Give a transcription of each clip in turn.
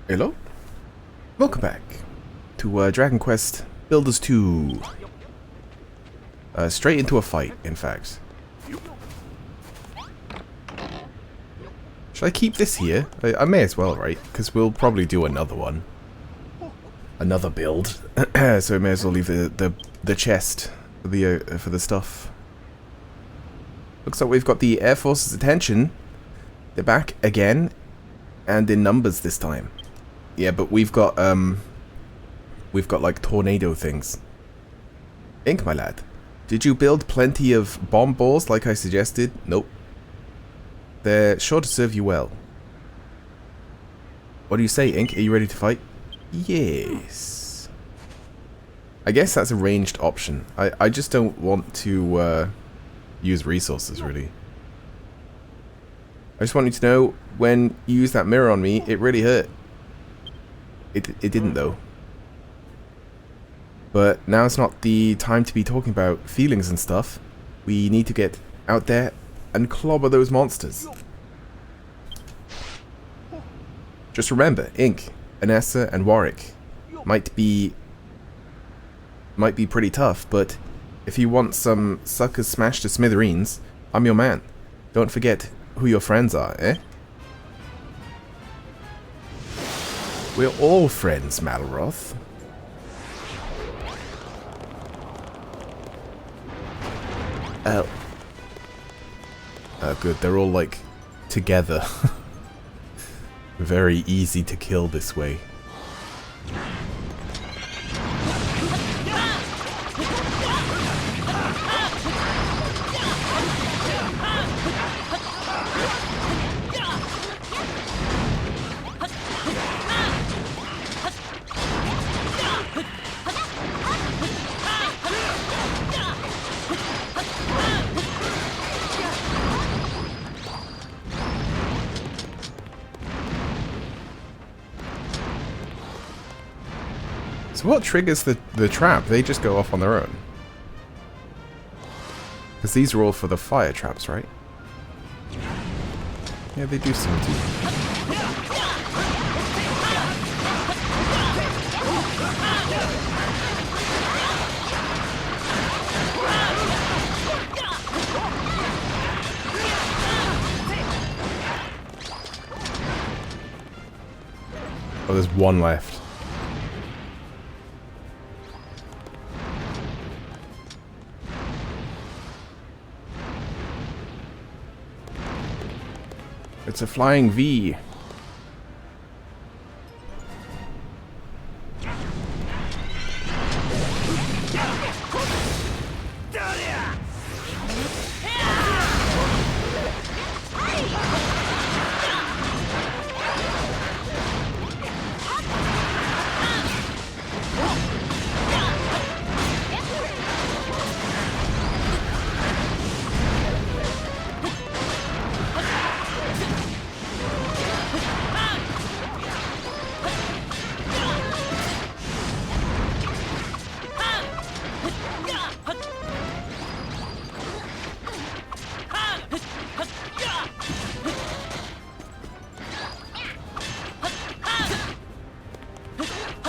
Hello? Welcome back to Dragon Quest Builders 2. Straight into a fight, in fact. Should I keep this here? I may as well, right? Because we'll probably do another one. Another build. So I may as well leave the chest for the stuff. Looks like we've got the Air Force's attention. They're back again. And in numbers this time. Yeah, but we've got like tornado things. Ink, my lad. Did you build plenty of bomb balls like I suggested? Nope. They're sure to serve you well. What do you say, Ink? Are you ready to fight? Yes. I guess that's a ranged option. I just don't want to use resources, really. I just want you to know, when you used that mirror on me, it really hurt. It didn't, though. But now it's not the time to be talking about feelings and stuff. We need to get out there and clobber those monsters. Just remember, Ink, Anessa, and Warwick might be pretty tough, but if you want some suckers smashed to smithereens, I'm your man. Don't forget who your friends are, eh? We're all friends, Malroth. Oh. Oh, good. They're all, like, together. Very easy to kill this way. So what triggers the trap? They just go off on their own. Because these are all for the fire traps, right? Yeah, they do seem to. Oh, there's one left. It's a flying V.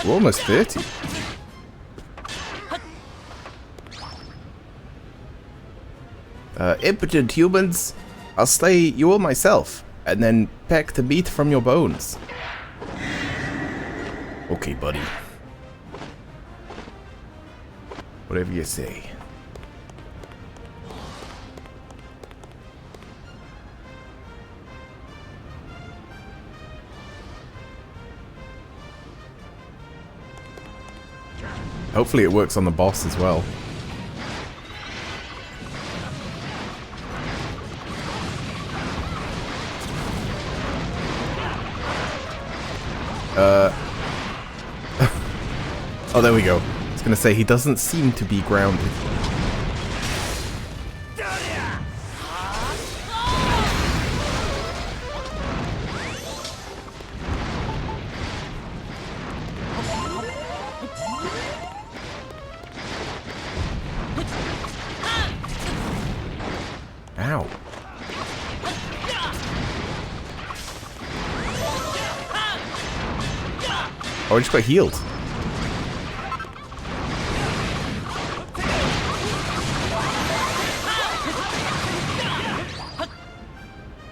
We're almost 30. Impotent humans, I'll slay you all myself, and then peck the meat from your bones. Okay, buddy. Whatever you say. Hopefully it works on the boss as well. Oh, there we go. I was gonna say, he doesn't seem to be grounded. Ow. Oh, I just got healed.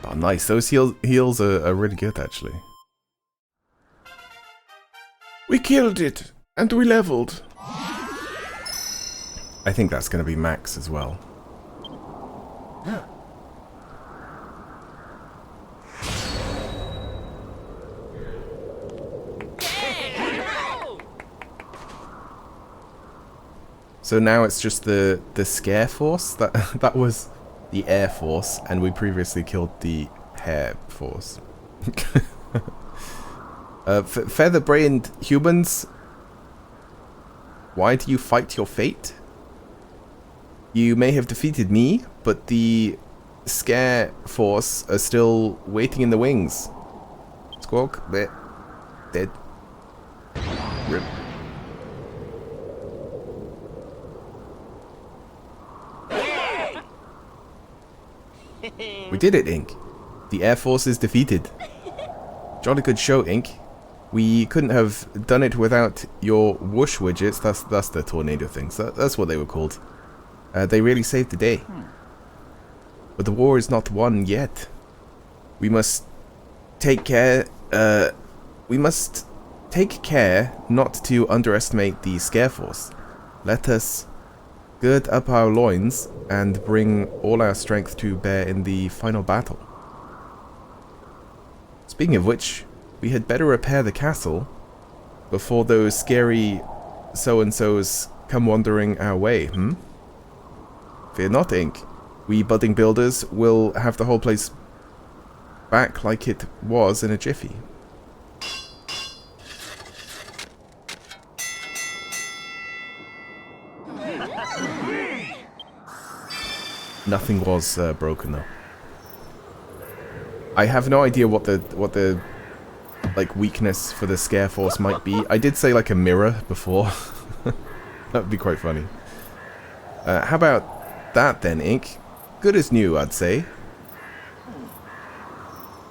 Oh, nice. Those heals are really good, actually. We killed it, and we leveled. I think that's going to be max as well. So now it's just the Scare Force. That was the Air Force, and we previously killed the Hair Force. Feather-brained humans, why do you fight your fate? You may have defeated me, but the Scare Force are still waiting in the wings. Squawk, bleh, dead. Rip. We did it, Ink. The Air Force is defeated. Jolly good show, Ink. We couldn't have done it without your whoosh widgets. That's the tornado things. That's what they were called. They really saved the day. But the war is not won yet. We must take care. We must take care not to underestimate the Scare Force. Let us gird up our loins and bring all our strength to bear in the final battle. Speaking of which, we had better repair the castle before those scary so-and-sos come wandering our way, Fear not, Ink. We budding builders will have the whole place back like it was in a jiffy. Nothing was broken though. I have no idea what the like weakness for the Scare Force might be. I did say like a mirror before. That would be quite funny. How about that then, Ink? Good as new, I'd say.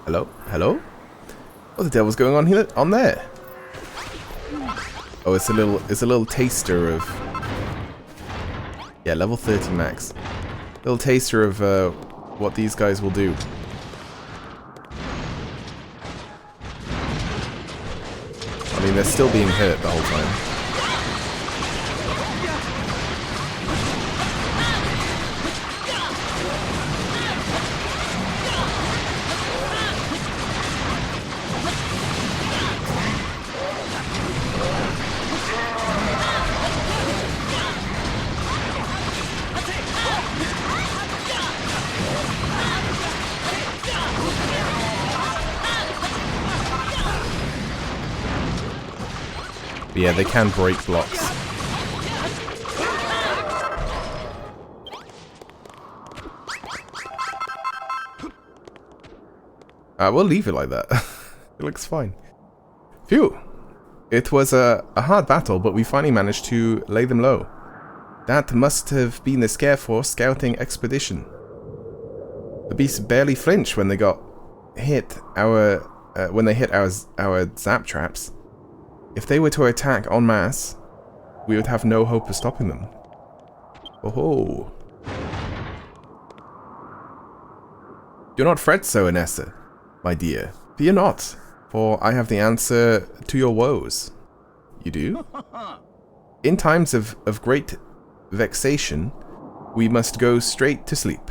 Hello? Hello? What the devil's going on here? On there? Oh, it's a little taster of... Yeah, level 30 max. Little taster of what these guys will do. I mean, they're still being hurt the whole time. But yeah, they can break blocks. We'll leave it like that. It looks fine. Phew! It was a hard battle, but we finally managed to lay them low. That must have been the Scare Force scouting expedition. The beasts barely flinched when they got hit when they hit our zap traps. If they were to attack en masse, we would have no hope of stopping them. Oh-ho. Do not fret so, Inessa, my dear. Fear not, for I have the answer to your woes. You do? In times of great vexation, we must go straight to sleep.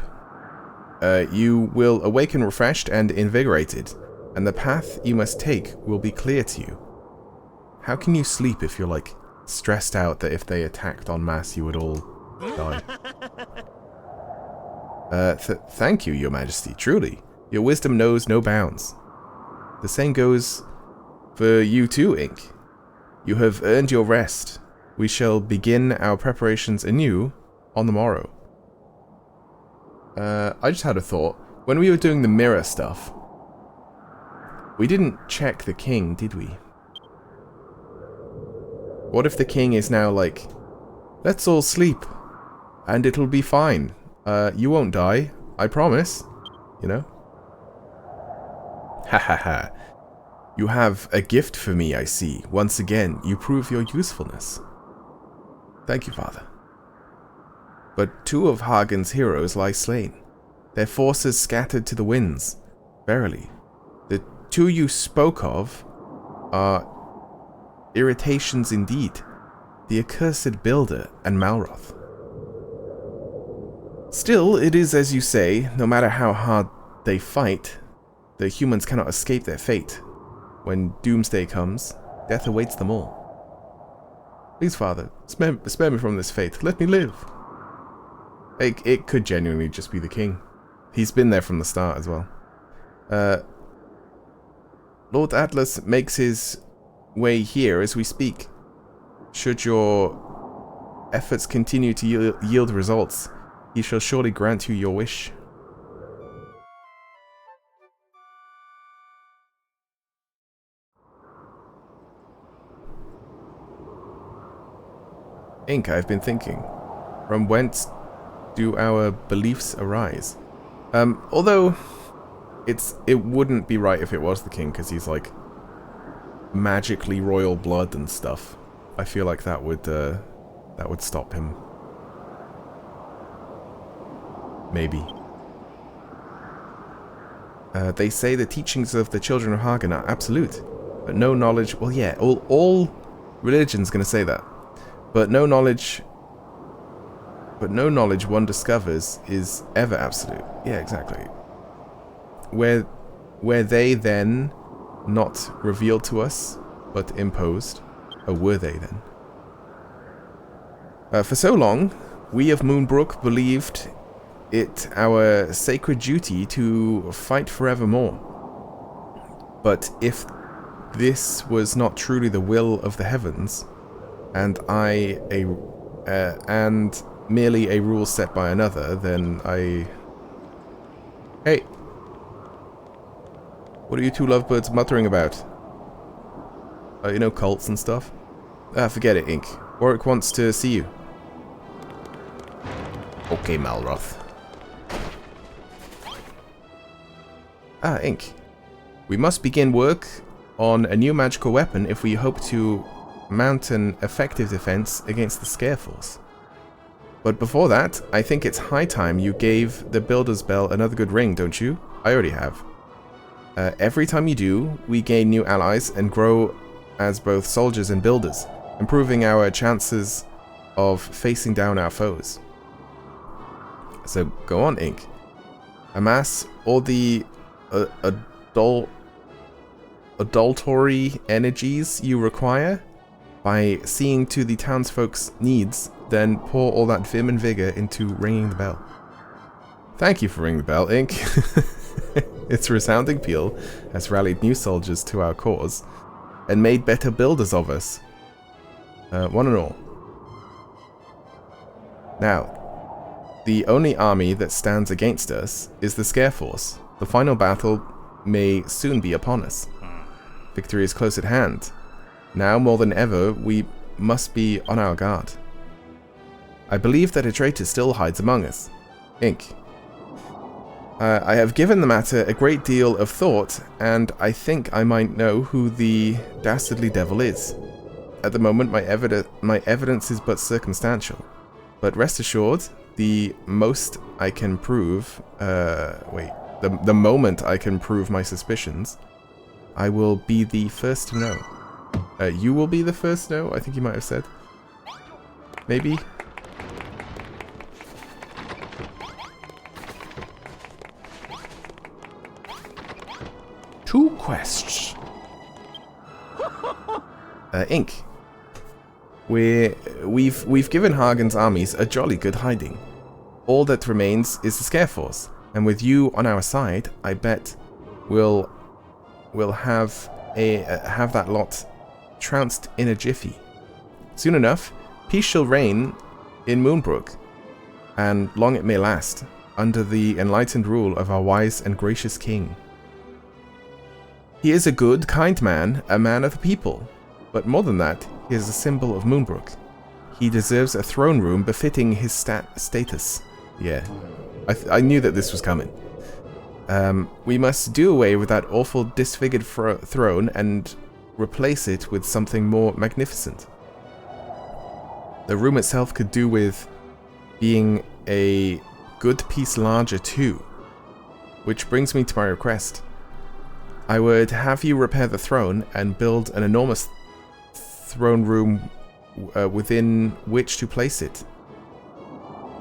You will awaken refreshed and invigorated, and the path you must take will be clear to you. How can you sleep if you're, like, stressed out that if they attacked en masse you would all die? Thank you, Your Majesty, truly. Your wisdom knows no bounds. The same goes for you too, Ink. You have earned your rest. We shall begin our preparations anew on the morrow. I just had a thought. When we were doing the mirror stuff, we didn't check the king, did we? What if the king is now like, let's all sleep, and it'll be fine. You won't die, I promise. You know? Ha ha ha. You have a gift for me, I see. Once again, you prove your usefulness. Thank you, Father. But 2 of Hagen's heroes lie slain, their forces scattered to the winds. Verily, the 2 you spoke of are irritations indeed, the accursed Builder and Malroth. Still, it is as you say, no matter how hard they fight, the humans cannot escape their fate. When doomsday comes, death awaits them all. Please, Father, spare me from this fate. Let me live. It could genuinely just be the king. He's been there from the start as well. Lord Atlas makes his way here as we speak. Should your efforts continue to yield results, he shall surely grant you your wish. Ink, I've been thinking. From whence do our beliefs arise? Although it wouldn't be right if it was the king, because he's like magically royal blood and stuff. I feel like that would stop him. Maybe. They say the teachings of the children of Hagen are absolute, but no knowledge. Well, yeah, all religion's gonna say that, but no knowledge one discovers is ever absolute. Yeah, exactly. Were they then not revealed to us, but imposed? Or were they then? For so long, we of Moonbrook believed it our sacred duty to fight forevermore. But if this was not truly the will of the heavens, and merely a rule set by another, then I... Hey! What are you 2 lovebirds muttering about? You know, cults and stuff? Forget it, Ink. Warwick wants to see you. Okay, Malroth. Ink. We must begin work on a new magical weapon if we hope to mount an effective defense against the Scareforce. But before that, I think it's high time you gave the Builder's Bell another good ring, don't you? I already have. Every time you do, we gain new allies and grow as both soldiers and builders, improving our chances of facing down our foes. So go on, Ink. Amass all the adulatory energies you require by seeing to the townsfolk's needs, then pour all that vim and vigor into ringing the bell. Thank you for ringing the bell, Ink. Its resounding peal has rallied new soldiers to our cause and made better builders of us, one and all. Now, the only army that stands against us is the Scareforce. The final battle may soon be upon us. Victory is close at hand. Now more than ever, we must be on our guard. I believe that a traitor still hides among us. Ink. I have given the matter a great deal of thought, and I think I might know who the dastardly devil is. At the moment, my evidence is but circumstantial. But rest assured, the most I can prove... The moment I can prove my suspicions, I will be the first to know. You will be the first to know, I think you might have said. Maybe? Two quests. Ink. We've given Hagen's armies a jolly good hiding. All that remains is the Scareforce, and with you on our side, I bet we'll have that lot trounced in a jiffy. Soon enough, peace shall reign in Moonbrook, and long it may last, under the enlightened rule of our wise and gracious king. He is a good, kind man, a man of the people, but more than that, he is a symbol of Moonbrook. He deserves a throne room befitting his status. Yeah, I knew that this was coming. We must do away with that awful disfigured throne and replace it with something more magnificent. The room itself could do with being a good piece larger too. Which brings me to my request. I would have you repair the throne and build an enormous throne room within which to place it.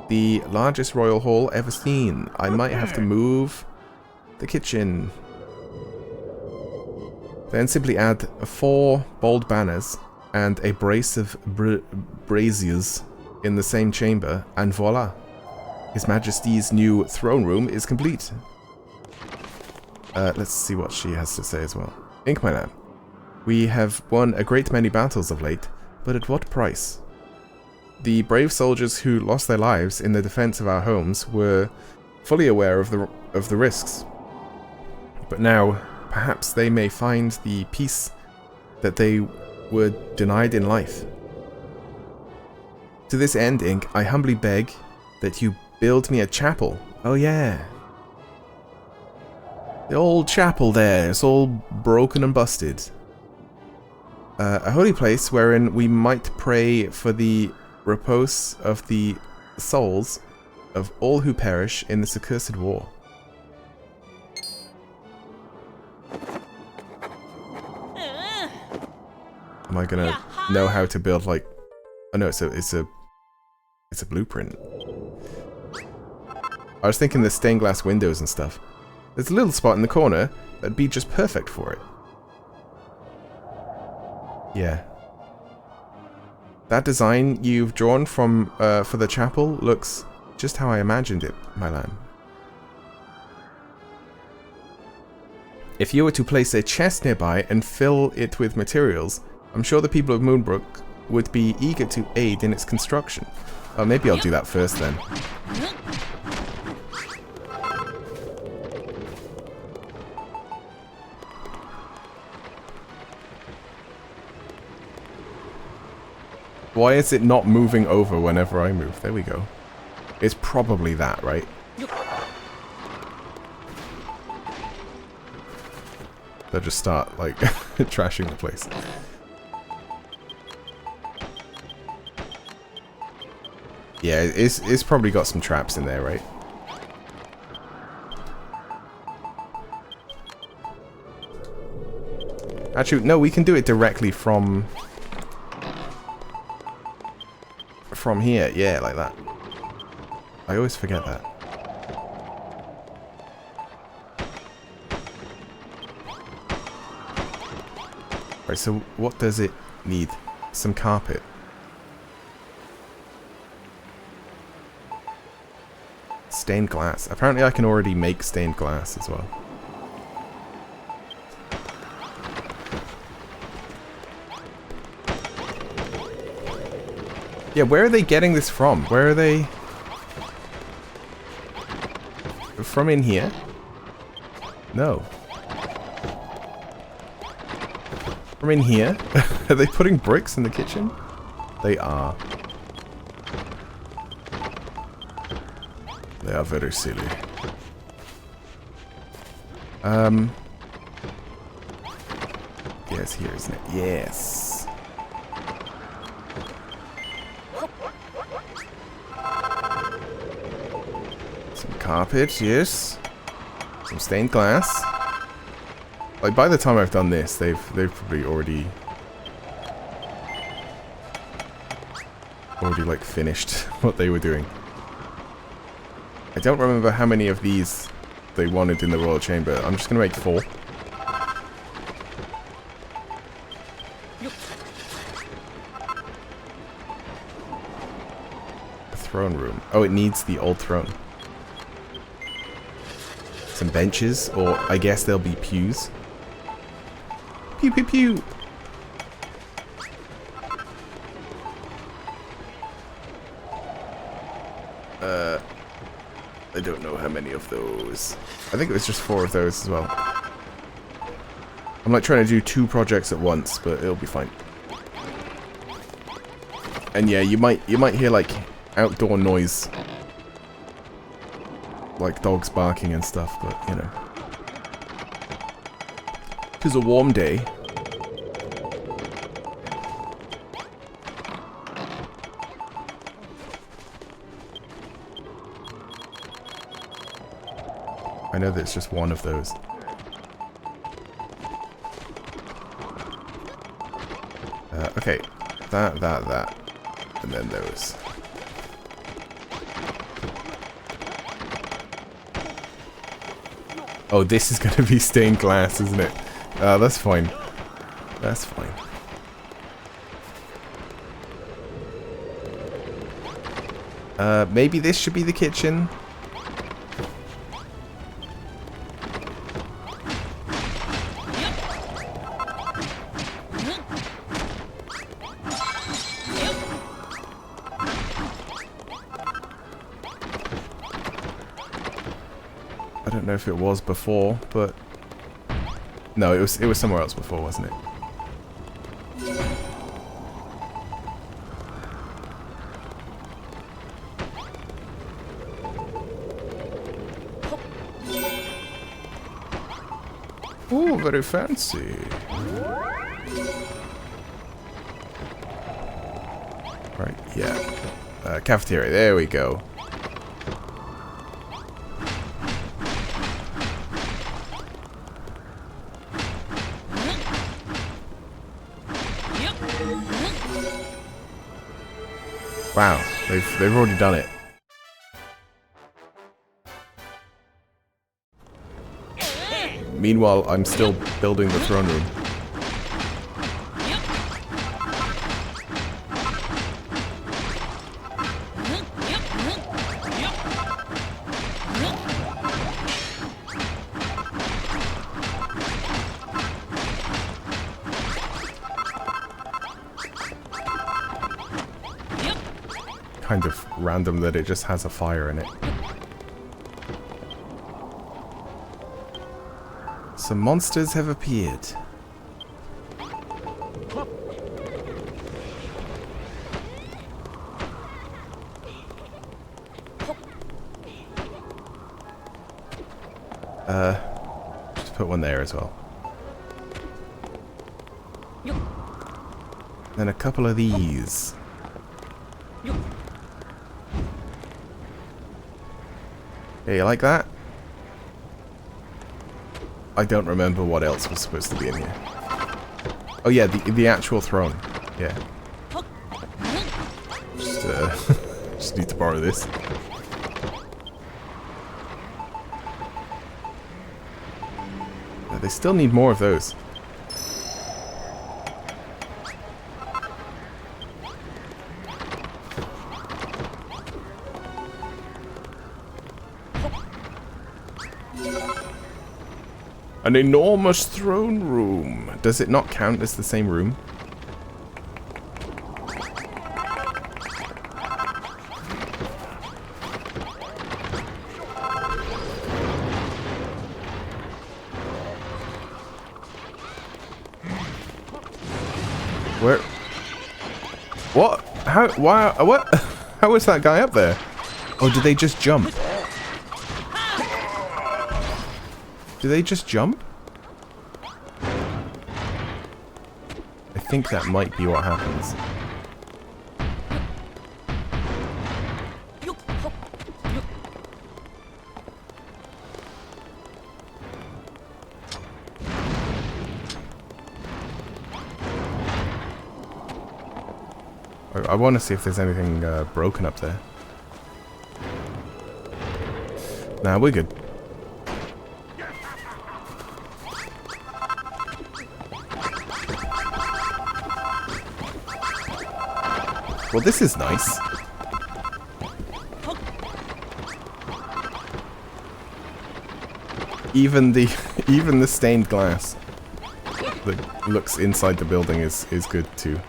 The largest royal hall ever seen. I might have to move the kitchen. Then simply add 4 bold banners and a brace of braziers in the same chamber, and voila. His Majesty's new throne room is complete. Let's see what she has to say as well. Ink, my lad. We have won a great many battles of late, but at what price? The brave soldiers who lost their lives in the defense of our homes were fully aware of the risks. But now, perhaps they may find the peace that they were denied in life. To this end, Ink, I humbly beg that you build me a chapel. Oh yeah. The old chapel there, it's all broken and busted. A holy place wherein we might pray for the repose of the souls of all who perish in this accursed war. Am I gonna know how to build like? Oh no, it's a blueprint. I was thinking the stained glass windows and stuff. There's a little spot in the corner that'd be just perfect for it. Yeah. That design you've drawn from for the chapel looks just how I imagined it, my lamb. If you were to place a chest nearby and fill it with materials, I'm sure the people of Moonbrook would be eager to aid in its construction. Oh, maybe I'll do that first then. Why is it not moving over whenever I move? There we go. It's probably that, right? They'll just start, like, trashing the place. Yeah, it's probably got some traps in there, right? Actually, no, we can do it directly from here. Yeah, like that. I always forget that. Right, so what does it need? Some carpet. Stained glass. Apparently I can already make stained glass as well. Yeah, where are they getting this from? Where are they? From in here? No. From in here? Are they putting bricks in the kitchen? They are. They are very silly. Yes, here, isn't it? Yes. Some carpet, yes. Some stained glass. Like, by the time I've done this, they've probably already like finished what they were doing. I don't remember how many of these they wanted in the Royal Chamber. I'm just gonna make 4. A throne room. Oh, it needs the old throne. Some benches, or I guess there'll be pews. Pew pew pew! I don't know how many of those. I think it was just 4 of those as well. I'm like trying to do 2 projects at once, but it'll be fine. And yeah, you might hear like outdoor noise like dogs barking and stuff, but you know. It was a warm day. I know that it's just one of those. Okay, that, and then those. Oh, this is going to be stained glass, isn't it? That's fine. That's fine. Maybe this should be the kitchen. I don't know if it was before, but no, it was somewhere else before, wasn't it? Oh, very fancy. Right, yeah. Cafeteria, there we go. Wow, they've already done it. Meanwhile, I'm still building the throne room. Kind of random that it just has a fire in it. Some monsters have appeared. Just put one there as well. Then a couple of these. Yeah, you like that? I don't remember what else was supposed to be in here. Oh yeah, the actual throne. Yeah. Just need to borrow this. They still need more of those. An enormous throne room. Does it not count as the same room? Where? What? How? Why? What? How was that guy up there? Oh, did they just jump? Do they just jump? I think that might be what happens. I want to see if there's anything broken up there. Nah, we're good. Well, this is nice. Even the stained glass that looks inside the building is good too.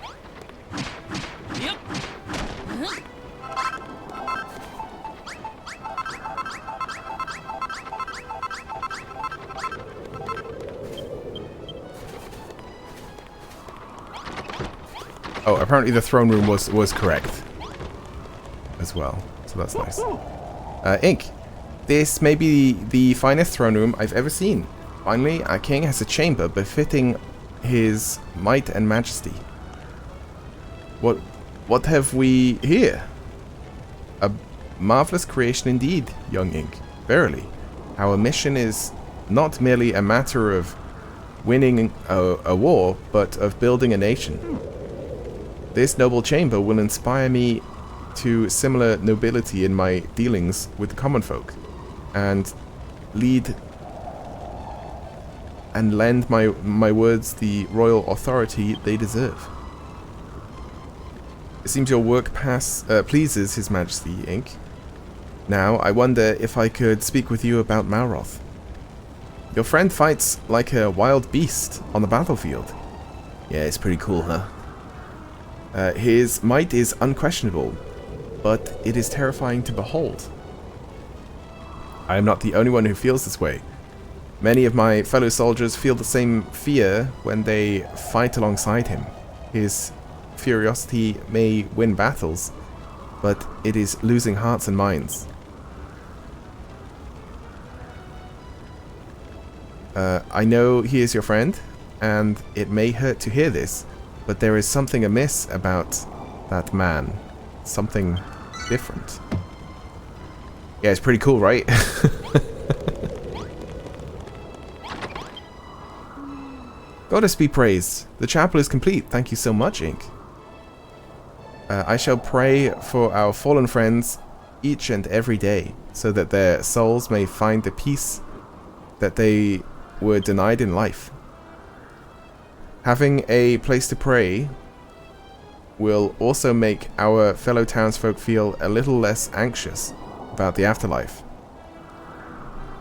Oh, apparently the throne room was correct as well, so that's nice. Ink, This may be the finest throne room I've ever seen. Finally, our king has a chamber befitting his might and majesty. What have we here? A marvelous creation indeed, young Ink. Verily, our mission is not merely a matter of winning a war, but of building a nation. This noble chamber will inspire me to similar nobility in my dealings with the common folk, and lend my words the royal authority they deserve. It seems your work pleases His Majesty, Ink. Now, I wonder if I could speak with you about Malroth. Your friend fights like a wild beast on the battlefield. Yeah, it's pretty cool, huh? His might is unquestionable, but it is terrifying to behold. I am not the only one who feels this way. Many of my fellow soldiers feel the same fear when they fight alongside him. His furiosity may win battles, but it is losing hearts and minds. I know he is your friend, and it may hurt to hear this, but there is something amiss about that man. Something different. Yeah, it's pretty cool, right? Goddess be praised. The chapel is complete. Thank you so much, Ink. I shall pray for our fallen friends each and every day, so that their souls may find the peace that they were denied in life. Having a place to pray will also make our fellow townsfolk feel a little less anxious about the afterlife.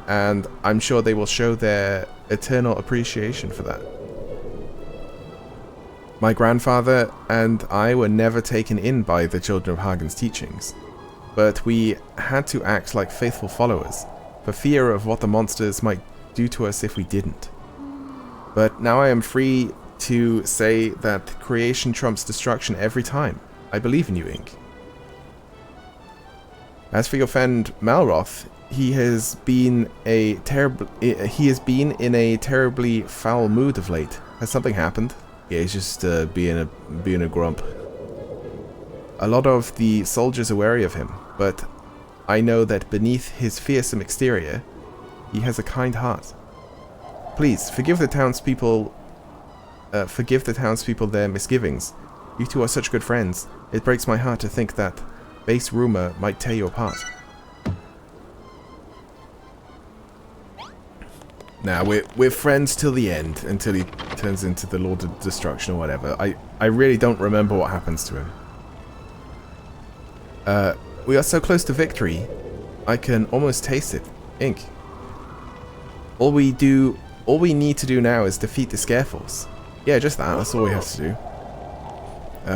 And I'm sure they will show their eternal appreciation for that. My grandfather and I were never taken in by the children of Hagen's teachings, but we had to act like faithful followers, for fear of what the monsters might do to us if we didn't. But now I am free to say that creation trumps destruction every time. I believe in you, Ink. As for your friend Malroth, he has been in a terribly foul mood of late. Has something happened? Yeah, he's just being a grump. A lot of the soldiers are wary of him, but I know that beneath his fearsome exterior, he has a kind heart. Please forgive the townspeople their misgivings. You two are such good friends. It breaks my heart to think that base rumor might tear you apart. Now, we're friends till the end, until he turns into the Lord of Destruction or whatever. I really don't remember what happens to him. We are so close to victory, I can almost taste it. Ink. All we need to do now is defeat the Scareforce. Yeah, just that. That's all we have to do.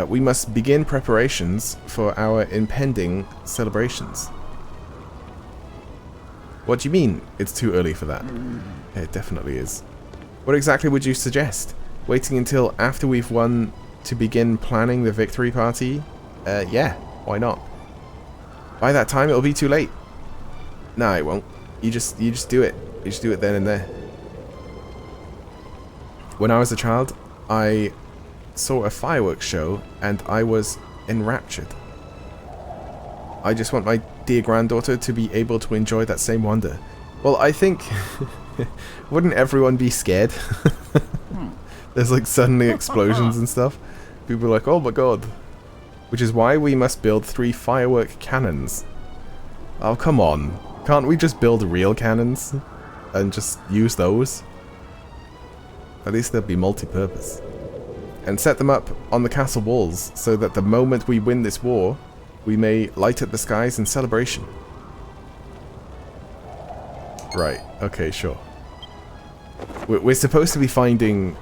We must begin preparations for our impending celebrations. What do you mean it's too early for that? It definitely is. What exactly would you suggest? Waiting until after we've won to begin planning the victory party? Yeah, why not? By that time it'll be too late. No, it won't. You just do it. You just do it then and there. When I was a child, I saw a fireworks show and I was enraptured. I just want my dear granddaughter to be able to enjoy that same wonder. Well, I think... wouldn't everyone be scared? There's like suddenly explosions and stuff. People are like, oh my god. Which is why we must build 3 firework cannons. Oh, come on. Can't we just build real cannons? And just use those? At least they'll be multi-purpose. And set them up on the castle walls, so that the moment we win this war, we may light up the skies in celebration. Right, okay, sure. We're supposed to be finding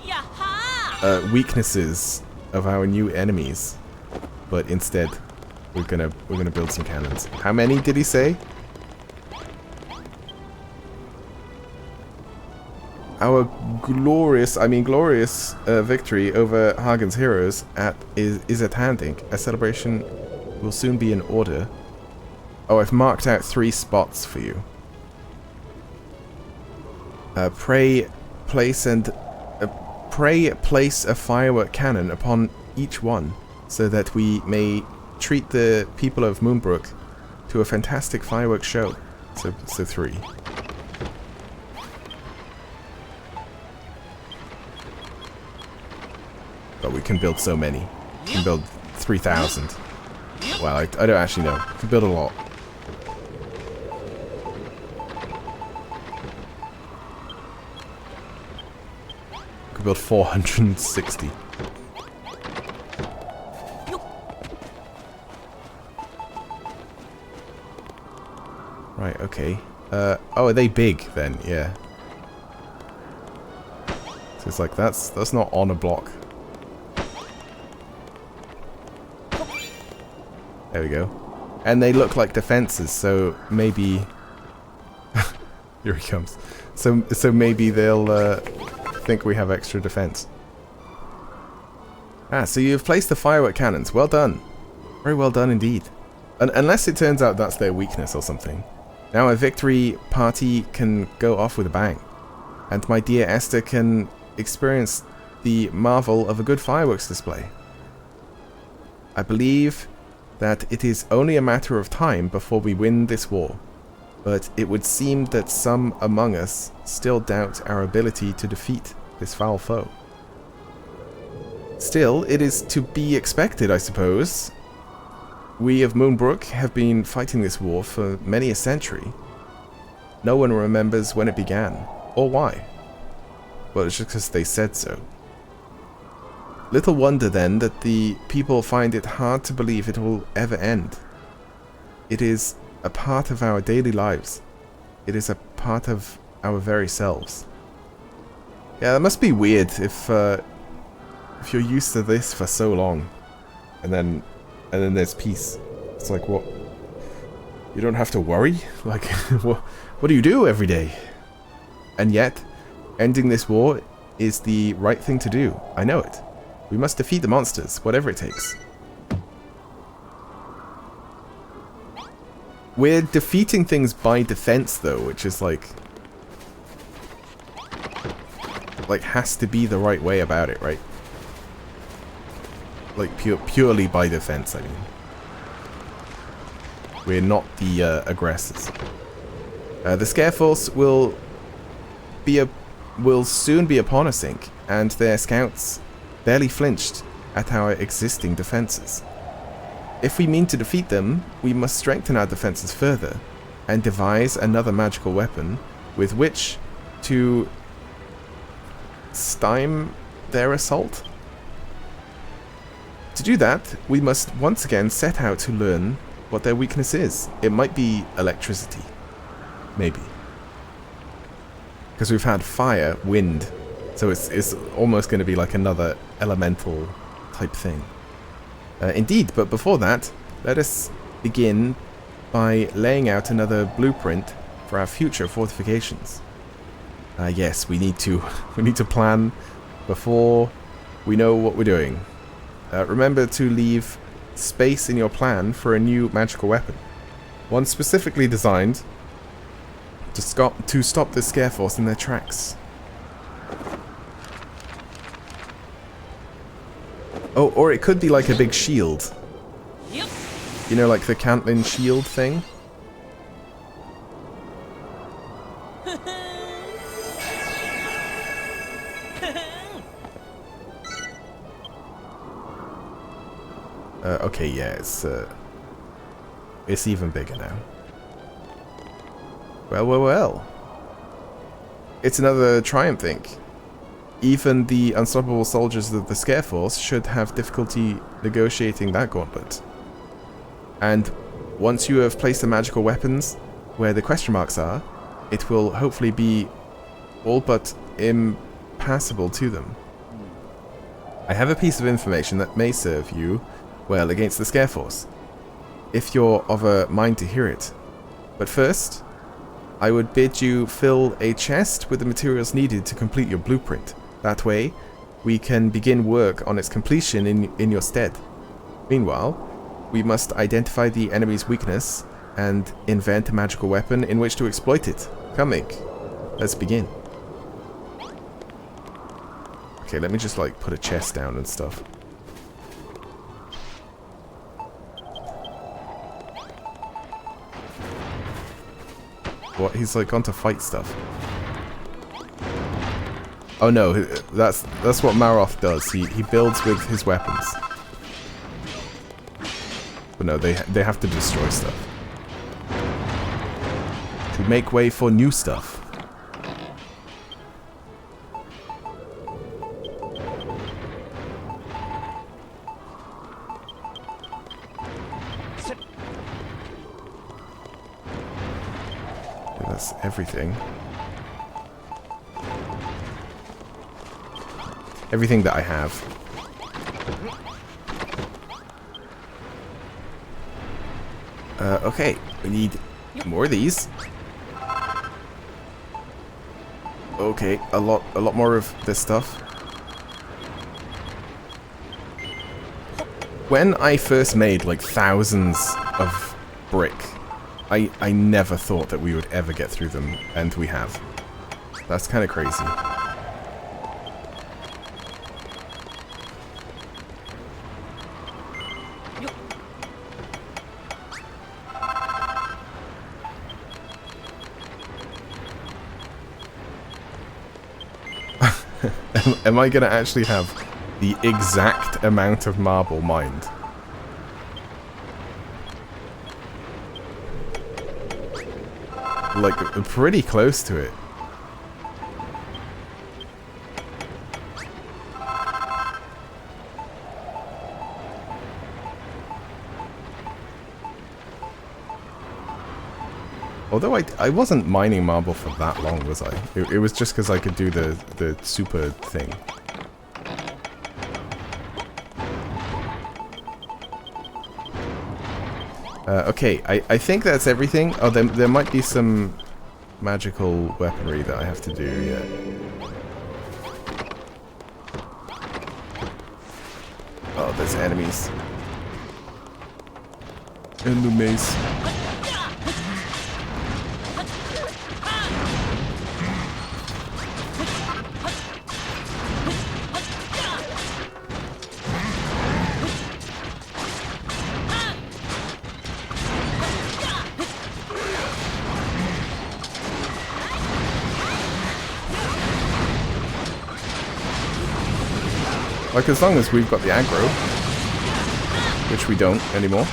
weaknesses of our new enemies, but instead we're gonna build some cannons. How many did he say? Our glorious victory over Hagen's heroes is at hand, Ink. A celebration will soon be in order. Oh, I've marked out 3 spots for you. Pray place a firework cannon upon each one, so that we may treat the people of Moonbrook to a fantastic fireworks show. So 3. But we can build so many. We can build 3,000. Well, I don't actually know. We can build a lot. We can build 460. Right, okay. Oh, are they big then? Yeah. So it's like, that's not on a block. There we go. And they look like defenses, so maybe... Here he comes. So maybe they'll think we have extra defense. Ah, so you've placed the firework cannons. Well done. Very well done indeed. Unless it turns out that's their weakness or something. Now a victory party can go off with a bang. And my dear Esther can experience the marvel of a good fireworks display. I believe that it is only a matter of time before we win this war, but it would seem that some among us still doubt our ability to defeat this foul foe. Still, it is to be expected, I suppose. We of Moonbrook have been fighting this war for many a century. No one remembers when it began, or why. Well, it's just because they said so. Little wonder then that the people find it hard to believe it will ever end. It is a part of our daily lives. It is a part of our very selves. Yeah, that must be weird if you're used to this for so long, and then there's peace. It's like, what? You don't have to worry? Like, what do you do every day? And yet, ending this war is the right thing to do. I know it. We must defeat the monsters, whatever it takes. We're defeating things by defense, though, which is like has to be the right way about it, right? Like purely by defense, I mean. We're not the aggressors. The Scare Force will soon be upon us, Inc., and their scouts barely flinched at our existing defenses. If we mean to defeat them, we must strengthen our defenses further and devise another magical weapon with which to stymie their assault. To do that, we must once again set out to learn what their weakness is. It might be electricity. Maybe. Because we've had fire, wind, so it's almost going to be like another elemental type thing. Indeed, but before that, let us begin by laying out another blueprint for our future fortifications. Yes, we need to plan before we know what we're doing. Remember to leave space in your plan for a new magical weapon. One specifically designed to stop the Scare Force in their tracks. Oh, or it could be like a big shield. Yep. You know, like the Cantlin shield thing? Okay, yeah, it's even bigger now. Well. It's another triumph, Inc. Even the unstoppable soldiers of the Scare Force should have difficulty negotiating that gauntlet. And once you have placed the magical weapons where the question marks are, it will hopefully be all but impassable to them. I have a piece of information that may serve you well against the Scare Force, if you're of a mind to hear it. But first, I would bid you fill a chest with the materials needed to complete your blueprint. That way, we can begin work on its completion in your stead. Meanwhile, we must identify the enemy's weakness and invent a magical weapon in which to exploit it. Come, Mick. Let's begin. Okay, let me just, like, put a chest down and stuff. What? He's, like, gone to fight stuff. Oh no, that's what Maroth does. He builds with his weapons. But no, they have to destroy stuff. To make way for new stuff. That's everything. Everything that I have. Okay, we need more of these. Okay, a lot more of this stuff. When I first made like thousands of brick, I never thought that we would ever get through them, and we have. That's kind of crazy. Am I going to actually have the exact amount of marble mined? Like, pretty close to it. Although I wasn't mining marble for that long, was I? It was just because I could do the super thing. Okay, I think that's everything. Oh, there might be some magical weaponry that I have to do yet. Oh, there's enemies. Enemies. Like, as long as we've got the aggro, which we don't anymore.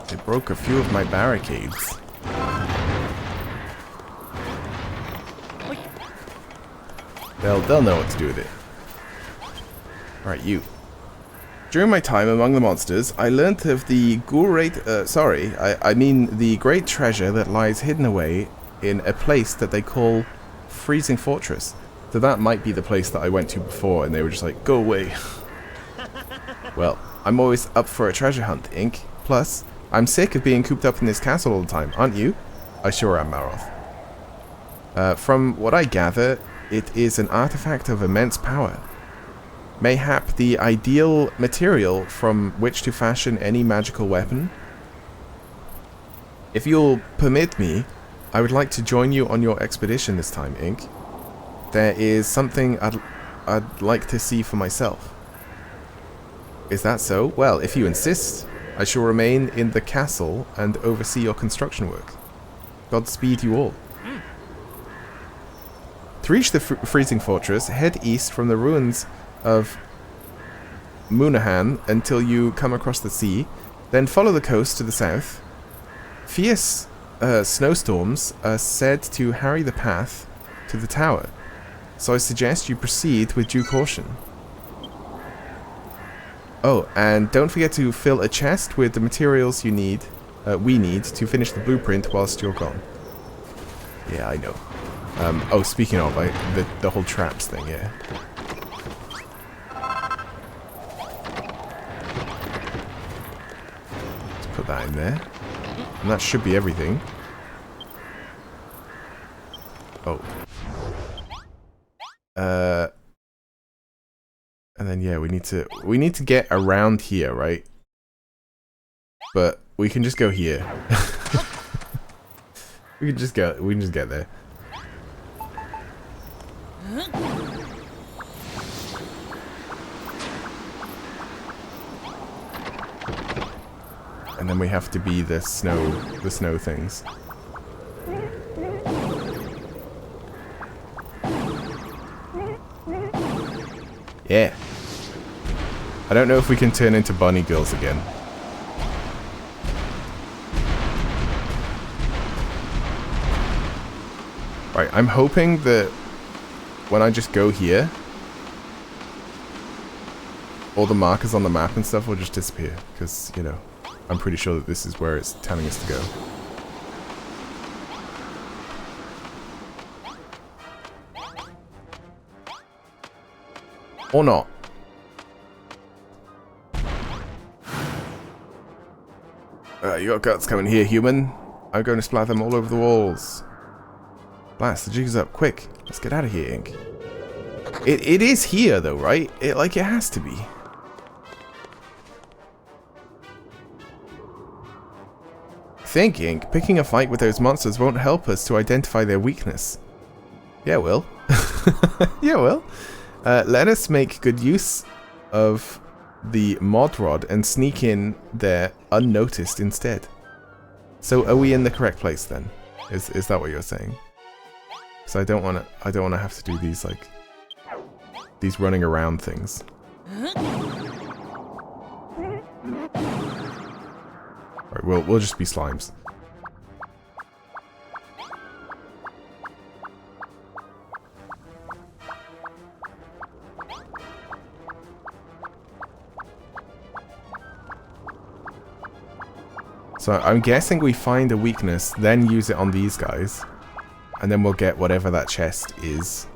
They broke a few of my barricades. They'll know what to do with it. Alright, you. During my time among the monsters, I learnt of the I mean the great treasure that lies hidden away in a place that they call Freezing Fortress. So that might be the place that I went to before and they were just like, go away. Well, I'm always up for a treasure hunt, Ink. Plus, I'm sick of being cooped up in this castle all the time, aren't you? I sure am, Maroth. From what I gather, it is an artifact of immense power. Mayhap the ideal material from which to fashion any magical weapon? If you'll permit me, I would like to join you on your expedition this time, Ink. There is something I'd like to see for myself. Is that so? Well, if you insist, I shall remain in the castle and oversee your construction work. Godspeed you all. To reach the Freezing Fortress, head east from the ruins of Munahan until you come across the sea, then follow the coast to the south. Fierce snowstorms are said to harry the path to the tower, so I suggest you proceed with due caution. Oh, and don't forget to fill a chest with the materials you need, we need, to finish the blueprint whilst you're gone. Yeah, I know. Oh, speaking of, the whole traps thing, yeah. Let's put that in there. And that should be everything. Oh. And then yeah, we need to get around here, right? But we can just go here. we can just get there. And then we have to be the snow things. Yeah. I don't know if we can turn into bunny girls again. Right, I'm hoping that when I just go here, all the markers on the map and stuff will just disappear. Because, you know, I'm pretty sure that this is where it's telling us to go. Or not. You got guts coming here, human. I'm going to splat them all over the walls. Blast, the jig's up. Quick. Let's get out of here, Ink. It is here, though, right? It has to be. Think, Ink. Picking a fight with those monsters won't help us to identify their weakness. Yeah, it will. Yeah, it will. Let us make good use of the mod rod and sneak in there unnoticed instead. So are we in the correct place then? Is that what you're saying? So I don't want to have to do these these running around things. Right, we'll just be slimes. So I'm guessing we find a weakness, then use it on these guys, and then we'll get whatever that chest is.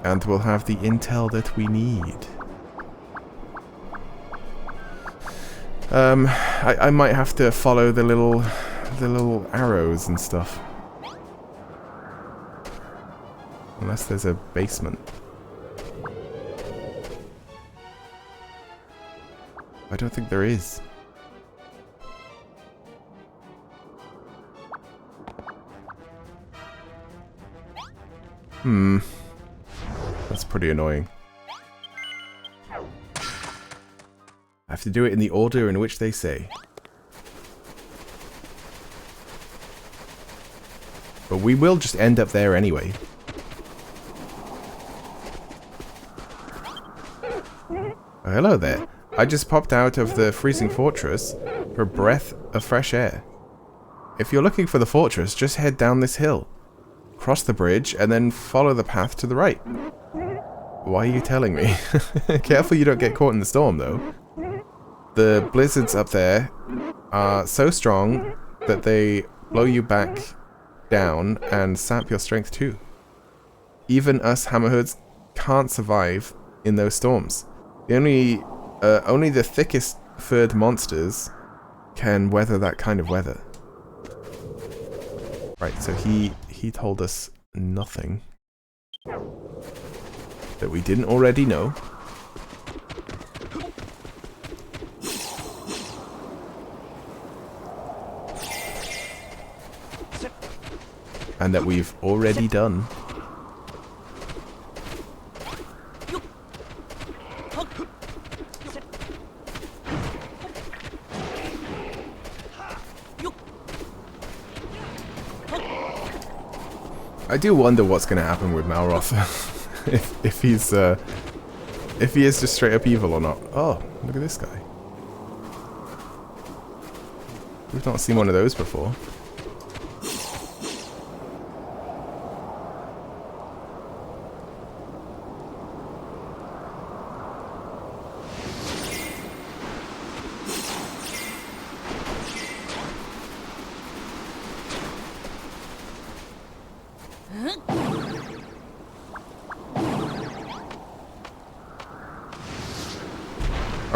And we'll have the intel that we need. I might have to follow the little arrows and stuff. Unless there's a basement. I don't think there is. That's pretty annoying. I have to do it in the order in which they say. But we will just end up there anyway. Oh, hello there. I just popped out of the freezing fortress for a breath of fresh air. If you're looking for the fortress, just head down this hill. Cross the bridge and then follow the path to the right. Why are you telling me? Careful you don't get caught in the storm, though. The blizzards up there are so strong that they blow you back down and sap your strength too. Even us hammerhoods can't survive in those storms. Only the thickest furred monsters can weather that kind of weather. Right, so he told us nothing that we didn't already know. And that we've already done. I do wonder what's going to happen with Malroth. if he is just straight up evil or not. Oh, look at this guy. We've not seen one of those before.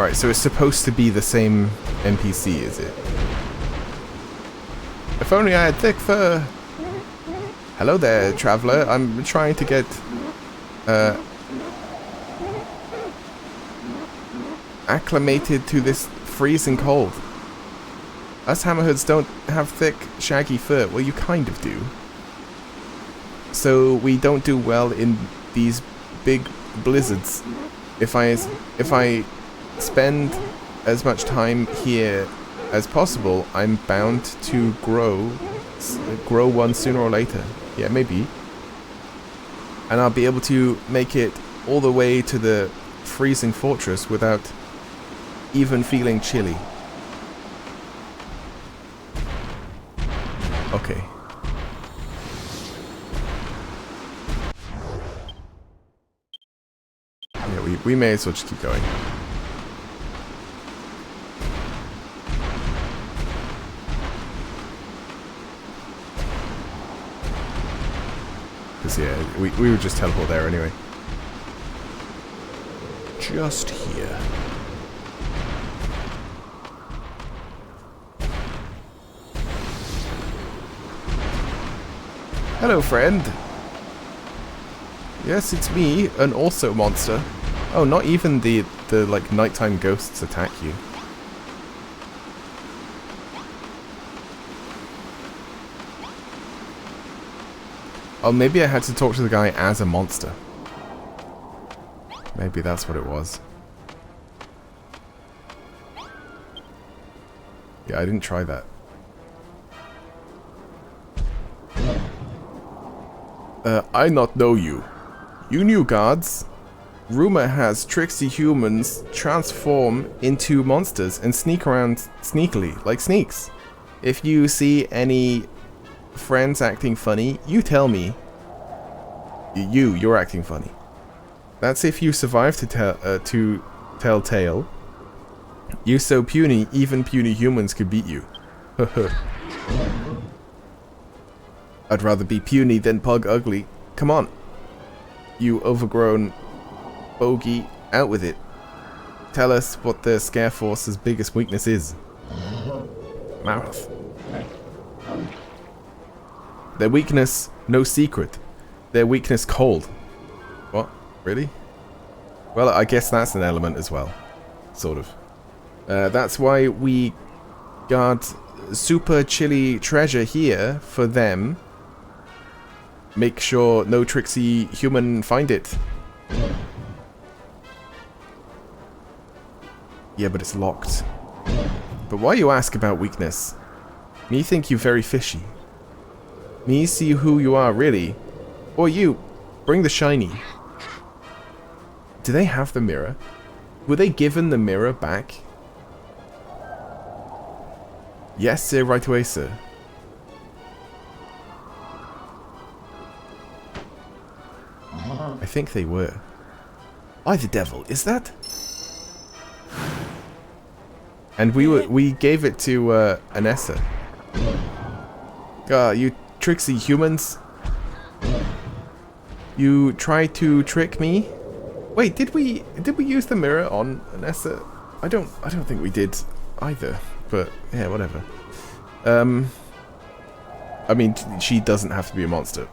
Alright, so it's supposed to be the same NPC, is it? If only I had thick fur. Hello there, traveler. I'm trying to get acclimated to this freezing cold. Us hammerhoods don't have thick, shaggy fur. Well, you kind of do. So we don't do well in these big blizzards. If I spend as much time here as possible, I'm bound to grow one sooner or later. Yeah, maybe. And I'll be able to make it all the way to the freezing fortress without even feeling chilly. Okay. Yeah, we may as well just keep going. Because, yeah, we would just teleport there anyway. Just here. Hello, friend. Yes, it's me, an also monster. Oh, not even the like nighttime ghosts attack you. Oh, maybe I had to talk to the guy as a monster. Maybe that's what it was. Yeah, I didn't try that. I not know you. You new gods. Rumor has tricksy humans transform into monsters and sneak around sneakily, like sneaks. If you see any friends acting funny, you tell me. You're acting funny. That's if you survive to tell tale. You so puny, even puny humans could beat you. I'd rather be puny than pug ugly. Come on. You overgrown bogey, out with it. Tell us what the Scareforce's biggest weakness is. Mouth. Their weakness, no secret. Their weakness, cold. What? Really? Well, I guess that's an element as well. Sort of. That's why we got super chilly treasure here for them. Make sure no tricksy human find it. Yeah, but it's locked. But why you ask about weakness? Me think you very fishy. Me see who you are, really. Or you, bring the shiny. Do they have the mirror? Were they given the mirror back? Yes, sir, right away, sir. I think they were. I the devil, is that? And we gave it to Anessa. You tricksy humans. You tried to trick me? Wait, did we use the mirror on Anessa? I don't think we did either. But yeah, whatever. I mean, she doesn't have to be a monster.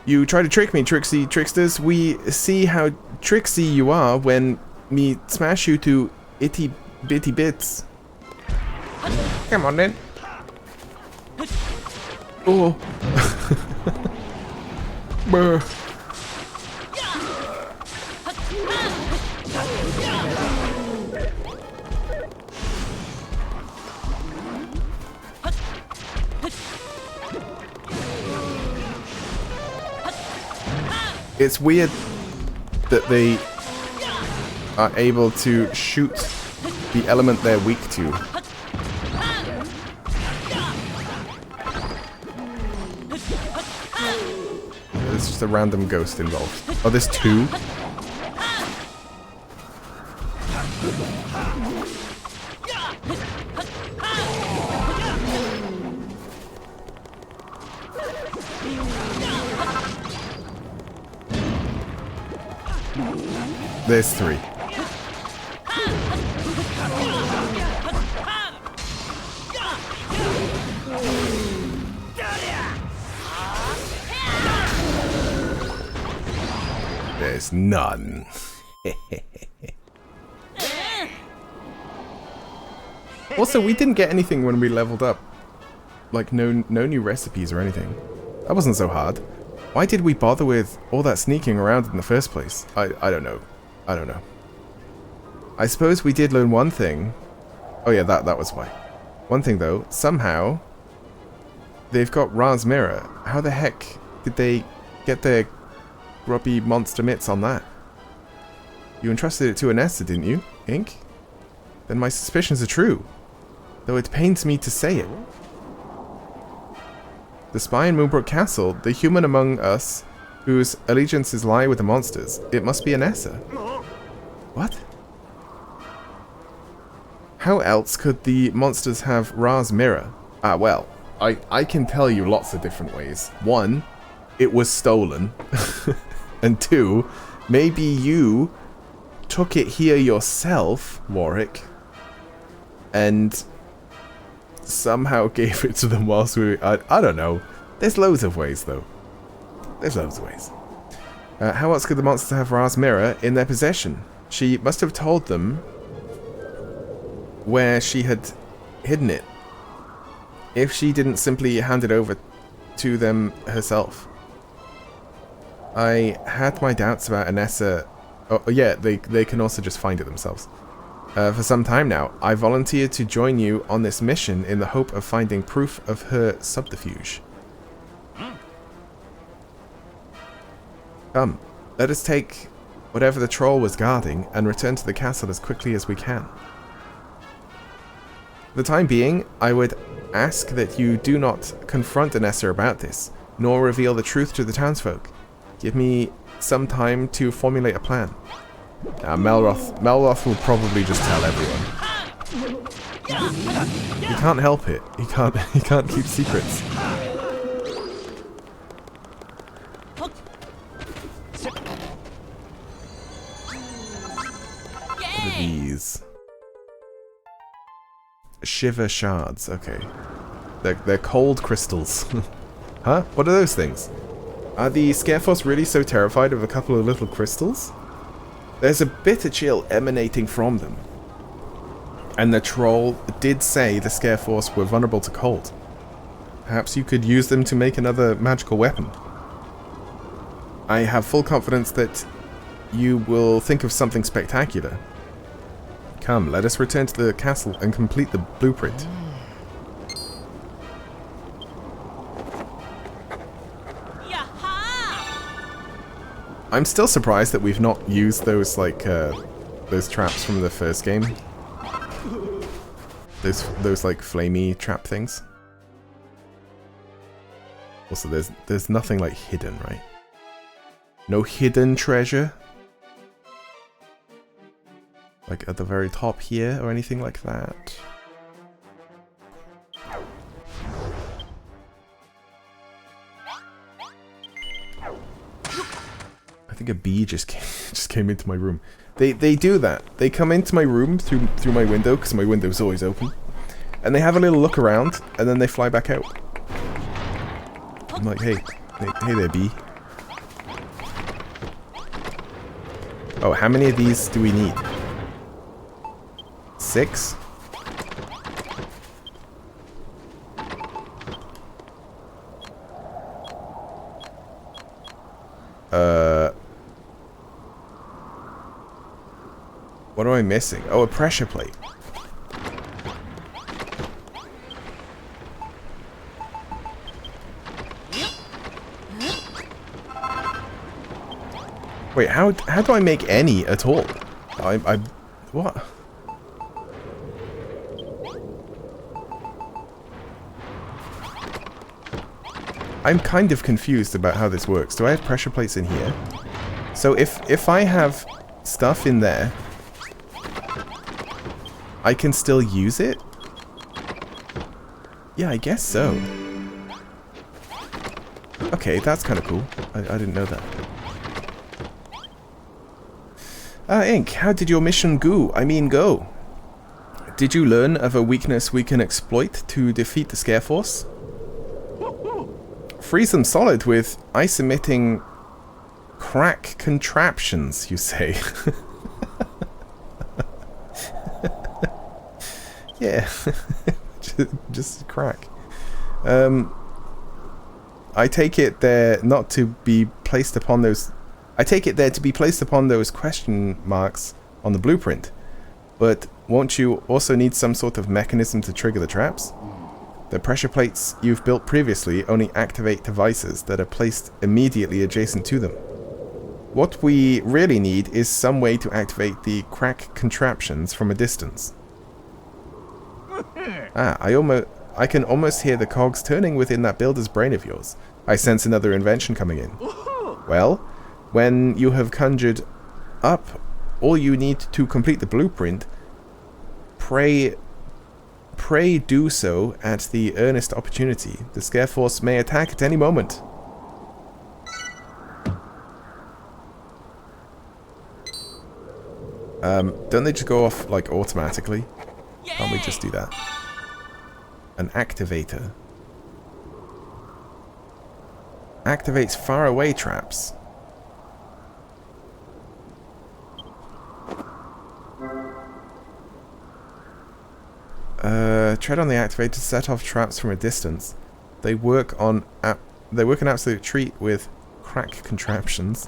You try to trick me, tricksy tricksters. We see how tricksy you are when me smash you to itty bitty bits. Come on then. Oh. Brr. It's weird that they are able to shoot the element they're weak to. There's just a random ghost involved. Oh, there's two? There's three. There's none. Also, we didn't get anything when we leveled up. Like, no new recipes or anything. That wasn't so hard. Why did we bother with all that sneaking around in the first place? I don't know. I don't know. I suppose we did learn one thing. Oh yeah, that was why. One thing though, somehow they've got Ra's mirror. How the heck did they get their grubby monster mitts on that? You entrusted it to Anessa, didn't you, Ink? Then my suspicions are true, though it pains me to say it. The spy in Moonbrook Castle, the human among us whose allegiances lie with the monsters. It must be Anessa. What? How else could the monsters have Ra's mirror? Ah, well, I can tell you lots of different ways. One, it was stolen. And two, maybe you took it here yourself, Warwick, and somehow gave it to them whilst we... I don't know. There's loads of ways, though. There's loads of ways. How else could the monsters have Ra's mirror in their possession? She must have told them where she had hidden it, if she didn't simply hand it over to them herself. I had my doubts about Anessa. Oh yeah, they can also just find it themselves. For some time now, I volunteered to join you on this mission in the hope of finding proof of her subterfuge. Come, let us take whatever the troll was guarding and return to the castle as quickly as we can. For the time being, I would ask that you do not confront Anessa about this, nor reveal the truth to the townsfolk. Give me some time to formulate a plan. Melroth will probably just tell everyone. He can't help it. He can't keep secrets. What are these? Shiver shards. Okay. They're cold crystals. Huh? What are those things? Are the Scareforce really so terrified of a couple of little crystals? There's a bitter chill emanating from them. And the troll did say the Scareforce were vulnerable to cold. Perhaps you could use them to make another magical weapon. I have full confidence that you will think of something spectacular. Come, let us return to the castle and complete the blueprint. I'm still surprised that we've not used those, like, those traps from the first game. Those like, flamey trap things. Also, there's nothing, like, hidden, right? No hidden treasure? Like, at the very top here, or anything like that? I think a bee just came into my room. They do that. They come into my room through my window, because my window's always open. And they have a little look around, and then they fly back out. I'm like, hey there, bee. Oh, how many of these do we need? 6? What am I missing? Oh, a pressure plate. Wait, how do I make any at all? What? I'm kind of confused about how this works. Do I have pressure plates in here? So if I have stuff in there, I can still use it? Yeah, I guess so. Okay, that's kind of cool. I didn't know that. Ink, how did your mission go? Did you learn of a weakness we can exploit to defeat the Scareforce? Freeze them solid with ice-emitting Crack contraptions, you say? Yeah, just crack. I take it they're not to be placed upon those... I take it they're to be placed upon those question marks on the blueprint. But won't you also need some sort of mechanism to trigger the traps? The pressure plates you've built previously only activate devices that are placed immediately adjacent to them. What we really need is some way to activate the crack contraptions from a distance. Ah, I can almost hear the cogs turning within that builder's brain of yours. I sense another invention coming in. Well, when you have conjured up all you need to complete the blueprint, pray do so at the earnest opportunity. The Scare Force may attack at any moment. Don't they just go off, like, automatically? Can't we just do that? An activator. Activates faraway traps. Tread on the activator to set off traps from a distance. They work an absolute treat with crack contraptions.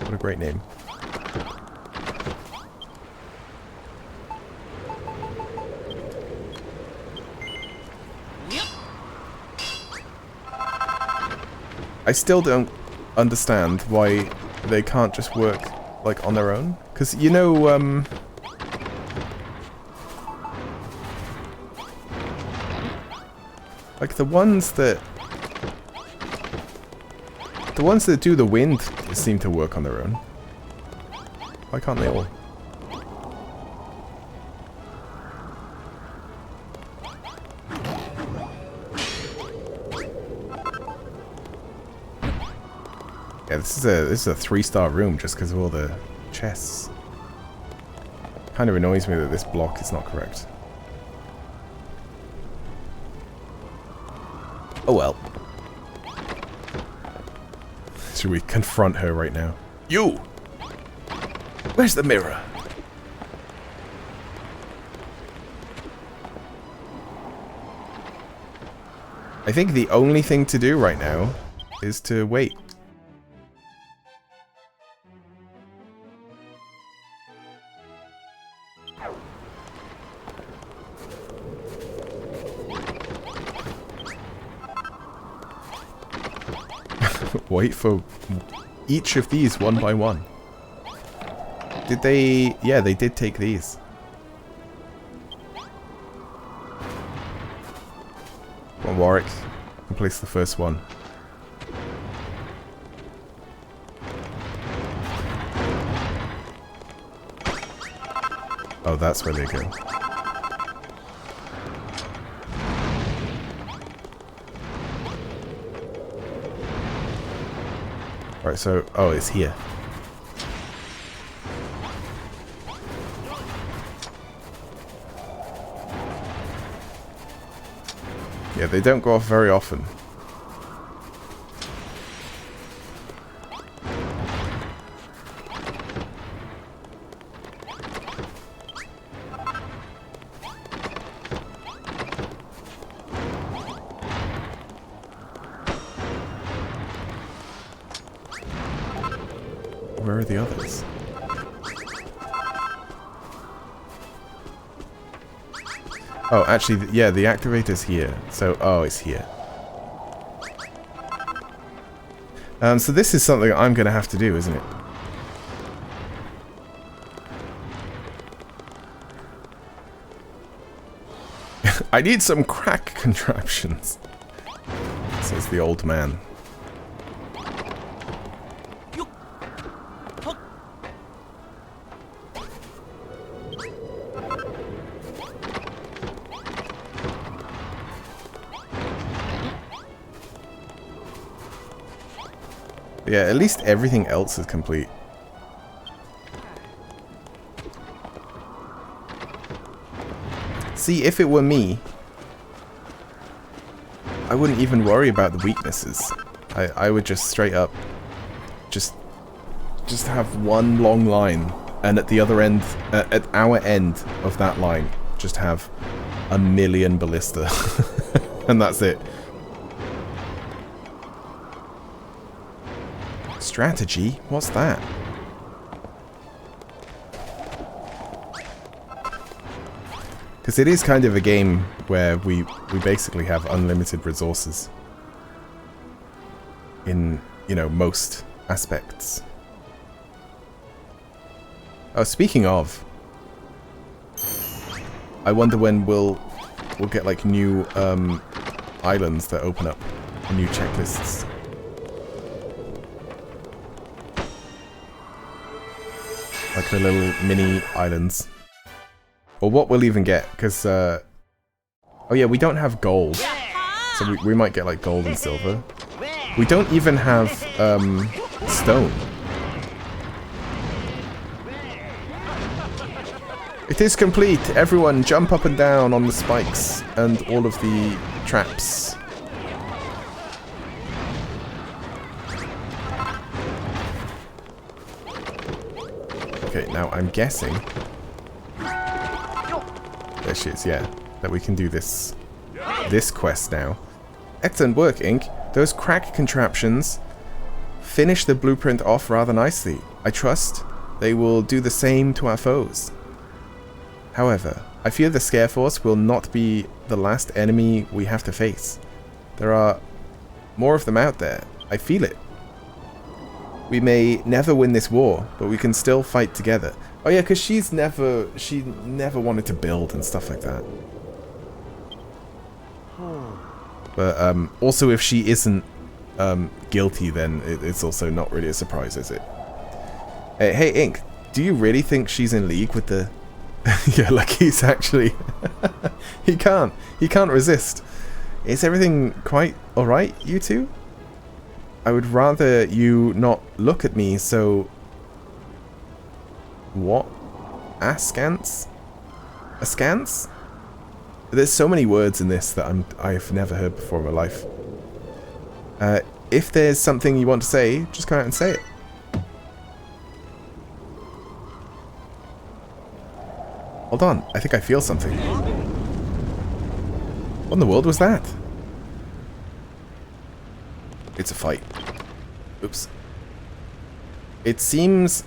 What a great name. I still don't understand why they can't just work, like, on their own. Because, you know, like, the ones that do the wind seem to work on their own. Why can't they all? Yeah, this is a 3-star room just because of all the chests. Kind of annoys me that this block is not correct. Oh well. Should we confront her right now? You! Where's the mirror? I think the only thing to do right now is to wait. Wait for each of these one by one. Did they... Yeah, they did take these. Come on, Warwick. Place the first one. Oh, that's where they go. Right, so... Oh, it's here. Yeah, they don't go off very often. Where are the others? Oh, actually, yeah, the activator's here. So, oh, it's here. So this is something I'm going to have to do, isn't it? I need some crack contraptions, says the old man. Yeah, at least everything else is complete. See, if it were me, I wouldn't even worry about the weaknesses. I would just straight up Just have one long line, and at the other end, at our end of that line, just have a million ballista. And that's it. Strategy? What's that? Because it is kind of a game where we basically have unlimited resources. In, you know, most aspects. Oh, speaking of, I wonder when we'll get like new islands that open up, new checklists. Like the little mini islands. Or what we'll even get, because oh yeah, we don't have gold, so we might get like gold and silver. We don't even have stone. It is complete! Everyone jump up and down on the spikes and all of the traps. Okay, now I'm guessing... There she is, yeah. That we can do this quest now. Excellent work, Ink. Those crack contraptions finish the blueprint off rather nicely. I trust they will do the same to our foes. However, I fear the Scare Force will not be the last enemy we have to face. There are more of them out there. I feel it. We may never win this war, but we can still fight together. Oh yeah, because she never wanted to build and stuff like that. But also if she isn't guilty, then it's also not really a surprise, is it? Hey, Ink, do you really think she's in league with the... Yeah, like he's actually... he can't resist. Is everything quite alright, you two? I would rather you not look at me, so... What? Askance? Askance? There's so many words in this that I've never heard before in my life. If there's something you want to say, just come out and say it. Hold on, I think I feel something. What in the world was that? It's a fight. Oops. It seems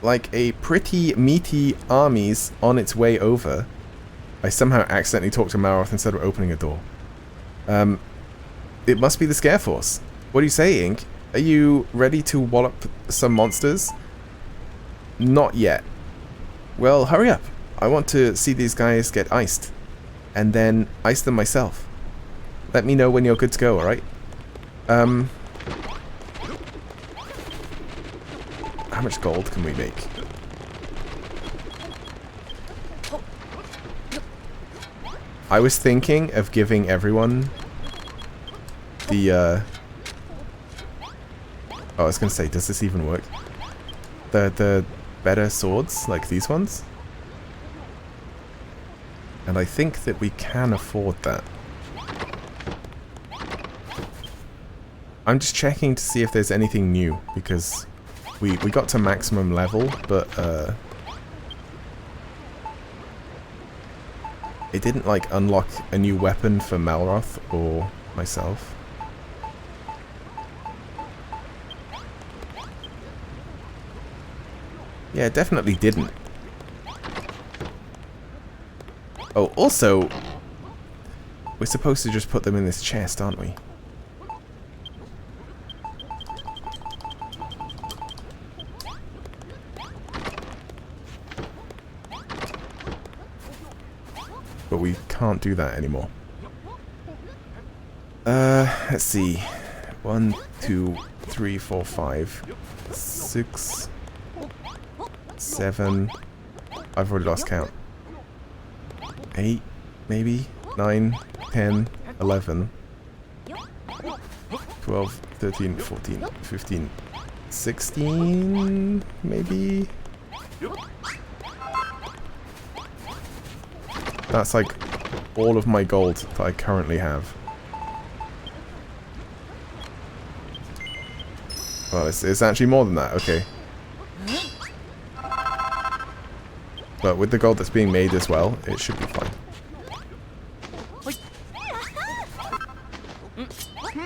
like a pretty meaty army's on its way over. I somehow accidentally talked to Maroth instead of opening a door. It must be the Scare Force. What do you say, Ink? Are you ready to wallop some monsters? Not yet. Well, hurry up. I want to see these guys get iced. And then ice them myself. Let me know when you're good to go, alright? How much gold can we make? I was thinking of giving everyone the, oh, I was gonna say, does this even work? The better swords, like these ones? And I think that we can afford that. I'm just checking to see if there's anything new, because we got to maximum level, but it didn't like unlock a new weapon for Malroth or myself. Yeah, it definitely didn't. Oh, also, we're supposed to just put them in this chest, aren't we? But we can't do that anymore. Let's see. 1, 2, 3, 4, 5, 6, 7. I've already lost count. 8, maybe? 9, 10, 11, 12, 13, 14, 15, 16, maybe? That's like all of my gold that I currently have. Well, it's actually more than that. Okay. But with the gold that's being made as well, it should be fine.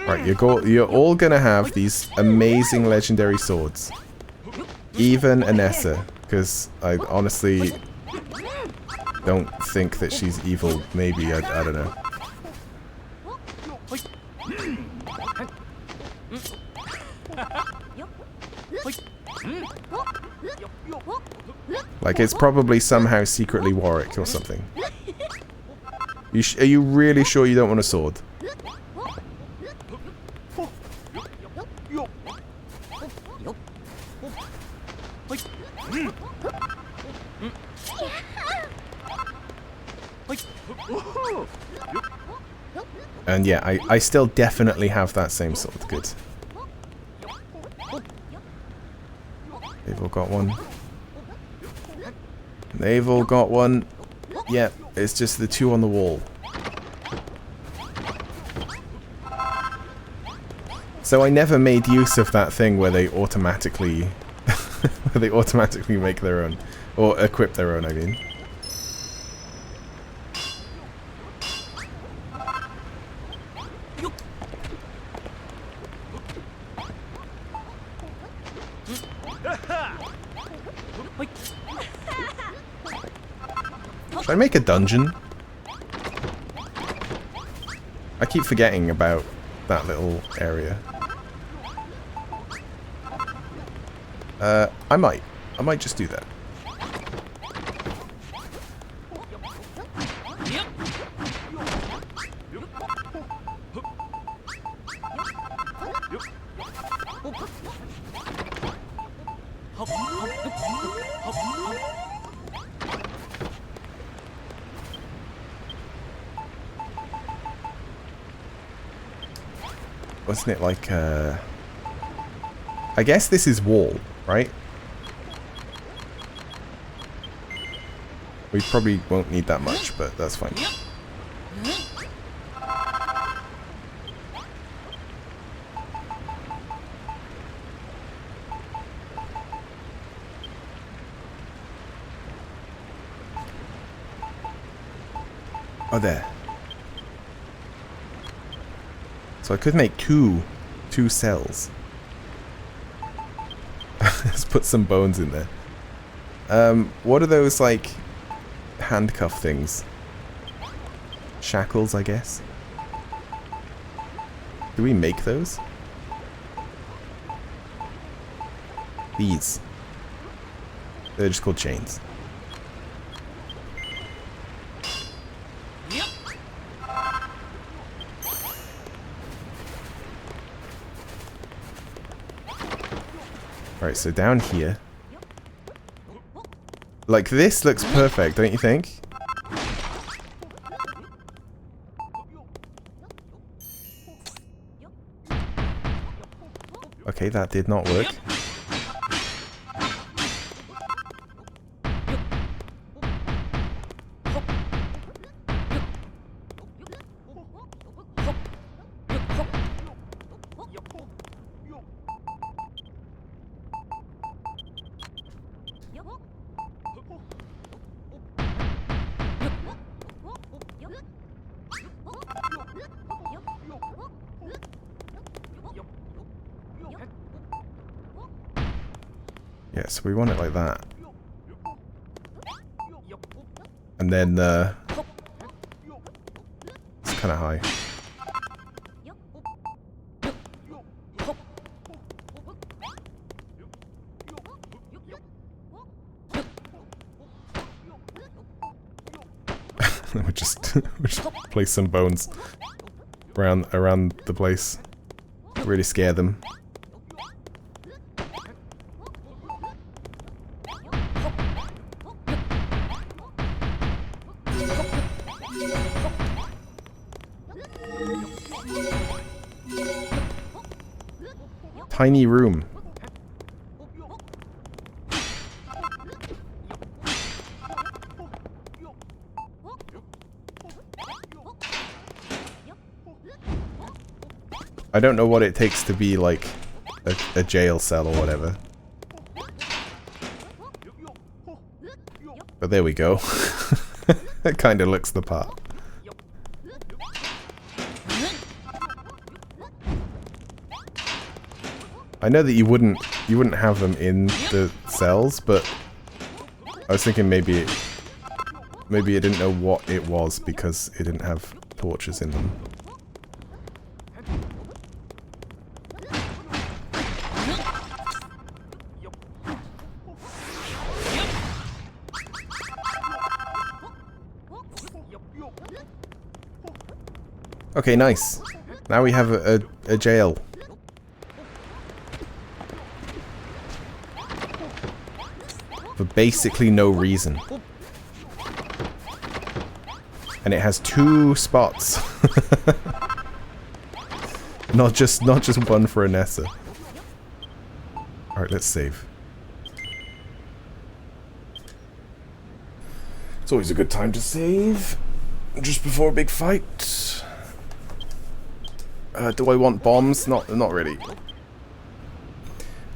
Right, you're all gonna have these amazing legendary swords. Even Anessa, because I honestly don't think that she's evil. Maybe, I don't know. Like, it's probably somehow secretly Warwick or something. Are you really sure you don't want a sword? And yeah, I still definitely have that same sword. Good. They've all got one. They've all got one. Yep, it's just the two on the wall. So I never made use of that thing where they automatically make their own. Or equip their own, I mean. Should I make a dungeon? I keep forgetting about that little area. I might just do that. Wasn't it like, I guess this is wall, right? We probably won't need that much, but that's fine. Oh, there. So I could make two cells. Let's put some bones in there. What are those, like, handcuff things? Shackles, I guess. Do we make those? These. They're just called chains. Alright, so down here. Like, this looks perfect, don't you think? Okay, that did not work. Yeah, so we want it like that. And then, it's kind of high. we just place some bones around the place. Really scare them. Tiny room. I don't know what it takes to be, like, a jail cell or whatever. But there we go. It kind of looks the part. I know that you wouldn't have them in the cells, but I was thinking maybe it didn't know what it was because it didn't have torches in them. Okay, nice. Now we have a jail. For basically no reason. And it has 2 spots. not just one for Anessa. Alright, let's save. It's always a good time to save. Just before a big fight. Do I want bombs? Not really.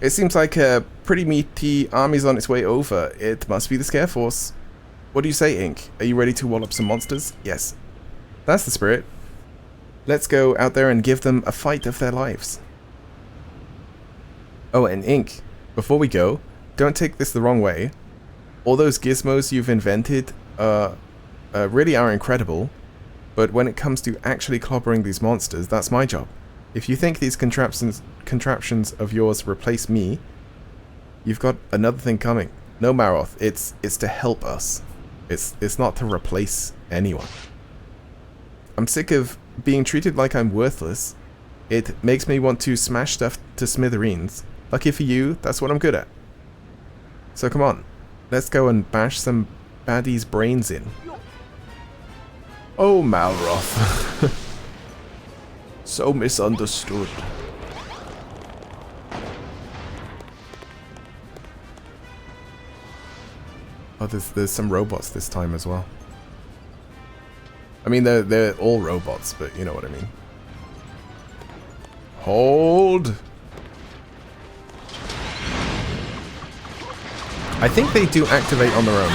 It seems like a pretty meaty army's on its way over. It must be the Scare Force. What do you say, Ink? Are you ready to wall up some monsters? Yes. That's the spirit. Let's go out there and give them a fight of their lives. Oh, and Ink, before we go, don't take this the wrong way. All those gizmos you've invented really are incredible, but when it comes to actually clobbering these monsters, that's my job. If you think these contraptions of yours replace me, you've got another thing coming. No, Maroth, it's to help us. It's not to replace anyone. I'm sick of being treated like I'm worthless. It makes me want to smash stuff to smithereens. Lucky for you, that's what I'm good at. So come on, let's go and bash some baddies' brains in. Oh, Malroth. So misunderstood. Oh, there's some robots this time as well. I mean, they're all robots, but you know what I mean. Hold! I think they do activate on their own.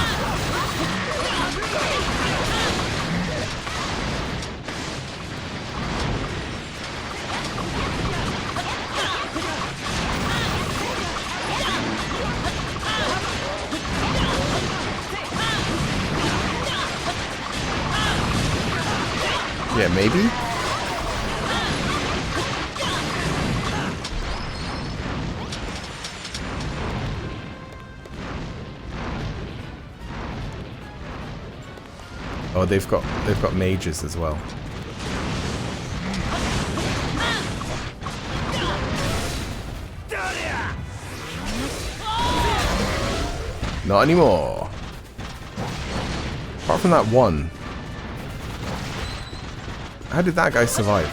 Yeah, maybe? Oh, they've got mages as well. Not anymore. Apart from that one. How did that guy survive?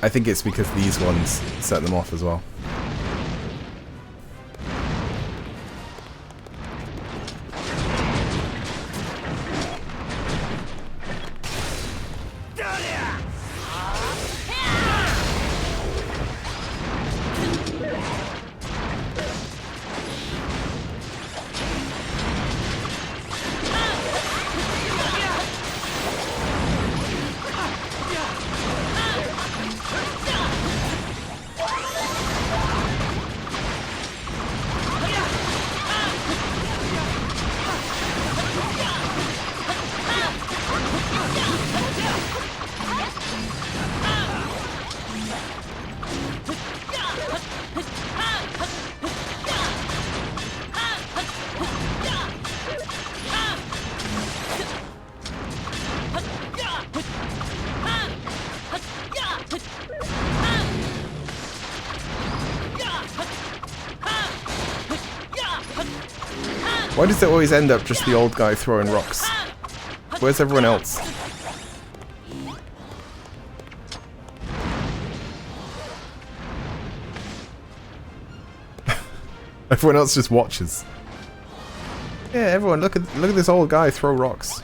I think it's because these ones set them off as well. Why does it always end up just the old guy throwing rocks? Where's everyone else? Everyone else just watches. Yeah, everyone, look at this old guy throw rocks.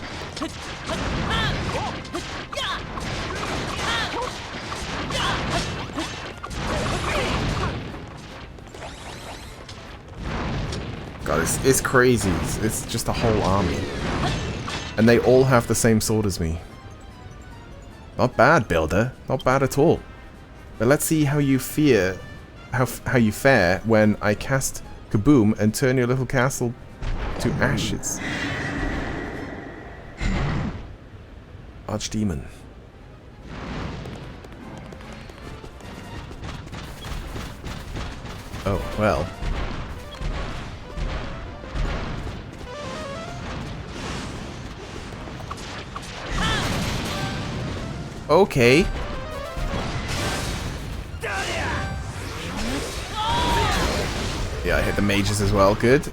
God, it's crazy. It's just a whole army. And they all have the same sword as me. Not bad, builder. Not bad at all. But let's see how you fare when I cast Kaboom and turn your little castle to ashes. Archdemon. Oh, well. Okay. Yeah, I hit the mages as well. Good.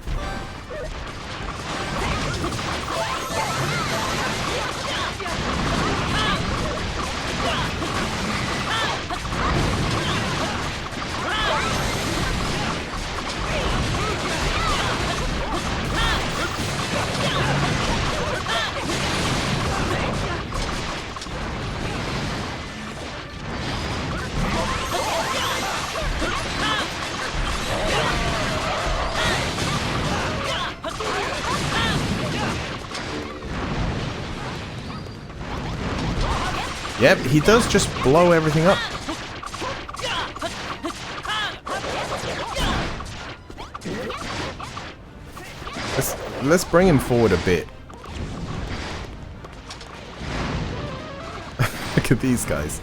Yep, he does just blow everything up. Let's bring him forward a bit. Look at these guys.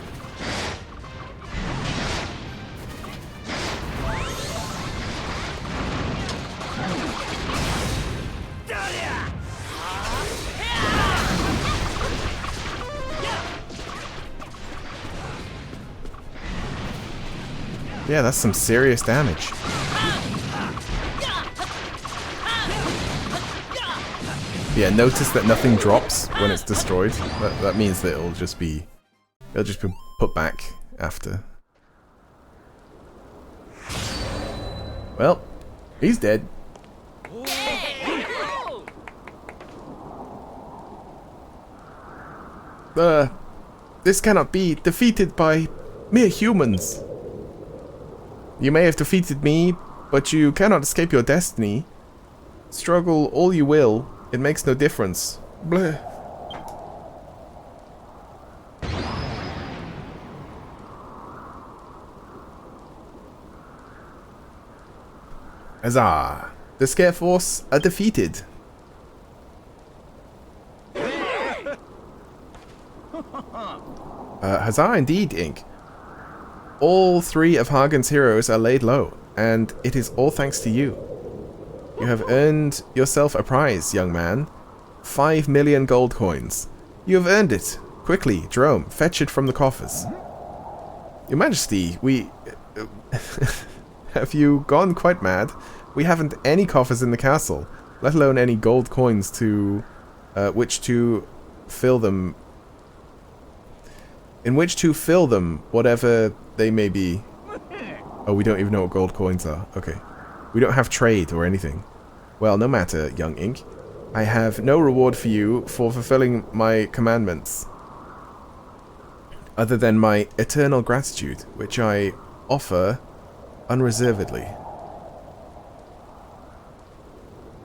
Yeah, that's some serious damage. Yeah, notice that nothing drops when it's destroyed. That means that it'll just be put back after. Well, he's dead. This cannot be defeated by mere humans. You may have defeated me, but you cannot escape your destiny. Struggle all you will, it makes no difference. Bleh. Huzzah! The Scare Force are defeated. Huzzah indeed, Ink. All three of Hagen's heroes are laid low, and it is all thanks to you. You have earned yourself a prize, young man. 5 million gold coins. You have earned it. Quickly, Jerome, fetch it from the coffers. Your Majesty, we... have you gone quite mad? We haven't any coffers in the castle, let alone any gold coins to... which to fill them... in which to fill them, whatever they may be. Oh, we don't even know what gold coins are. Okay. We don't have trade or anything. Well, no matter, young Ink. I have no reward for you for fulfilling my commandments, other than my eternal gratitude, which I offer unreservedly.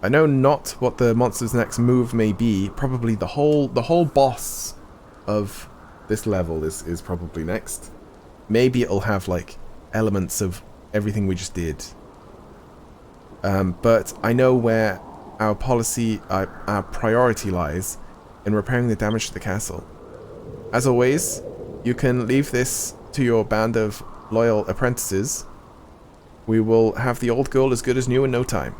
I know not what the monster's next move may be. Probably the whole boss of this level is probably next. Maybe it'll have like elements of everything we just did. But I know where our policy, our priority lies in repairing the damage to the castle. As always, you can leave this to your band of loyal apprentices. We will have the old girl as good as new in no time.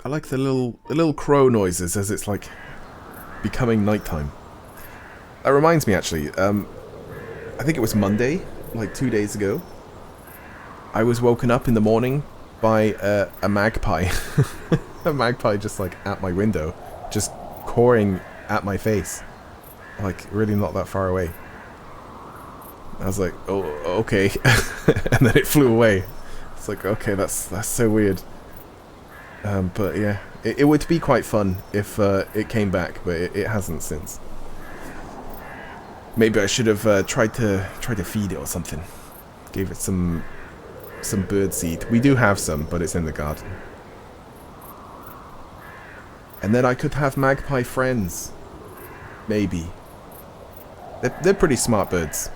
I like the little crow noises as it's like becoming nighttime. That reminds me actually, I think it was Monday, like 2 days ago. I was woken up in the morning by a magpie. A magpie just like at my window, just cawing at my face. Like really not that far away. I was like, oh, okay. And then it flew away. It's like, okay, that's so weird. But yeah, it would be quite fun if it came back, but it hasn't since. Maybe I should have tried to feed it or something. Gave it some bird seed. We do have some, but it's in the garden. And then I could have magpie friends. Maybe. They're pretty smart birds.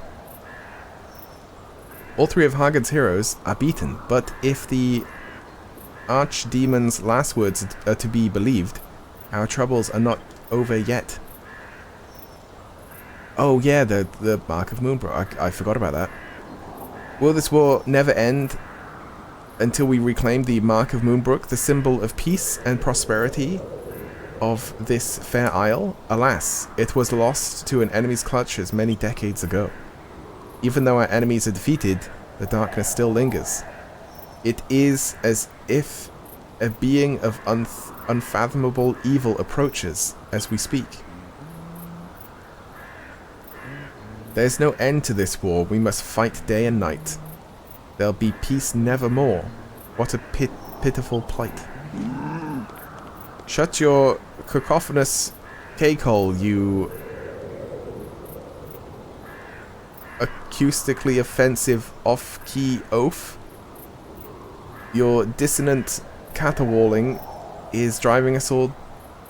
All three of Hagen's heroes are beaten, but if the Archdemon's last words are to be believed, our troubles are not over yet. Oh yeah, the Mark of Moonbrook. I forgot about that. Will this war never end until we reclaim the Mark of Moonbrook, the symbol of peace and prosperity of this fair isle? Alas, it was lost to an enemy's clutches many decades ago. Even though our enemies are defeated, the darkness still lingers. It is as if a being of unfathomable evil approaches as we speak. There's no end to this war. We must fight day and night. There'll be peace nevermore. What a pitiful plight. Shut your cacophonous cake-hole, you acoustically offensive off-key oaf. Your dissonant caterwauling is driving us all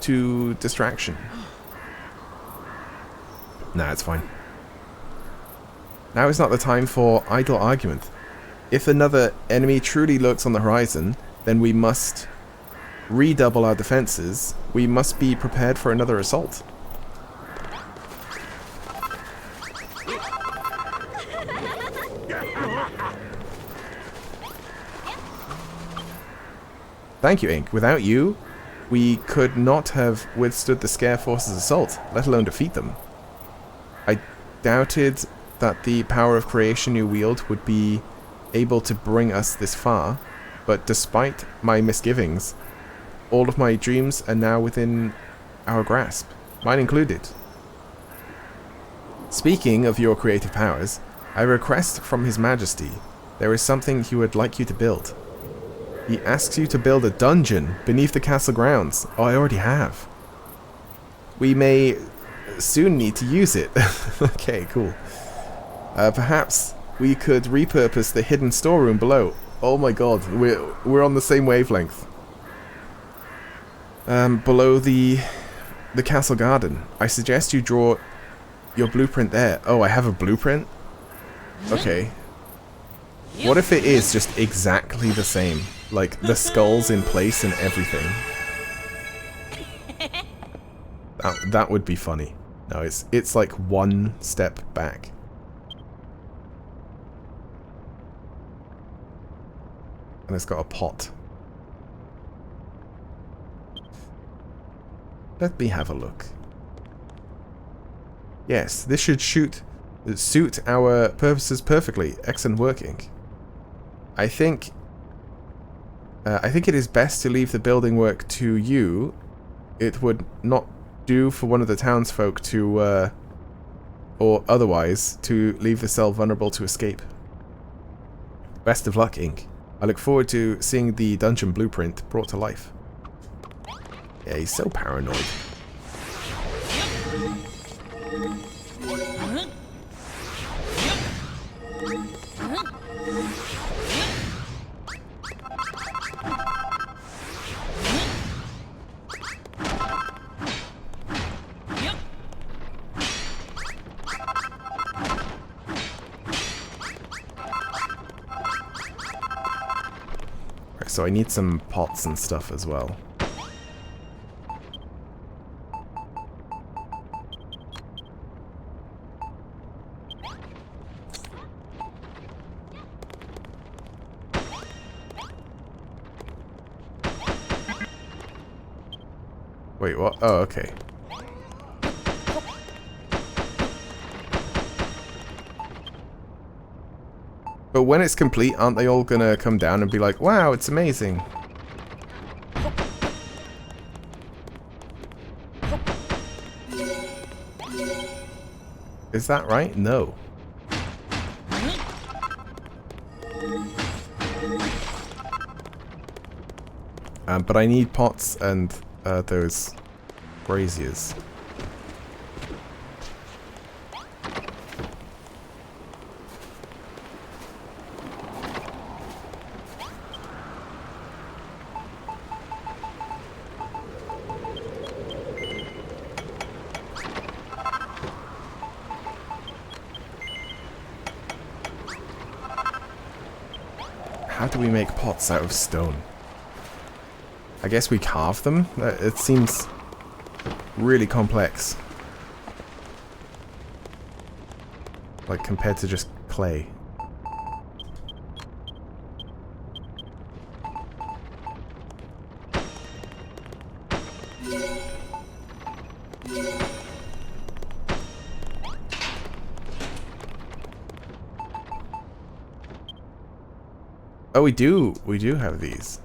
to distraction. Nah, it's fine. Now is not the time for idle argument. If another enemy truly lurks on the horizon, then we must redouble our defenses. We must be prepared for another assault. Thank you, Ink. Without you, we could not have withstood the Scare Force's assault, let alone defeat them. I doubted that the power of creation you wield would be able to bring us this far, but despite my misgivings, all of my dreams are now within our grasp, mine included. Speaking of your creative powers, I request from His Majesty, there is something he would like you to build. He asks you to build a dungeon beneath the castle grounds. Oh, I already have. We may soon need to use it. Okay, cool. Perhaps we could repurpose the hidden storeroom below. Oh my god, we're on the same wavelength. Below the castle garden. I suggest you draw your blueprint there. Oh, I have a blueprint? Okay. What if it is just exactly the same? Like, the skull's in place and everything. That would be funny. No, it's like one step back. And it's got a pot. Let me have a look. Yes, this should suit our purposes perfectly. Excellent working. I think it is best to leave the building work to you. It would not do for one of the townsfolk to, or otherwise, to leave the cell vulnerable to escape. Best of luck, Ink. I look forward to seeing the dungeon blueprint brought to life. Yeah, he's so paranoid. So I need some pots and stuff as well. Wait, what? Oh, okay. But when it's complete, aren't they all gonna come down and be like, wow, it's amazing? Is that right? No. But I need pots and those braziers. How do we make pots out of stone? I guess we carve them? It seems really complex. Like, compared to just clay. Oh, we do have these.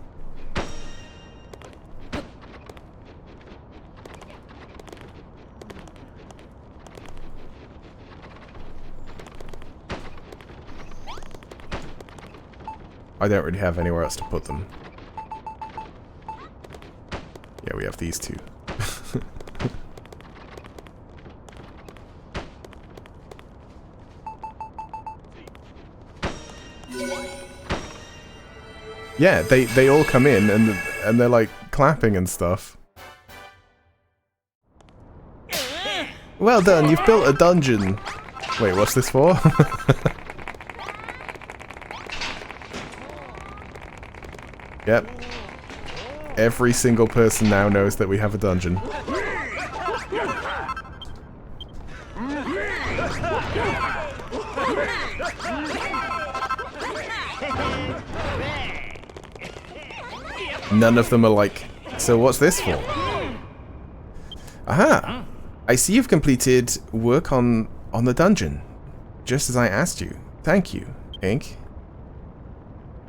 I don't really have anywhere else to put them. Yeah, we have these two. Yeah, they all come in and they're like clapping and stuff. Well done, you've built a dungeon. Wait, what's this for? Yep. Every single person now knows that we have a dungeon. None of them are like, so what's this for? Aha! I see you've completed work on the dungeon. Just as I asked you. Thank you, Ink.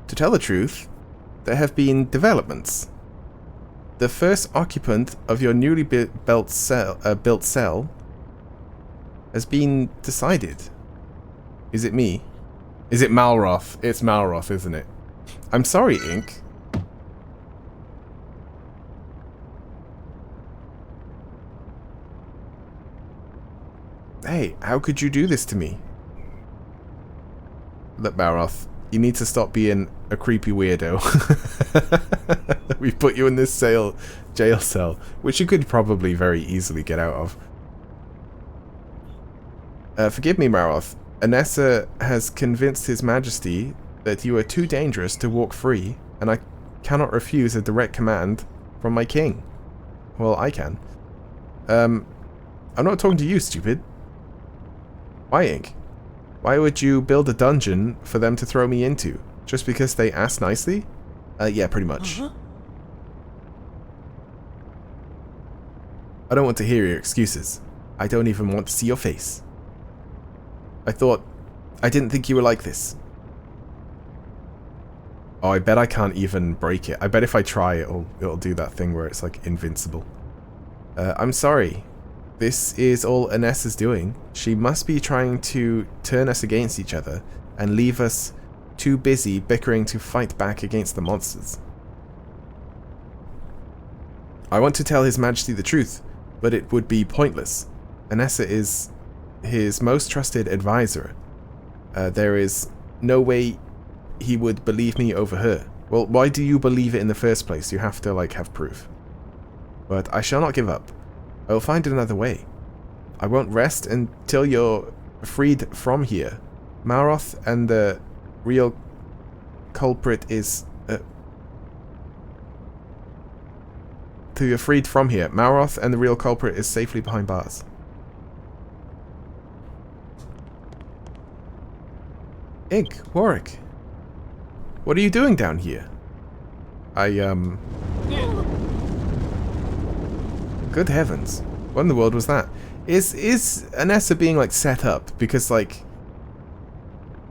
To tell the truth, there have been developments. The first occupant of your newly built cell has been decided. Is it me? Is it Malroth? It's Malroth, isn't it? I'm sorry, Ink. Hey, how could you do this to me? Look, Malroth, you need to stop being a creepy weirdo. We've put you in this jail cell, which you could probably very easily get out of. Forgive me, Malroth. Anessa has convinced His Majesty that you are too dangerous to walk free, and I cannot refuse a direct command from my king. Well, I can. I'm not talking to you, stupid. Why, Ink? Why would you build a dungeon for them to throw me into? Just because they asked nicely? Yeah, pretty much. I don't want to hear your excuses. I don't even want to see your face. I didn't think you were like this. Oh, I bet I can't even break it. I bet if I try, it'll do that thing where it's like invincible. I'm sorry. This is all Anessa's doing. She must be trying to turn us against each other and leave us too busy bickering to fight back against the monsters. I want to tell His Majesty the truth, but it would be pointless. Anessa is his most trusted advisor. There is no way he would believe me over her. Well, why do you believe it in the first place? You have to, like, have proof. But I shall not give up. I will find another way. I won't rest until you're freed from here. Malroth and the real culprit is... till you're freed from here. Malroth and the real culprit is safely behind bars. Ink, Warwick. What are you doing down here? Good heavens. What in the world was that? Is Anessa being, like, set up? Because, like,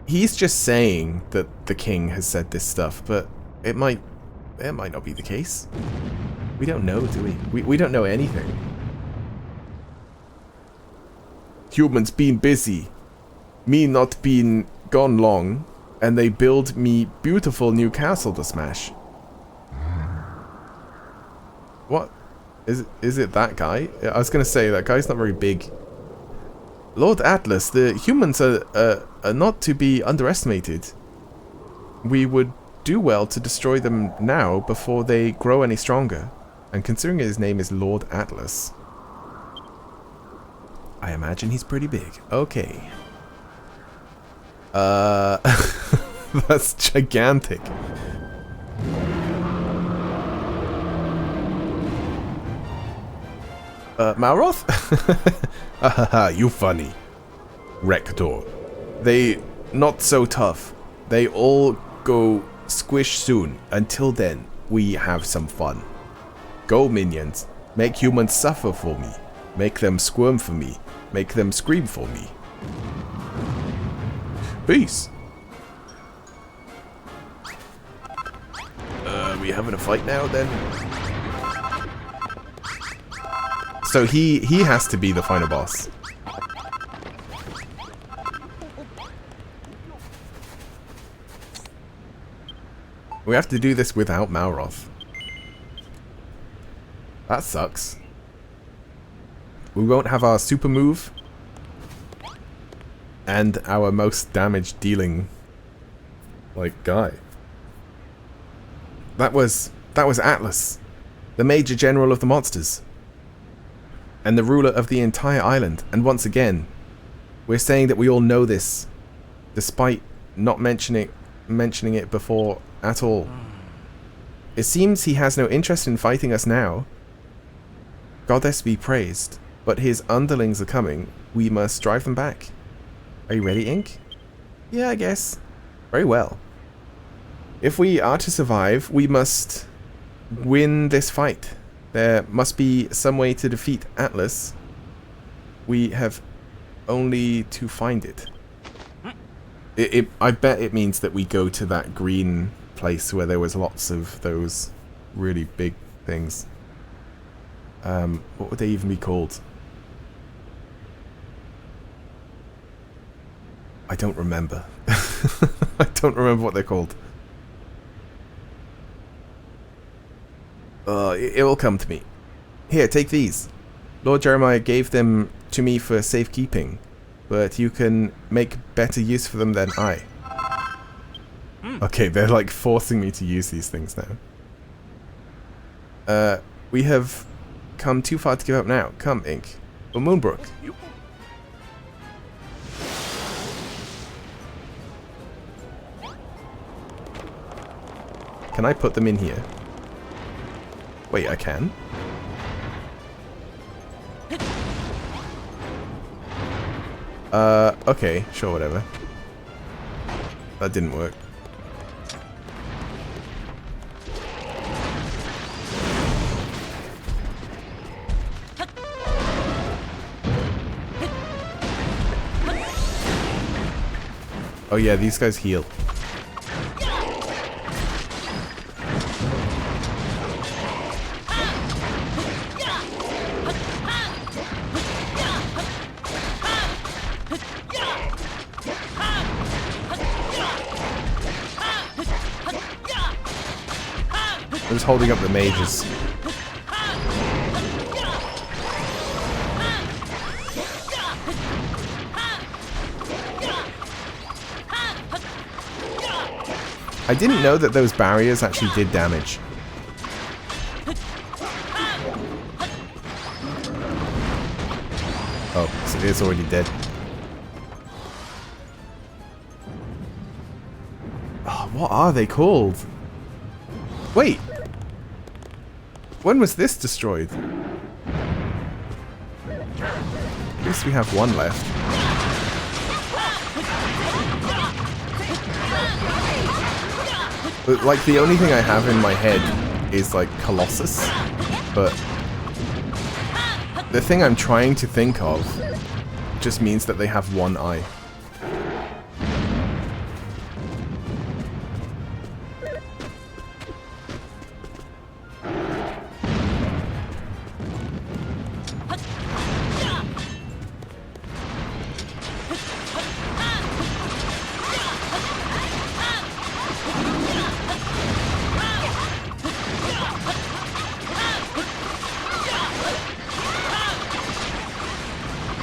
he's just saying that the king has said this stuff, but it might not be the case. We don't know, do we? We don't know anything. Humans been busy. Me not been gone long, and they build me beautiful new castle to smash. What? Is it that guy? I was gonna say, that guy's not very big. Lord Atlas, the humans are not to be underestimated. We would do well to destroy them now before they grow any stronger. And considering his name is Lord Atlas, I imagine he's pretty big. Okay. That's gigantic. Malroth? You funny. Rector. They not so tough. They all go squish soon. Until then, we have some fun. Go, minions. Make humans suffer for me. Make them squirm for me. Make them scream for me. Peace. We having a fight now then? So he has to be the final boss. We have to do this without Malroth. That sucks. We won't have our super move and our most damage dealing, like, guy. That was Atlas, the Major General of the monsters, and the ruler of the entire island. And once again, we're saying that we all know this, despite not mentioning it before at all. It seems he has no interest in fighting us now. Goddess be praised, but his underlings are coming. We must drive them back. Are you ready, Ink? Yeah, I guess. Very well. If we are to survive, we must win this fight. There must be some way to defeat Atlas. We have only to find it. I bet it means that we go to that green place where there was lots of those really big things. What would they even be called? I don't remember. I don't remember what they're called. It will come to me. Here, take these. Lord Jeremiah gave them to me for safekeeping, but you can make better use for them than I. Okay, they're like forcing me to use these things now. We have come too far to give up now. Come, Ink. For Moonbrook. Can I put them in here? Wait, I can? Okay, sure, whatever. That didn't work. Oh yeah, these guys heal. I'm just holding up the mages. I didn't know that those barriers actually did damage. Oh, so it's already dead. Oh, what are they called? Wait! When was this destroyed? At least we have one left. But, like, the only thing I have in my head is, like, Colossus. But The thing I'm trying to think of just means that they have one eye.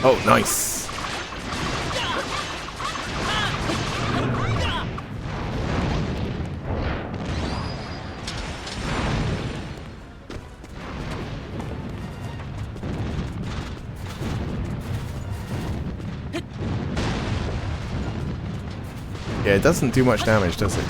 Oh, nice. Yeah, it doesn't do much damage, does it?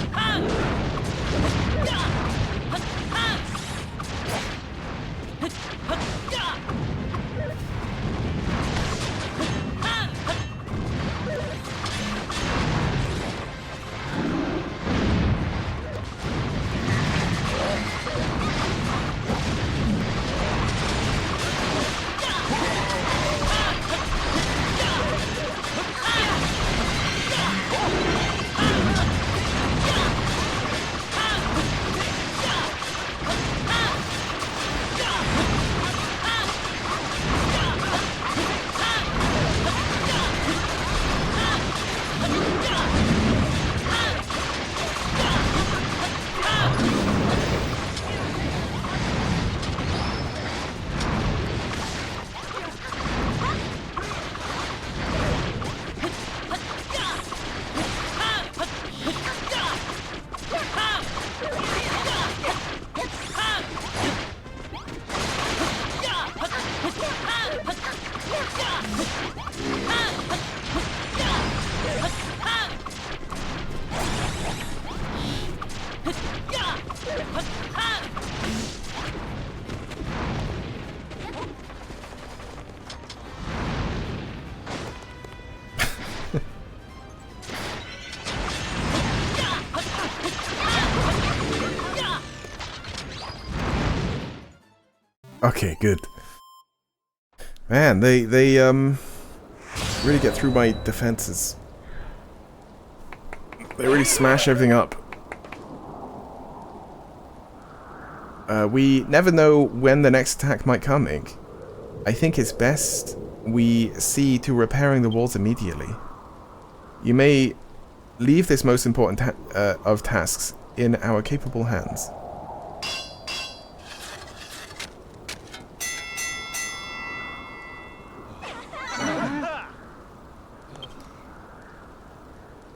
Okay, good. Man, they really get through my defenses. They really smash everything up. We never know when the next attack might come, Ink. I think it's best we see to repairing the walls immediately. You may leave this most important of tasks in our capable hands.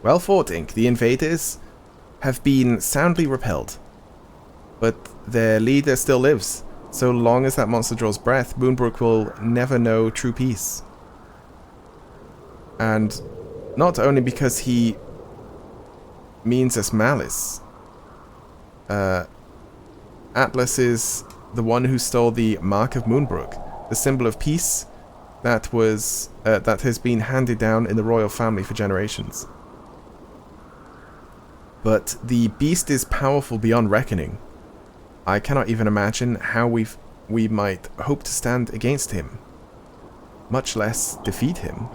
Well fought, Ink. The invaders have been soundly repelled. But their leader still lives. So long as that monster draws breath, Moonbrook will never know true peace. And not only because he means us malice. Atlas is the one who stole the Mark of Moonbrook, the symbol of peace that has been handed down in the royal family for generations. But the beast is powerful beyond reckoning. I cannot even imagine how we might hope to stand against him, much less defeat him.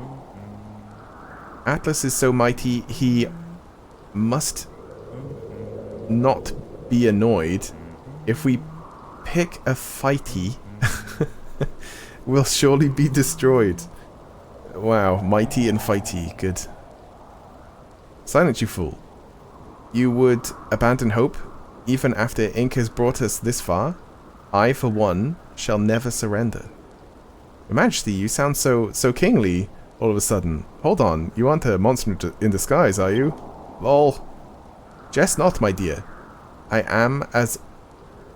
Atlas is so mighty, he must not be annoyed if we pick a fighty. We'll surely be destroyed. Wow, mighty and fighty, good. Silent, you fool. You would abandon hope, even after Ink has brought us this far? I, for one, shall never surrender. Your Majesty, you sound so kingly all of a sudden. Hold on, you aren't a monster in disguise, are you? Lol. Jest not, my dear. I am,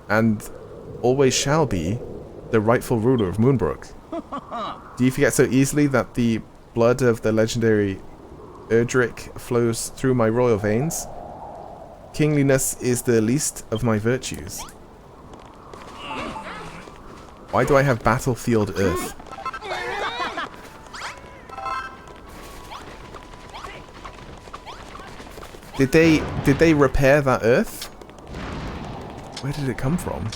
and always shall be, the rightful ruler of Moonbrook. Do you forget so easily that the blood of the legendary Erdrick flows through my royal veins? Kingliness is the least of my virtues. Why do I have Battlefield Earth? Did they repair that Earth? Where did it come from?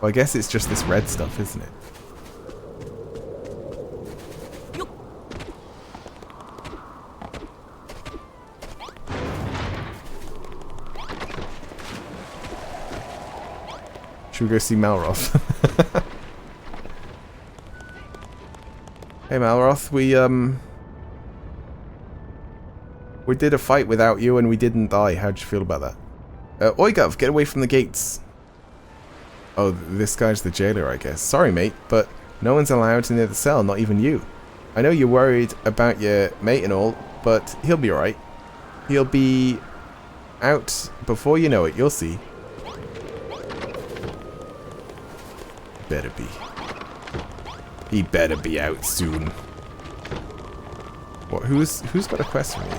Well, I guess it's just this red stuff, isn't it? Should we go see Malroth? Hey Malroth, we did a fight without you and we didn't die. How'd you feel about that? Oigov, get away from the gates. Oh, this guy's the jailer, I guess. Sorry, mate, but no one's allowed near the cell, not even you. I know you're worried about your mate and all, but he'll be alright. He'll be out before you know it, you'll see. Better be. He better be out soon. What? Who's got a quest for me?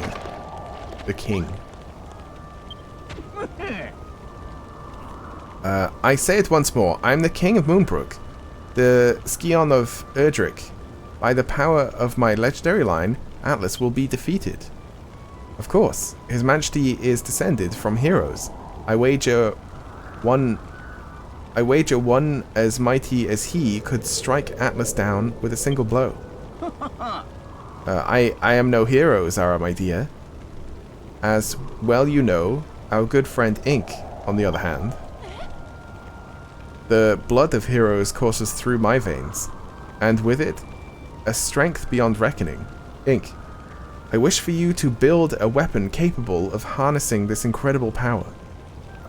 The king. I say it once more. I am the king of Moonbrook, the Scion of Erdrick. By the power of my legendary line, Atlas will be defeated. Of course, His Majesty is descended from heroes. I wager one as mighty as he could strike Atlas down with a single blow. I am no hero, Zara, my dear. As well you know, our good friend Ink, on the other hand. The blood of heroes courses through my veins, and with it, a strength beyond reckoning. Ink, I wish for you to build a weapon capable of harnessing this incredible power.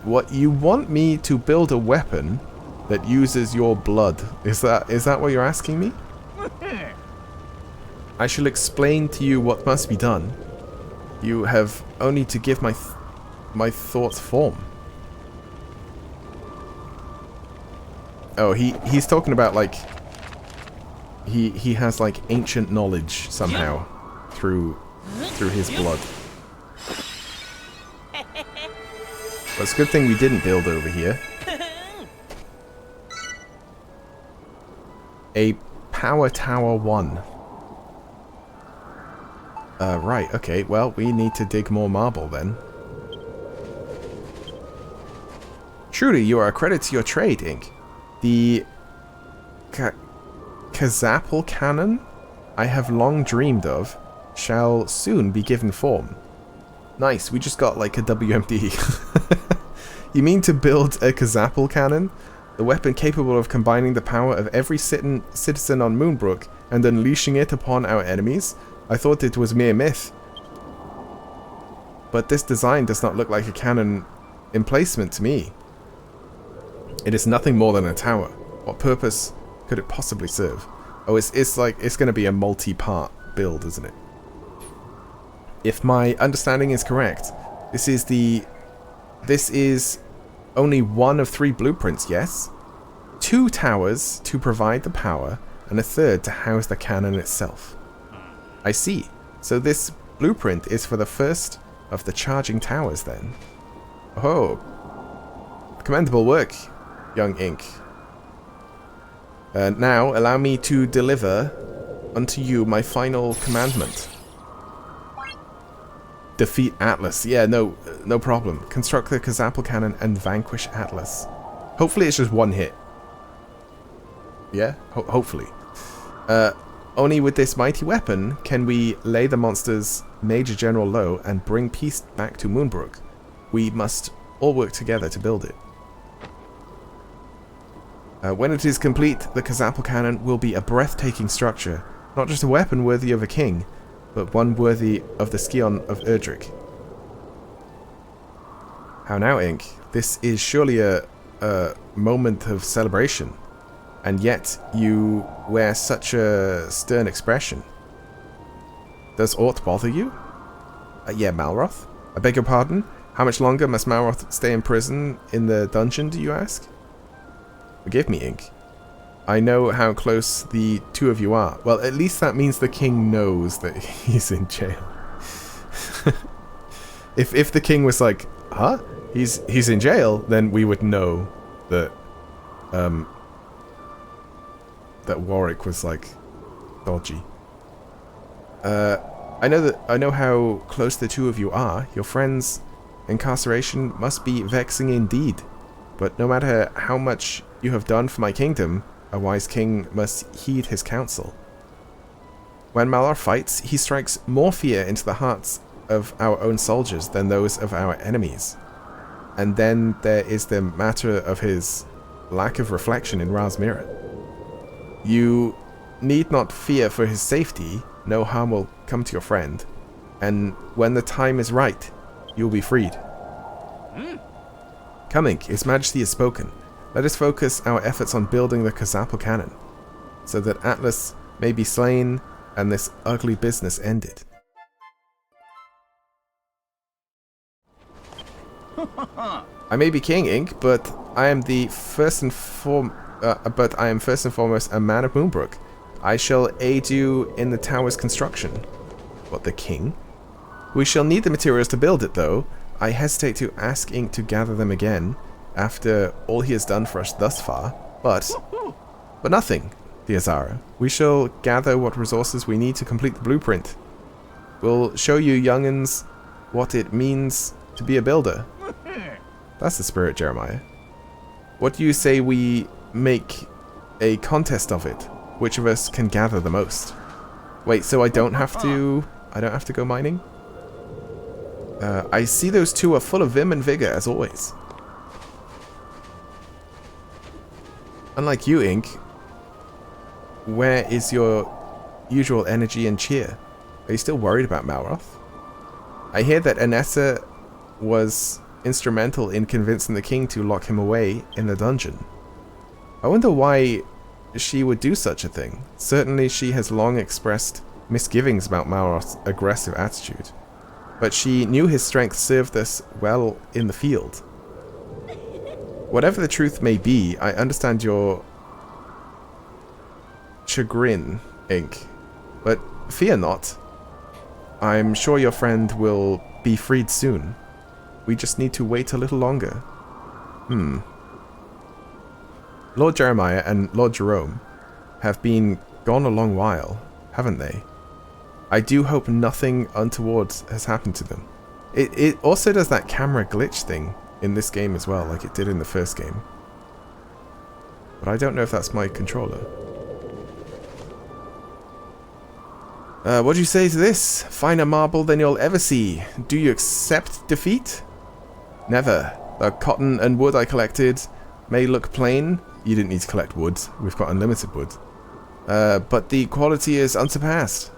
What, you want me to build a weapon that uses your blood? Is that what you're asking me? I shall explain to you what must be done. You have only to give my thoughts form. Oh, he's talking about like he has like ancient knowledge somehow through his blood. But it's a good thing we didn't build over here. A Power Tower 1. Right, okay, well, we need to dig more marble then. Truly, you are a credit to your trade, Ink. The Kazapal cannon I have long dreamed of shall soon be given form. Nice, we just got like a WMD. You mean to build a Kazapal cannon? The weapon capable of combining the power of every citizen on Moonbrook and unleashing it upon our enemies? I thought it was mere myth. But this design does not look like a cannon emplacement to me. It is nothing more than a tower. What purpose could it possibly serve? Oh, it's going to be a multi-part build, isn't it? If my understanding is correct, this is only one of 3 blueprints, yes? 2 towers to provide the power, and a 3rd to house the cannon itself. I see. So this blueprint is for the first of the charging towers, then. Oh. Commendable work, young Ink. Now, allow me to deliver unto you my final commandment. Defeat Atlas. Yeah, no problem. Construct the Kazapal cannon and vanquish Atlas. Hopefully it's just one hit. Yeah? Hopefully. Only with this mighty weapon can we lay the monster's Major General low and bring peace back to Moonbrook. We must all work together to build it. When it is complete, the Kazapal cannon will be a breathtaking structure. Not just a weapon worthy of a king, but one worthy of the Scion of Erdrick. How now, Ink? This is surely a moment of celebration. And yet, you wear such a stern expression. Does aught bother you? Yeah, Malroth? I beg your pardon? How much longer must Malroth stay in prison in the dungeon, do you ask? Forgive me, Ink. I know how close the 2 of you are. Well, at least that means the king knows that he's in jail. If the king was like, huh? He's in jail, then we would know that that Warwick was like dodgy. I know how close the 2 of you are. Your friend's incarceration must be vexing indeed. But no matter how much you have done for my kingdom, a wise king must heed his counsel. When Malar fights, he strikes more fear into the hearts of our own soldiers than those of our enemies. And then there is the matter of his lack of reflection in Ra's mirror. You need not fear for his safety. No harm will come to your friend. And when the time is right, you'll be freed. Come, Ink, His Majesty has spoken. Let us focus our efforts on building the Kazapel cannon, so that Atlas may be slain and this ugly business ended. I may be king, Ink, but I am first and foremost a man of Moonbrook. I shall aid you in the tower's construction. What, the king? We shall need the materials to build it, though. I hesitate to ask Ink to gather them again, after all he has done for us thus far. But nothing, dear Zara. We shall gather what resources we need to complete the blueprint. We'll show you young'uns what it means to be a builder. That's the spirit, Jeremiah. What do you say we make a contest of it? Which of us can gather the most? Wait, so I don't have to go mining? I see those two are full of vim and vigor, as always. Unlike you, Ink, where is your usual energy and cheer? Are you still worried about Malroth? I hear that Anessa was instrumental in convincing the king to lock him away in the dungeon. I wonder why she would do such a thing. Certainly she has long expressed misgivings about Malroth's aggressive attitude, but she knew his strength served us well in the field. Whatever the truth may be, I understand your chagrin, Ink, but fear not. I'm sure your friend will be freed soon. We just need to wait a little longer. Lord Jeremiah and Lord Jerome have been gone a long while, haven't they? I do hope nothing untoward has happened to them. It also does that camera glitch thing in this game as well, like it did in the first game. But I don't know if that's my controller. What do you say to this? Finer marble than you'll ever see. Do you accept defeat? Never. The cotton and wood I collected may look plain. You didn't need to collect wood. We've got unlimited wood. But the quality is unsurpassed.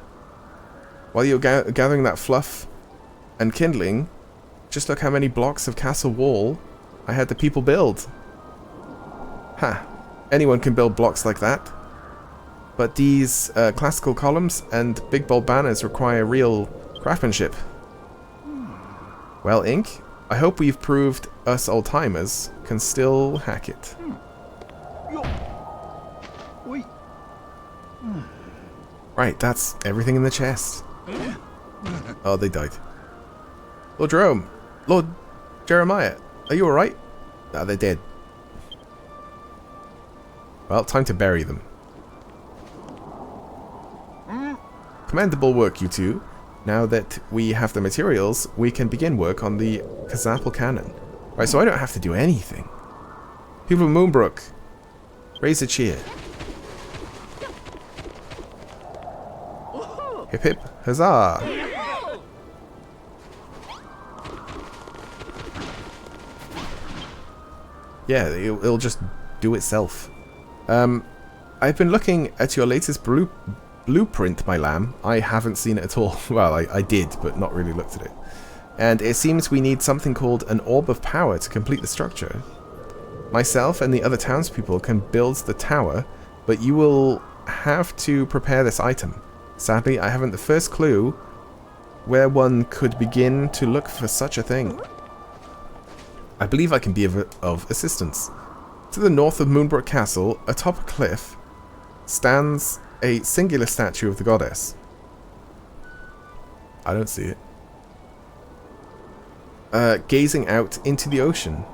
While you're gathering that fluff and kindling, just look how many blocks of castle wall I had the people build. Ha! Anyone can build blocks like that. But these classical columns and big bold banners require real craftsmanship. Well, Ink, I hope we've proved us old-timers can still hack it. Right, that's everything in the chest. Oh, they died. Lord Jerome! Lord Jeremiah! Are you alright? Ah, they're dead. Well, time to bury them. Commendable work, you two. Now that we have the materials, we can begin work on the Kazapel cannon. Right, so I don't have to do anything. People of Moonbrook, raise a cheer. Hip hip, huzzah! Yeah, it'll just do itself. I've been looking at your latest blueprint, my lamb. I haven't seen it at all. Well, I did, but not really looked at it. And it seems we need something called an orb of power to complete the structure. Myself and the other townspeople can build the tower, but you will have to prepare this item. Sadly, I haven't the first clue where one could begin to look for such a thing. I believe I can be of assistance. To the north of Moonbrook Castle, atop a cliff, stands a singular statue of the goddess. I don't see it. Gazing out into the ocean.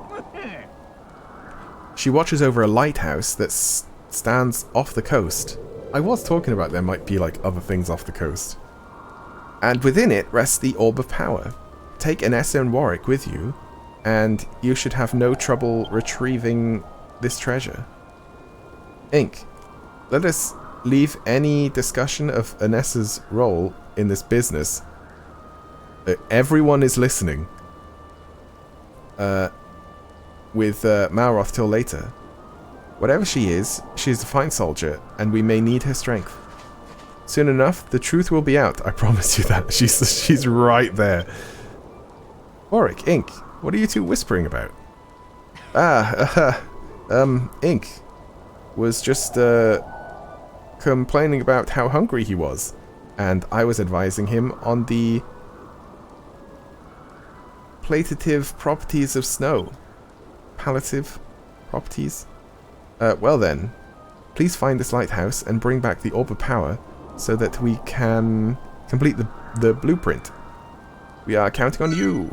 She watches over a lighthouse that stands off the coast. I was talking about there might be like other things off the coast. And within it rests the Orb of Power. Take Anessa and Warwick with you, and you should have no trouble retrieving this treasure. Ink, let us leave any discussion of Anessa's role in this business. Everyone is listening. With Malroth till later. Whatever she is a fine soldier, and we may need her strength. Soon enough, the truth will be out. I promise you that. She's right there. Warwick, Ink, what are you two whispering about? Ink was just, complaining about how hungry he was. And I was advising him on the plative properties of snow. Palliative properties? Well then, please find this lighthouse and bring back the Orb of Power so that we can complete the blueprint. We are counting on you.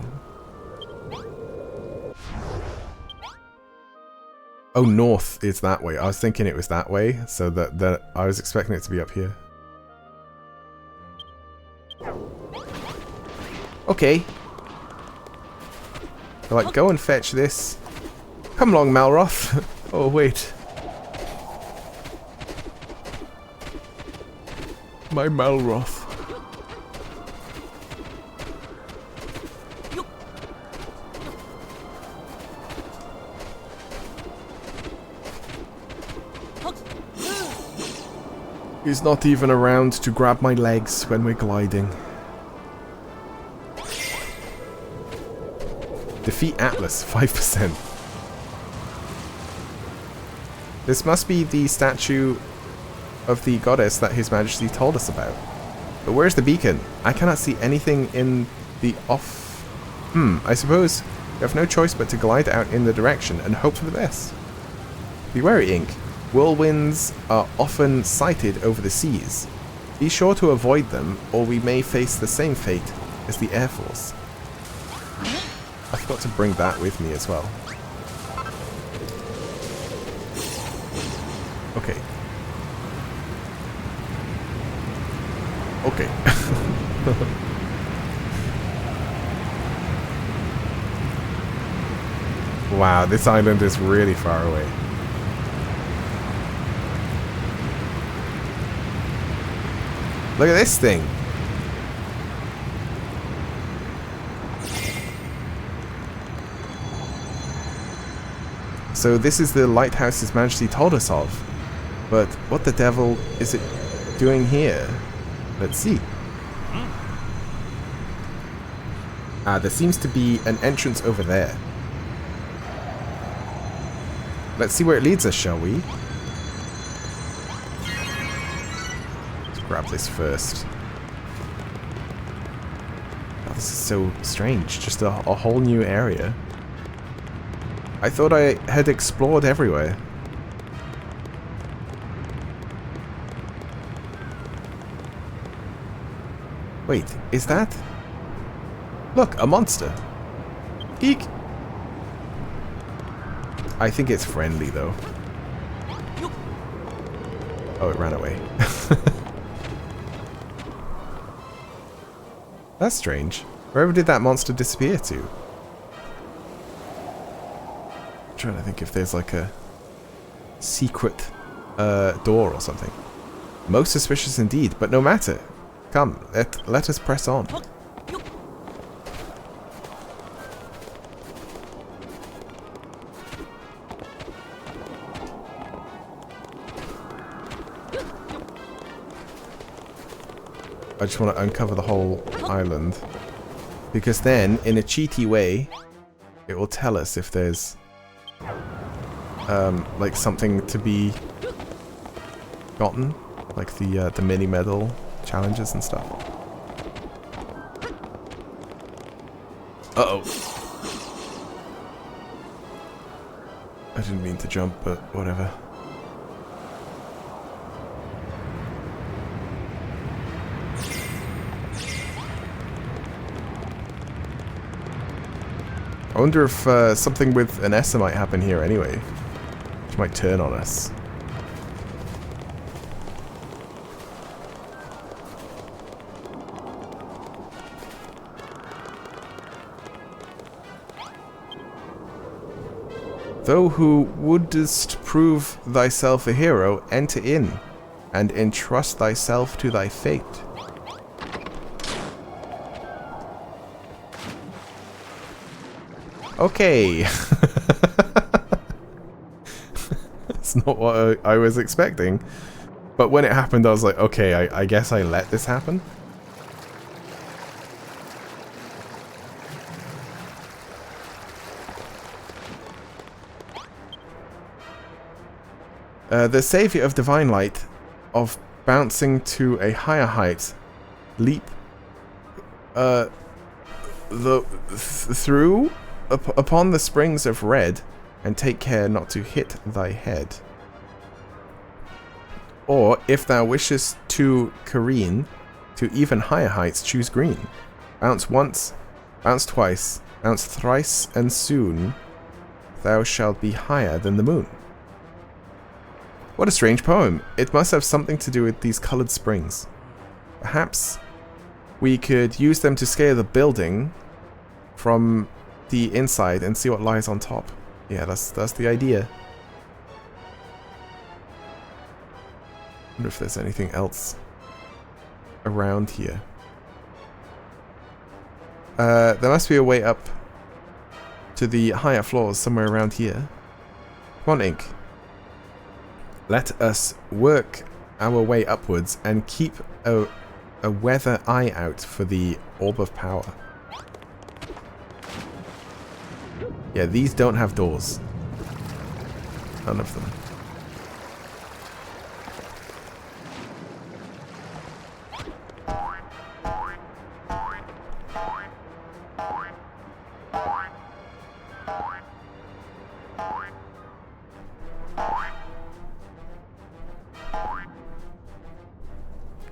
Oh, north is that way. I was thinking it was that way, so that I was expecting it to be up here. Okay. So, like, go and fetch this. Come along, Malroth. Oh, wait. My Malroth. He's not even around to grab my legs when we're gliding. Defeat Atlas, 5%. This must be the statue of the goddess that His Majesty told us about. But where's the beacon? I cannot see anything in the off... I suppose we have no choice but to glide out in the direction and hope for the best. Be wary, Ink. Whirlwinds are often sighted over the seas. Be sure to avoid them, or we may face the same fate as the Air Force. I forgot to bring that with me as well. Okay. Okay. Wow, this island is really far away. Look at this thing. So this is the lighthouse His Majesty told us of. But what the devil is it doing here? Let's see. There seems to be an entrance over there. Let's see where it leads us, shall we? Let's grab this first. Oh, this is so strange. Just a whole new area. I thought I had explored everywhere. Wait, is that... Look, a monster. Eek! I think it's friendly, though. Oh, it ran away. That's strange. Wherever did that monster disappear to? I'm trying to think if there's like a secret door or something. Most suspicious indeed, but no matter. Come, let us press on. I just want to uncover the whole island. Because then, in a cheaty way, it will tell us if there's like something to be gotten. Like the mini medal challenges and stuff. Uh-oh. I didn't mean to jump, but whatever. I wonder if something with Anessa might happen here anyway. She might turn on us. Thou who wouldst prove thyself a hero, enter in, and entrust thyself to thy fate. Okay. That's not what I was expecting. But when it happened, I was like, okay, I guess I let this happen. The savior of divine light, of bouncing to a higher height, leap through upon the springs of red, and take care not to hit thy head. Or, if thou wishest to careen to even higher heights, choose green. Bounce once, bounce twice, bounce thrice, and soon thou shalt be higher than the moon. What a strange poem. It must have something to do with these colored springs. Perhaps we could use them to scale the building from the inside and see what lies on top. Yeah, that's the idea. I wonder if there's anything else around here. There must be a way up to the higher floors somewhere around here. Come on, Ink. Let us work our way upwards and keep a weather eye out for the Orb of Power. Yeah, these don't have doors. None of them.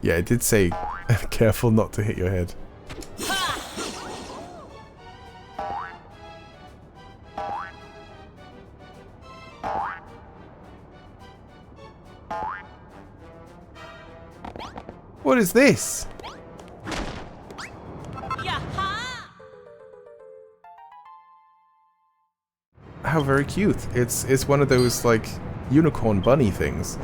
Yeah, it did say, careful not to hit your head. What is this? How very cute. It's one of those, like, unicorn bunny things.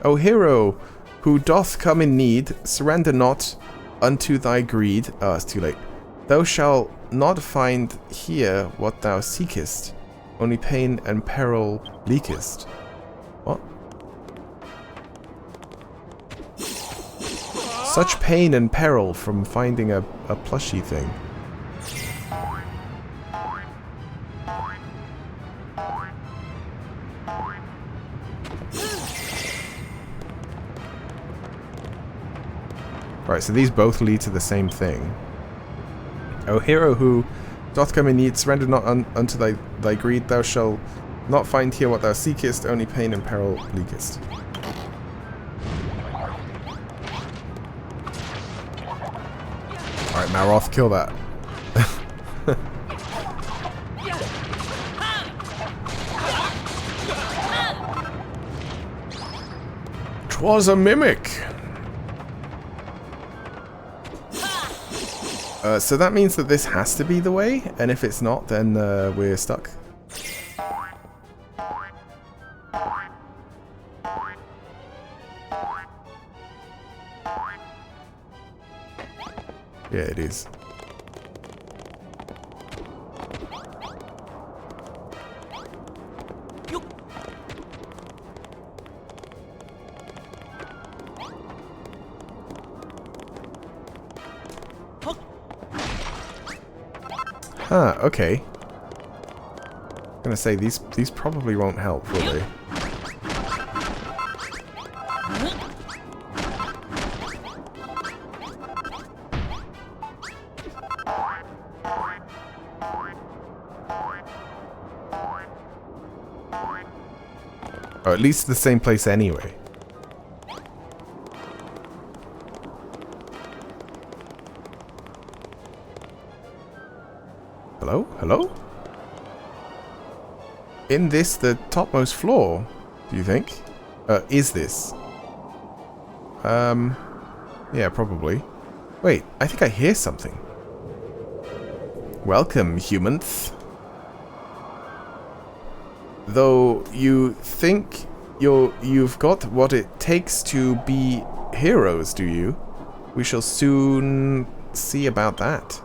O hero, who doth come in need, surrender not unto thy greed. Oh, it's too late. Thou shalt not find here what thou seekest, only pain and peril leakest. What? Such pain and peril from finding a plushy thing. Right, so these both lead to the same thing. O hero who doth come in need, surrender not unto thy greed, thou shalt not find here what thou seekest, only pain and peril leakest. Alright, Maroth, kill that. 'Twas a mimic! So that means that this has to be the way, and if it's not, then we're stuck. Yeah, it is. Huh, okay. I'm gonna say these probably won't help, will they? Or at least the same place anyway. Hello? Hello? In this, the topmost floor, do you think? Is this? Yeah, probably. Wait, I think I hear something. Welcome, humans. Though you think you've got what it takes to be heroes, do you? We shall soon see about that.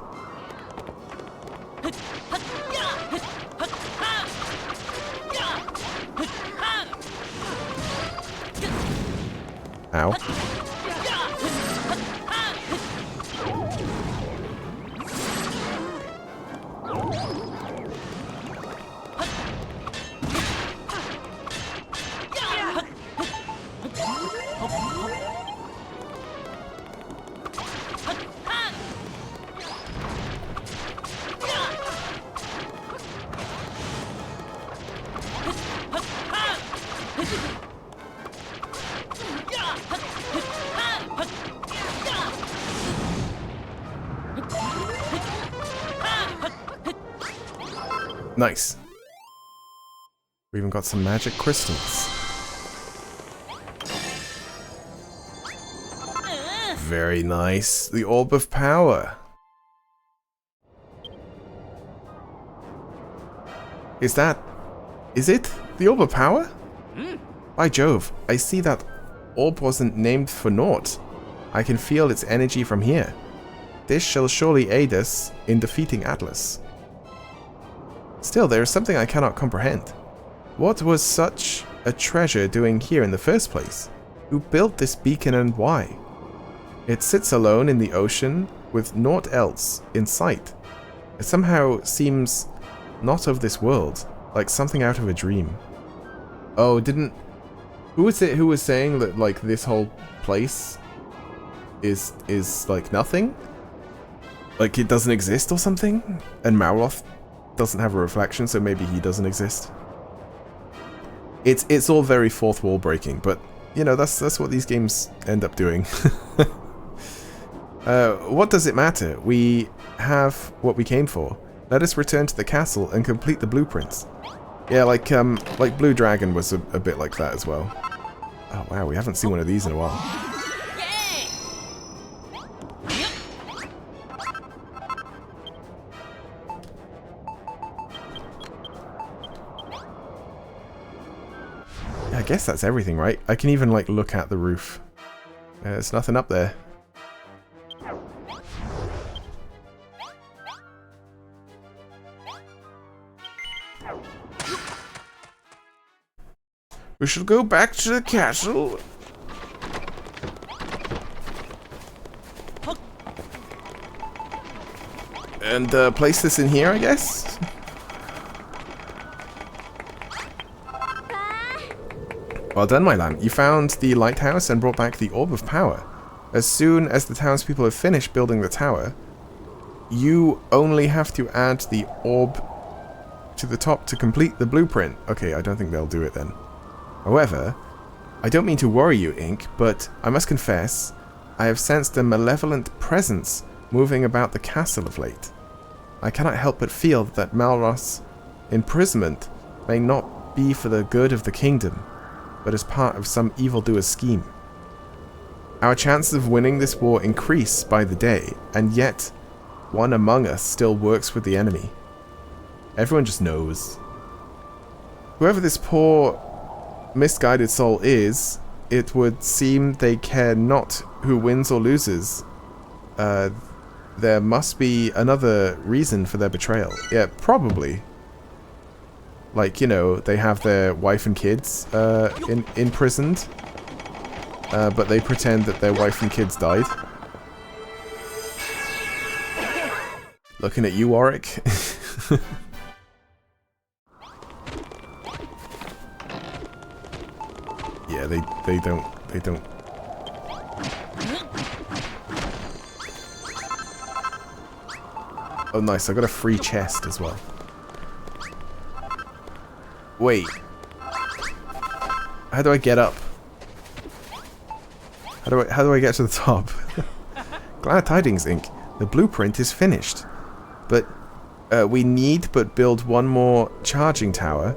Ow. Nice. We even got some magic crystals. Very nice. The Orb of Power. Is it the Orb of Power? By Jove, I see that orb wasn't named for naught. I can feel its energy from here. This shall surely aid us in defeating Atlas. Still, there is something I cannot comprehend. What was such a treasure doing here in the first place? Who built this beacon and why? It sits alone in the ocean with naught else in sight. It somehow seems not of this world, like something out of a dream. Oh, who was it who was saying that, like, this whole place is like nothing? Like it doesn't exist or something? And Malroth doesn't have a reflection, so maybe he doesn't exist. It's all very fourth wall breaking, but you know, that's what these games end up doing. What does it matter? We have what we came for. Let us return to the castle and complete the blueprints. Yeah, like Blue Dragon was a bit like that as well. Oh wow, we haven't seen one of these in a while. I guess that's everything, right? I can even, like, look at the roof. There's nothing up there. We shall go back to the castle. And place this in here, I guess? Well done, my lamb. You found the lighthouse and brought back the Orb of Power. As soon as the townspeople have finished building the tower, you only have to add the orb to the top to complete the blueprint. Okay, I don't think they'll do it then. However, I don't mean to worry you, Ink, but I must confess, I have sensed a malevolent presence moving about the castle of late. I cannot help but feel that Malroth's imprisonment may not be for the good of the kingdom, but as part of some evildoer's scheme. Our chances of winning this war increase by the day, and yet one among us still works with the enemy. Everyone just knows. Whoever this poor, misguided soul is, it would seem they care not who wins or loses. There must be another reason for their betrayal. Yeah, probably. Like, you know, they have their wife and kids imprisoned, but they pretend that their wife and kids died. Looking at you, Warwick. Yeah, they don't. Oh, nice! I got a free chest as well. Wait. How do I get up? How do I get to the top? Glad tidings, Ink. The blueprint is finished. But we need but build one more charging tower.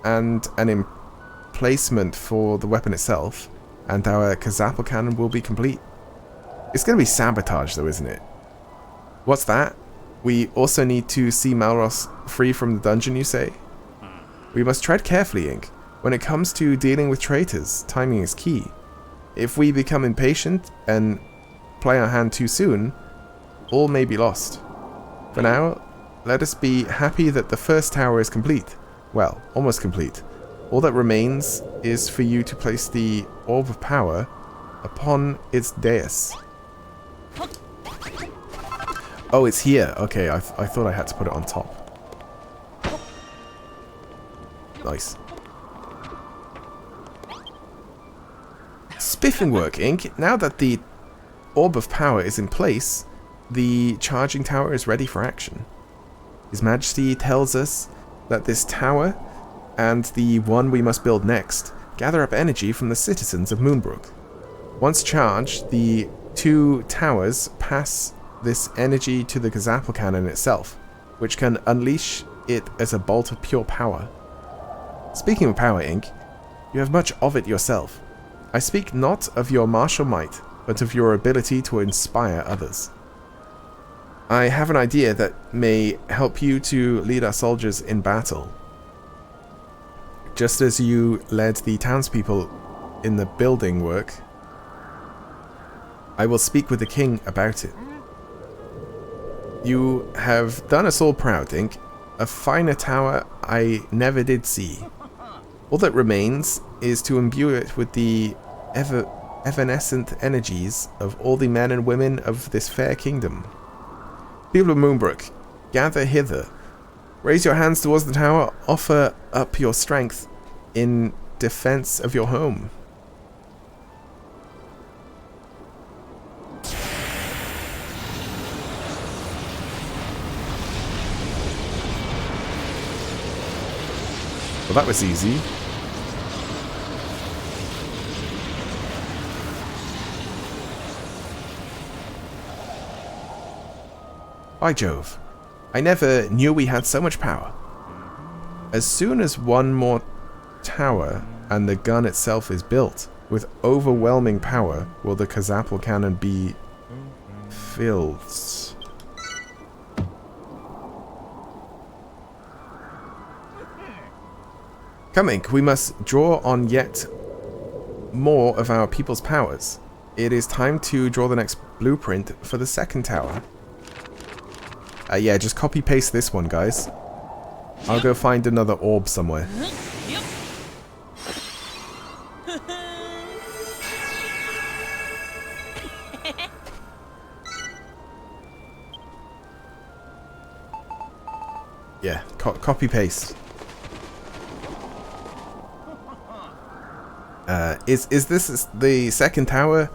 And an emplacement for the weapon itself. And our Kazapple cannon will be complete. It's going to be sabotage though, isn't it? What's that? We also need to see Malroth free from the dungeon, you say? We must tread carefully, Ink. When it comes to dealing with traitors, timing is key. If we become impatient and play our hand too soon, all may be lost. For now, let us be happy that the first tower is complete. Well, almost complete. All that remains is for you to place the Orb of Power upon its dais. Oh, it's here. Okay, I thought I had to put it on top. Nice. Spiffing work, Ink. Now that the Orb of Power is in place, the charging tower is ready for action. His Majesty tells us that this tower and the one we must build next gather up energy from the citizens of Moonbrook. Once charged, the two towers pass this energy to the Gazapple cannon itself, which can unleash it as a bolt of pure power. Speaking of power, Ink, you have much of it yourself. I speak not of your martial might, but of your ability to inspire others. I have an idea that may help you to lead our soldiers in battle. Just as you led the townspeople in the building work, I will speak with the king about it. You have done us all proud, Ink. A finer tower I never did see. All that remains is to imbue it with the evanescent energies of all the men and women of this fair kingdom. People of Moonbrook, gather hither. Raise your hands towards the tower, offer up your strength in defense of your home. Well, that was easy. By Jove, I never knew we had so much power. As soon as one more tower and the gun itself is built, with overwhelming power will the Gazapple cannon be filled. Come, Ink, we must draw on yet more of our people's powers. It is time to draw the next blueprint for the second tower. Yeah, just copy-paste this one, guys. I'll go find another orb somewhere. Yeah, copy-paste. Is this the second tower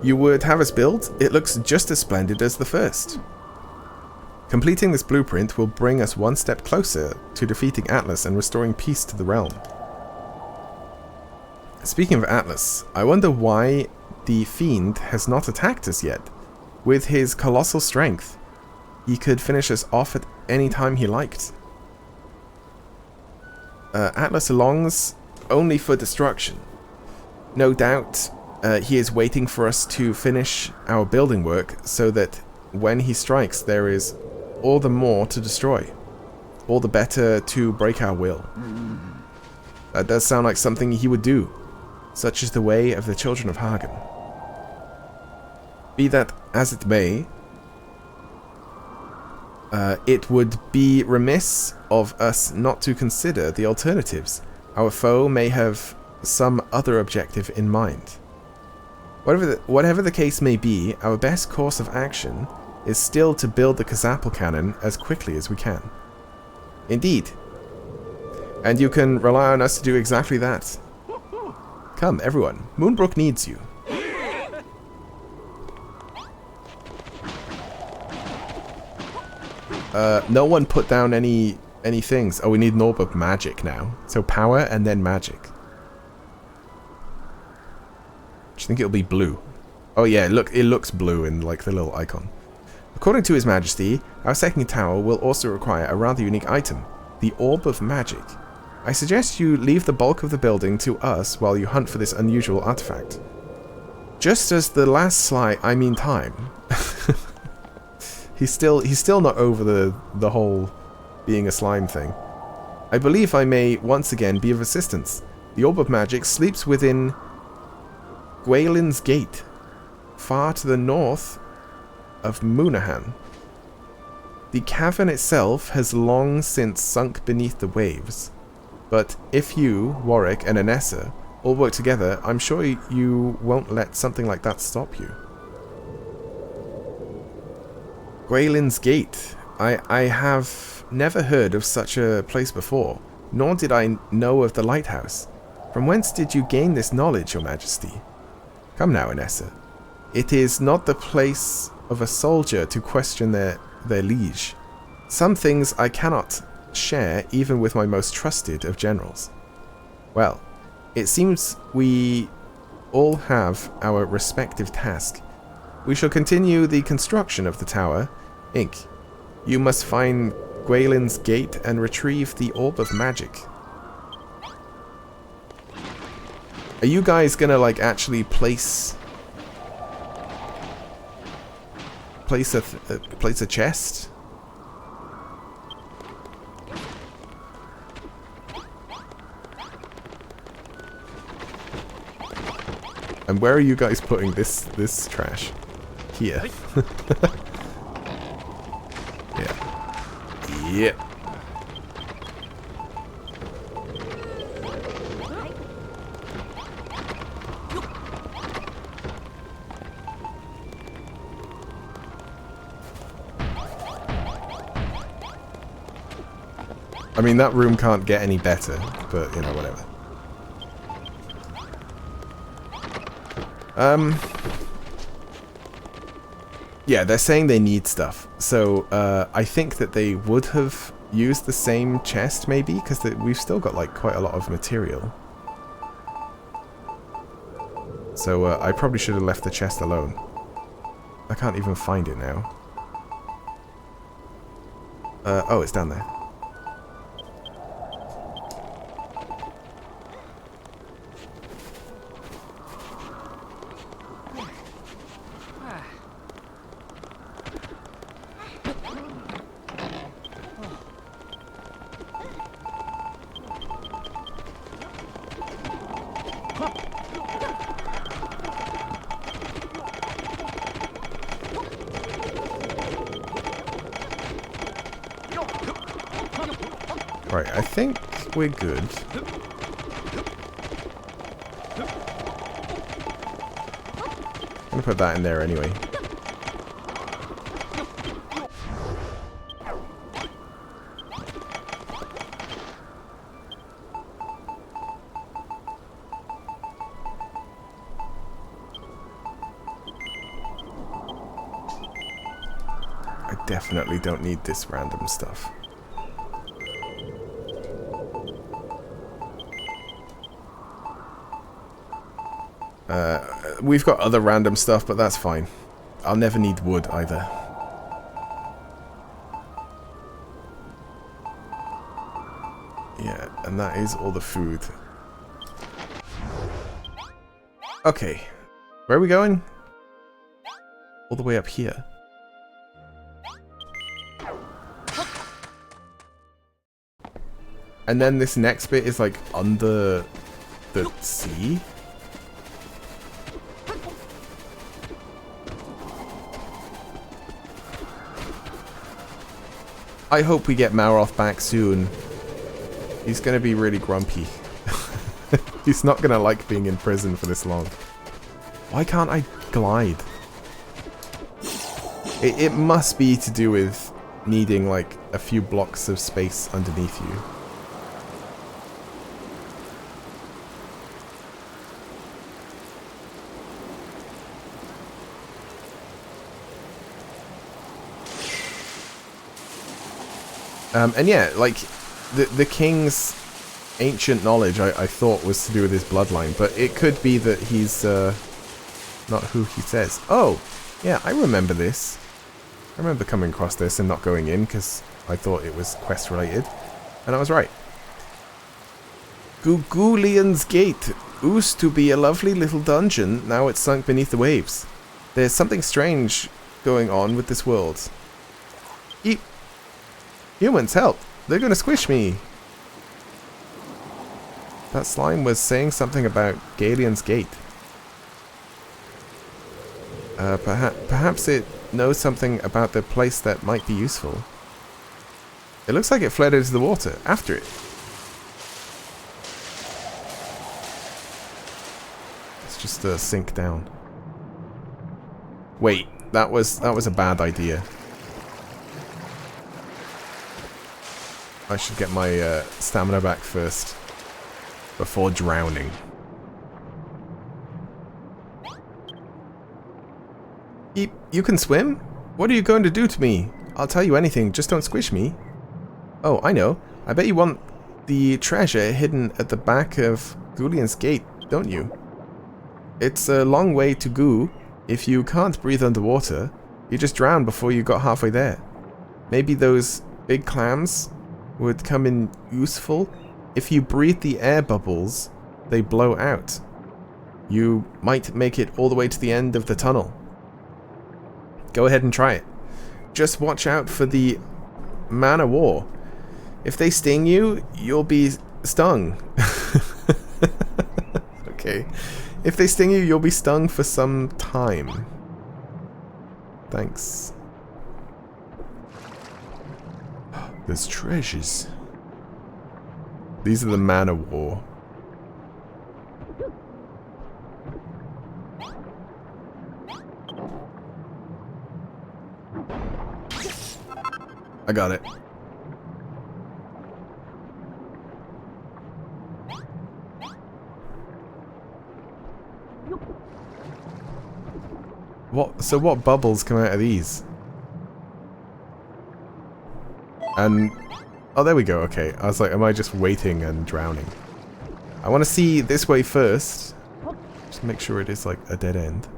you would have us build? It looks just as splendid as the first. Completing this blueprint will bring us one step closer to defeating Atlas and restoring peace to the realm. Speaking of Atlas, I wonder why the Fiend has not attacked us yet. With his colossal strength, he could finish us off at any time he liked. Atlas longs only for destruction. No doubt, he is waiting for us to finish our building work so that when he strikes there is all the more to destroy. All the better to break our will. That does sound like something he would do. Such is the way of the children of Hagen. Be that as it may, it would be remiss of us not to consider the alternatives. Our foe may have some other objective in mind. Whatever the case may be, our best course of action is still to build the Gazapple cannon as quickly as we can. Indeed. And you can rely on us to do exactly that. Come, everyone. Moonbrook needs you. No one put down any things. Oh, we need an orb of magic now. So power and then magic. Do you think it'll be blue? Oh yeah, look, it looks blue in like the little icon. According to His Majesty, our second tower will also require a rather unique item, the Orb of Magic. I suggest you leave the bulk of the building to us while you hunt for this unusual artifact. Just as the last time. He's still not over the whole being a slime thing. I believe I may once again be of assistance. The Orb of Magic sleeps within Gwaelin's Gate, far to the north of Moonahan. The cavern itself has long since sunk beneath the waves, but if you, Warwick, and Anessa all work together, I'm sure you won't let something like that stop you. Gwaelin's Gate. I have never heard of such a place before, nor did I know of the lighthouse. From whence did you gain this knowledge, Your Majesty? Come now, Anessa. It is not the place of a soldier to question their liege. Some things I cannot share even with my most trusted of generals. Well, it seems we all have our respective task. We shall continue the construction of the tower. Ink, you must find Gwaelin's Gate and retrieve the Orb of Magic. Are you guys gonna, like, actually place a chest? And where are you guys putting this trash? Here. Yeah. Yep. I mean, that room can't get any better, but, you know, whatever. Yeah, they're saying they need stuff. So, I think that they would have used the same chest, maybe, because we've still got, like, quite a lot of material. So, I probably should have left the chest alone. I can't even find it now. Oh, it's down there. Right, I think we're good. I'm gonna put that in there anyway. I definitely don't need this random stuff. We've got other random stuff, but that's fine. I'll never need wood either. Yeah, and that is all the food. Okay. Where are we going? All the way up here. And then this next bit is like under the sea? I hope we get Maroth back soon. He's gonna be really grumpy. He's not gonna like being in prison for this long. Why can't I glide? It must be to do with needing like a few blocks of space underneath you. And yeah, like, the king's ancient knowledge, I thought was to do with his bloodline, but it could be that he's, not who he says. Oh, yeah, I remember this. I remember coming across this and not going in, because I thought it was quest-related, and I was right. Gwaelin's Gate used to be a lovely little dungeon, now it's sunk beneath the waves. There's something strange going on with this world. Humans, help! They're gonna squish me! That slime was saying something about Gwaelin's Gate. Perhaps it knows something about the place that might be useful. It looks like it fled into the water after it. Let's just sink down. Wait, that was a bad idea. I should get my stamina back first before drowning. You can swim? What are you going to do to me? I'll tell you anything, just don't squish me. Oh, I know. I bet you want the treasure hidden at the back of Ghoulian's Gate, don't you? It's a long way to Goo. If you can't breathe underwater, you just drown before you got halfway there. Maybe those big clams would come in useful. If you breathe the air bubbles, they blow out. You might make it all the way to the end of the tunnel. Go ahead and try it. Just watch out for the Man-O-War. If they sting you, you'll be stung. Okay. If they sting you, you'll be stung for some time. Thanks. There's treasures. These are the Man-O-War. I got it. So what bubbles come out of these? And oh, there we go. Okay, I was like, am I just waiting and drowning? I want to see this way first. Just make sure it is like a dead end.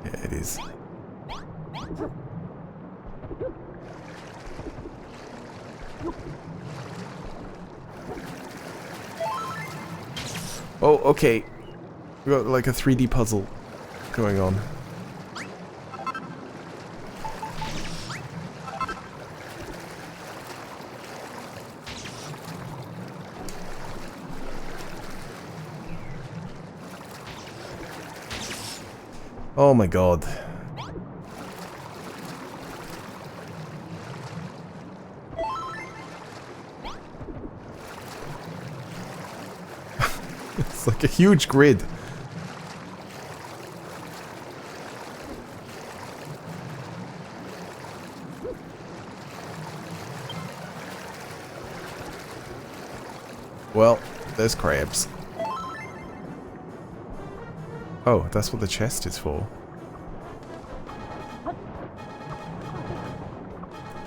Yeah, it is. Oh, okay. We got like a 3D puzzle going on. Oh my god. It's like a huge grid. Well, there's crabs. Oh, that's what the chest is for.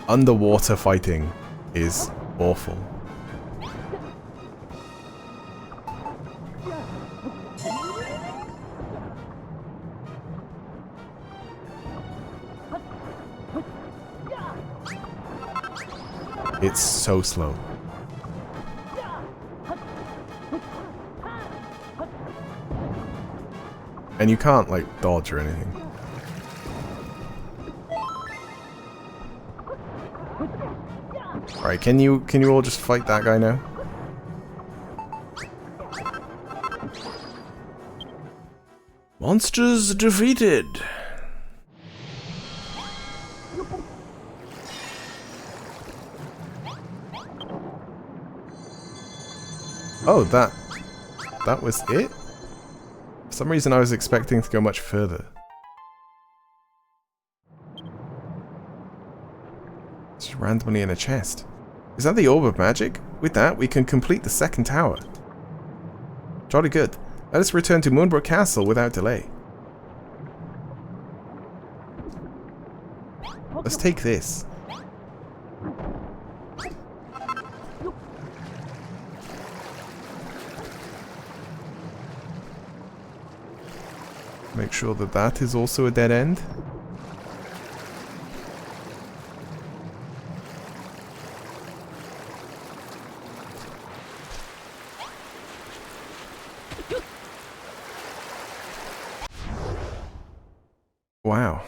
Underwater fighting is awful. It's so slow. And you can't, like, dodge or anything. Alright, can you all just fight that guy now? Monsters defeated! Oh, that was it? For some reason I was expecting to go much further. It's just randomly in a chest. Is that the Orb of Magic? With that, we can complete the second tower. Jolly good. Let us return to Moonbrook Castle without delay. Let's take this. Make sure that that is also a dead end. Wow.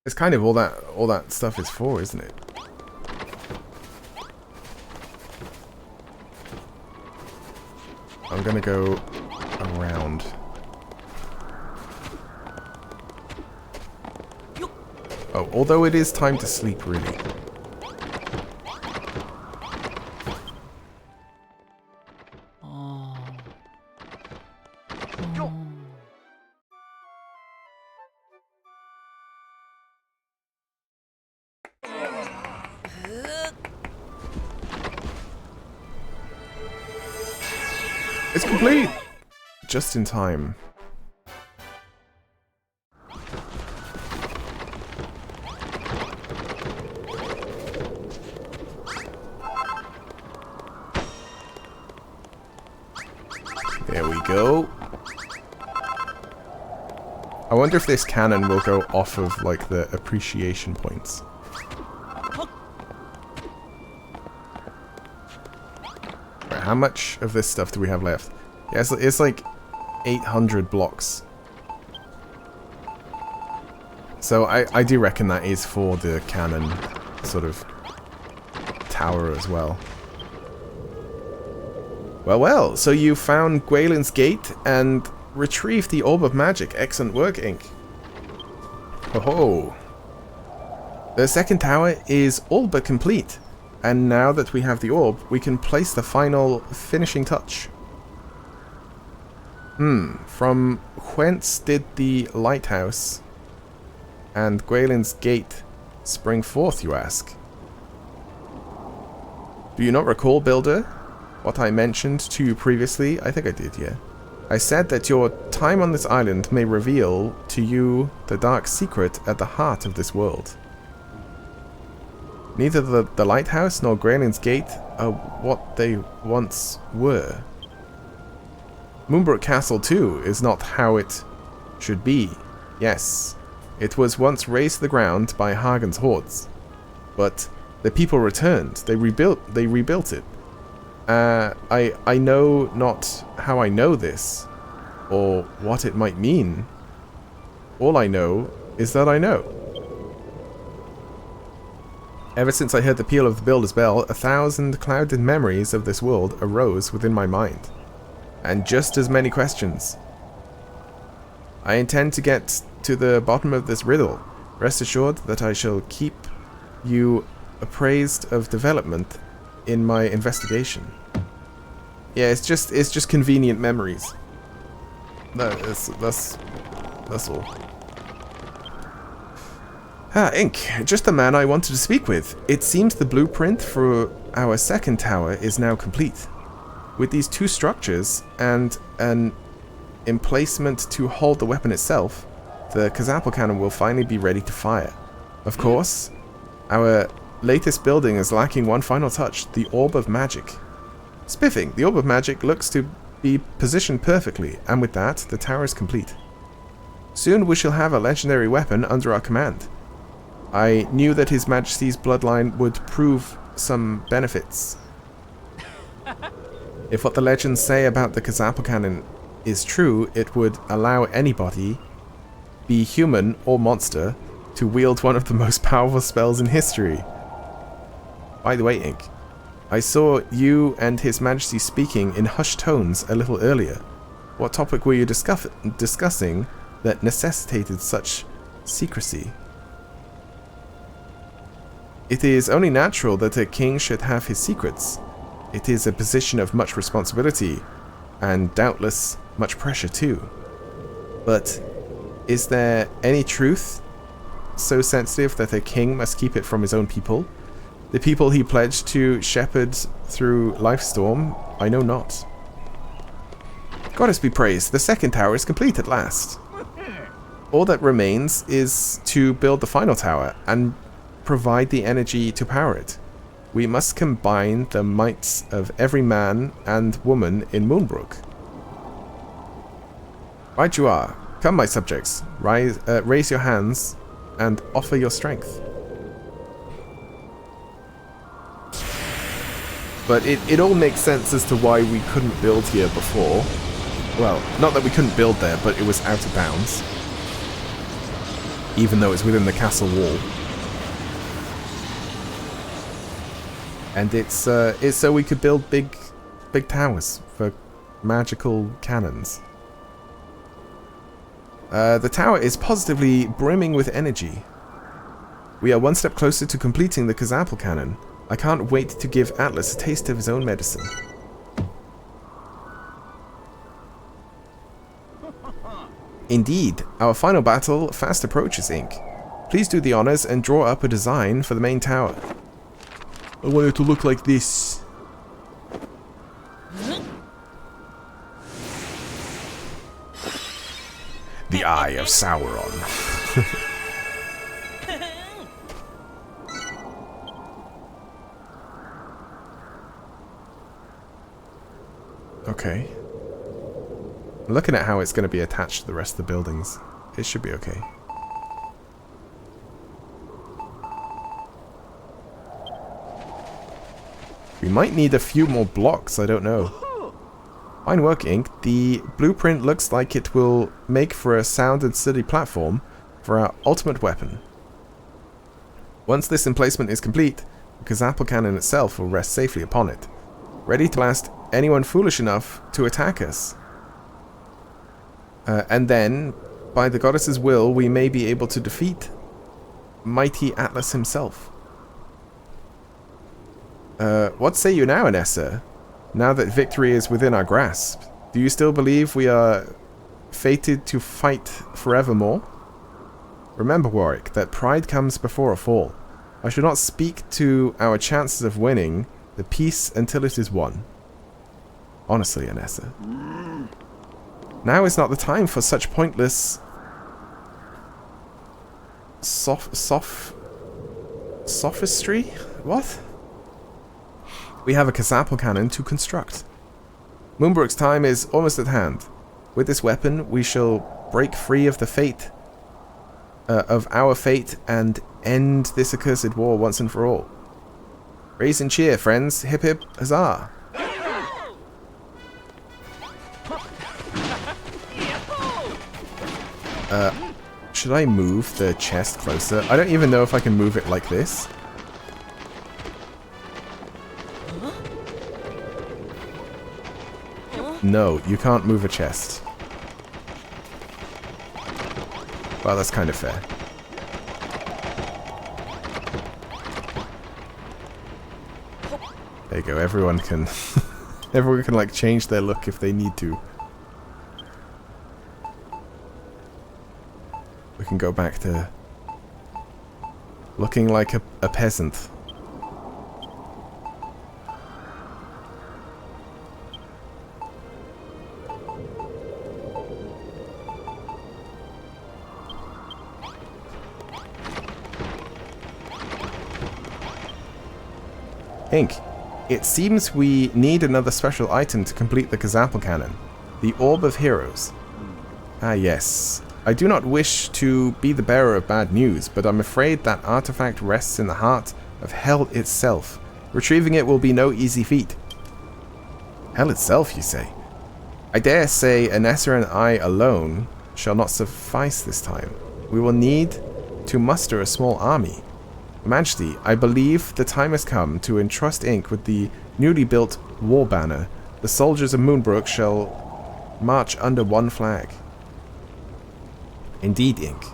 It's kind of all that stuff is for, isn't it? I'm gonna go around. Oh, although it is time to sleep, really. It's complete! Just in time. There we go. I wonder if this cannon will go off of, like, the appreciation points. Right, how much of this stuff do we have left? Yeah, it's like 800 blocks. So I do reckon that is for the cannon sort of tower as well. Well, well, so you found Gwaelin's Gate and retrieved the Orb of Magic. Excellent work, Ink. Ho ho. The second tower is all but complete. And now that we have the orb, we can place the final finishing touch. From whence did the lighthouse and Gwaelin's Gate spring forth, you ask? Do you not recall, Builder, what I mentioned to you previously? I think I did, yeah. I said that your time on this island may reveal to you the dark secret at the heart of this world. Neither the lighthouse nor Gwaelin's Gate are what they once were. Moonbrook Castle, too, is not how it should be. Yes, it was once razed to the ground by Hagen's hordes. But the people returned. They rebuilt it. I know not how I know this, or what it might mean. All I know is that I know. Ever since I heard the peal of the Builder's Bell, 1,000 clouded memories of this world arose within my mind. And just as many questions. I intend to get to the bottom of this riddle. Rest assured that I shall keep you appraised of development in my investigation. Yeah, it's just convenient memories. That's all. Ah, Ink, just the man I wanted to speak with. It seems the blueprint for our second tower is now complete. With these two structures and an emplacement to hold the weapon itself, the Kazapel cannon will finally be ready to fire. Of course, our latest building is lacking one final touch, the Orb of Magic. Spiffing, the Orb of Magic looks to be positioned perfectly, and with that, the tower is complete. Soon we shall have a legendary weapon under our command. I knew that His Majesty's bloodline would prove some benefits. If what the legends say about the Kazapel cannon is true, it would allow anybody, be human or monster, to wield one of the most powerful spells in history. By the way, Ink, I saw you and His Majesty speaking in hushed tones a little earlier. What topic were you discussing that necessitated such secrecy? It is only natural that a king should have his secrets. It is a position of much responsibility, and doubtless much pressure too. But is there any truth so sensitive that a king must keep it from his own people? The people he pledged to shepherd through Lifestorm, I know not. Goddess be praised, the second tower is complete at last. All that remains is to build the final tower and provide the energy to power it. We must combine the mights of every man and woman in Moonbrook. Right you are. Come, my subjects, raise your hands and offer your strength. But it all makes sense as to why we couldn't build here before. Well, not that we couldn't build there, but it was out of bounds. Even though it's within the castle wall. And it's so we could build big towers for magical cannons. The tower is positively brimming with energy. We are one step closer to completing the Kazapal cannon. I can't wait to give Atlas a taste of his own medicine. Indeed, our final battle fast approaches, Ink. Please do the honors and draw up a design for the main tower. I want it to look like this. The Eye of Sauron. Okay. I'm looking at how it's going to be attached to the rest of the buildings. It should be okay. We might need a few more blocks, I don't know. Fine work, Ink. The blueprint looks like it will make for a sound and sturdy platform for our ultimate weapon. Once this emplacement is complete, the Kazapal cannon itself will rest safely upon it, ready to blast anyone foolish enough to attack us. And then, by the goddess's will, we may be able to defeat mighty Atlas himself. What say you now, Anessa? Now that victory is within our grasp, do you still believe we are fated to fight forevermore? Remember, Warwick, that pride comes before a fall. I should not speak to our chances of winning the peace until it is won. Honestly, Anessa. Now is not the time for such pointless sophistry? What? We have a Kazapal cannon to construct. Moonbrook's time is almost at hand. With this weapon, we shall break free of the fate, of our fate, and end this accursed war once and for all. Raise and cheer, friends! Hip hip huzzah! Should I move the chest closer? I don't even know if I can move it like this. No, you can't move a chest. Well, that's kind of fair. There you go, everyone can everyone can like change their look if they need to. We can go back to looking like a peasant. Ink, it seems we need another special item to complete the Kazapal cannon. The Orb of Heroes. Ah yes. I do not wish to be the bearer of bad news, but I'm afraid that artifact rests in the heart of Hell itself. Retrieving it will be no easy feat. Hell itself, you say? I dare say Anessa and I alone shall not suffice this time. We will need to muster a small army. Majesty, I believe the time has come to entrust Ink with the newly built war banner. The soldiers of Moonbrook shall march under one flag. Indeed, Ink.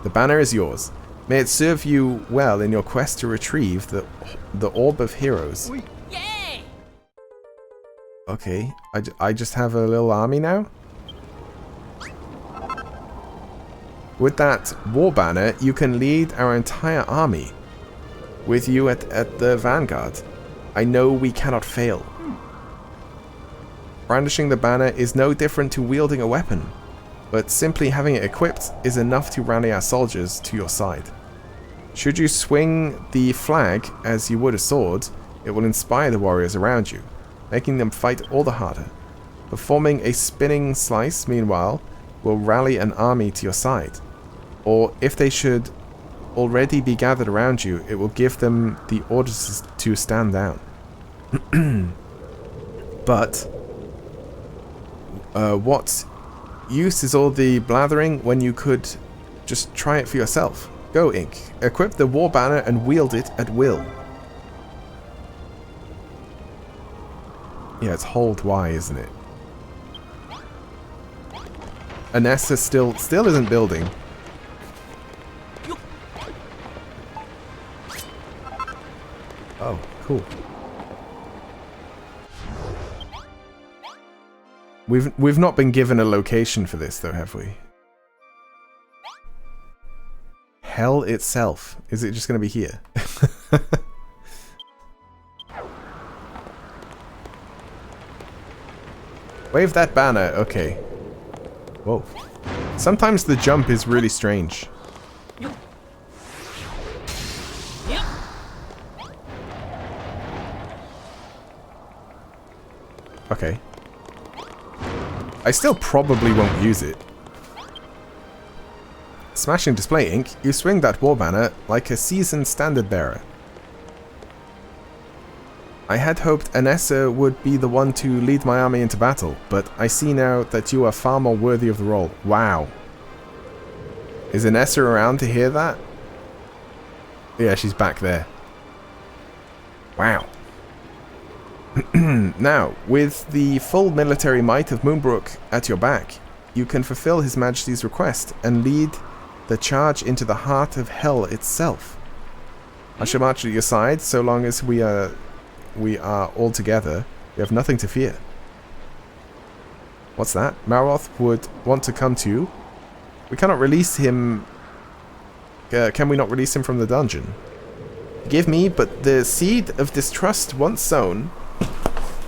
The banner is yours. May it serve you well in your quest to retrieve the Orb of Heroes. Yay! Okay, I just have a little army now? With that war banner, you can lead our entire army. With you at the vanguard, I know we cannot fail. Brandishing the banner is no different to wielding a weapon, but simply having it equipped is enough to rally our soldiers to your side. Should you swing the flag as you would a sword, it will inspire the warriors around you, making them fight all the harder. Performing a spinning slice, meanwhile, will rally an army to your side. Or if they should already be gathered around you, it will give them the orders to stand down. But what use is all the blathering when you could just try it for yourself? Go, Ink. Equip the war banner and wield it at will. Yeah, it's hold Y, isn't it? Anessa still isn't building. Oh, cool. We've not been given a location for this though, have we? Hell itself. Is it just going to be here? Wave that banner. Okay. Whoa. Sometimes the jump is really strange. Okay. I still probably won't use it. Smashing display ink, you swing that war banner like a seasoned standard bearer. I had hoped Anessa would be the one to lead my army into battle, but I see now that you are far more worthy of the role. Wow. Is Anessa around to hear that? Yeah, she's back there. Wow. Now, with the full military might of Moonbrook at your back, you can fulfill His Majesty's request and lead the charge into the heart of hell itself. I shall march at your side so long as we are all together. We have nothing to fear. What's that? Maroth would want to come to you. We cannot release him. Can we not release him from the dungeon? Forgive me, but the seed of distrust once sown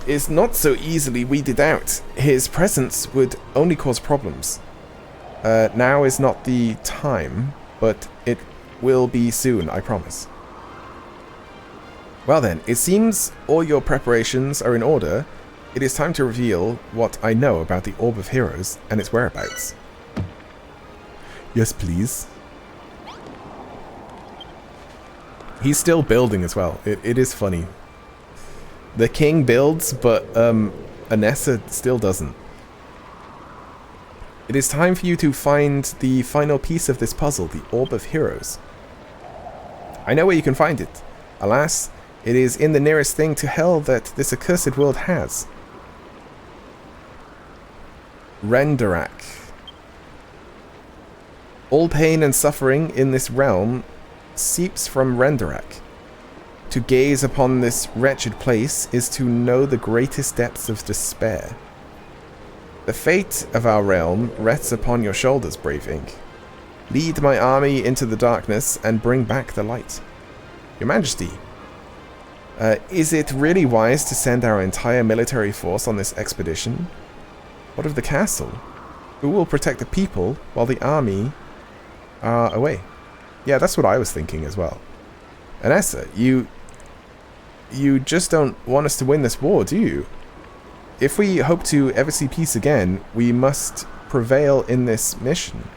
is not so easily weeded out. His presence would only cause problems. Now is not the time, but it will be soon, I promise. Well then, it seems all your preparations are in order. It is time to reveal what I know about the Orb of Heroes and its whereabouts. Yes, please. He's still building as well. It is funny. The king builds, but Anessa still doesn't. It is time for you to find the final piece of this puzzle, the Orb of Heroes. I know where you can find it. Alas, it is in the nearest thing to hell that this accursed world has. Renderak. All pain and suffering in this realm seeps from Renderak. To gaze upon this wretched place is to know the greatest depths of despair. The fate of our realm rests upon your shoulders, brave Ink. Lead my army into the darkness and bring back the light. Your Majesty, is it really wise to send our entire military force on this expedition? What of the castle? Who will protect the people while the army are away? Yeah, that's what I was thinking as well. Anessa, you just don't want us to win this war, do you? If we hope to ever see peace again, we must prevail in this mission.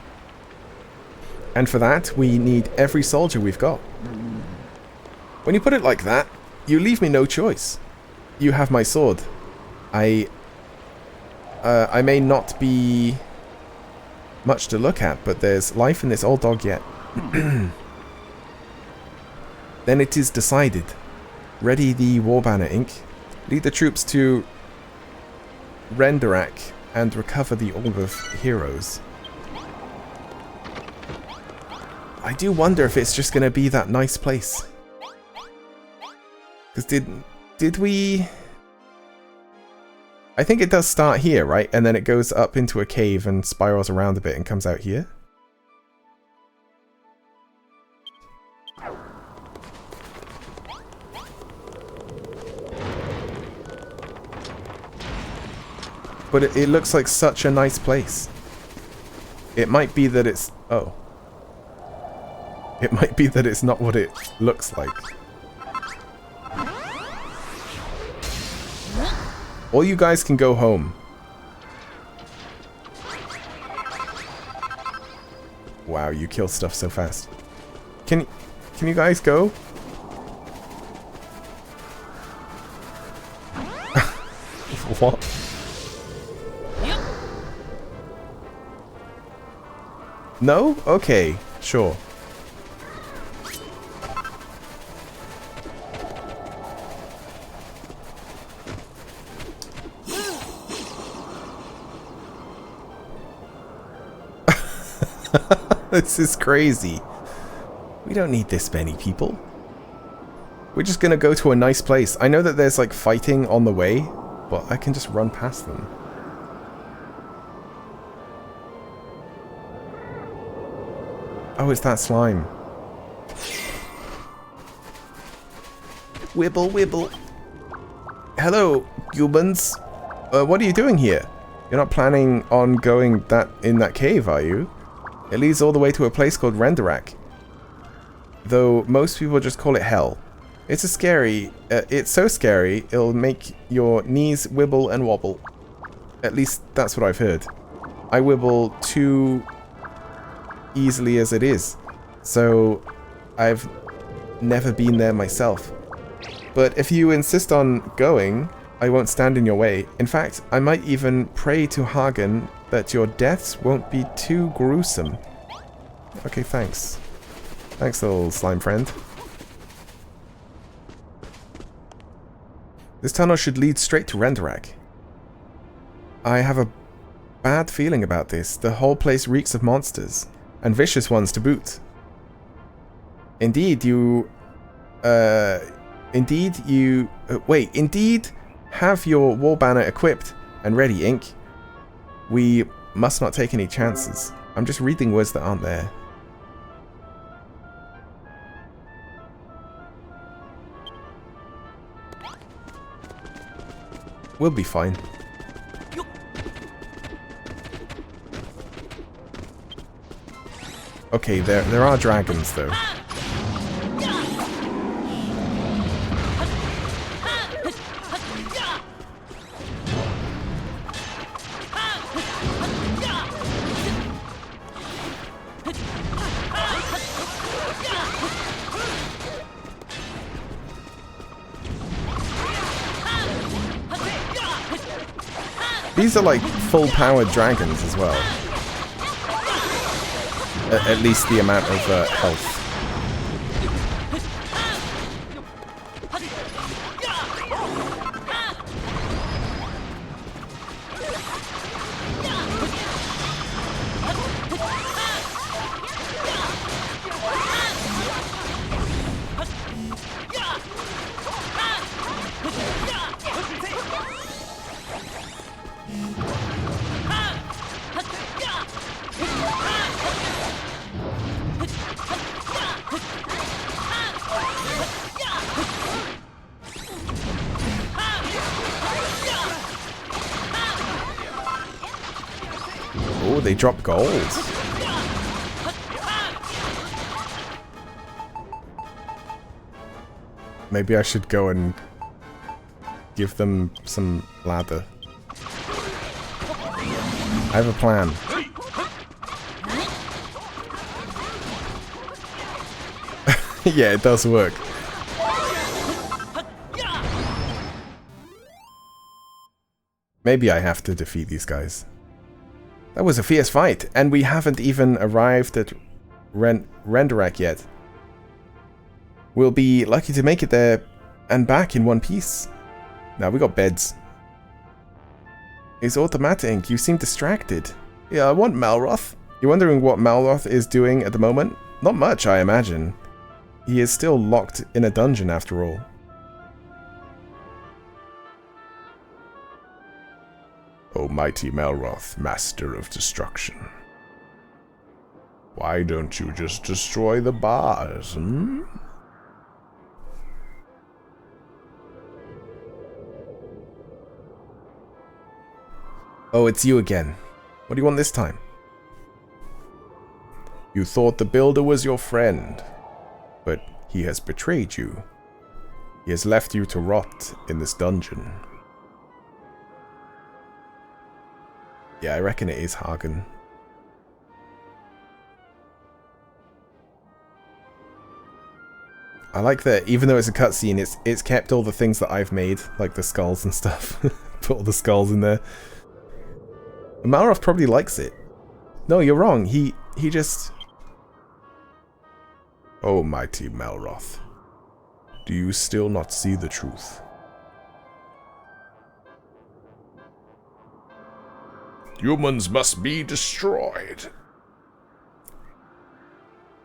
And for that, we need every soldier we've got. When you put it like that, you leave me no choice. You have my sword. I may not be much to look at, but there's life in this old dog yet. Then it is decided. Ready the war banner, Ink. Lead the troops to Renderak and recover the Orb of Heroes. I do wonder if it's just going to be that nice place. Because did we... I think it does start here, right? And then it goes up into a cave and spirals around a bit and comes out here. But it looks like such a nice place. It might be that it's... Oh. It might be that it's not what it looks like. All you guys can go home. Wow, you kill stuff so fast. Can you guys go? What? No? Okay, sure. This is crazy. We don't need this many people. We're just gonna go to a nice place. I know that there's like fighting on the way, but I can just run past them. Oh, it's that slime. Wibble, wibble. Hello, humans. What are you doing here? You're not planning on going in that cave, are you? It leads all the way to a place called Renderak. Though most people just call it hell. It's it's so scary, it'll make your knees wibble and wobble. At least that's what I've heard. I wibble too easily as it is. So I've never been there myself. But if you insist on going, I won't stand in your way. In fact, I might even pray to Hagen that your deaths won't be too gruesome. Okay, thanks. Thanks, little slime friend. This tunnel should lead straight to Renderak. I have a bad feeling about this. The whole place reeks of monsters, and vicious ones to boot. Indeed, Indeed have your war banner equipped and ready, Ink. We must not take any chances. I'm just reading words that aren't there. We'll be fine. Okay, there are dragons though. These are like full-powered dragons as well. At least the amount of health. Oh, they drop gold. Maybe I should go and give them some lather. I have a plan. Yeah, it does work. Maybe I have to defeat these guys. That was a fierce fight, and we haven't even arrived at Renderak yet. We'll be lucky to make it there and back in one piece. Now we got beds. It's automatic. You seem distracted. Yeah, I want Malroth. You're wondering what Malroth is doing at the moment? Not much, I imagine. He is still locked in a dungeon after all. O mighty Malroth, master of destruction. Why don't you just destroy the bars, hmm? Oh, it's you again. What do you want this time? You thought the builder was your friend, but he has betrayed you. He has left you to rot in this dungeon. Yeah, I reckon it is Hagen. I like that even though it's a cutscene, it's kept all the things that I've made, like the skulls and stuff. Put all the skulls in there. Malroth probably likes it. No, you're wrong. He just... Oh, mighty Malroth. Do you still not see the truth? Humans must be destroyed.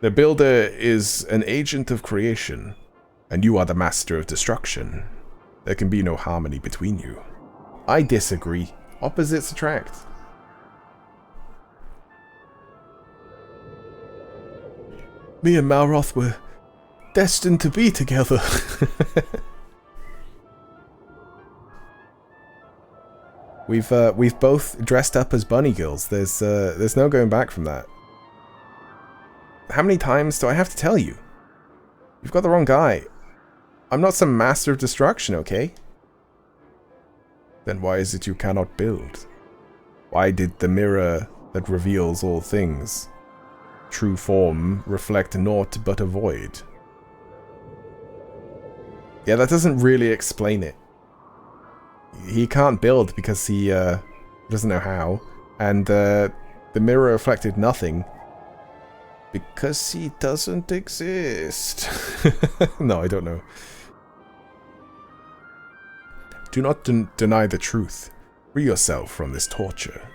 The Builder is an agent of creation, and you are the master of destruction. There can be no harmony between you. I disagree. Opposites attract. Me and Malroth were destined to be together. We've both dressed up as bunny girls. There's no going back from that. How many times do I have to tell you? You've got the wrong guy. I'm not some master of destruction, okay? Then why is it you cannot build? Why did the mirror that reveals all things, true form, reflect naught but a void? Yeah, that doesn't really explain it. He can't build because he doesn't know how, and the mirror reflected nothing because he doesn't exist. No, I don't know. Do not deny the truth. Free yourself from this torture.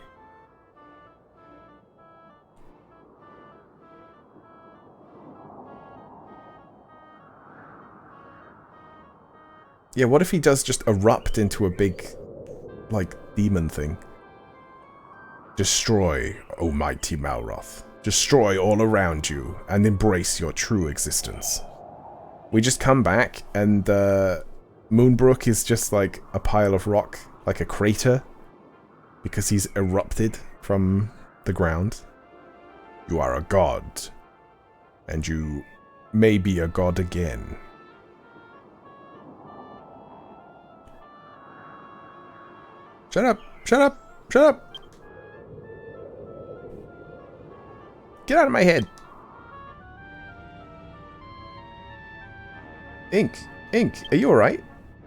Yeah, what if he does just erupt into a big, like, demon thing? Destroy, O mighty Malroth. Destroy all around you, and embrace your true existence. We just come back, and Moonbrook is just like a pile of rock, like a crater, because he's erupted from the ground. You are a god, and you may be a god again. Shut up! Shut up! Shut up! Get out of my head! Ink! Ink! Are you alright?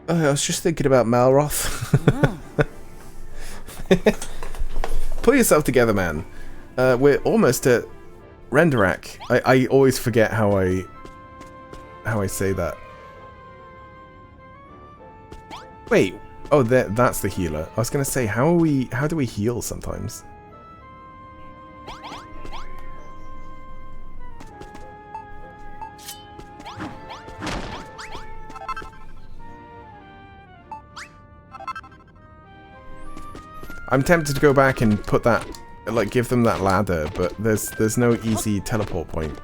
I was just thinking about Malroth. Pull yourself together, man. We're almost at Renderak. I always forget how I say that. Wait. Oh, that's the healer. I was gonna say, how do we heal sometimes? I'm tempted to go back and put that, like, give them that ladder, but there's no easy teleport point.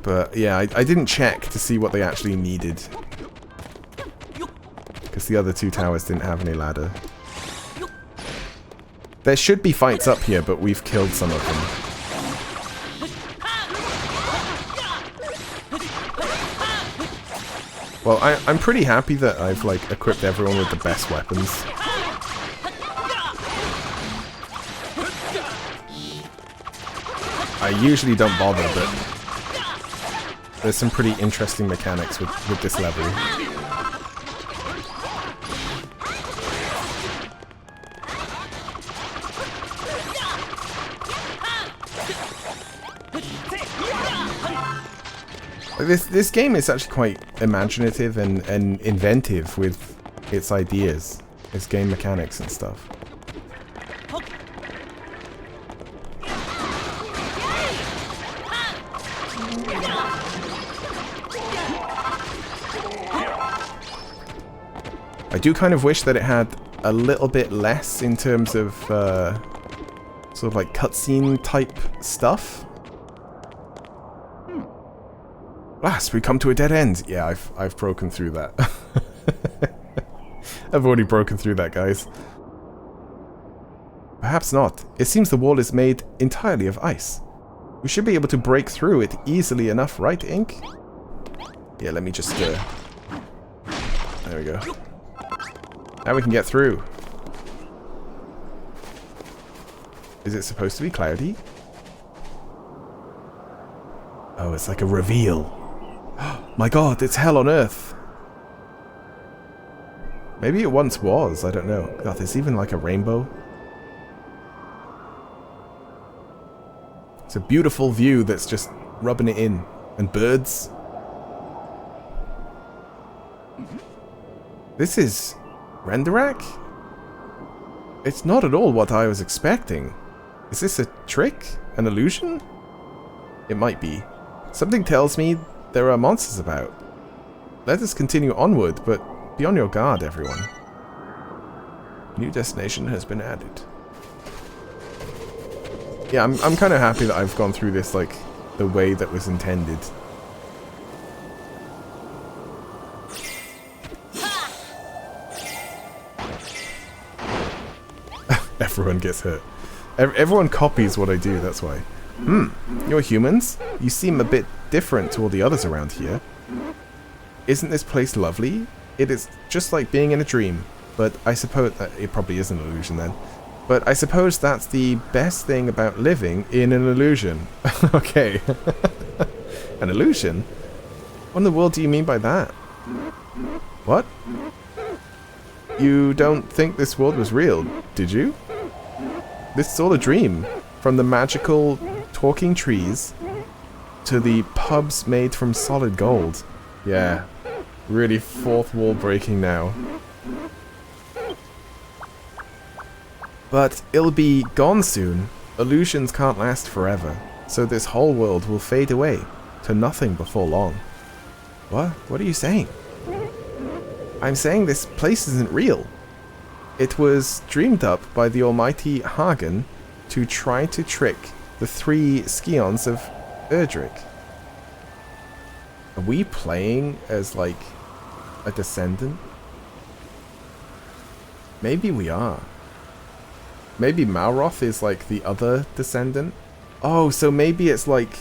But yeah, I didn't check to see what they actually needed, because the other two towers didn't have any ladder. There should be fights up here, but we've killed some of them. Well, I'm pretty happy that I've, like, equipped everyone with the best weapons. I usually don't bother, but there's some pretty interesting mechanics with this level. This game is actually quite imaginative and inventive with its ideas, its game mechanics and stuff. I do kind of wish that it had a little bit less in terms of sort of like cutscene type stuff. Last, we come to a dead end. Yeah, I've broken through that. I've already broken through that, guys. Perhaps not. It seems the wall is made entirely of ice. We should be able to break through it easily enough, right, Ink? Yeah, let me just... there we go. Now we can get through. Is it supposed to be cloudy? Oh, it's like a reveal. My god, it's hell on earth. Maybe it once was, I don't know. God, there's even like a rainbow. It's a beautiful view that's just rubbing it in. And birds. This is Renderak? It's not at all what I was expecting. Is this a trick? An illusion? It might be. Something tells me there are monsters about. Let us continue onward, but be on your guard, everyone. New destination has been added. Yeah, I'm kind of happy that I've gone through this, like, the way that was intended. Everyone gets hurt. Everyone copies what I do, that's why. You're humans? You seem a bit different to all the others around here. Isn't this place lovely? It is just like being in a dream. But I suppose that it probably is an illusion then. But I suppose that's the best thing about living in an illusion. Okay. An illusion? What in the world do you mean by that? What? You don't think this world was real, did you? This is all a dream. From the magical talking trees to the pubs made from solid gold. Yeah. Really fourth wall breaking now. But it'll be gone soon. Illusions can't last forever. So this whole world will fade away to nothing before long. What? What are you saying? I'm saying this place isn't real. It was dreamed up by the almighty Hagen to try to trick the 3 Scions of Erdrick. Are we playing as, like, a descendant? Maybe we are. Maybe Malroth is, like, the other descendant? Oh, so maybe it's like...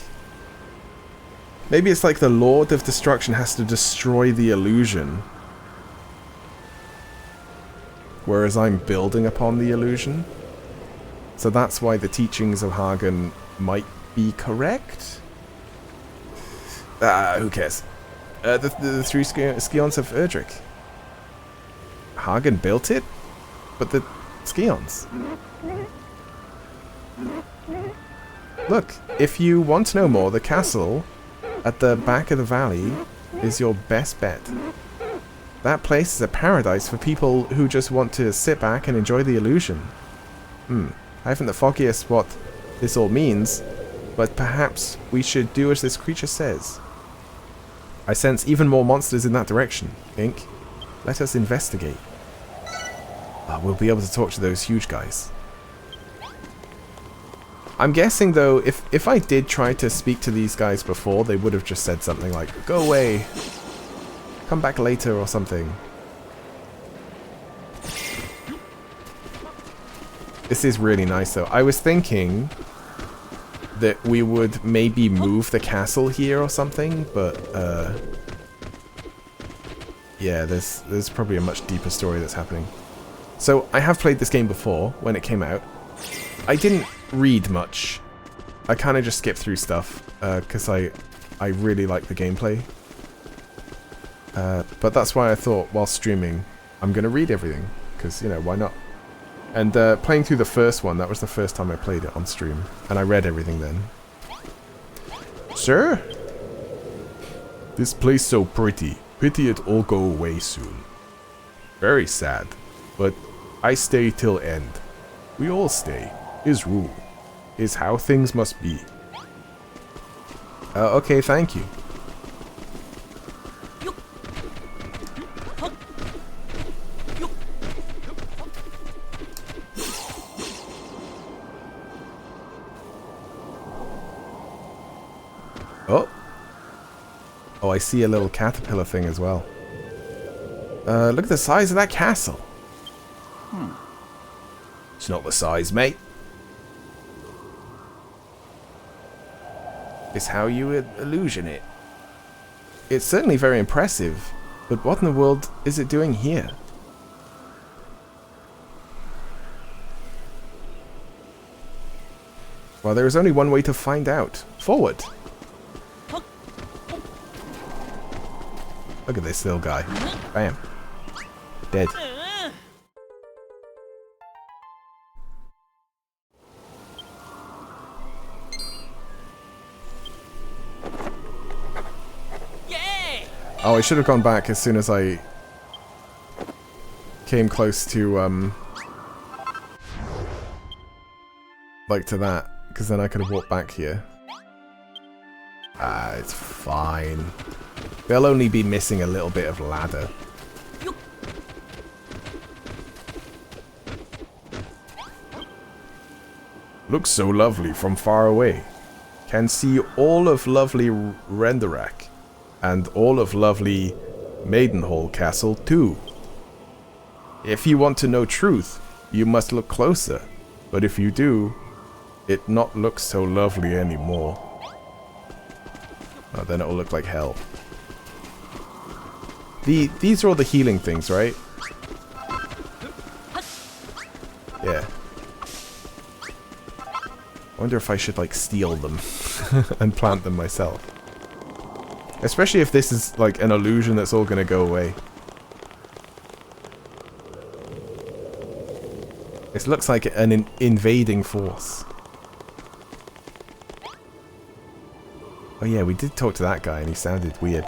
Maybe it's like the Lord of Destruction has to destroy the illusion. Whereas I'm building upon the illusion. So that's why the teachings of Hagen might be correct? Who cares? The 3 Scions of Erdrick. Hagen built it? But the Scions. Look, if you want to know more, the castle at the back of the valley is your best bet. That place is a paradise for people who just want to sit back and enjoy the illusion. I haven't the foggiest what this all means, but perhaps we should do as this creature says. I sense even more monsters in that direction, Ink. Let us investigate. We'll be able to talk to those huge guys. I'm guessing, though, if I did try to speak to these guys before, they would have just said something like, go away, come back later or something. This is really nice, though. I was thinking that we would maybe move the castle here or something, but, yeah, there's probably a much deeper story that's happening. So, I have played this game before, when it came out. I didn't read much. I kind of just skipped through stuff, because I really like the gameplay. But that's why I thought, while streaming, I'm going to read everything, because, you know, why not? And playing through the first one, that was the first time I played it on stream, and I read everything then. Sir? This place so pretty. Pity it all go away soon. Very sad, but I stay till end. We all stay. Is rule. Is how things must be. Okay, thank you. Oh. Oh, I see a little caterpillar thing as well. Look at the size of that castle. It's not the size, mate. It's how you illusion it. It's certainly very impressive, but what in the world is it doing here? Well, there is only one way to find out. Forward. Look at this little guy. Bam. Dead. Oh, I should have gone back as soon as I came close to Like to that, because then I could have walked back here. Ah, it's fine. They'll only be missing a little bit of ladder. Looks so lovely from far away. Can see all of lovely Renderak and all of lovely Maidenhall Castle too. If you want to know truth, you must look closer. But if you do, it not look so lovely anymore. Oh, then it will look like hell. These are all the healing things, right? Yeah. I wonder if I should, like, steal them and plant them myself. Especially if this is, like, an illusion that's all gonna go away. It looks like an invading force. Oh yeah, we did talk to that guy and he sounded weird.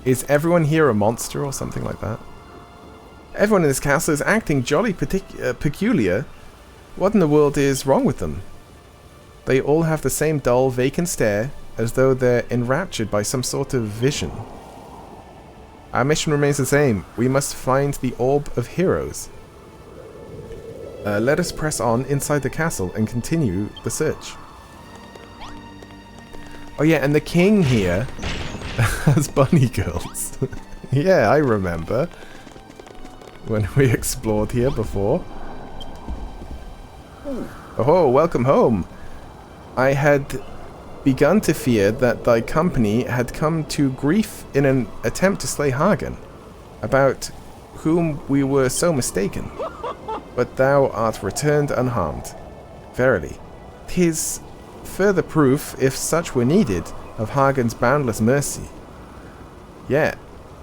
Is everyone here a monster or something like that? Everyone in this castle is acting jolly peculiar. What in the world is wrong with them? They all have the same dull, vacant stare, as though they're enraptured by some sort of vision. Our mission remains the same. We must find the Orb of Heroes. Let us press on inside the castle and continue the search. Oh yeah, and the king here has bunny girls. Yeah, I remember. When we explored here before. Oh, welcome home. I had begun to fear that thy company had come to grief in an attempt to slay Hagen, about whom we were so mistaken. But thou art returned unharmed. Verily, 'tis further proof, if such were needed, of Hagen's boundless mercy. Yet,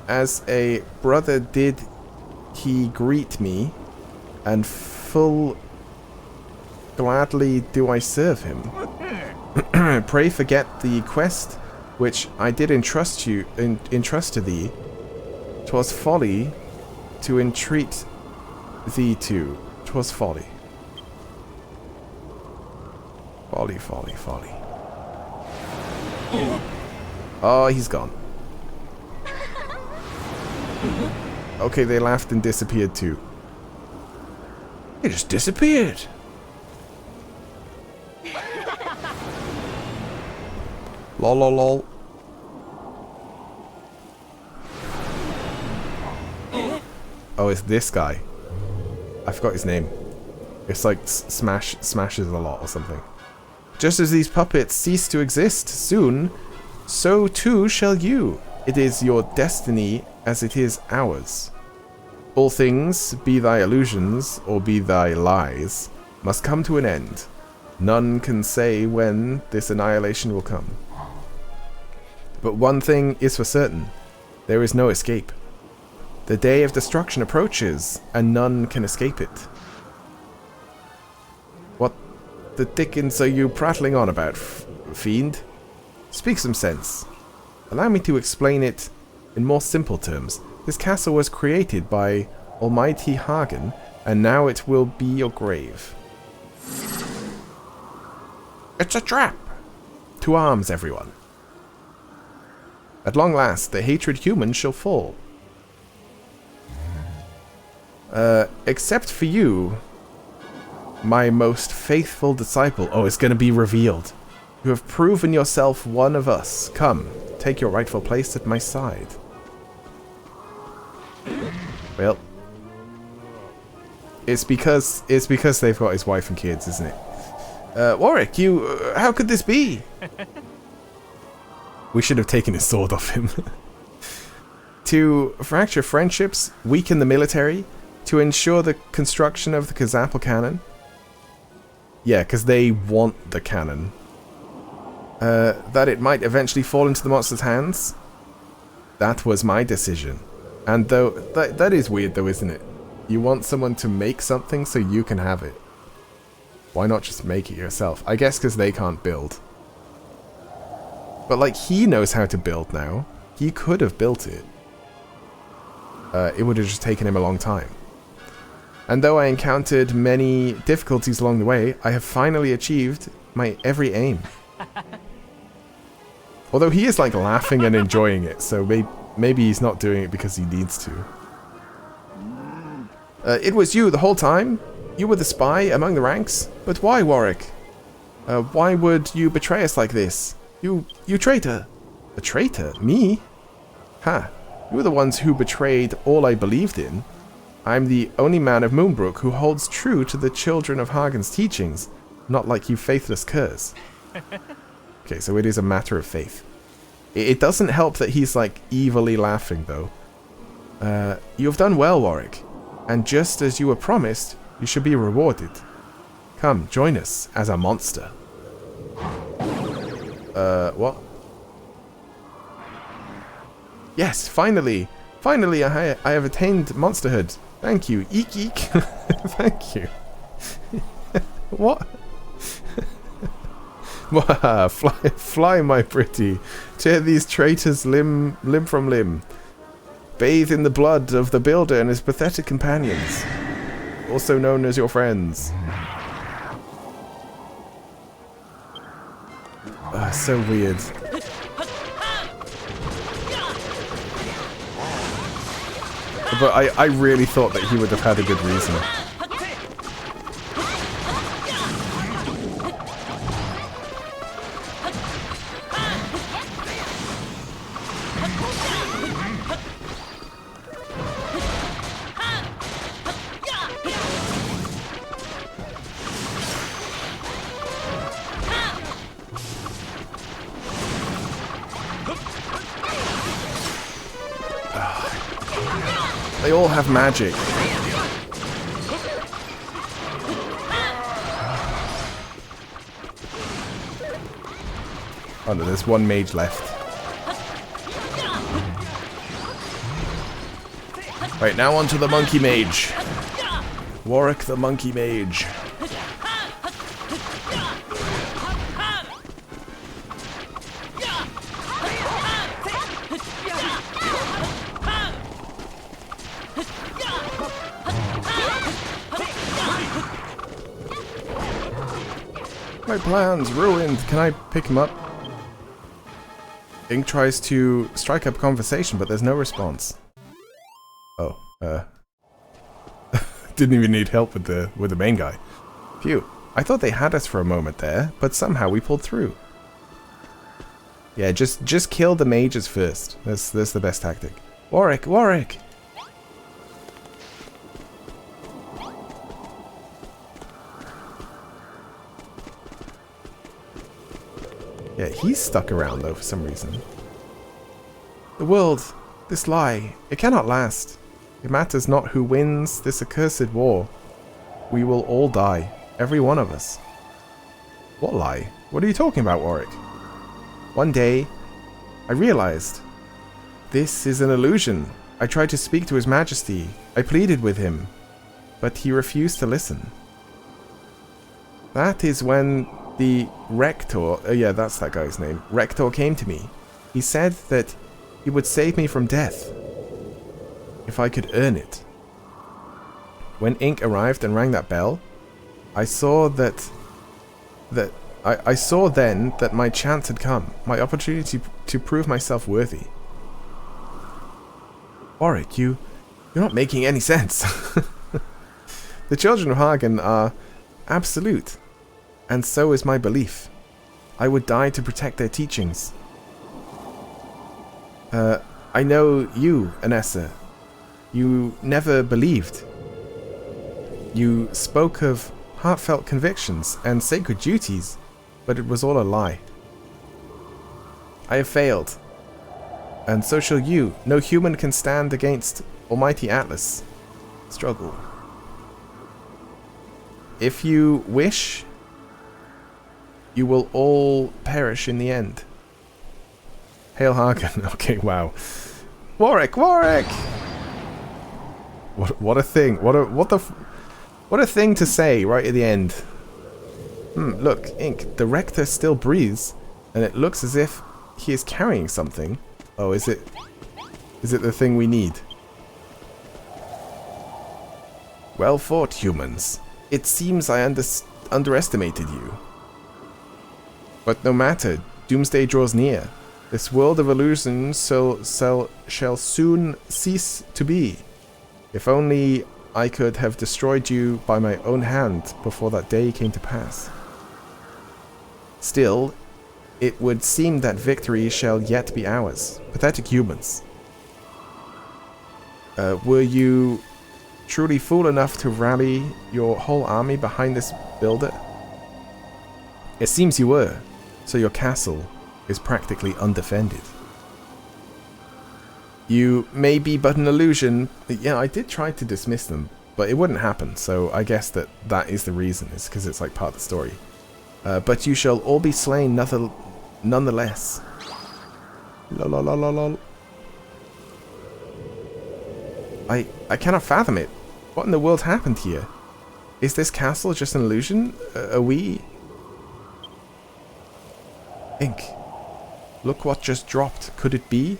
as a brother did he greet me, and full gladly do I serve him. Pray forget the quest which I did entrust to thee. 'Twas folly to entreat thee to. 'Twas folly. Folly, folly, folly. Oh, he's gone. Okay, they laughed and disappeared too. They just disappeared. Lol, lol, lol. Oh, it's this guy. I forgot his name. It's like smashes a lot or something. Just as these puppets cease to exist soon, so too shall you. It is your destiny as it is ours. All things, be thy illusions or be thy lies, must come to an end. None can say when this annihilation will come. But one thing is for certain, there is no escape. The day of destruction approaches, and none can escape it. What the dickens are you prattling on about, fiend? Speak some sense. Allow me to explain it in more simple terms. This castle was created by Almighty Hagen, and now it will be your grave. It's a trap! To arms, everyone. At long last, the hatred human shall fall. Except for you, my most faithful disciple. Oh, it's going to be revealed. You have proven yourself one of us. Come, take your rightful place at my side. Well, it's because they've got his wife and kids, isn't it? Warwick, you... how could this be? We should have taken his sword off him. To fracture friendships, weaken the military, to ensure the construction of the Kazapel cannon. Yeah, because they want the cannon. That it might eventually fall into the monster's hands. That was my decision. And though, that is weird though, isn't it? You want someone to make something so you can have it. Why not just make it yourself? I guess because they can't build. But like, he knows how to build now. He could have built it. It would have just taken him a long time. And though I encountered many difficulties along the way, I have finally achieved my every aim. Although he is like laughing and enjoying it, so maybe he's not doing it because he needs to. It was you the whole time? You were the spy among the ranks? But why, Warwick? Why would you betray us like this? You traitor! A traitor? Me? Ha! You were the ones who betrayed all I believed in. I'm the only man of Moonbrook who holds true to the children of Hagen's teachings, not like you faithless curs. Okay, so it is a matter of faith. It doesn't help that he's like evilly laughing though. You have done well, Warwick, and just as you were promised, you should be rewarded. Come, join us as a monster. What? Yes, finally! Finally, I have attained monsterhood. Thank you. Eek eek. Thank you. What? Fly, my pretty. Tear these traitors limb from limb. Bathe in the blood of the builder and his pathetic companions, also known as your friends. So weird. But I really thought that he would have had a good reason. They all have magic. Oh no, there's one mage left. Right, now on to the monkey mage. Warwick the monkey mage. My plan's ruined. Can I pick him up? Ink tries to strike up conversation, but there's no response. Oh, didn't even need help with the main guy. Phew. I thought they had us for a moment there, but somehow we pulled through. Yeah, just kill the mages first. That's the best tactic. Warwick, Warwick! Yeah, he's stuck around though for some reason. The world, this lie, it cannot last. It matters not who wins this accursed war. We will all die, every one of us. What lie? What are you talking about, Warwick? One day, I realized. This is an illusion. I tried to speak to His Majesty. I pleaded with him, but he refused to listen. That is when the Rector, yeah, that's that guy's name, Rector came to me. He said that he would save me from death if I could earn it. When Ink arrived and rang that bell, I saw I saw then that my chance had come, my opportunity to prove myself worthy. Warwick, you're not making any sense. The children of Hagen are absolute. And so is my belief. I would die to protect their teachings. I know you, Anessa. You never believed. You spoke of heartfelt convictions and sacred duties, but it was all a lie. I have failed. And so shall you. No human can stand against Almighty Atlas. Struggle. If you wish, you will all perish in the end. Hail Hagen. Okay, wow. Warwick, Warwick! What a thing. What a thing to say right at the end. Look, Ink, the Rector still breathes, and it looks as if he is carrying something. Oh, is it the thing we need? Well fought, humans. It seems I underestimated you. But no matter, doomsday draws near. This world of illusions shall soon cease to be. If only I could have destroyed you by my own hand before that day came to pass. Still, it would seem that victory shall yet be ours. Pathetic humans. Were you truly fool enough to rally your whole army behind this builder? It seems you were, so your castle is practically undefended. You may be but an illusion. Yeah, I did try to dismiss them, but it wouldn't happen, so I guess that is the reason, is because it's like part of the story. But you shall all be slain nonetheless. Lol. I cannot fathom it. What in the world happened here? Is this castle just an illusion? Are we... Ink. Look what just dropped. Could it be?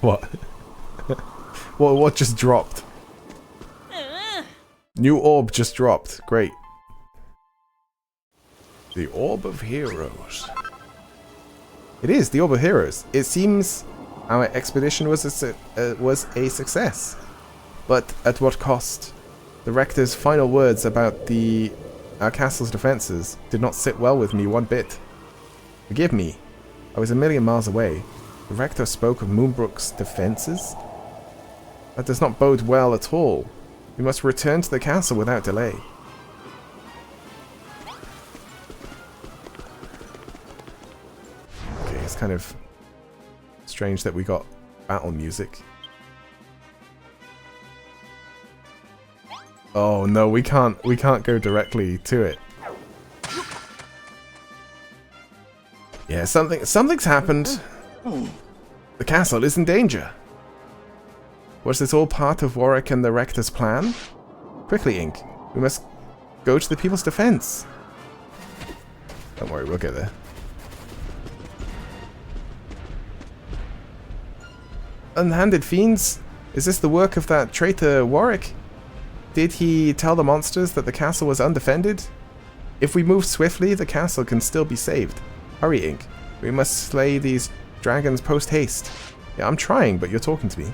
What? What just dropped? New orb just dropped. Great. The Orb of Heroes. It is the Orb of Heroes. It seems our expedition was a success. But at what cost? The Rector's final words about our castle's defenses did not sit well with me one bit. Forgive me. I was a million miles away. The Rector spoke of Moonbrook's defenses? That does not bode well at all. We must return to the castle without delay. Okay, it's kind of strange that we got battle music. Oh no, we can't go directly to it. Yeah, something's happened. The castle is in danger. Was this all part of Warwick and the Rector's plan? Quickly, Ink. We must go to the people's defense. Don't worry, we'll get there. Unhanded fiends? Is this the work of that traitor Warwick? Did he tell the monsters that the castle was undefended? If we move swiftly, the castle can still be saved. Hurry, Ink. We must slay these dragons post-haste. Yeah, I'm trying, but you're talking to me.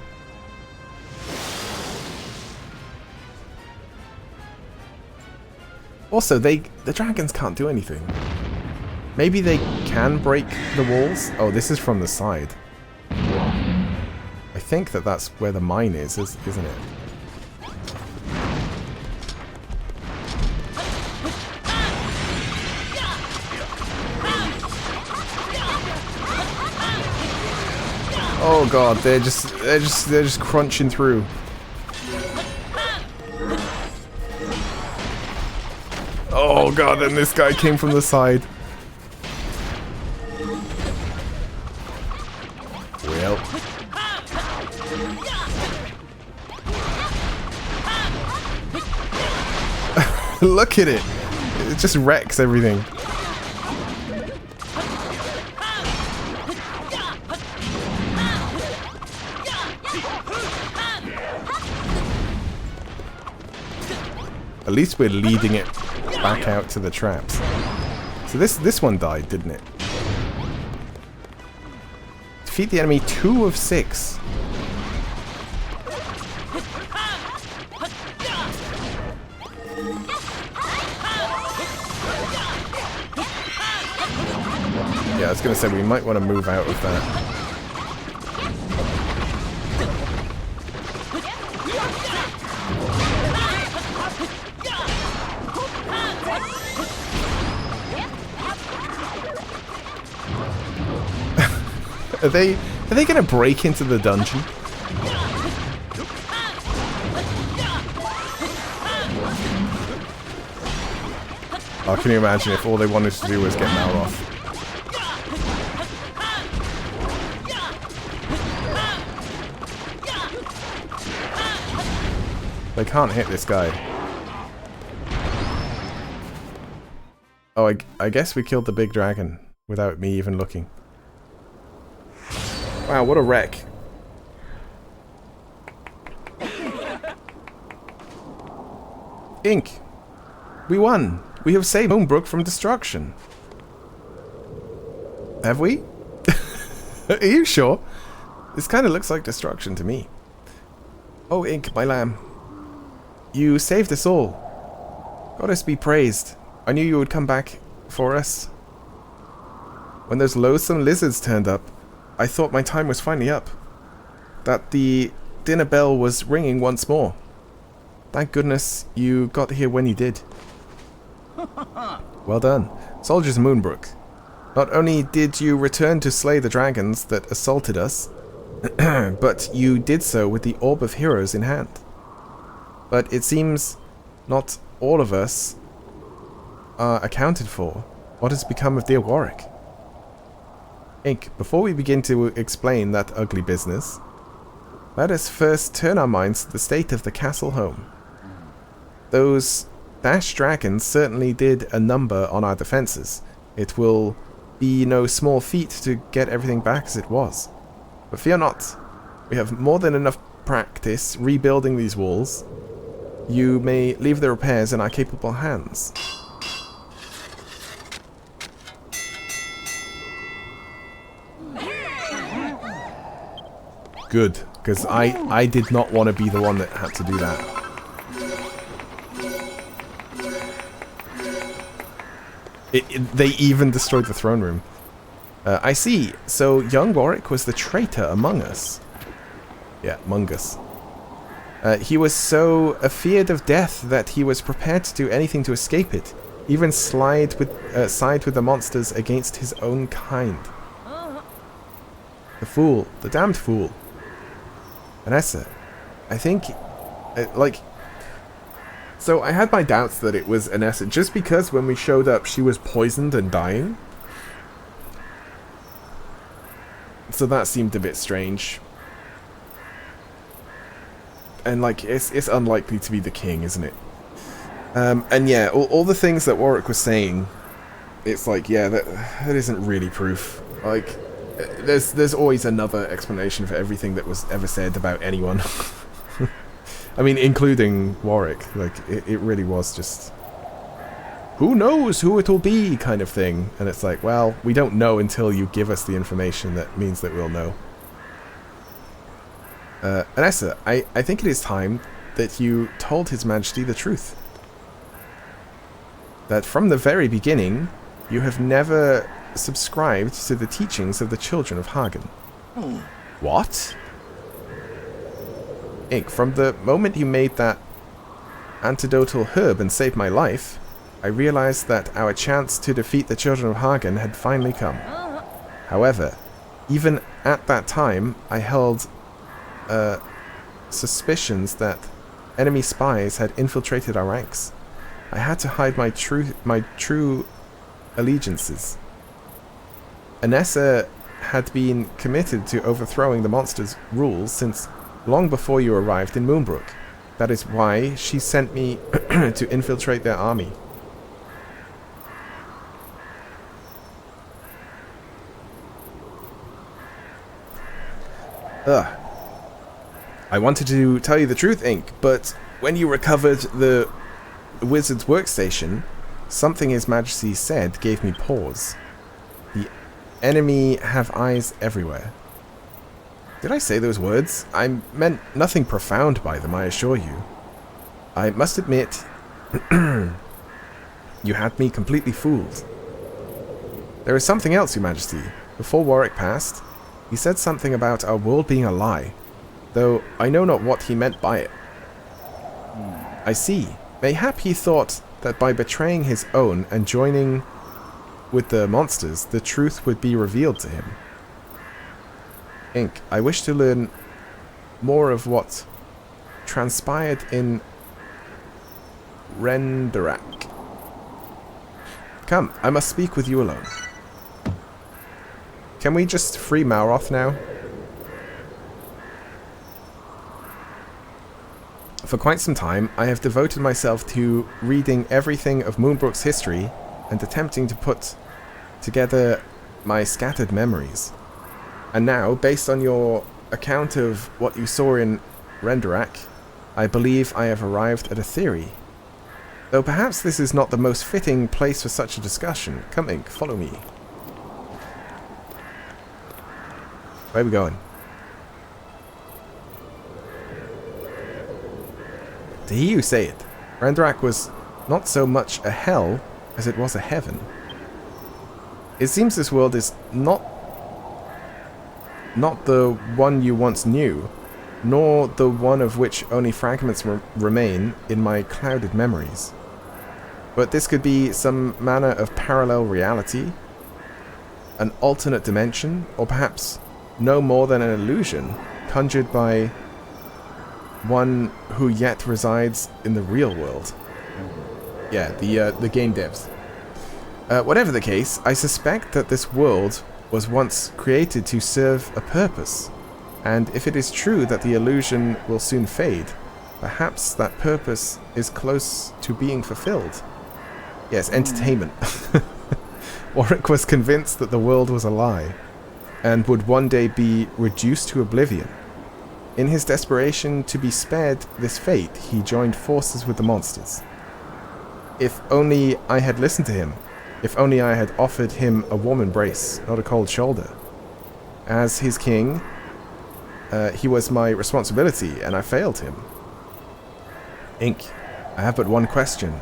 Also, the dragons can't do anything. Maybe they can break the walls? Oh, this is from the side. I think that's where the mine is, isn't it? Oh god, they're just crunching through. Oh god, and this guy came from the side. Well. Look at it. It just wrecks everything. At least we're leading it back out to the traps. So this one died, didn't it? Defeat the enemy 2 of 6. Yeah, I was gonna say we might want to move out of that. Are they gonna break into the dungeon? Oh, can you imagine if all they wanted to do was get Malroth? They can't hit this guy. Oh, I guess we killed the big dragon without me even looking. Wow, what a wreck. Ink, we won. We have saved Moonbrook from destruction. Have we? Are you sure? This kind of looks like destruction to me. Oh, Ink, my lamb. You saved us all. Goddess be praised. I knew you would come back for us. When those loathsome lizards turned up, I thought my time was finally up. That the dinner bell was ringing once more. Thank goodness you got here when you did. Well done, soldiers of Moonbrook. Not only did you return to slay the dragons that assaulted us, but you did so with the Orb of Heroes in hand. But it seems not all of us are accounted for. What has become of dear Warwick? Ink, before we begin to explain that ugly business, let us first turn our minds to the state of the castle home. Those Dash dragons certainly did a number on our defenses. It will be no small feat to get everything back as it was. But fear not, we have more than enough practice rebuilding these walls. You may leave the repairs in our capable hands. Good, because I did not want to be the one that had to do that. They even destroyed the throne room. I see. So young Warwick was the traitor among us. Yeah, among us. He was so afeared of death that he was prepared to do anything to escape it, even side with the monsters against his own kind. The fool, the damned fool. Vanessa, I think, so I had my doubts that it was Anessa, just because when we showed up she was poisoned and dying. So that seemed a bit strange. And it's unlikely to be the king, isn't it? And yeah, all the things that Warwick was saying, it's like, yeah, that isn't really proof. Like, there's always another explanation for everything that was ever said about anyone. I mean, including Warwick. Like, it really was just, who knows who it'll be kind of thing. And it's like, well, we don't know until you give us the information that means that we'll know. Anessa, I think it is time that you told His Majesty the truth. That from the very beginning, you have never subscribed to the teachings of the children of Hagen. What? Ink, from the moment you made that antidotal herb and saved my life, I realized that our chance to defeat the children of Hagen had finally come. However, even at that time, I held suspicions that enemy spies had infiltrated our ranks. I had to hide my true allegiances. Anessa had been committed to overthrowing the monster's rules since long before you arrived in Moonbrook. That is why she sent me to infiltrate their army. I wanted to tell you the truth, Ink, but when you recovered the wizard's workstation, something His Majesty said gave me pause. The enemy have eyes everywhere. Did I say those words? I meant nothing profound by them, I assure you. I must admit, you had me completely fooled. There is something else, Your Majesty. Before Warwick passed, he said something about our world being a lie, though I know not what he meant by it. I see. Mayhap he thought that by betraying his own and joining with the monsters, the truth would be revealed to him. Ink, I wish to learn more of what transpired in Renderak. Come, I must speak with you alone. Can we just free Malroth now? For quite some time, I have devoted myself to reading everything of Moonbrook's history and attempting to put together my scattered memories. And now, based on your account of what you saw in Renderak, I believe I have arrived at a theory. Though perhaps this is not the most fitting place for such a discussion. Come, Ink, follow me. Where are we going? To hear you say it, Randarak was not so much a hell as it was a heaven. It seems this world is not the one you once knew, nor the one of which only fragments remain in my clouded memories. But this could be some manner of parallel reality, an alternate dimension, or perhaps no more than an illusion conjured by one who yet resides in the real world. Yeah, the game devs. Whatever the case, I suspect that this world was once created to serve a purpose, and if it is true that the illusion will soon fade, perhaps that purpose is close to being fulfilled. Yes, entertainment. Warwick was convinced that the world was a lie, and would one day be reduced to oblivion. In his desperation to be spared this fate, he joined forces with the monsters. If only I had listened to him. If only I had offered him a warm embrace, not a cold shoulder. As his king, he was my responsibility, and I failed him. Ink, I have but one question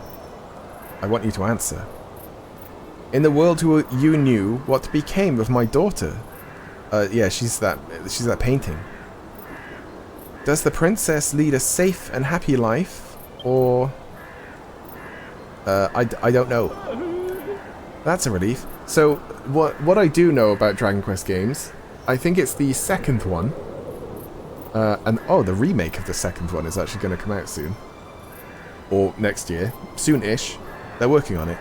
I want you to answer. In the world you knew, what became of my daughter? Yeah, she's that painting. Does the princess lead a safe and happy life, or... I don't know. That's a relief. So, what I do know about Dragon Quest games, I think it's the second one. And, oh, the remake of the second one is actually going to come out soon. Or next year. Soon-ish. They're working on it.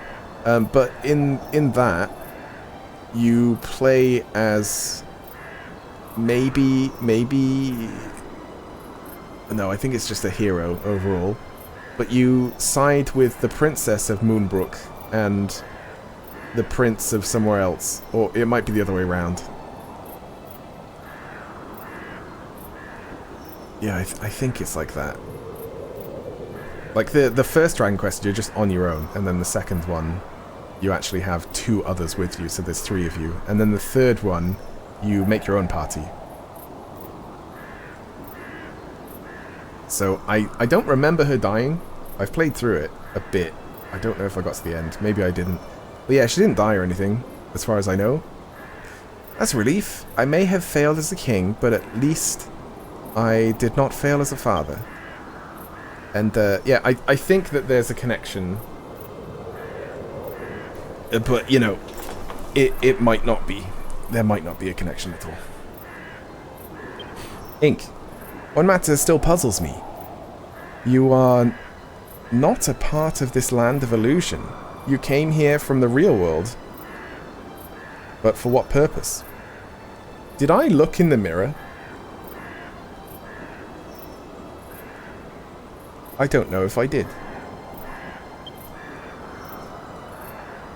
But in that, you play as... Maybe... No, I think it's just a hero overall. But you side with the princess of Moonbrook and the prince of somewhere else. Or it might be the other way around. Yeah, I think it's like that. Like the first Dragon Quest, you're just on your own. And then the second one, you actually have two others with you. So there's 3 of you. And then the third one, you make your own party. So I don't remember her dying. I've played through it a bit. I don't know if I got to the end. Maybe I didn't. But yeah, she didn't die or anything, as far as I know. That's a relief. I may have failed as a king, but at least I did not fail as a father. And yeah, I think that there's a connection. But, you know, it might not be. There might not be a connection at all. Ink. One matter still puzzles me. You are not a part of this land of illusion. You came here from the real world. But for what purpose? Did I look in the mirror? I don't know if I did.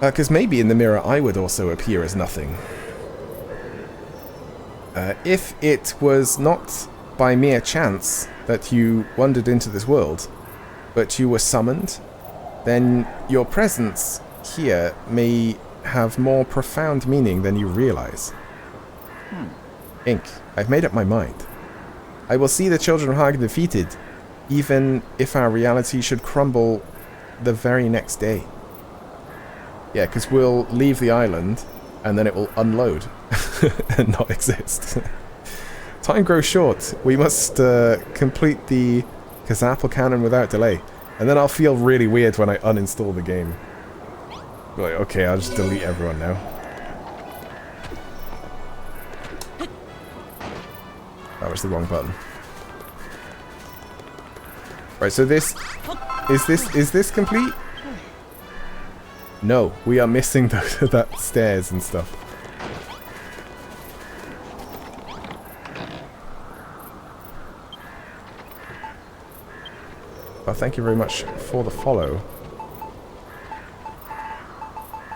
Because maybe in the mirror I would also appear as nothing. If it was not by mere chance that you wandered into this world, but you were summoned, then your presence here may have more profound meaning than you realize. Ink, I've made up my mind. I will see the children of Hagen defeated, even if our reality should crumble the very next day. Yeah, because we'll leave the island, and then it will unload and not exist. Time grows short. We must complete the Kazapel canon without delay. And then I'll feel really weird when I uninstall the game. Like, okay, I'll just delete everyone now. That was the wrong button. Right, so this... Is this complete? No, we are missing that stairs and stuff. Well, thank you very much for the follow.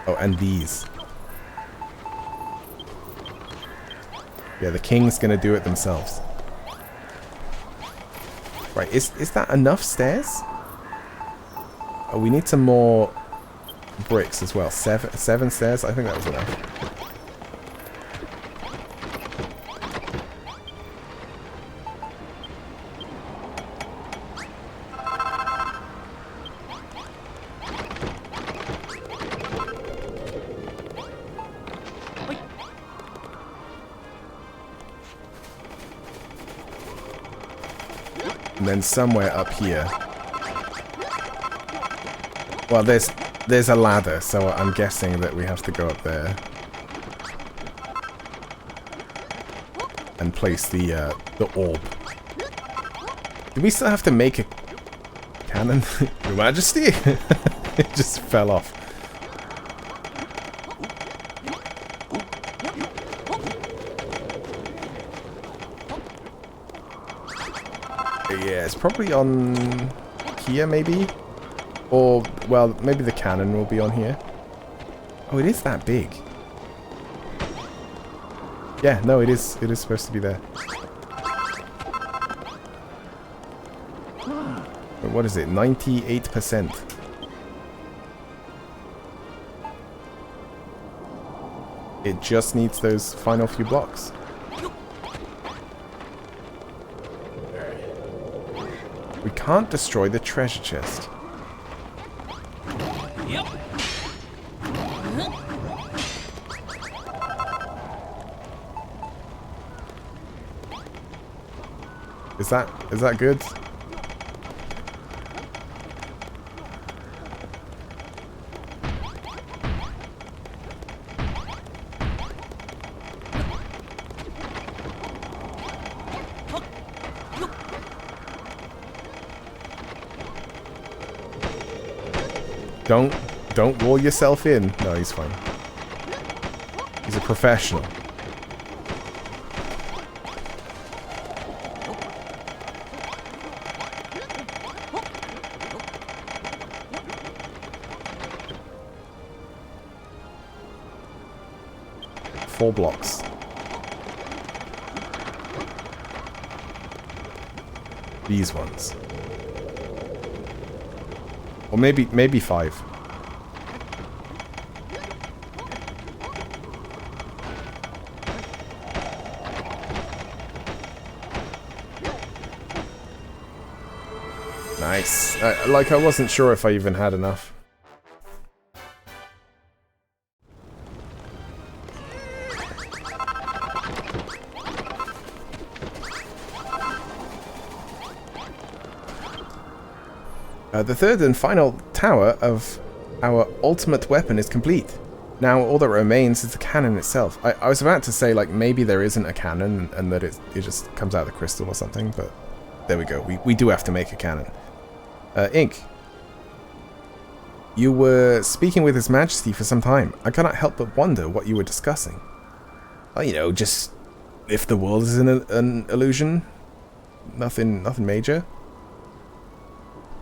Oh, and these. Yeah, the king's gonna do it themselves. Right, is that enough stairs? Oh, we need some more bricks as well. Seven stairs? I think that was enough. And then somewhere up here. Well, there's a ladder, so I'm guessing that we have to go up there and place the orb. Do we still have to make a cannon? Your Majesty? It just fell off. Yeah, it's probably on here, maybe? Or, well, maybe the cannon will be on here. Oh, it is that big. Yeah, no, it is supposed to be there. What is it? 98%. It just needs those final few blocks. We can't destroy the treasure chest. Yep. Is that good? Don't wall yourself in. No, he's fine. He's a professional. Four blocks. These ones. Or maybe 5. Nice. Like, I wasn't sure if I even had enough. The third and final tower of our ultimate weapon is complete. Now all that remains is the cannon itself. I was about to say, like, maybe there isn't a cannon and that it just comes out of the crystal or something, but there we go. We do have to make a cannon. Ink, you were speaking with His Majesty for some time. I cannot help but wonder what you were discussing. Well, you know, just if the world is an illusion. Nothing major.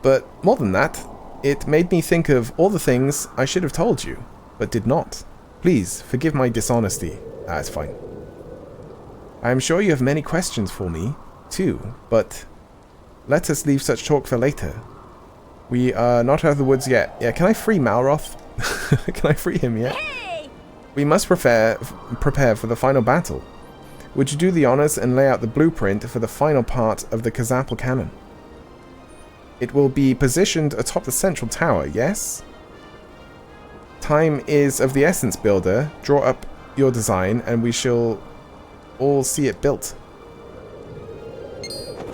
But more than that, it made me think of all the things I should have told you, but did not. Please, forgive my dishonesty. It's fine. I am sure you have many questions for me, too, but let us leave such talk for later. We are not out of the woods yet. Yeah, can I free Malroth? Can I free him yet? Hey! We must prepare for the final battle. Would you do the honors and lay out the blueprint for the final part of the Kazapl cannon? It will be positioned atop the central tower, yes? Time is of the essence, builder. Draw up your design and we shall all see it built.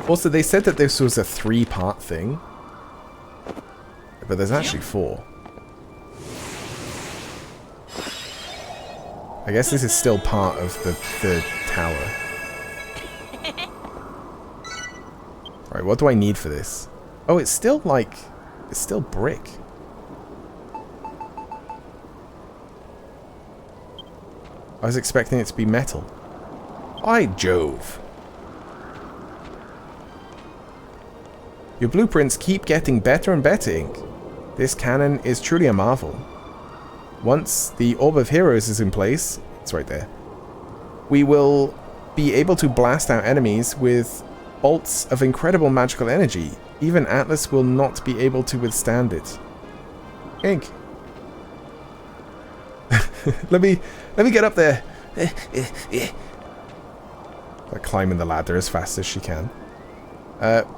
Also, they said that this was a 3-part thing. But there's actually 4. I guess this is still part of the tower. Alright, what do I need for this? Oh, it's still like... It's still brick. I was expecting it to be metal. By Jove. Your blueprints keep getting better and better, Ink. This cannon is truly a marvel. Once the Orb of Heroes is in place, it's right there, we will be able to blast our enemies with bolts of incredible magical energy. Even Atlas will not be able to withstand it. Ink. let me get up there. Like climbing the ladder as fast as she can.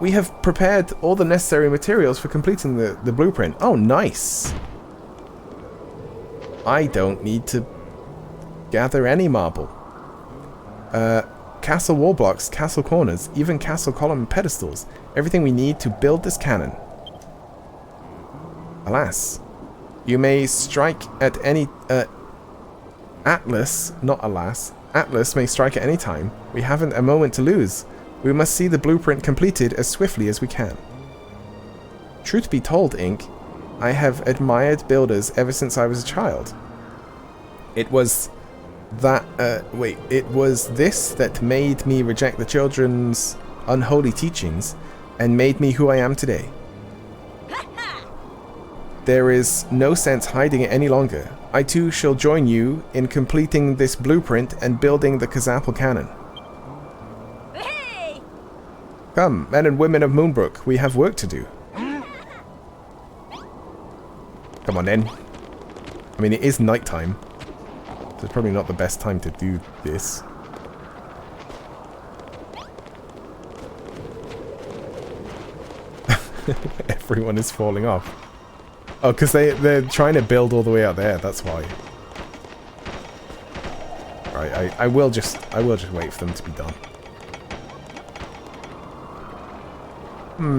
We have prepared all the necessary materials for completing the blueprint. Oh, nice. I don't need to gather any marble. Castle wall blocks, castle corners, even castle column pedestals. Everything we need to build this cannon. Alas, you may strike at any... Atlas, not alas. Atlas may strike at any time. We haven't a moment to lose. We must see the blueprint completed as swiftly as we can. Truth be told, Ink, I have admired builders ever since I was a child. It was that, it was this that made me reject the children's unholy teachings and made me who I am today. There is no sense hiding it any longer. I too shall join you in completing this blueprint and building the Cazapal cannon. Hey! Come, men and women of Moonbrook, we have work to do. Come on then. I mean, it is nighttime. So it's probably not the best time to do this. Everyone is falling off. Oh, because they're trying to build all the way out there, that's why. Right, I will just wait for them to be done.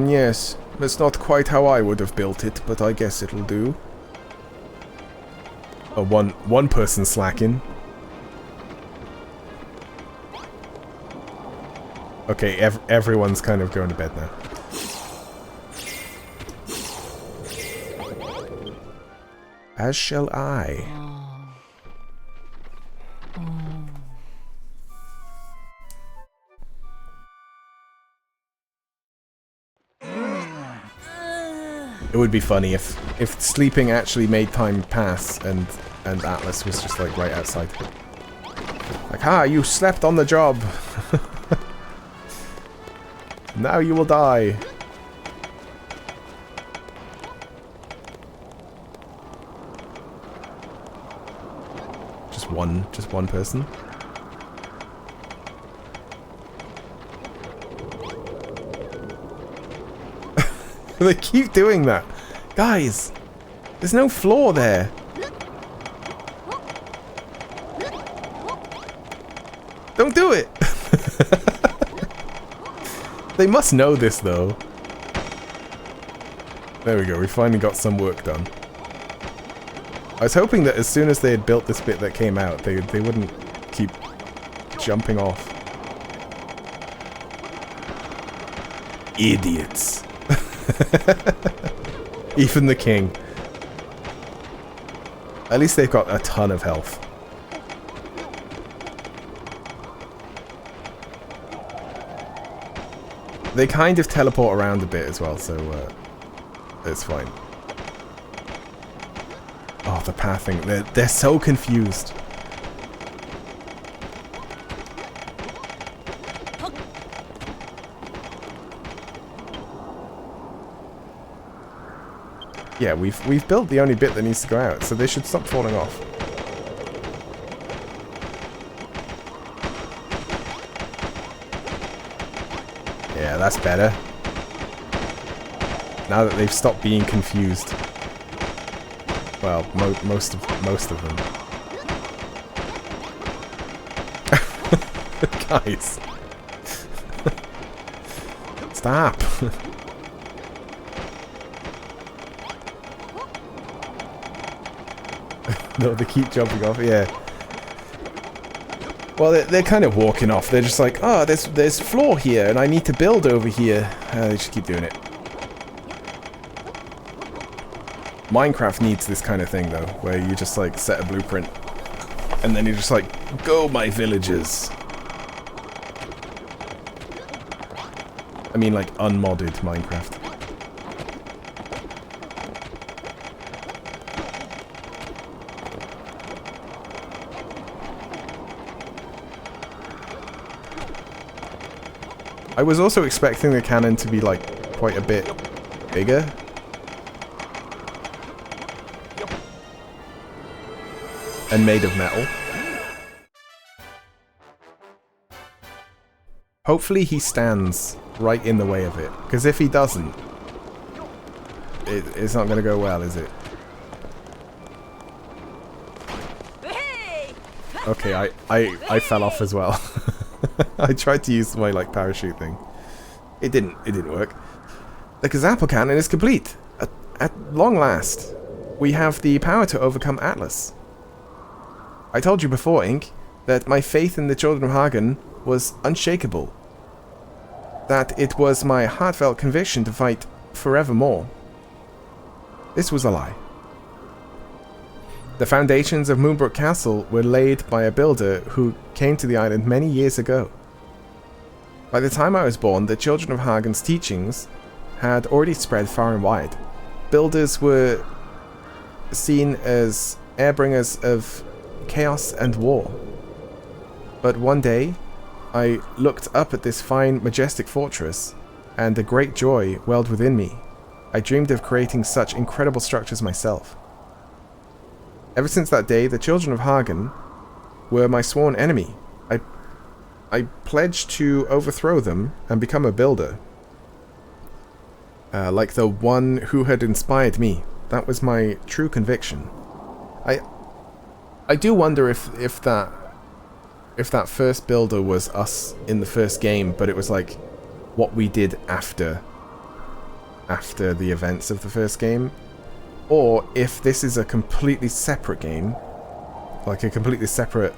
Yes. It's not quite how I would have built it, but I guess it'll do. Oh, one person slacking. Okay, everyone's kind of going to bed now. As shall I. It would be funny if sleeping actually made time pass and Atlas was just like right outside. Like, ha, you slept on the job. Now you will die. Just one person. They keep doing that. Guys, there's no floor there. Don't do it. They must know this though. There we go, we finally got some work done. I was hoping that as soon as they had built this bit that came out, they wouldn't keep jumping off. Idiots. Even the king. At least they've got a ton of health. They kind of teleport around a bit as well, so it's fine. Oh, the pathing. They're so confused. Yeah, we've built the only bit that needs to go out, so they should stop falling off. Yeah, that's better. Now that they've stopped being confused. Well, most of them. Guys. Stop. No, they keep jumping off, yeah. Well, they're kind of walking off. They're just like, oh, there's floor here, and I need to build over here. They just keep doing it. Minecraft needs this kind of thing, though, where you just, like, set a blueprint, and then you're just like, go, my villagers. I mean, like, unmodded Minecraft. I was also expecting the cannon to be, like, quite a bit bigger. and made of metal. Hopefully he stands right in the way of it, because if he doesn't, it's not going to go well, is it? Okay, I fell off as well. I tried to use my like parachute thing. It didn't work. The Kazapal cannon is complete. At long last, we have the power to overcome Atlas. I told you before, Ink, that my faith in the Children of Hagen was unshakable. That it was my heartfelt conviction to fight forevermore. This was a lie. The foundations of Moonbrook Castle were laid by a builder who came to the island many years ago. By the time I was born, the Children of Hagen's teachings had already spread far and wide. Builders were seen as airbringers of chaos and war. But one day, I looked up at this fine, majestic fortress, and a great joy welled within me. I dreamed of creating such incredible structures myself. Ever since that day, the Children of Hagen were my sworn enemy. I pledged to overthrow them and become a builder. Like the one who had inspired me. That was my true conviction. I do wonder if that first builder was us in the first game, but it was like what we did after the events of the first game. Or if this is a completely separate game, like a completely separate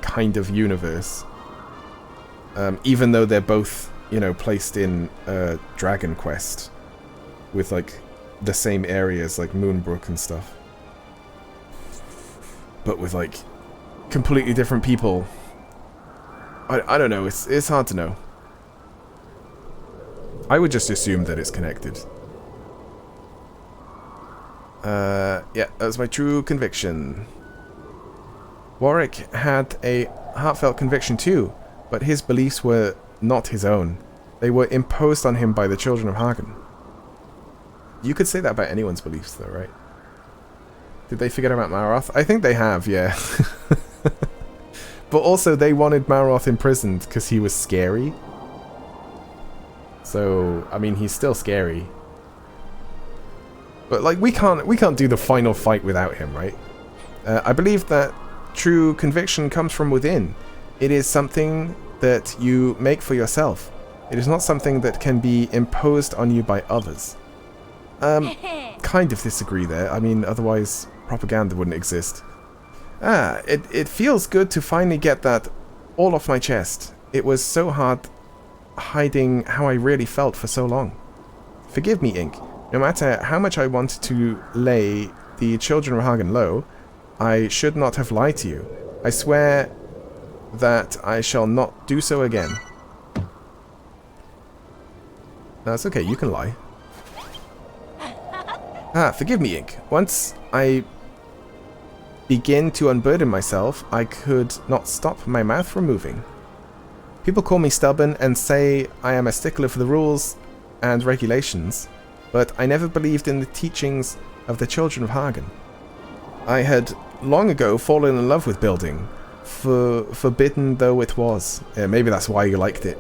kind of universe, even though they're both, you know, placed in Dragon Quest with like the same areas like Moonbrook and stuff, but with like completely different people. I don't know, it's hard to know. I would just assume that it's connected. Yeah, that was my true conviction. Warwick had a heartfelt conviction too, but his beliefs were not his own. They were imposed on him by the Children of Hagen. You could say that about anyone's beliefs though, right? Did they forget about Maroth? I think they have, yeah. But also they wanted Maroth imprisoned because he was scary. So, I mean, he's still scary. But like, we can't do the final fight without him, right? I believe that true conviction comes from within. It is something that you make for yourself. It is not something that can be imposed on you by others. Kind of disagree there. I mean, otherwise propaganda wouldn't exist. It feels good to finally get that all off my chest. It was so hard hiding how I really felt for so long. Forgive me, Ink. No matter how much I wanted to lay the Children of Hagen low, I should not have lied to you. I swear that I shall not do so again. That's okay, you can lie. Forgive me, Ink. Once I begin to unburden myself, I could not stop my mouth from moving. People call me stubborn and say I am a stickler for the rules and regulations, but I never believed in the teachings of the Children of Hagen. I had long ago fallen in love with building, forbidden though it was. Maybe that's why you liked it,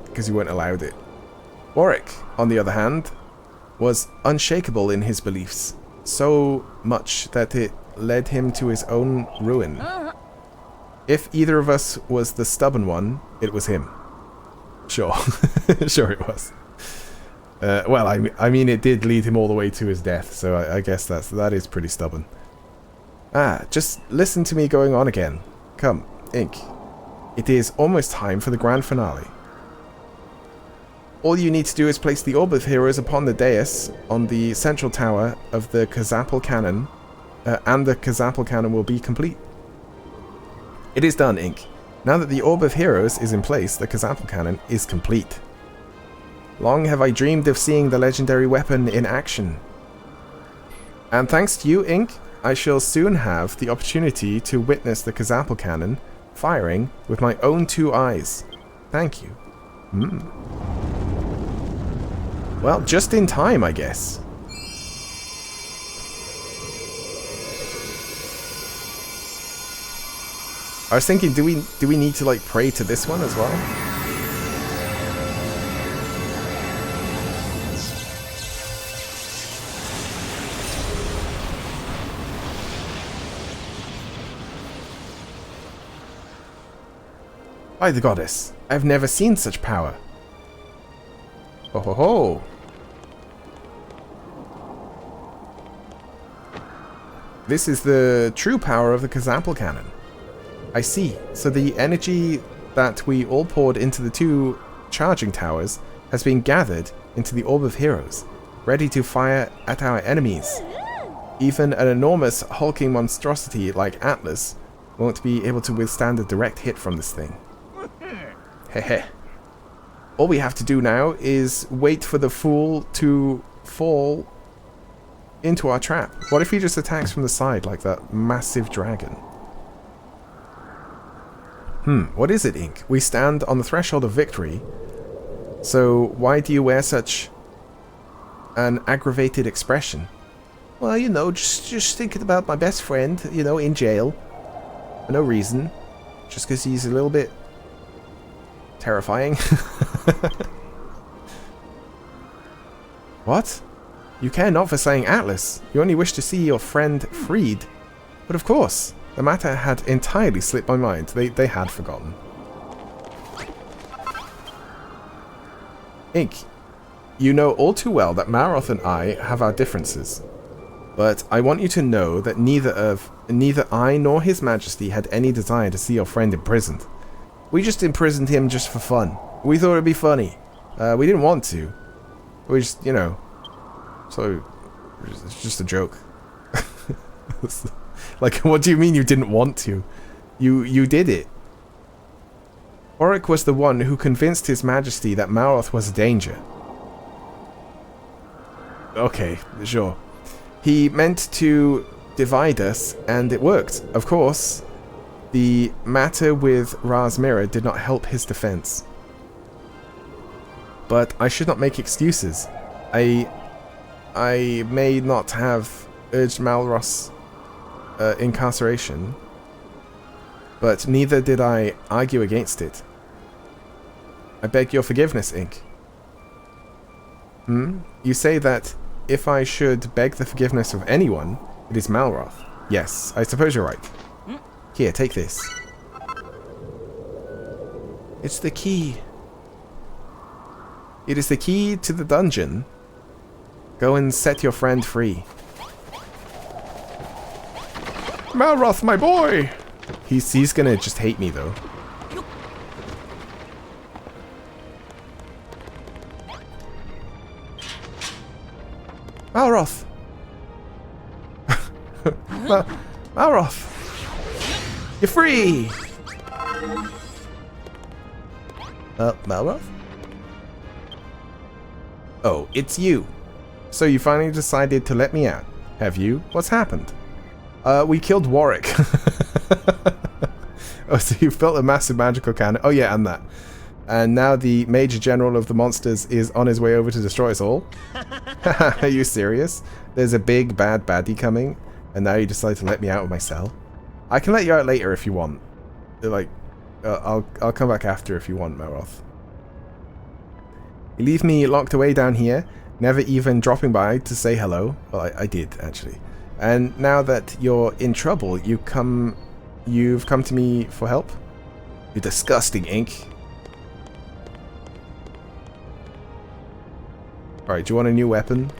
because you weren't allowed it. Warwick, on the other hand, was unshakable in his beliefs, so much that it led him to his own ruin. If either of us was the stubborn one, it was him. Sure. Sure it was. Well, I mean, it did lead him all the way to his death, so I guess that is pretty stubborn. Just listen to me going on again. Come, Ink. It is almost time for the grand finale. All you need to do is place the Orb of Heroes upon the dais on the central tower of the Kazapal cannon, and the Kazapal cannon will be complete. It is done, Ink. Now that the Orb of Heroes is in place, the Kazapal cannon is complete. Long have I dreamed of seeing the legendary weapon in action. And thanks to you, Ink, I shall soon have the opportunity to witness the Kazapal cannon firing with my own 2 eyes. Thank you. Well, just in time, I guess. I was thinking, do we need to like pray to this one as well? By the goddess, I've never seen such power. Oh ho ho! This is the true power of the Kazapl cannon. I see. So the energy that we all poured into the 2 charging towers has been gathered into the Orb of Heroes, ready to fire at our enemies. Even an enormous hulking monstrosity like Atlas won't be able to withstand a direct hit from this thing. Hehe. All we have to do now is wait for the fool to fall into our trap. What if he just attacks from the side like that massive dragon? What is it, Ink? We stand on the threshold of victory. So why do you wear such an aggravated expression? Well, you know, just thinking about my best friend, you know, in jail. For no reason. Just because he's a little bit terrifying. What? You care not for saying Atlas. You only wish to see your friend freed. But of course, the matter had entirely slipped my mind. They had forgotten. Ink, you know all too well that Malroth and I have our differences. But I want you to know that neither I nor His Majesty had any desire to see your friend imprisoned. We just imprisoned him just for fun. We thought it'd be funny. We didn't want to. We just, you know. So, it's just a joke. Like, what do you mean you didn't want to? You did it. Oric was the one who convinced His Majesty that Malroth was a danger. Okay, sure. He meant to divide us, and it worked, of course. The matter with Ra's Mirror did not help his defense. But I should not make excuses. I may not have urged Malroth's incarceration, but neither did I argue against it. I beg your forgiveness, Ink. You say that if I should beg the forgiveness of anyone, it is Malroth. Yes, I suppose you're right. Here, take this. It's the key. It is the key to the dungeon. Go and set your friend free. Malroth, my boy! He's gonna just hate me, though. Malroth! Malroth! You're free! Malroth? Oh, it's you. So you finally decided to let me out, have you? What's happened? We killed Warwick. Oh, so you felt a massive magical cannon. Oh yeah, and that. And now the Major General of the Monsters is on his way over to destroy us all? Are you serious? There's a big bad baddie coming, and now you decide to let me out of my cell? I can let you out later if you want. Like, I'll come back after if you want, Malroth. You leave me locked away down here, never even dropping by to say hello. Well, I did, actually. And now that you're in trouble, you've come to me for help? You disgusting Ink. Alright, do you want a new weapon?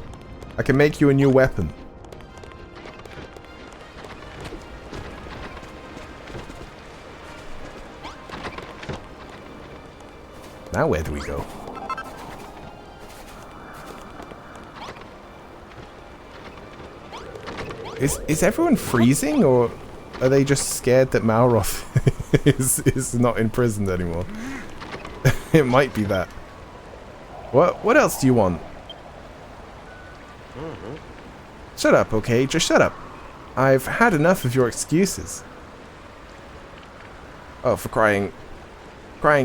I can make you a new weapon. Now where do we go? Is everyone freezing, or are they just scared that Malroth is not imprisoned anymore? It might be that. What else do you want? Shut up, okay? Just shut up. I've had enough of your excuses. Oh, for crying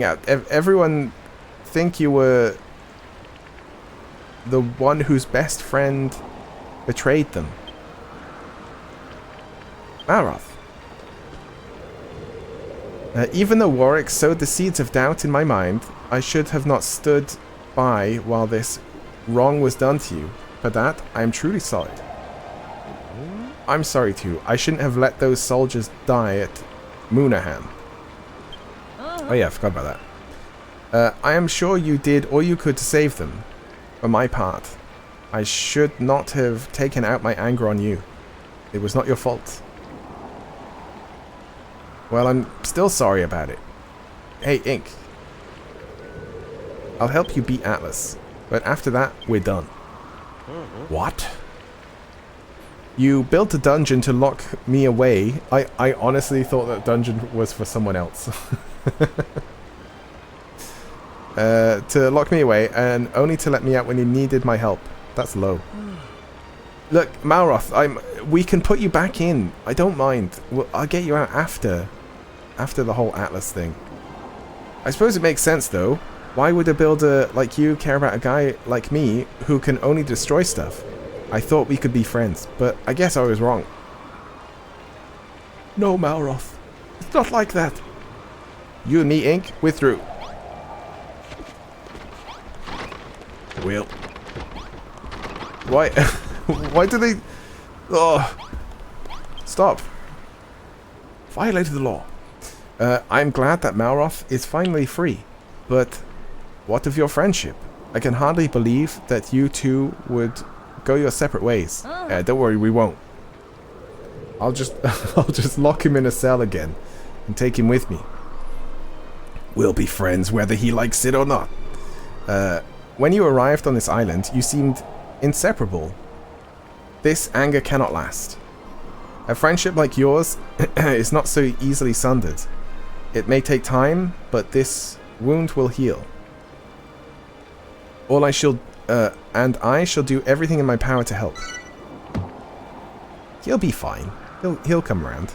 out. Everyone think you were the one whose best friend betrayed them. Malroth. Even though Warwick sowed the seeds of doubt in my mind, I should have not stood by while this wrong was done to you. For that, I am truly sorry. I'm sorry too. I shouldn't have let those soldiers die at Moonahan. Oh yeah, I forgot about that. I am sure you did all you could to save them. For my part, I should not have taken out my anger on you. It was not your fault. Well, I'm still sorry about it. Hey, Ink. I'll help you beat Atlas. But after that, we're done. What? You built a dungeon to lock me away. I honestly thought that dungeon was for someone else. To lock me away, and only to let me out when you needed my help. That's low. Look, Malroth, we can put you back in. I don't mind. I'll get you out after the whole Atlas thing. I suppose it makes sense, though. Why would a builder like you care about a guy like me who can only destroy stuff? I thought we could be friends, but I guess I was wrong. No, Malroth. It's not like that. You and me, Ink, we're through. Will. Why? Why do they... Oh. Stop. Violated the law. I'm glad that Malroth is finally free, but what of your friendship? I can hardly believe that you two would go your separate ways. Don't worry, we won't. I'll just lock him in a cell again and take him with me. We'll be friends whether he likes it or not. When you arrived on this island, you seemed inseparable. This anger cannot last. A friendship like yours is not so easily sundered. It may take time, but this wound will heal. And I shall do everything in my power to help. He'll be fine. He'll come around.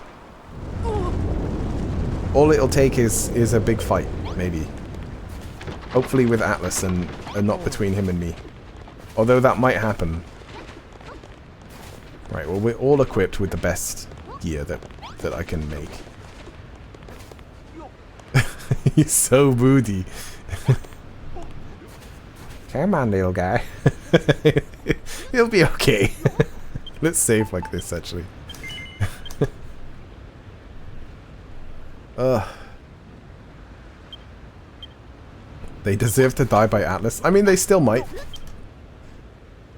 All it'll take is a big fight, maybe. Hopefully with Atlas and not between him and me. Although that might happen. Right, well we're all equipped with the best gear that I can make. He's so moody. Come on, little guy. He'll be okay. Let's save like this, actually. They deserve to die by Atlas. I mean, they still might.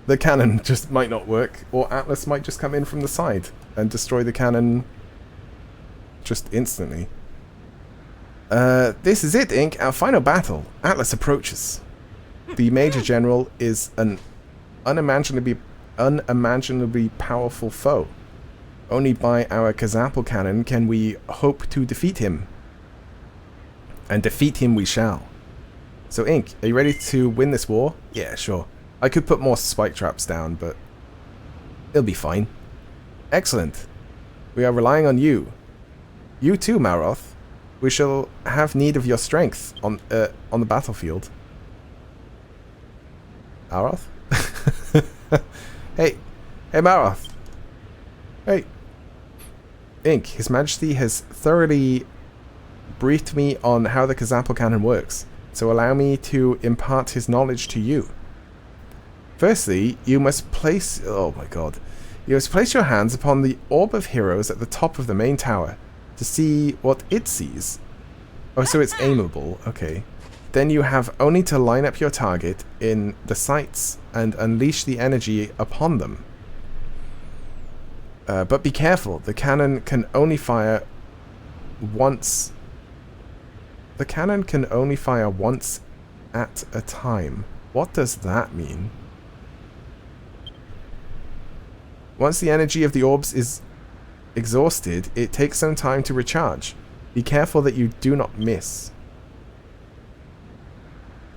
The cannon just might not work, or Atlas might just come in from the side and destroy the cannon just instantly. This is it, Ink. Our final battle. Atlas approaches. The Major General is an unimaginably powerful foe. Only by our Kazapel cannon can we hope to defeat him. And defeat him we shall. So, Ink, are you ready to win this war? Yeah, sure. I could put more spike traps down, but it'll be fine. Excellent. We are relying on you. You too, Malroth. We shall have need of your strength on the battlefield. Malroth? Hey, Malroth. Hey. Ink, His Majesty has thoroughly briefed me on how the Kazapel cannon works, so allow me to impart his knowledge to you. Firstly, you must place... Oh my god. You must place your hands upon the Orb of Heroes at the top of the main tower to see what it sees. Oh, so it's aimable. Okay. Then you have only to line up your target in the sights and unleash the energy upon them. But be careful. The cannon can only fire once... The cannon can only fire once at a time. What does that mean? Once the energy of the orbs is exhausted, it takes some time to recharge. Be careful that you do not miss.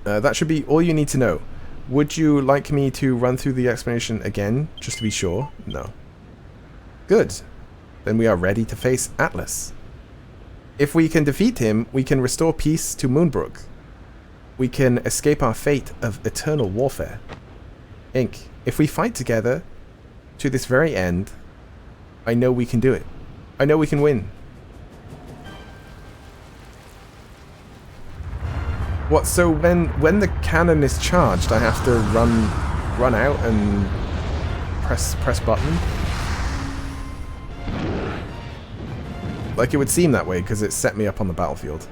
That should be all you need to know. Would you like me to run through the explanation again, just to be sure? No. Good. Then we are ready to face Atlas. If we can defeat him, we can restore peace to Moonbrook. We can escape our fate of eternal warfare. Ink, if we fight together to this very end, I know we can do it. I know we can win. What? So when the cannon is charged, I have to run out and press button? Like, it would seem that way because it set me up on the battlefield.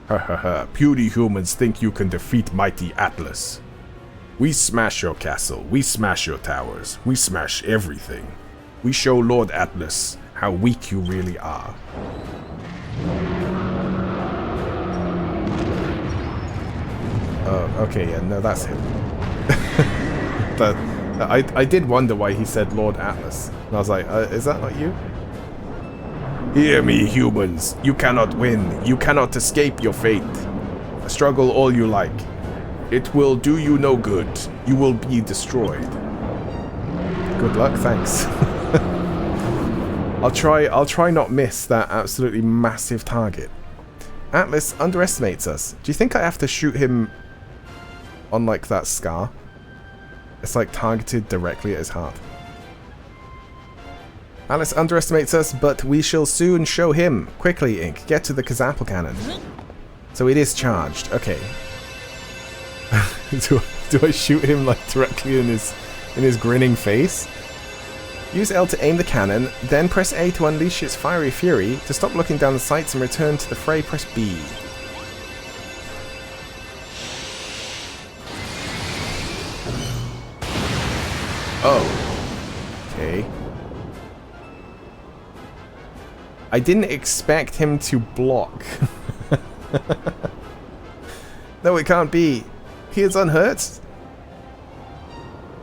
Ha ha ha. Puny humans think you can defeat mighty Atlas. We smash your castle. We smash your towers. We smash everything. We show Lord Atlas how weak you really are. Oh, okay, yeah, no, that's him. I did wonder why he said Lord Atlas. And I was like, is that not you? Hear me, humans. You cannot win. You cannot escape your fate. Struggle all you like. It will do you no good. You will be destroyed. Good luck, thanks. I'll try not miss that absolutely massive target. Atlas underestimates us. Do you think I have to shoot him on, like, that scar? It's, like, targeted directly at his heart. Atlas underestimates us, but we shall soon show him. Quickly, Ink, get to the Kazapple cannon. So it is charged. Okay. do I shoot him, like, directly in his grinning face? Use L to aim the cannon, then press A to unleash its fiery fury. To stop looking down the sights and return to the fray, press B. Oh. Okay. I didn't expect him to block. No, it can't be. He is unhurt.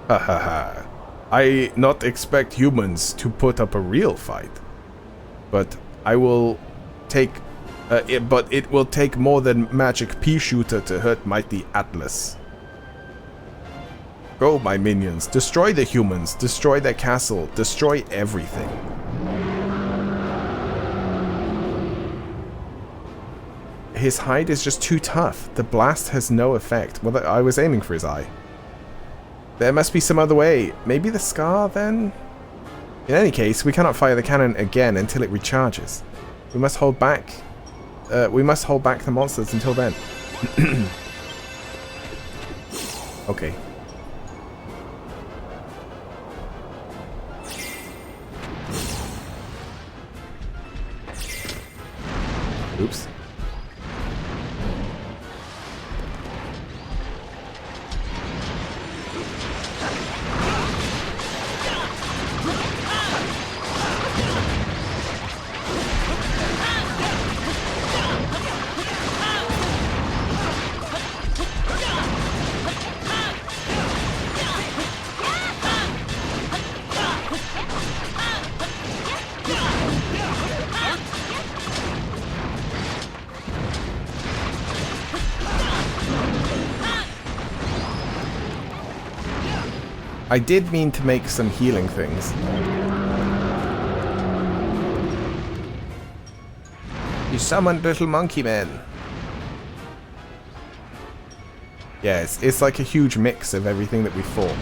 Ha ha ha. I not expect humans to put up a real fight. But I will take... but it will take more than magic pea shooter to hurt mighty Atlas. Go, my minions. Destroy the humans. Destroy their castle. Destroy everything. His hide is just too tough. The blast has no effect. Well, I was aiming for his eye. There must be some other way. Maybe the scar, then? In any case, we cannot fire the cannon again until it recharges. We must hold back... the monsters until then. Okay. Oops. I did mean to make some healing things. You summoned little monkey men. Yeah, it's like a huge mix of everything that we fought.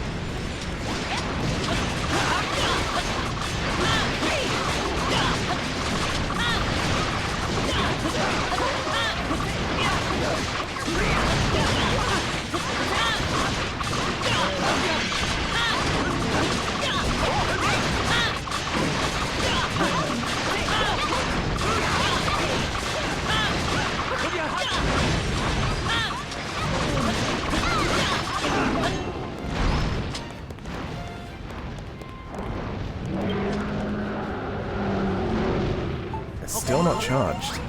Still not charged.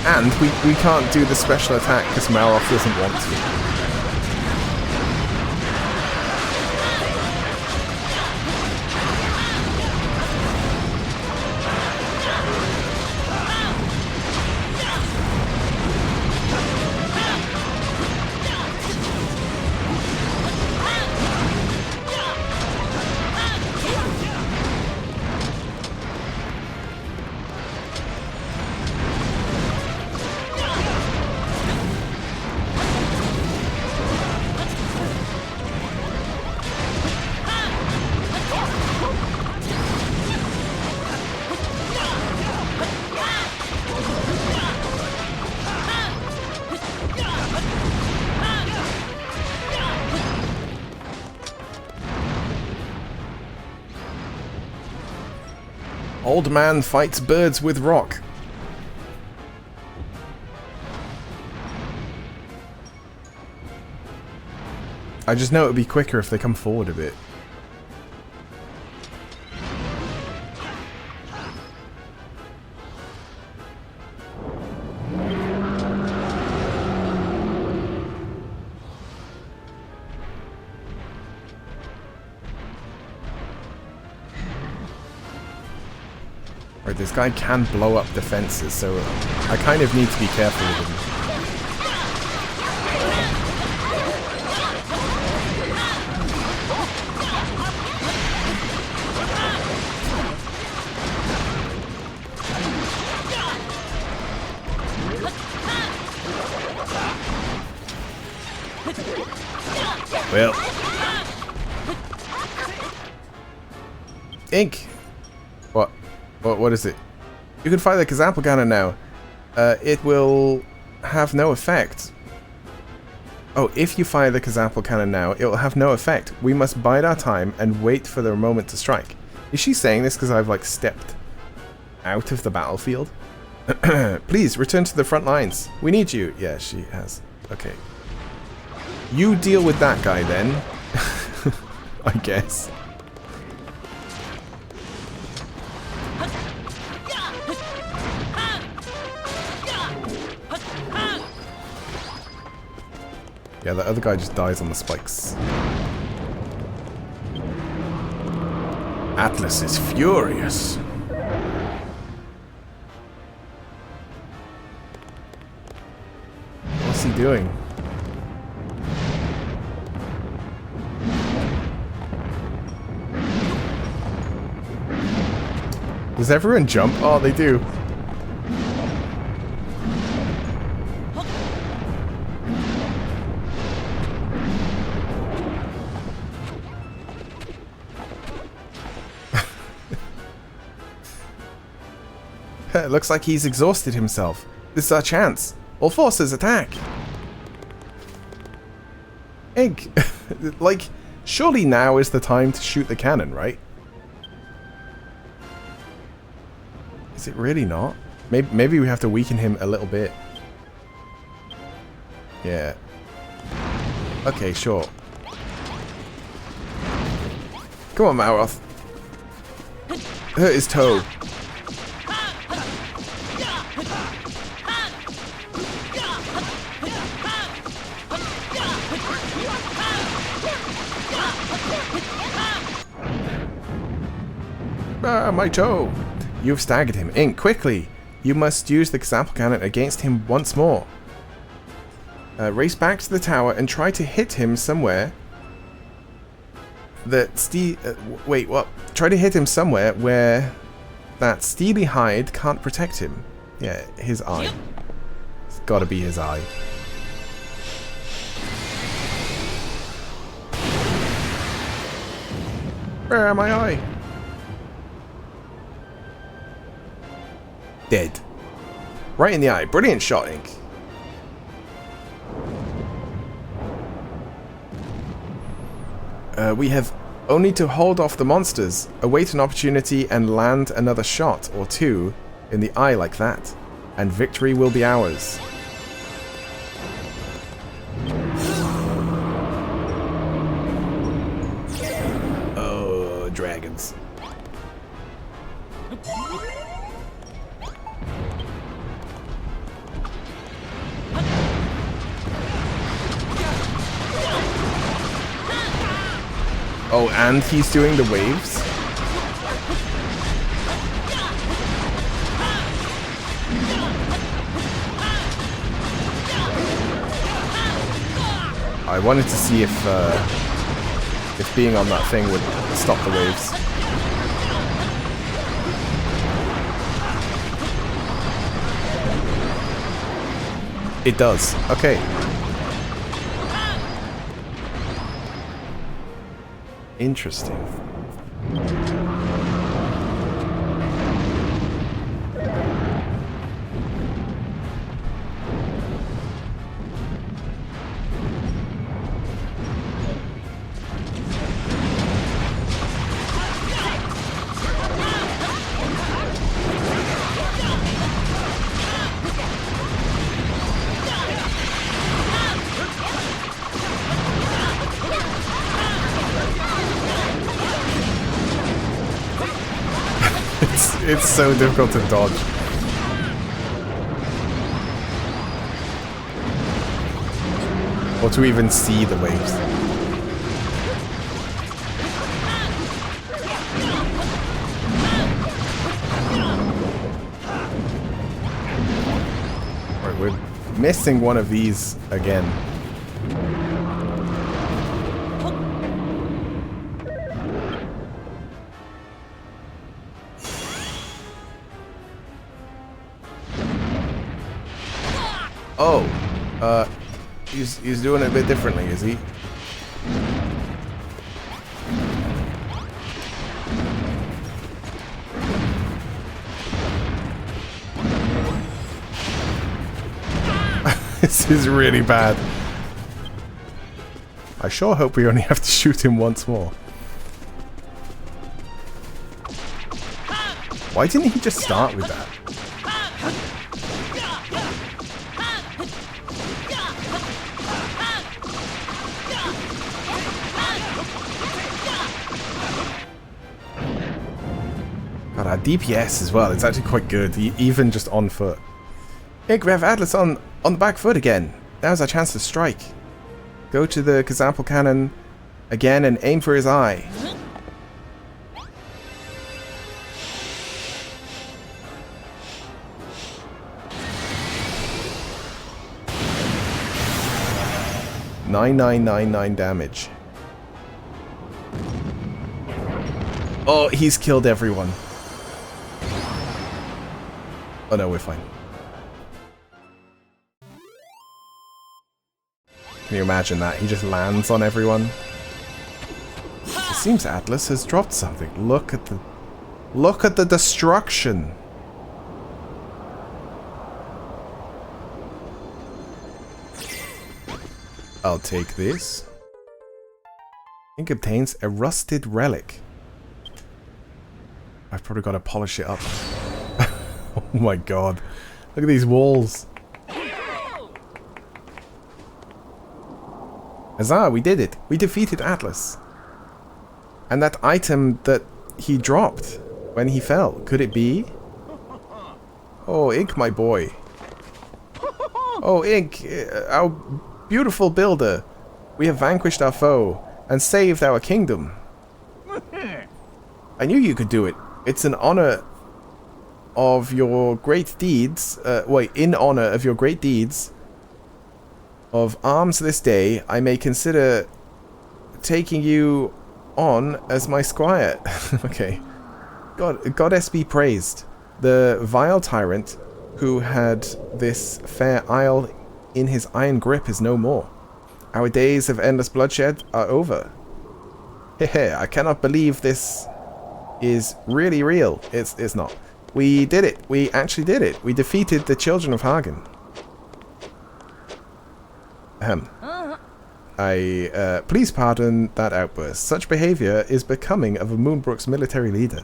And we can't do the special attack because Malroth doesn't want to. Old man fights birds with rock. I just know it would be quicker if they come forward a bit. Right, this guy can blow up defenses, so I kind of need to be careful with him. Well. Ink! What is it? You can fire the Kazapple cannon now. It will have no effect. Oh, if you fire the Kazapple cannon now, it will have no effect. We must bide our time and wait for the moment to strike. Is she saying this because I've, like, stepped out of the battlefield? Please, return to the front lines. We need you. Yeah, she has. Okay. You deal with that guy, then. I guess. Yeah, the other guy just dies on the spikes. Atlas is furious. What's he doing? Does everyone jump? Oh, they do. It looks like he's exhausted himself. This is our chance. All forces attack. Egg. Like, surely now is the time to shoot the cannon, right? Is it really not? Maybe we have to weaken him a little bit. Yeah. Okay, sure. Come on, Malroth. Hurt his toe. Ah, my toe! You've staggered him. Ink, quickly! You must use the Kazapple cannon against him once more. Race back to the tower and try to hit him somewhere that wait, what? Try to hit him somewhere where that steely hide can't protect him. Yeah, his eye. It's gotta be his eye. Where am my eye? Dead. Right in the eye. Brilliant shot, Ink. We have only to hold off the monsters, await an opportunity and land another shot or two in the eye like that, and victory will be ours. Oh, dragons. Oh, and he's doing the waves? I wanted to see if being on that thing would stop the waves. It does. Okay. Interesting. It's so difficult to dodge. Or to even see the waves. Right, we're missing one of these again. Oh, he's doing it a bit differently, is he? This is really bad. I sure hope we only have to shoot him once more. Why didn't he just start with that? God, our DPS as well, it's actually quite good, even just on foot. Hey, we have Atlas on the back foot again. Now's our chance to strike. Go to the Kazample cannon again and aim for his eye. $9,999 damage. Oh, he's killed everyone. Oh no, we're fine. Can you imagine that? He just lands on everyone. It seems Atlas has dropped something. Look at the destruction. I'll take this. Ink obtains a rusted relic. I've probably got to polish it up. Oh my god. Look at these walls. Huzzah, we did it. We defeated Atlas. And that item that he dropped when he fell, could it be? Oh, Ink, my boy. Oh, Ink, our beautiful builder. We have vanquished our foe and saved our kingdom. I knew you could do it. It's an honor of your great deeds. In honor of your great deeds of arms this day, I may consider taking you on as my squire. Okay. Goddess be praised. The vile tyrant who had this fair isle in his iron grip is no more. Our days of endless bloodshed are over. Hehe, I cannot believe this is really real. It's not. We did it. We actually did it. We defeated the children of Hagen. Please pardon that outburst. Such behavior is becoming of a Moonbrook's military leader.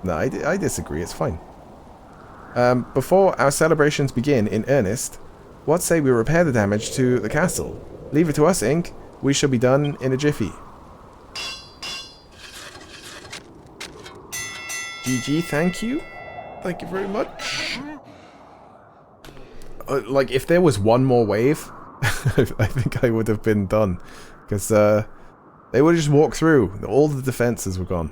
No, I disagree. It's fine. Before our celebrations begin in earnest, what say we repair the damage to the castle? Leave it to us, Ink. We shall be done in a jiffy. GG, thank you. Thank you very much. Like, if there was one more wave, I think I would have been done. Because they would have just walked through. All the defenses were gone.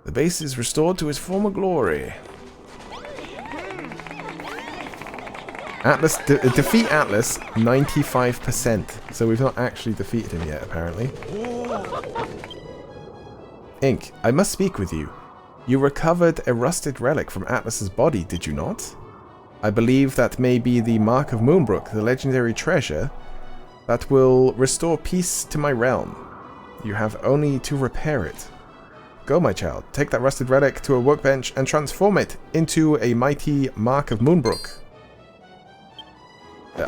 The base is restored to its former glory. Atlas, defeat Atlas 95%. So we've not actually defeated him yet, apparently. Ink, I must speak with you. You recovered a rusted relic from Atlas's body, did you not? I believe that may be the Mark of Moonbrook, the legendary treasure that will restore peace to my realm. You have only to repair it. Go, my child. Take that rusted relic to a workbench and transform it into a mighty Mark of Moonbrook.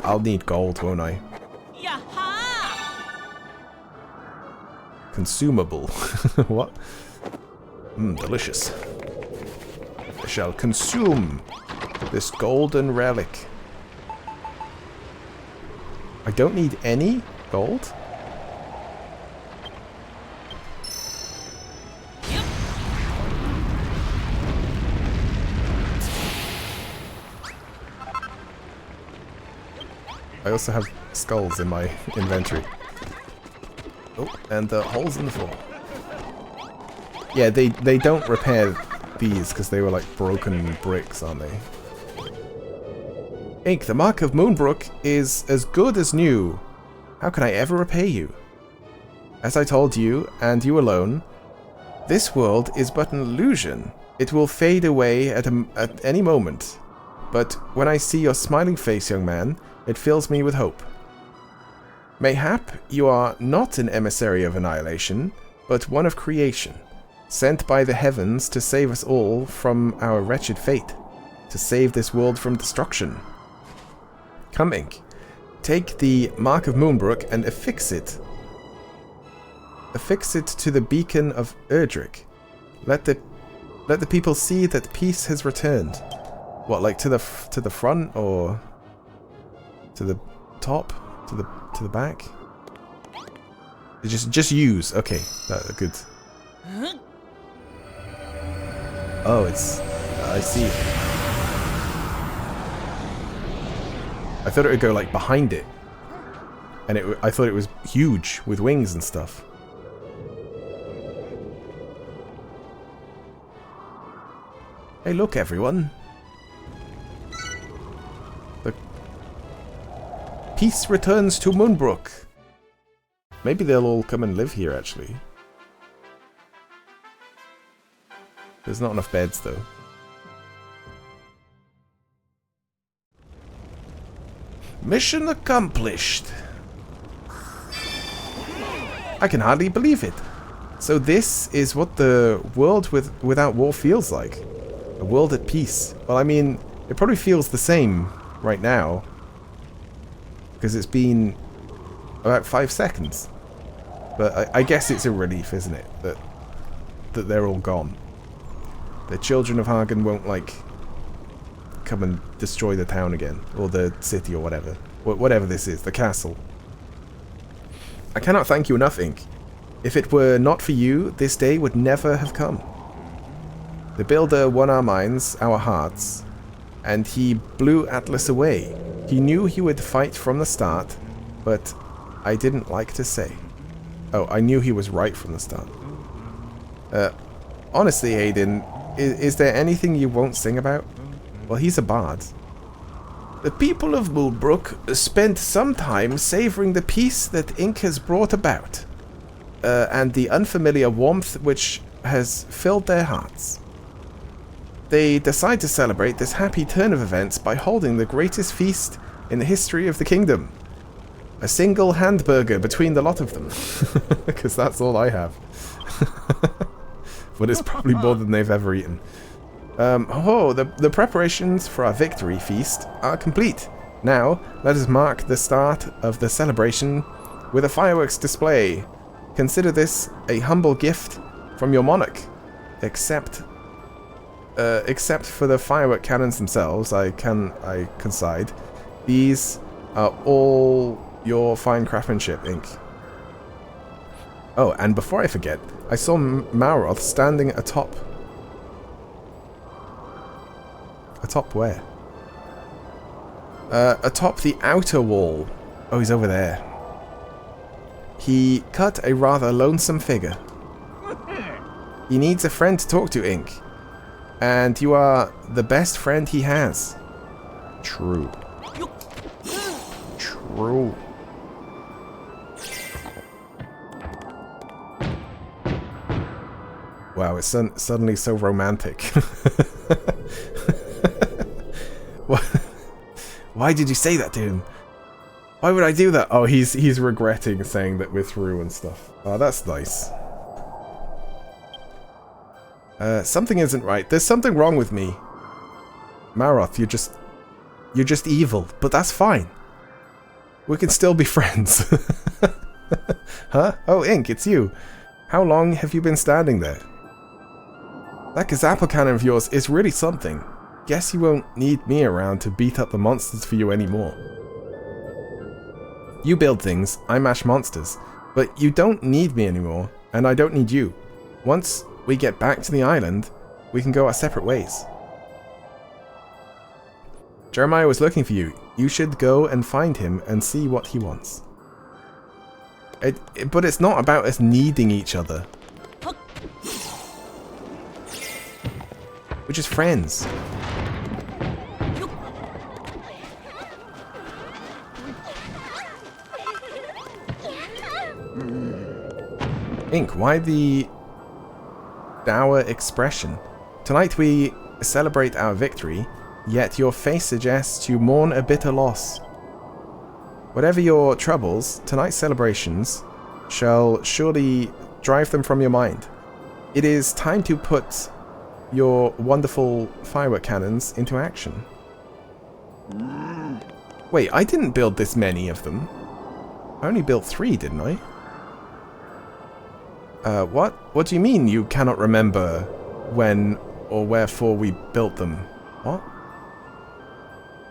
I'll need gold, won't I? Consumable. What? Delicious. I shall consume this golden relic. I don't need any gold? I also have skulls in my inventory. Oh, and the holes in the floor. Yeah, they don't repair these because they were like broken bricks, aren't they? Ink, the Mark of Moonbrook is as good as new. How can I ever repay you? As I told you, and you alone, this world is but an illusion. It will fade away at any moment. But when I see your smiling face, young man, it fills me with hope. Mayhap you are not an emissary of annihilation, but one of creation, sent by the heavens to save us all from our wretched fate, to save this world from destruction. Come, Ink, take the Mark of Moonbrook and affix it. Affix it to the beacon of Erdrick. Let the people see that peace has returned. What, like to the front or to the top, to the back? Just use. Okay, good. Oh, it's. I see. I thought it would go like behind it, and I thought it was huge with wings and stuff. Hey, look, everyone. The peace returns to Moonbrook. Maybe they'll all come and live here, actually. There's not enough beds, though. Mission accomplished. I can hardly believe it. So this is what the world without war feels like. A world at peace. Well, I mean, it probably feels the same right now. Because it's been about 5 seconds. But I guess it's a relief, isn't it? That they're all gone. The children of Hagen won't, like, come and destroy the town again. Or the city or whatever. Whatever this is. The castle. I cannot thank you enough, Ink. If it were not for you, this day would never have come. The Builder won our minds, our hearts, and he blew Atlas away. He knew he would fight from the start, but I didn't like to say. Oh, I knew he was right from the start. Honestly, Aiden, is there anything you won't sing about? Well, he's a bard. The people of Moonbrook spent some time savoring the peace that Ink has brought about, and the unfamiliar warmth which has filled their hearts. They decide to celebrate this happy turn of events by holding the greatest feast in the history of the kingdom. A single hamburger between the lot of them. Because that's all I have. But it's probably more than they've ever eaten. The preparations for our victory feast are complete. Now, let us mark the start of the celebration with a fireworks display. Consider this a humble gift from your monarch. Except for the firework cannons themselves, I concede, these are all your fine craftsmanship, Ink. Oh, and before I forget, I saw Malroth standing atop. Atop where? Atop the outer wall. Oh, he's over there. He cut a rather lonesome figure. He needs a friend to talk to, Ink. And you are the best friend he has. True. True. Wow, it's suddenly so romantic. Why did you say that to him? Why would I do that? Oh, he's regretting saying that we're through and stuff. Oh, that's nice. Something isn't right. There's something wrong with me. Malroth, you're just evil, but that's fine. We can still be friends. Huh? Oh, Ink, it's you. How long have you been standing there? That Gazapple cannon of yours is really something. Guess you won't need me around to beat up the monsters for you anymore. You build things, I mash monsters, but you don't need me anymore, and I don't need you. Once we get back to the island, we can go our separate ways. Jeremiah was looking for you. You should go and find him and see what he wants. But it's not about us needing each other. We're just friends. Ink, why the dour expression? Tonight we celebrate our victory, yet your face suggests you mourn a bitter loss. Whatever your troubles, tonight's celebrations shall surely drive them from your mind. It is time to put your wonderful firework cannons into action. Wait, I didn't build this many of them. I only built 3, didn't I? What? What do you mean you cannot remember when or wherefore we built them? What?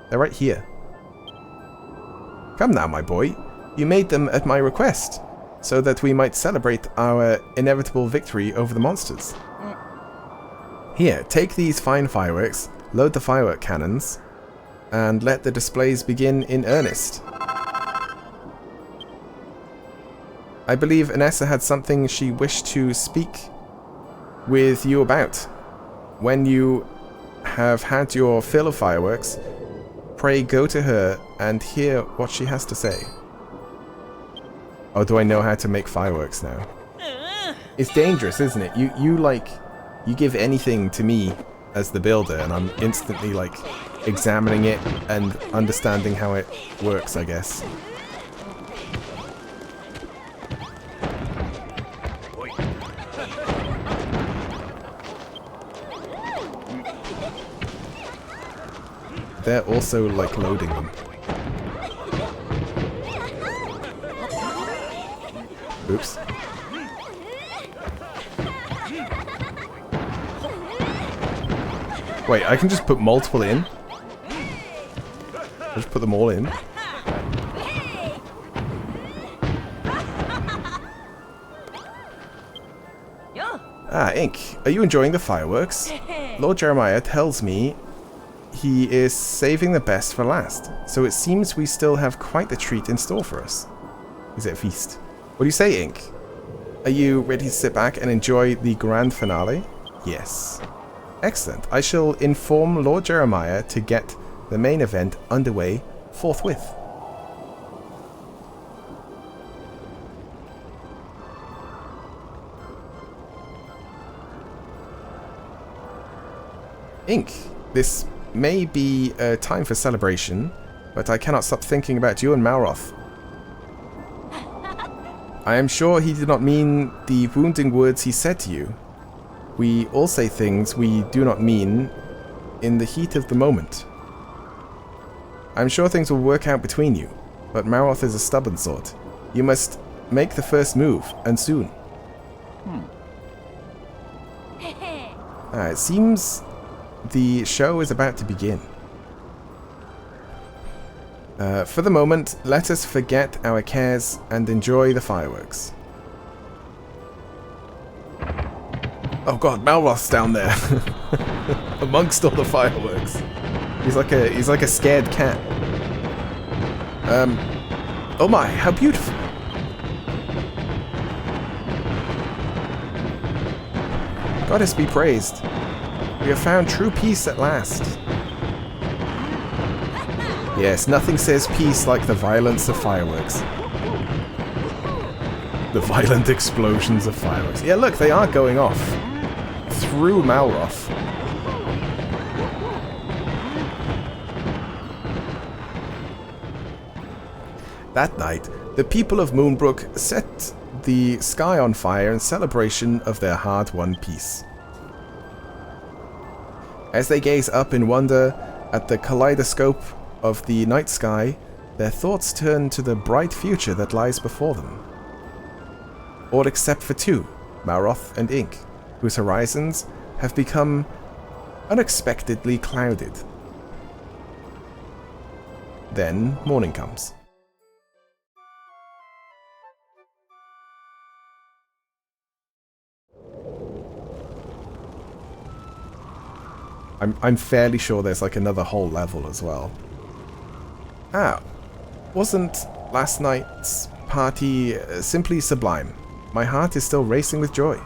They're right here. Come now, my boy. You made them at my request, so that we might celebrate our inevitable victory over the monsters. Here, take these fine fireworks, load the firework cannons, and let the displays begin in earnest. I believe Anessa had something she wished to speak with you about. When you have had your fill of fireworks, pray go to her and hear what she has to say. Oh, do I know how to make fireworks now? It's dangerous, isn't it? You give anything to me as the builder, and I'm instantly, like, examining it and understanding how it works, I guess. They're also, like, loading them. Oops. Wait, I can just put multiple in? I'll just put them all in. Ah, Ink, are you enjoying the fireworks? Lord Jeremiah tells me he is saving the best for last, so it seems we still have quite the treat in store for us. Is it a feast? What do you say, Ink? Are you ready to sit back and enjoy the grand finale? Yes. Excellent. I shall inform Lord Jeremiah to get the main event underway forthwith. Ink, this may be a time for celebration, but I cannot stop thinking about you and Malroth. I am sure he did not mean the wounding words he said to you. We all say things we do not mean in the heat of the moment. I am sure things will work out between you, but Malroth is a stubborn sort. You must make the first move, and soon. It seems the show is about to begin. For the moment, let us forget our cares and enjoy the fireworks. Oh god, Malroth's down there, amongst all the fireworks. He's like a scared cat. Oh my, how beautiful! Goddess be praised. We have found true peace at last. Yes, nothing says peace like the violence of fireworks. The violent explosions of fireworks. Yeah, look, they are going off. Through Malroth. That night, the people of Moonbrook set the sky on fire in celebration of their hard-won peace. As they gaze up in wonder at the kaleidoscope of the night sky, their thoughts turn to the bright future that lies before them. All except for two, Malroth and Ink, whose horizons have become unexpectedly clouded. Then morning comes. I'm fairly sure there's like another whole level as well. Ah, wasn't last night's party simply sublime? My heart is still racing with joy.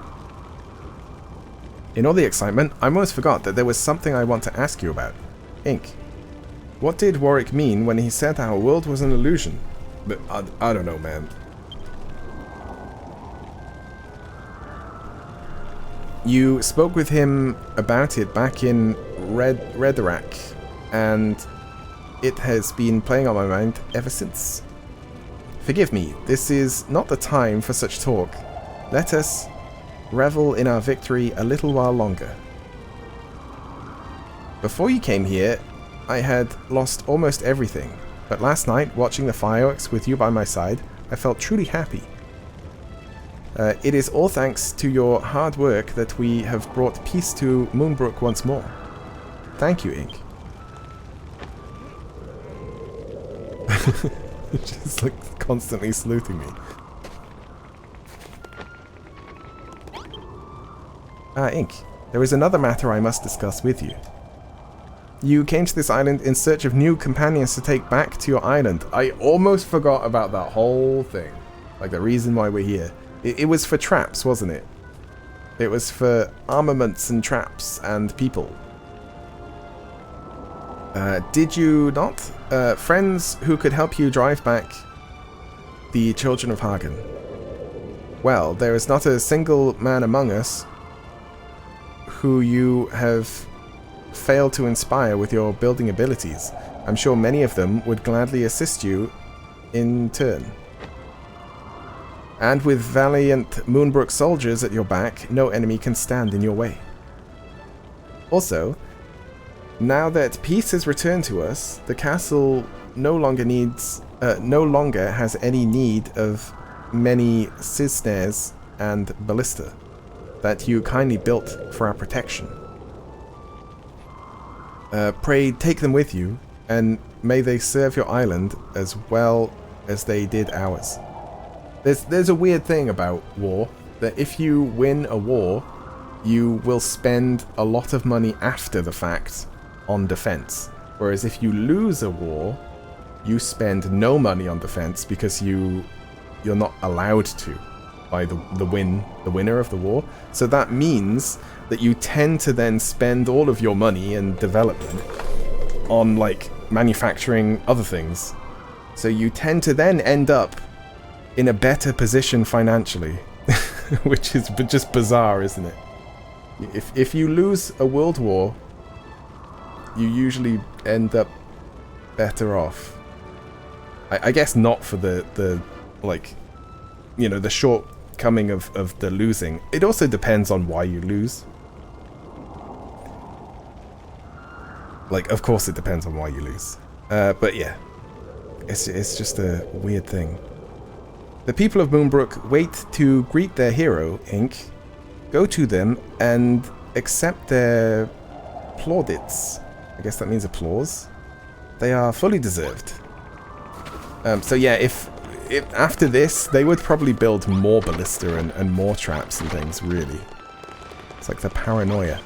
In all the excitement, I almost forgot that there was something I want to ask you about. Ink, what did Warwick mean when he said our world was an illusion? But I don't know, man. You spoke with him about it back in Redarak, and it has been playing on my mind ever since. Forgive me, this is not the time for such talk. Let us revel in our victory a little while longer. Before you came here, I had lost almost everything, but last night, watching the fireworks with you by my side, I felt truly happy. It is all thanks to your hard work that we have brought peace to Moonbrook once more. Thank you, Ink. Just like constantly sleuthing me. Ink, there is another matter I must discuss with you. You came to this island in search of new companions to take back to your island. I almost forgot about that whole thing. Like the reason why we're here. It was for traps, wasn't it? It was for armaments and traps and people. Did you not? Friends who could help you drive back the children of Hagen. Well, there is not a single man among us who you have failed to inspire with your building abilities. I'm sure many of them would gladly assist you in turn. And with valiant Moonbrook soldiers at your back, no enemy can stand in your way. Also, now that peace has returned to us, the castle no longer has any need of many cisnes and ballista that you kindly built for our protection. Pray take them with you, and may they serve your island as well as they did ours. There's a weird thing about war, that if you win a war, you will spend a lot of money after the fact on defense. Whereas if you lose a war, you spend no money on defense because you're not allowed to by the winner of the war. So that means that you tend to then spend all of your money and development on like manufacturing other things. So you tend to then end up in a better position financially, which is just bizarre, isn't it? If you lose a world war, you usually end up better off. I guess not for the like, you know, the shortcoming of the losing. It also depends on why you lose. Like, of course it depends on why you lose. But yeah, it's just a weird thing. The people of Moonbrook wait to greet their hero, Ink. Go to them and accept their plaudits. I guess that means applause. They are fully deserved. So yeah, if after this, they would probably build more ballista and more traps and things, really. It's like the paranoia.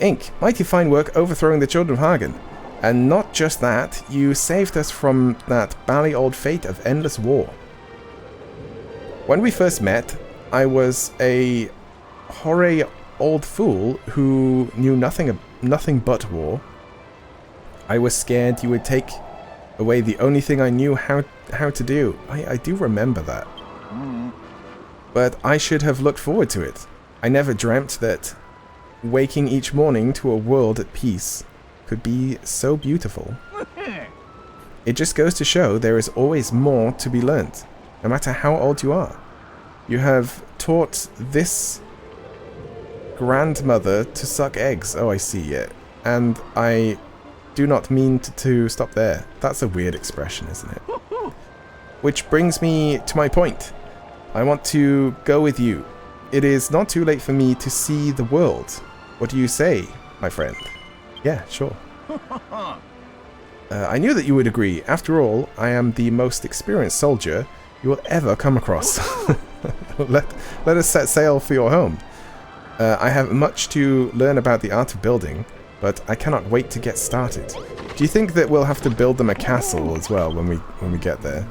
Ink, mighty fine work overthrowing the children of Hagen. And not just that, you saved us from that bally old fate of endless war. When we first met, I was a hoary old fool who knew nothing but war. I was scared you would take away the only thing I knew how to do. I do remember that. But I should have looked forward to it. I never dreamt that waking each morning to a world at peace could be so beautiful. It just goes to show there is always more to be learnt, no matter how old you are. You have taught this grandmother to suck eggs. Oh, I see, yeah. And I do not mean to stop there. That's a weird expression, isn't it? Which brings me to my point. I want to go with you. It is not too late for me to see the world. What do you say, my friend? Yeah, sure. I knew that you would agree. After all, I am the most experienced soldier you will ever come across. Let us set sail for your home. I have much to learn about the art of building, but I cannot wait to get started. Do you think that we'll have to build them a castle as well when we get there?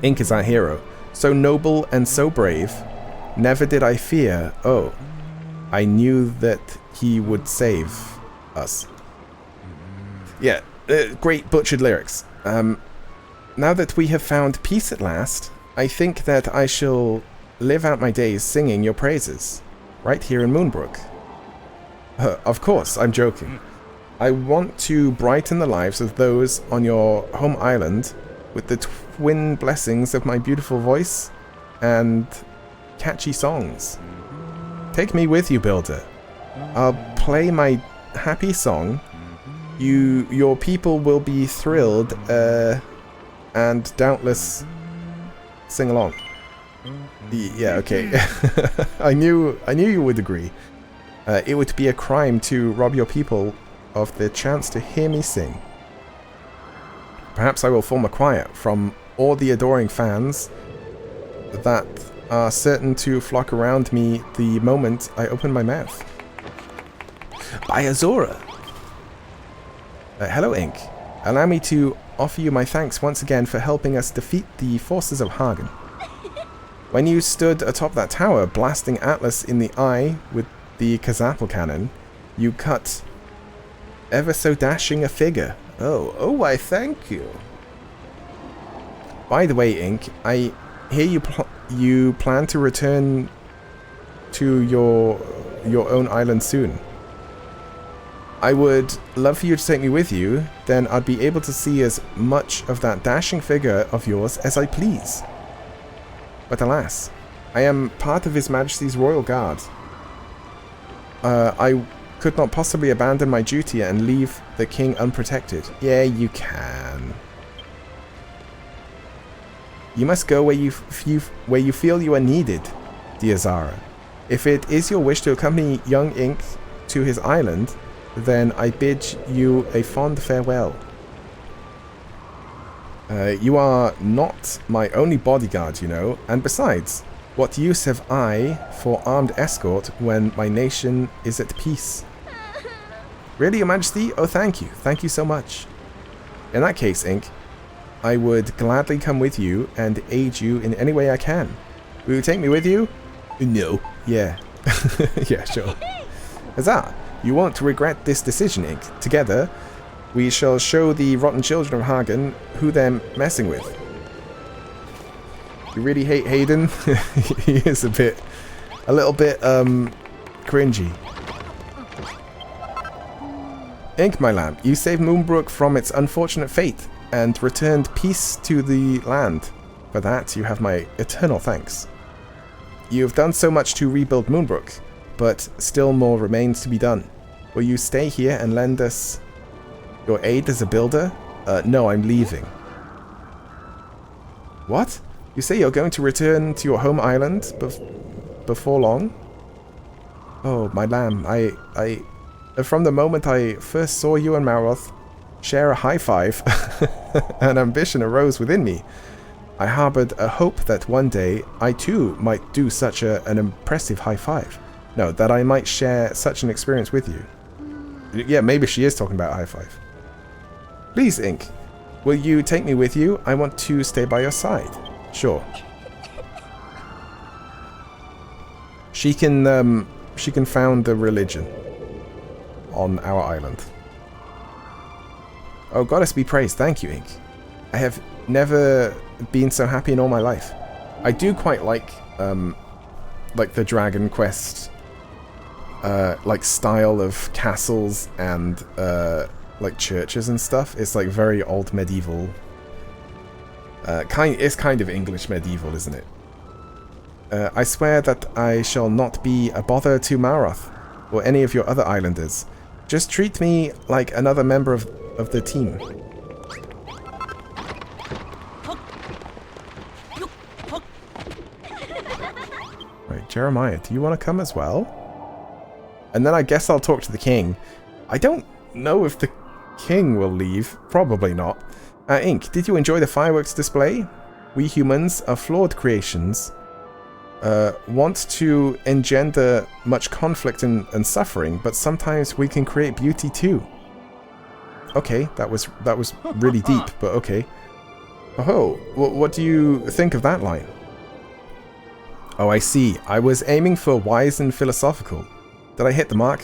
Ink is our hero. So noble and so brave. Never did I fear. Oh, I knew that he would save us. Yeah, great butchered lyrics. Now that we have found peace at last, I think that I shall live out my days singing your praises, right here in Moonbrook. Of course, I'm joking. I want to brighten the lives of those on your home island with the twin blessings of my beautiful voice and catchy songs. Take me with you, Builder. I'll play my happy song. Your people will be thrilled and doubtless sing along. Yeah, okay. I knew you would agree. It would be a crime to rob your people of the chance to hear me sing. Perhaps I will form a choir from all the adoring fans that are certain to flock around me the moment I open my mouth. By Azora! Hello, Ink. Allow me to offer you my thanks once again for helping us defeat the forces of Hagen. When you stood atop that tower, blasting Atlas in the eye with the Kazapel cannon, you cut ever so dashing a figure. Oh, why thank you. By the way, Ink, I hear you plan to return to your own island soon. I would love for you to take me with you, then I'd be able to see as much of that dashing figure of yours as I please. But alas, I am part of His Majesty's Royal Guard. I could not possibly abandon my duty and leave the king unprotected. Yeah, you can. You must go where you feel you are needed, dear Zara. If it is your wish to accompany young Ink to his island, then I bid you a fond farewell. You are not my only bodyguard, you know, and besides, what use have I for armed escort when my nation is at peace? Really, Your Majesty? Oh, thank you. Thank you so much. In that case, Ink, I would gladly come with you and aid you in any way I can. Will you take me with you? No. Yeah. Yeah, sure. Huzzah! You won't regret this decision, Ink. Together, we shall show the rotten children of Hagen who they're messing with. You really hate Hayden? He is a little bit, cringy. Ink, my lamb, you saved Moonbrook from its unfortunate fate and returned peace to the land. For that, you have my eternal thanks. You have done so much to rebuild Moonbrook, but still more remains to be done. Will you stay here and lend us your aid as a builder? No, I'm leaving. What? You say you're going to return to your home island before long? Oh, my lamb, I from the moment I first saw you and Maroth share a high five, an ambition arose within me. I harbored a hope that one day I too might do such an impressive high five. No, that I might share such an experience with you. Yeah, maybe she is talking about a high five. Please, Ink, will you take me with you? I want to stay by your side. Sure. She can found the religion on our island. Oh, goddess be praised. Thank you, Ink. I have never been so happy in all my life. I do quite like the Dragon Quest like style of castles and like churches and stuff. It's like very old medieval. It's kind of English medieval, isn't it? I swear that I shall not be a bother to Maroth or any of your other islanders. Just treat me like another member of the team. Right, Jeremiah, do you want to come as well? And then I guess I'll talk to the king. I don't know if the king will leave. Probably not. Ink, did you enjoy the fireworks display? We humans are flawed creations. want to engender much conflict and suffering, but sometimes we can create beauty too. Okay, that was really deep, but okay. Oh, what do you think of that line? Oh, I see. I was aiming for wise and philosophical. Did I hit the mark?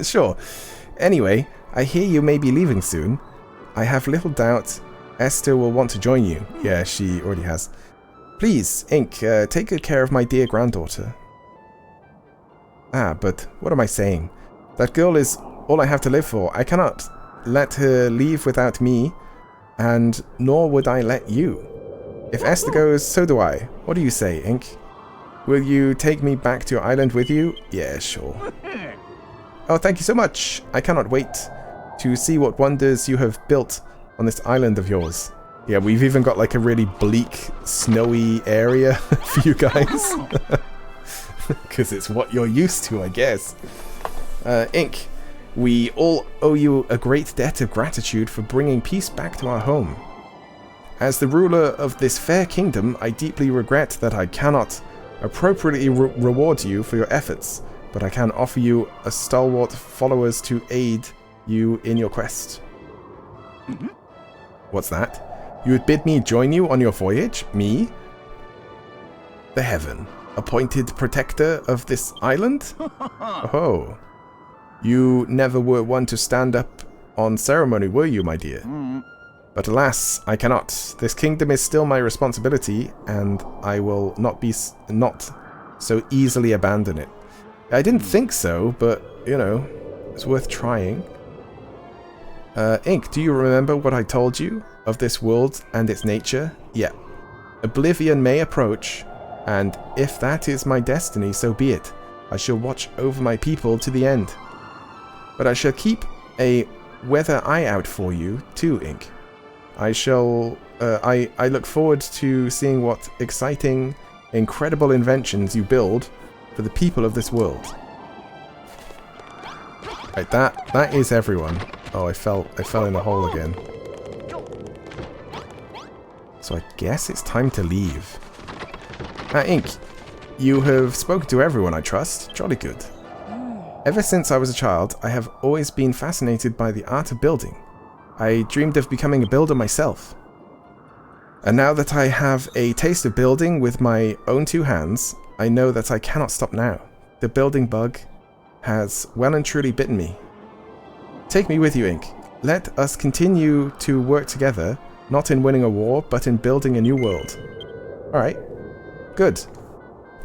Sure. Anyway, I hear you may be leaving soon. I have little doubt Esther will want to join you. Yeah, she already has. Please, Ink, take good care of my dear granddaughter. Ah, but what am I saying? That girl is all I have to live for. I cannot let her leave without me, and nor would I let you. If Esther goes, so do I. What do you say, Ink? Will you take me back to your island with you? Yeah, sure. Oh, thank you so much. I cannot wait to see what wonders you have built on this island of yours. Yeah, we've even got like a really bleak, snowy area for you guys. Because it's what you're used to, I guess. Ink, we all owe you a great debt of gratitude for bringing peace back to our home. As the ruler of this fair kingdom, I deeply regret that I cannot appropriately reward you for your efforts, but I can offer you a stalwart followers to aid you in your quest. Mm-hmm. What's that? You would bid me join you on your voyage? Me? The Heaven, appointed protector of this island? Oh. You never were one to stand up on ceremony, were you, my dear? Mm. But alas, I cannot. This kingdom is still my responsibility, and I will not so easily abandon it. I didn't think so, but, you know, it's worth trying. Ink, do you remember what I told you of this world and its nature? Yeah. Oblivion may approach, and if that is my destiny, so be it. I shall watch over my people to the end. But I shall keep a weather eye out for you, too, Ink. I shall... I look forward to seeing what exciting, incredible inventions you build for the people of this world. Right, that is everyone. Oh, I fell in a hole again. So I guess it's time to leave. Ink, you have spoken to everyone, I trust. Jolly good. Ever since I was a child, I have always been fascinated by the art of building. I dreamed of becoming a builder myself. And now that I have a taste of building with my own two hands, I know that I cannot stop now. The building bug has well and truly bitten me. Take me with you, Ink. Let us continue to work together, not in winning a war, but in building a new world. Alright. Good.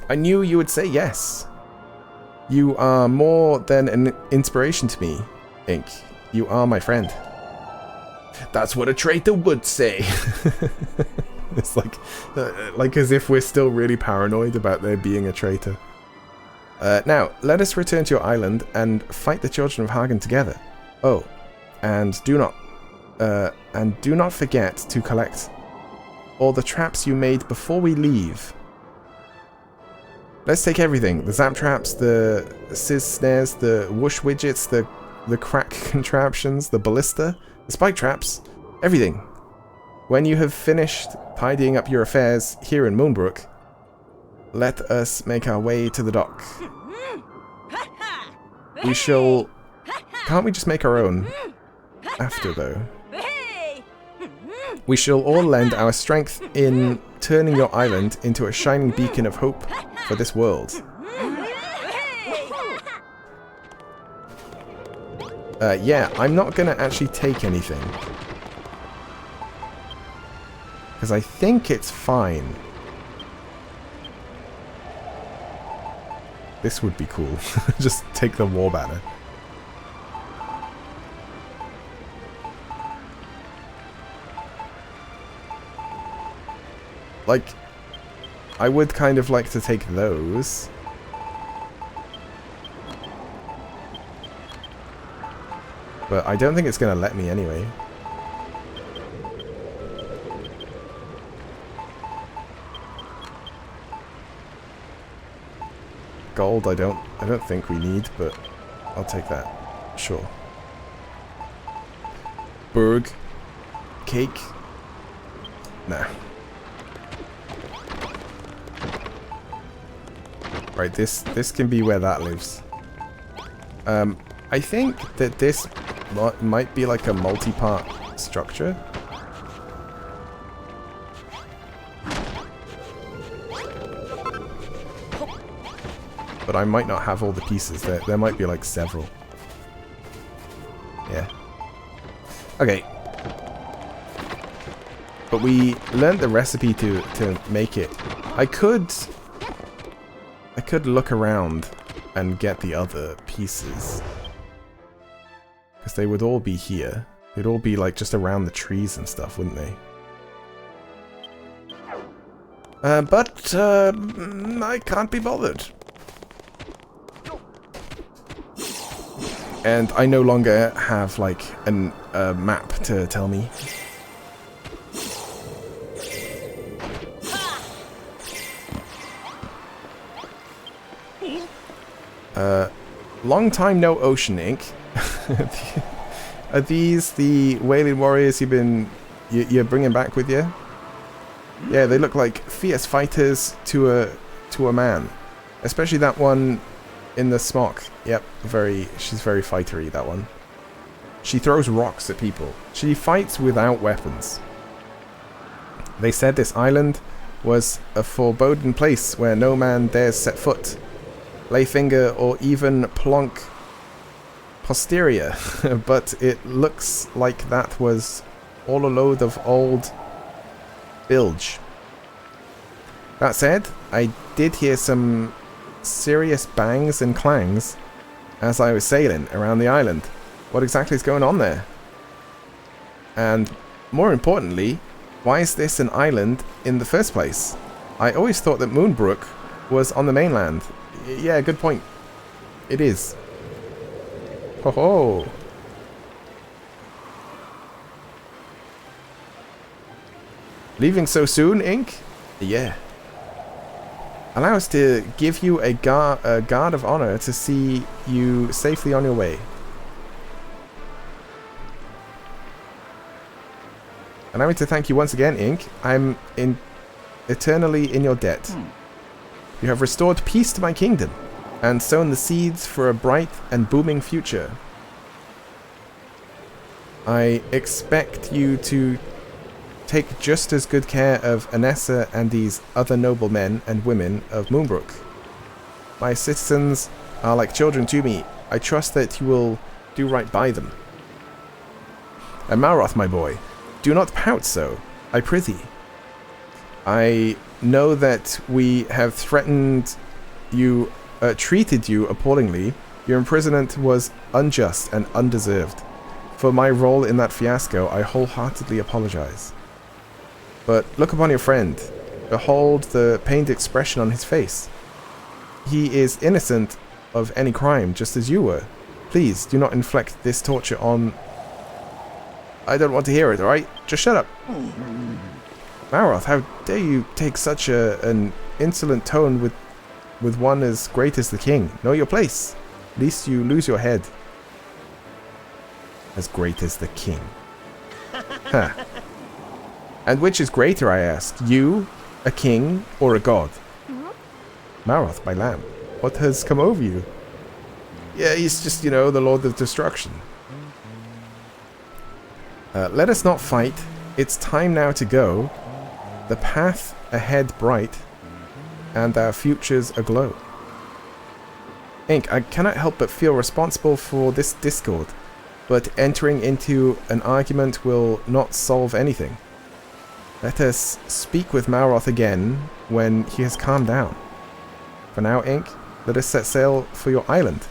I knew you would say yes. You are more than an inspiration to me, Ink. You are my friend. That's what a traitor would say. It's like as if we're still really paranoid about there being a traitor. Now, let us return to your island and fight the children of Hagen together. Oh, and do not forget to collect all the traps you made before we leave. Let's take everything. The zap traps, the sizz snares, the whoosh widgets, the crack contraptions, the ballista, the spike traps, everything. When you have finished tidying up your affairs here in Moonbrook, let us make our way to the dock. We shall... Can't we just make our own? After, though. We shall all lend our strength in turning your island into a shining beacon of hope for this world. Yeah, I'm not gonna actually take anything. Because I think it's fine. This would be cool. Just take the war banner. Like, I would kind of like to take those. But I don't think it's going to let me anyway. Gold I don't think we need, but I'll take that. Sure. Berg. Cake. Nah. Right, this can be where that lives. I think that this might be like a multi-part structure. But I might not have all the pieces. There might be like several. Yeah. Okay. But we learned the recipe to make it. I could look around and get the other pieces. Because they would all be here. They'd all be like just around the trees and stuff, wouldn't they? But I can't be bothered. And I no longer have like a map to tell me. Long time no Ocean Ink. Are these the Wailing Warriors you're bringing back with you? Yeah, they look like fierce fighters to a man. Especially that one in the smock. Yep, she's very fightery, that one. She throws rocks at people. She fights without weapons. They said this island was a foreboding place where no man dares set foot, lay finger, or even plonk posterior. But it looks like that was all a load of old bilge. That said, I did hear some serious bangs and clangs as I was sailing around the island. What exactly is going on there? And more importantly, why is this an island in the first place? I always thought that Moonbrook was on the mainland. Yeah, good point. It is. Ho ho! Leaving so soon, Ink? Yeah. Allow us to give you a guard of honor to see you safely on your way. Allow me to thank you once again, Ink. I'm eternally in your debt. You have restored peace to my kingdom, and sown the seeds for a bright and booming future. I expect you to take just as good care of Anessa and these other noble men and women of Moonbrook. My citizens are like children to me. I trust that you will do right by them. And Malroth, my boy, do not pout so, I prithee. I know that we have threatened you, treated you appallingly. Your imprisonment was unjust and undeserved. For my role in that fiasco, I wholeheartedly apologize. But look upon your friend. Behold the pained expression on his face. He is innocent of any crime, just as you were. Please, do not inflict this torture on... I don't want to hear it, alright? Just shut up. Malroth, how dare you take such an insolent tone with one as great as the king? Know your place, lest you lose your head. As great as the king. Huh. And which is greater, I ask? You, a king, or a god? Malroth, my lamb, what has come over you? Yeah, he's just, the Lord of Destruction. Let us not fight. It's time now to go. The path ahead bright, and our futures aglow. Ink, I cannot help but feel responsible for this discord, but entering into an argument will not solve anything. Let us speak with Malroth again when he has calmed down. For now, Ink, let us set sail for your island.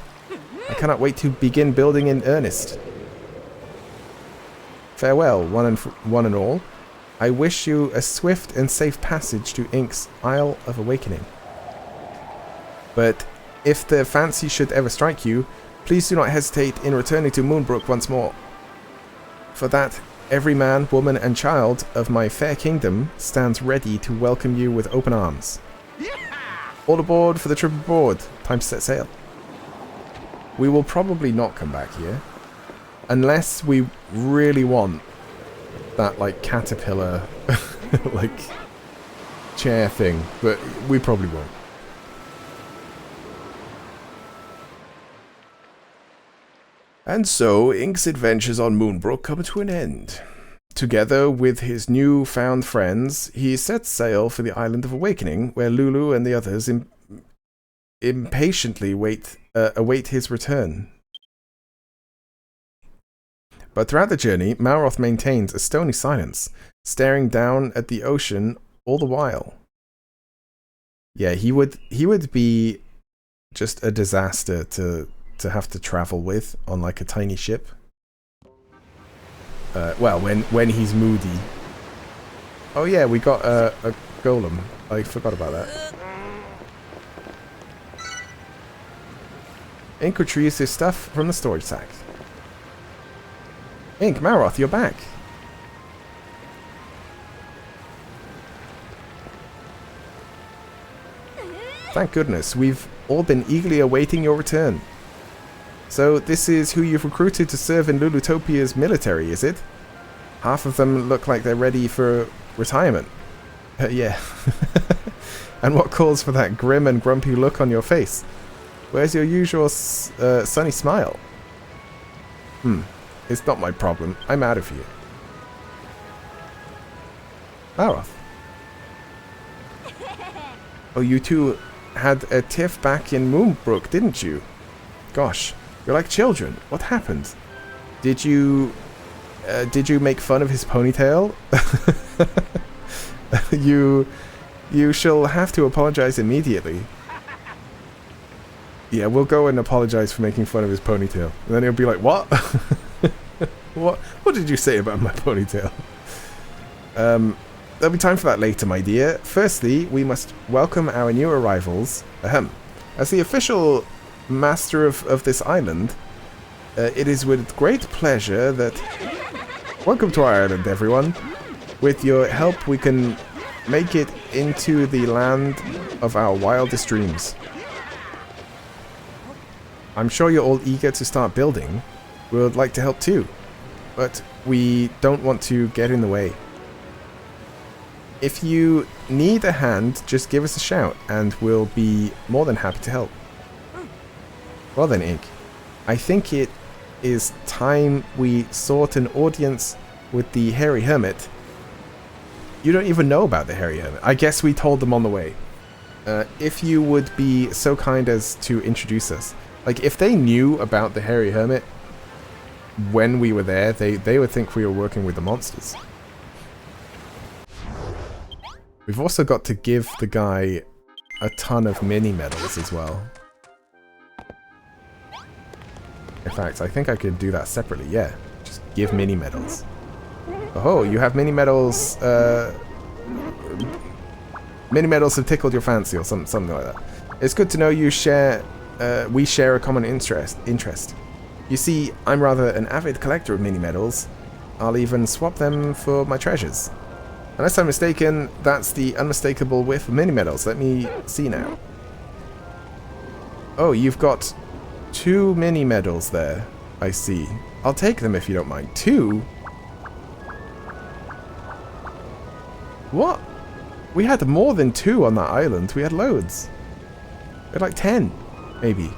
I cannot wait to begin building in earnest. Farewell, one and all. I wish you a swift and safe passage to Ink's Isle of Awakening. But if the fancy should ever strike you, please do not hesitate in returning to Moonbrook once more. For that, every man, woman, and child of my fair kingdom stands ready to welcome you with open arms. All aboard for the trip aboard. Time to set sail. We will probably not come back here. Unless we really want that, caterpillar like, chair thing, but we probably won't. And so, Ink's adventures on Moonbrook come to an end. Together with his new-found friends, he sets sail for the Island of Awakening, where Lulu and the others impatiently await his return. But throughout the journey, Malroth maintains a stony silence, staring down at the ocean all the while. Yeah, he would be just a disaster to have to travel with on like a tiny ship. Well, when he's moody. Oh yeah, we got a golem. I forgot about that. Ink retrieves his stuff from the storage sack. Ink, Malroth, you're back. Thank goodness, we've all been eagerly awaiting your return. So this is who you've recruited to serve in Lulutopia's military, is it? Half of them look like they're ready for retirement. Yeah. And what calls for that grim and grumpy look on your face? Where's your usual sunny smile? It's not my problem. I'm out of here. Malroth. Oh, you two had a tiff back in Moonbrook, didn't you? Gosh, you're like children. What happened? Did you make fun of his ponytail? You shall have to apologize immediately. Yeah, we'll go and apologize for making fun of his ponytail. And then he'll be like, what? What did you say about my ponytail? There'll be time for that later, my dear. Firstly, we must welcome our new arrivals. As the official master of this island, it is with great pleasure that... Welcome to our island, everyone. With your help, we can make it into the land of our wildest dreams. I'm sure you're all eager to start building. We would like to help too, but we don't want to get in the way. If you need a hand, just give us a shout, and we'll be more than happy to help. Well then, Ink, I think it is time we sought an audience with the Hairy Hermit. You don't even know about the Hairy Hermit. I guess we told them on the way. If you would be so kind as to introduce us. Like, if they knew about the Hairy Hermit when we were there, they would think we were working with the monsters. We've also got to give the guy a ton of mini-medals as well. In fact, I think I could do that separately, yeah. Just give mini-medals. Oh, you have mini-medals, mini-medals have tickled your fancy or something like that. It's good to know you share, we share a common interest. You see, I'm rather an avid collector of mini-medals. I'll even swap them for my treasures. Unless I'm mistaken, that's the unmistakable whiff of mini-medals. Let me see now. Oh, you've got 2 mini-medals there. I see. I'll take them if you don't mind. 2? What? We had more than 2 on that island. We had loads. We had like 10. Maybe.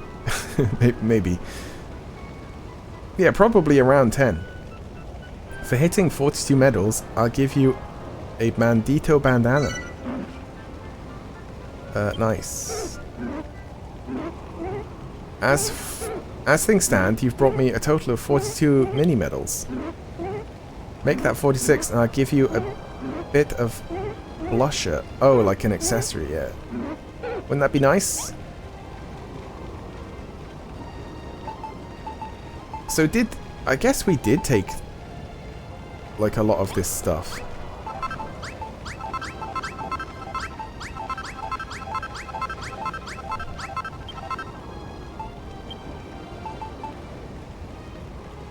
Maybe. Yeah, probably around 10. For hitting 42 medals, I'll give you a Bandito bandana. Nice. As things stand, you've brought me a total of 42 mini medals. Make that 46 and I'll give you a bit of blusher. Oh, like an accessory, yeah. Wouldn't that be nice? So I guess we did take like a lot of this stuff.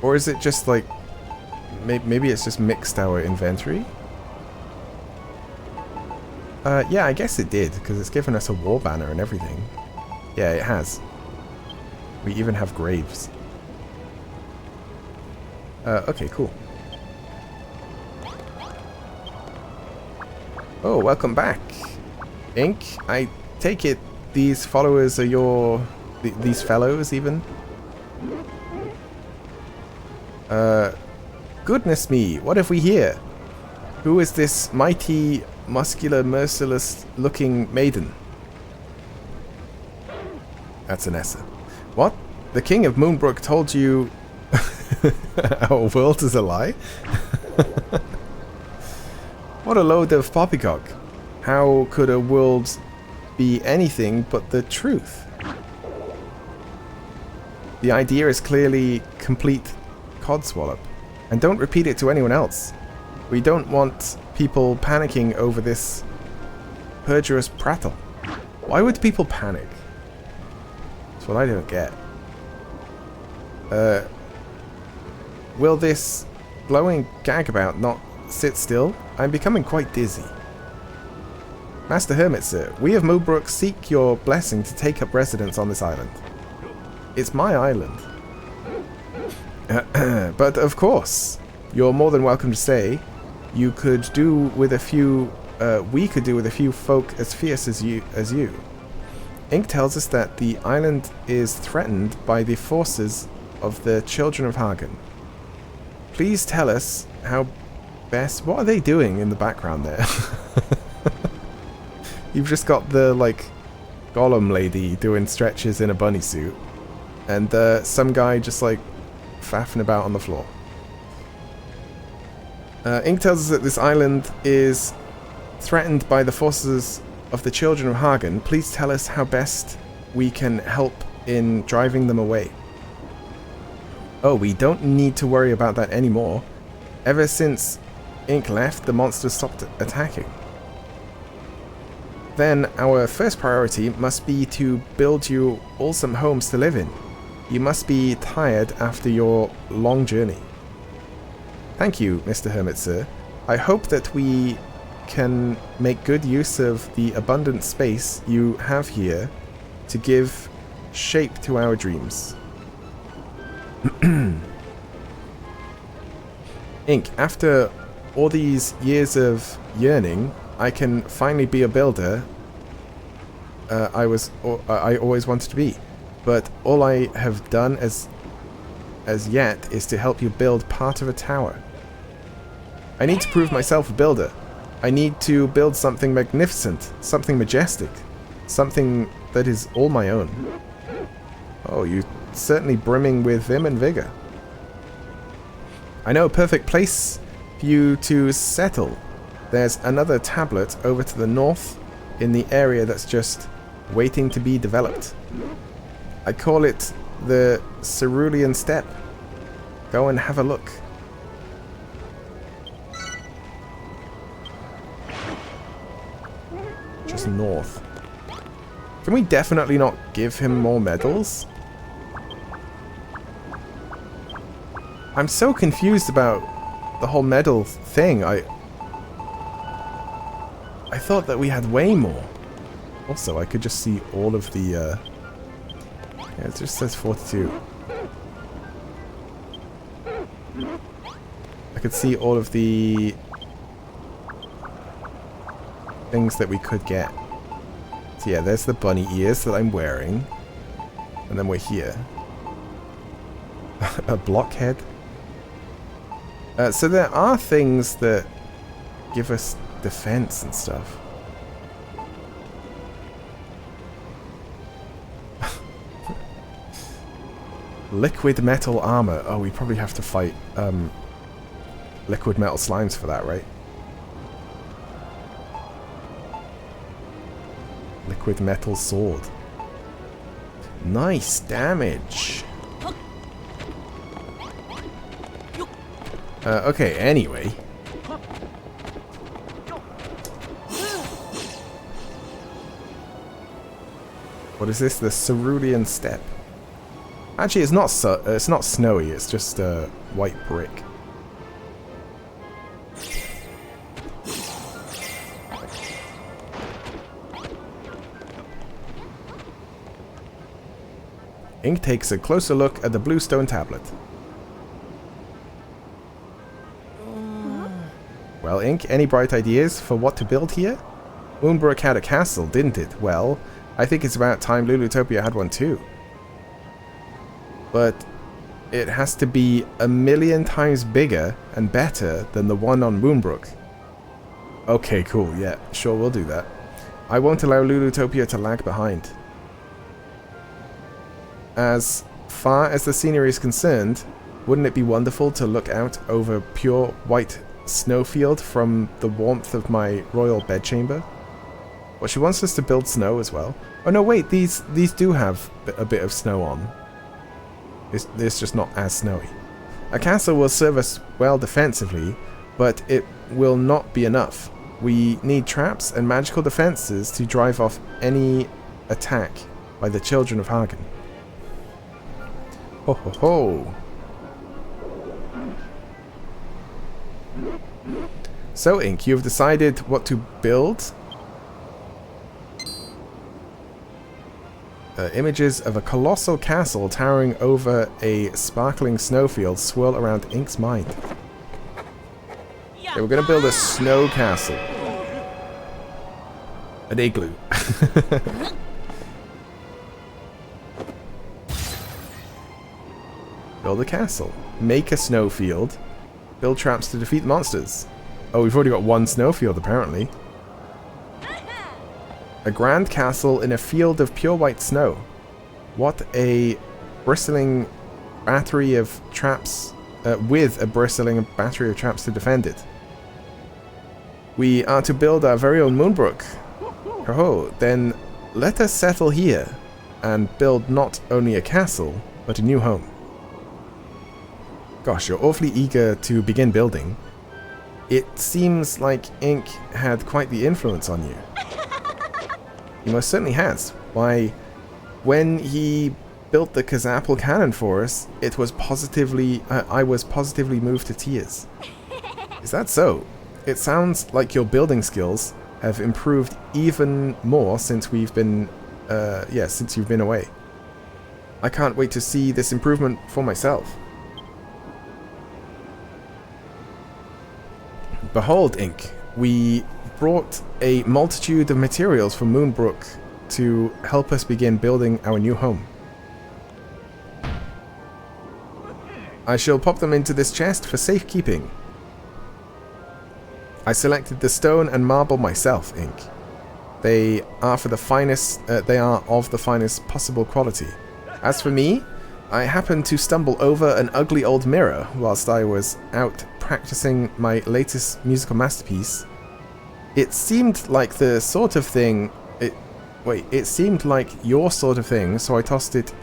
Or is it just like, maybe it's just mixed our inventory? Yeah, I guess it did, because it's given us a war banner and everything. Yeah, it has. We even have graves. Okay, cool. Oh, welcome back, Ink. I take it these followers are your... these fellows, even? Goodness me, what have we here? Who is this mighty, muscular, merciless-looking maiden? That's Anessa. What? The King of Moonbrook told you our world is a lie? What a load of poppycock. How could a world be anything but the truth? The idea is clearly complete codswallop. And don't repeat it to anyone else. We don't want people panicking over this perjurous prattle. Why would people panic? That's what I don't get. Will this glowing gagabout not sit still? I'm becoming quite dizzy. Master Hermit, sir, we of Moonbrook seek your blessing to take up residence on this island. It's my island. But of course, you're more than welcome to stay. You could do with a few, we could do with a few folk as fierce as you. Ink tells us that the island is threatened by the forces of the Children of Hagen. Please tell us how best... What are they doing in the background there? You've just got the, like, Gollum lady doing stretches in a bunny suit. And some guy just, like, faffing about on the floor. Ink tells us that this island is threatened by the forces of the Children of Hagen. Please tell us how best we can help in driving them away. Oh, we don't need to worry about that anymore. Ever since Ink left, the monsters stopped attacking. Then our first priority must be to build you all some homes to live in. You must be tired after your long journey. Thank you, Mr. Hermit, sir. I hope that we can make good use of the abundant space you have here to give shape to our dreams. Ink, after all these years of yearning, I can finally be a builder I always wanted to be. But all I have done as yet is to help you build part of a tower. I need to prove myself a builder. I need to build something magnificent, something majestic, something that is all my own. Oh, you're certainly brimming with vim and vigor. I know a perfect place for you to settle. There's another tablet over to the north in the area that's just waiting to be developed. I call it the Cerulean Steppe. Go and have a look. Just north. Can we definitely not give him more medals? I'm so confused about the whole medal thing. I thought that we had way more. Also, I could just see all of the... yeah, it just says 42. I could see all of the things that we could get. So yeah, there's the bunny ears that I'm wearing. And then we're here. A blockhead. So there are things that give us defense and stuff. Liquid metal armor. Oh, we probably have to fight liquid metal slimes for that, right? Liquid metal sword. Nice damage. Okay, anyway. What is this? The Cerulean Steppe. Actually, it's not snowy. It's just white brick. Ink takes a closer look at the bluestone tablet. Well, Ink, any bright ideas for what to build here? Moonbrook had a castle, didn't it? Well, I think it's about time Lulutopia had one too. But it has to be 1,000,000 times bigger and better than the one on Moonbrook. Okay, cool, yeah, sure, we'll do that. I won't allow Lulutopia to lag behind. As far as the scenery is concerned, wouldn't it be wonderful to look out over pure white snowfield from the warmth of my royal bedchamber? Well, she wants us to build snow as well. Oh no, wait, these do have a bit of snow on. It's just not as snowy. A castle will serve us well defensively, but it will not be enough. We need traps and magical defenses to drive off any attack by the children of Hagen. Ho ho ho! So, Ink, you've decided what to build? Images of a colossal castle towering over a sparkling snowfield swirl around Ink's mind. Okay, we're going to build a snow castle. An igloo. Build a castle. Make a snowfield. Build traps to defeat monsters. Oh, we've already got one snowfield apparently. A grand castle in a field of pure white snow. What a bristling battery of traps, with a bristling battery of traps to defend it. We are to build our very own Moonbrook. Oh, then let us settle here and build not only a castle, but a new home. Gosh, you're awfully eager to begin building. It seems like Ink had quite the influence on you. He most certainly has. Why, when he built the Kazapple cannon for us, it was positively, I was positively moved to tears. Is that so? It sounds like your building skills have improved even more since we've been, since you've been away. I can't wait to see this improvement for myself. Behold, Ink, we brought a multitude of materials from Moonbrook to help us begin building our new home. I shall pop them into this chest for safekeeping. I selected the stone and marble myself, Ink. They are for the finest. They are of the finest possible quality. As for me, I happened to stumble over an ugly old mirror whilst I was out practicing my latest musical masterpiece. It seemed like the sort of thing. It seemed like your sort of thing, so I tossed it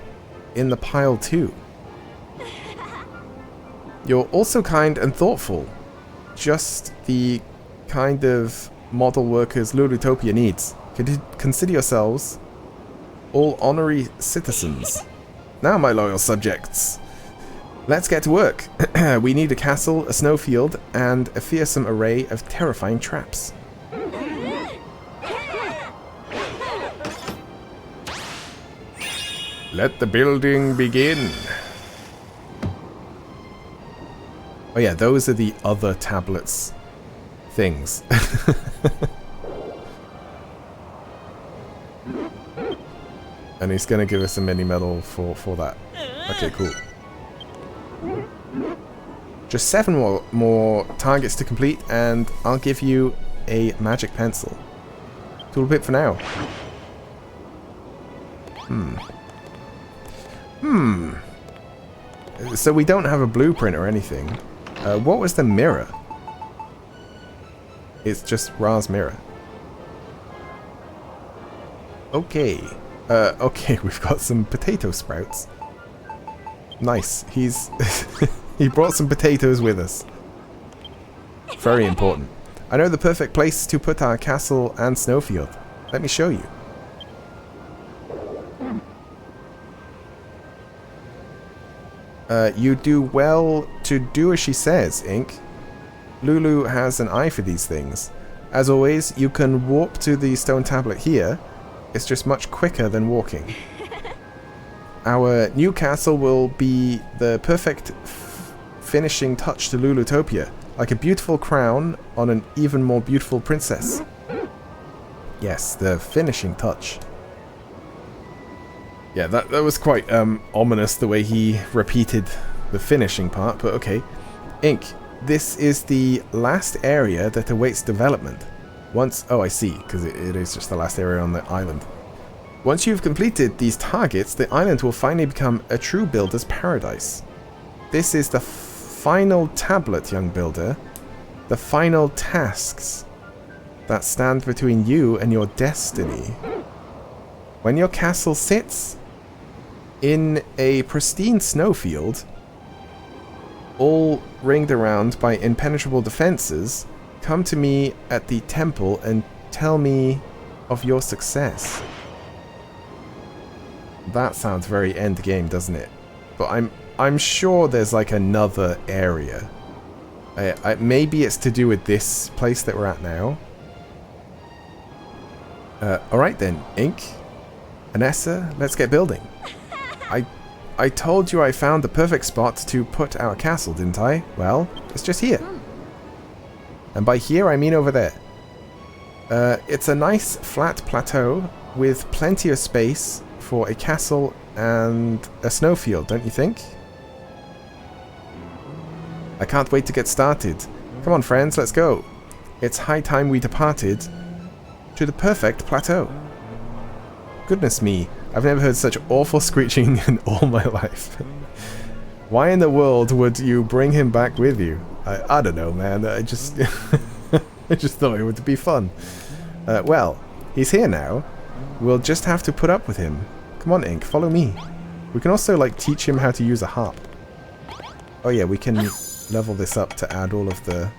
in the pile too. You're also kind and thoughtful. Just the kind of model workers Lulutopia needs. Consider yourselves all honorary citizens. Now, my loyal subjects, let's get to work. We need a castle, a snowfield, and a fearsome array of terrifying traps. Let the building begin. Oh yeah, those are the other tablets things. And he's going to give us a mini medal for that. Okay, cool. Just 7 more targets to complete, and I'll give you a magic pencil. Toolbit for now. So we don't have a blueprint or anything. What was the mirror? It's just Ra's mirror. Okay. Okay, we've got some potato sprouts. Nice. He's he brought some potatoes with us. Very important. I know the perfect place to put our castle and snowfield. Let me show you. You do well to do as she says, Ink. Lulu has an eye for these things. As always, you can warp to the stone tablet here. It's just much quicker than walking. Our new castle will be the perfect finishing touch to Lulutopia. like a beautiful crown on an even more beautiful princess. Yes, the finishing touch. Yeah, that was quite ominous the way he repeated the finishing part, but okay. Ink, this is the last area that awaits development. Once... Oh, I see, because it is just the last area on the island. Once you've completed these targets, the island will finally become a true builder's paradise. This is the final tablet, young builder. The final tasks that stand between you and your destiny. When your castle sits in a pristine snowfield, all ringed around by impenetrable defenses, come to me at the temple and tell me of your success. That sounds very end game, doesn't it? But I'm sure there's like another area. Maybe it's to do with this place that we're at now. Alright then, Ink. Anessa, let's get building. I told you I found the perfect spot to put our castle, didn't I? Well, it's just here. And by here, I mean over there. It's a nice flat plateau with plenty of space for a castle and a snowfield, don't you think? I can't wait to get started. Come on, friends, let's go. It's high time we departed to the perfect plateau. Goodness me, I've never heard such awful screeching in all my life. Why in the world would you bring him back with you? I don't know, man. I just I just thought it would be fun. Well, he's here now. We'll just have to put up with him. Come on, Ink, follow me. We can also, like, teach him how to use a harp. Oh yeah, we can level this up to add all of the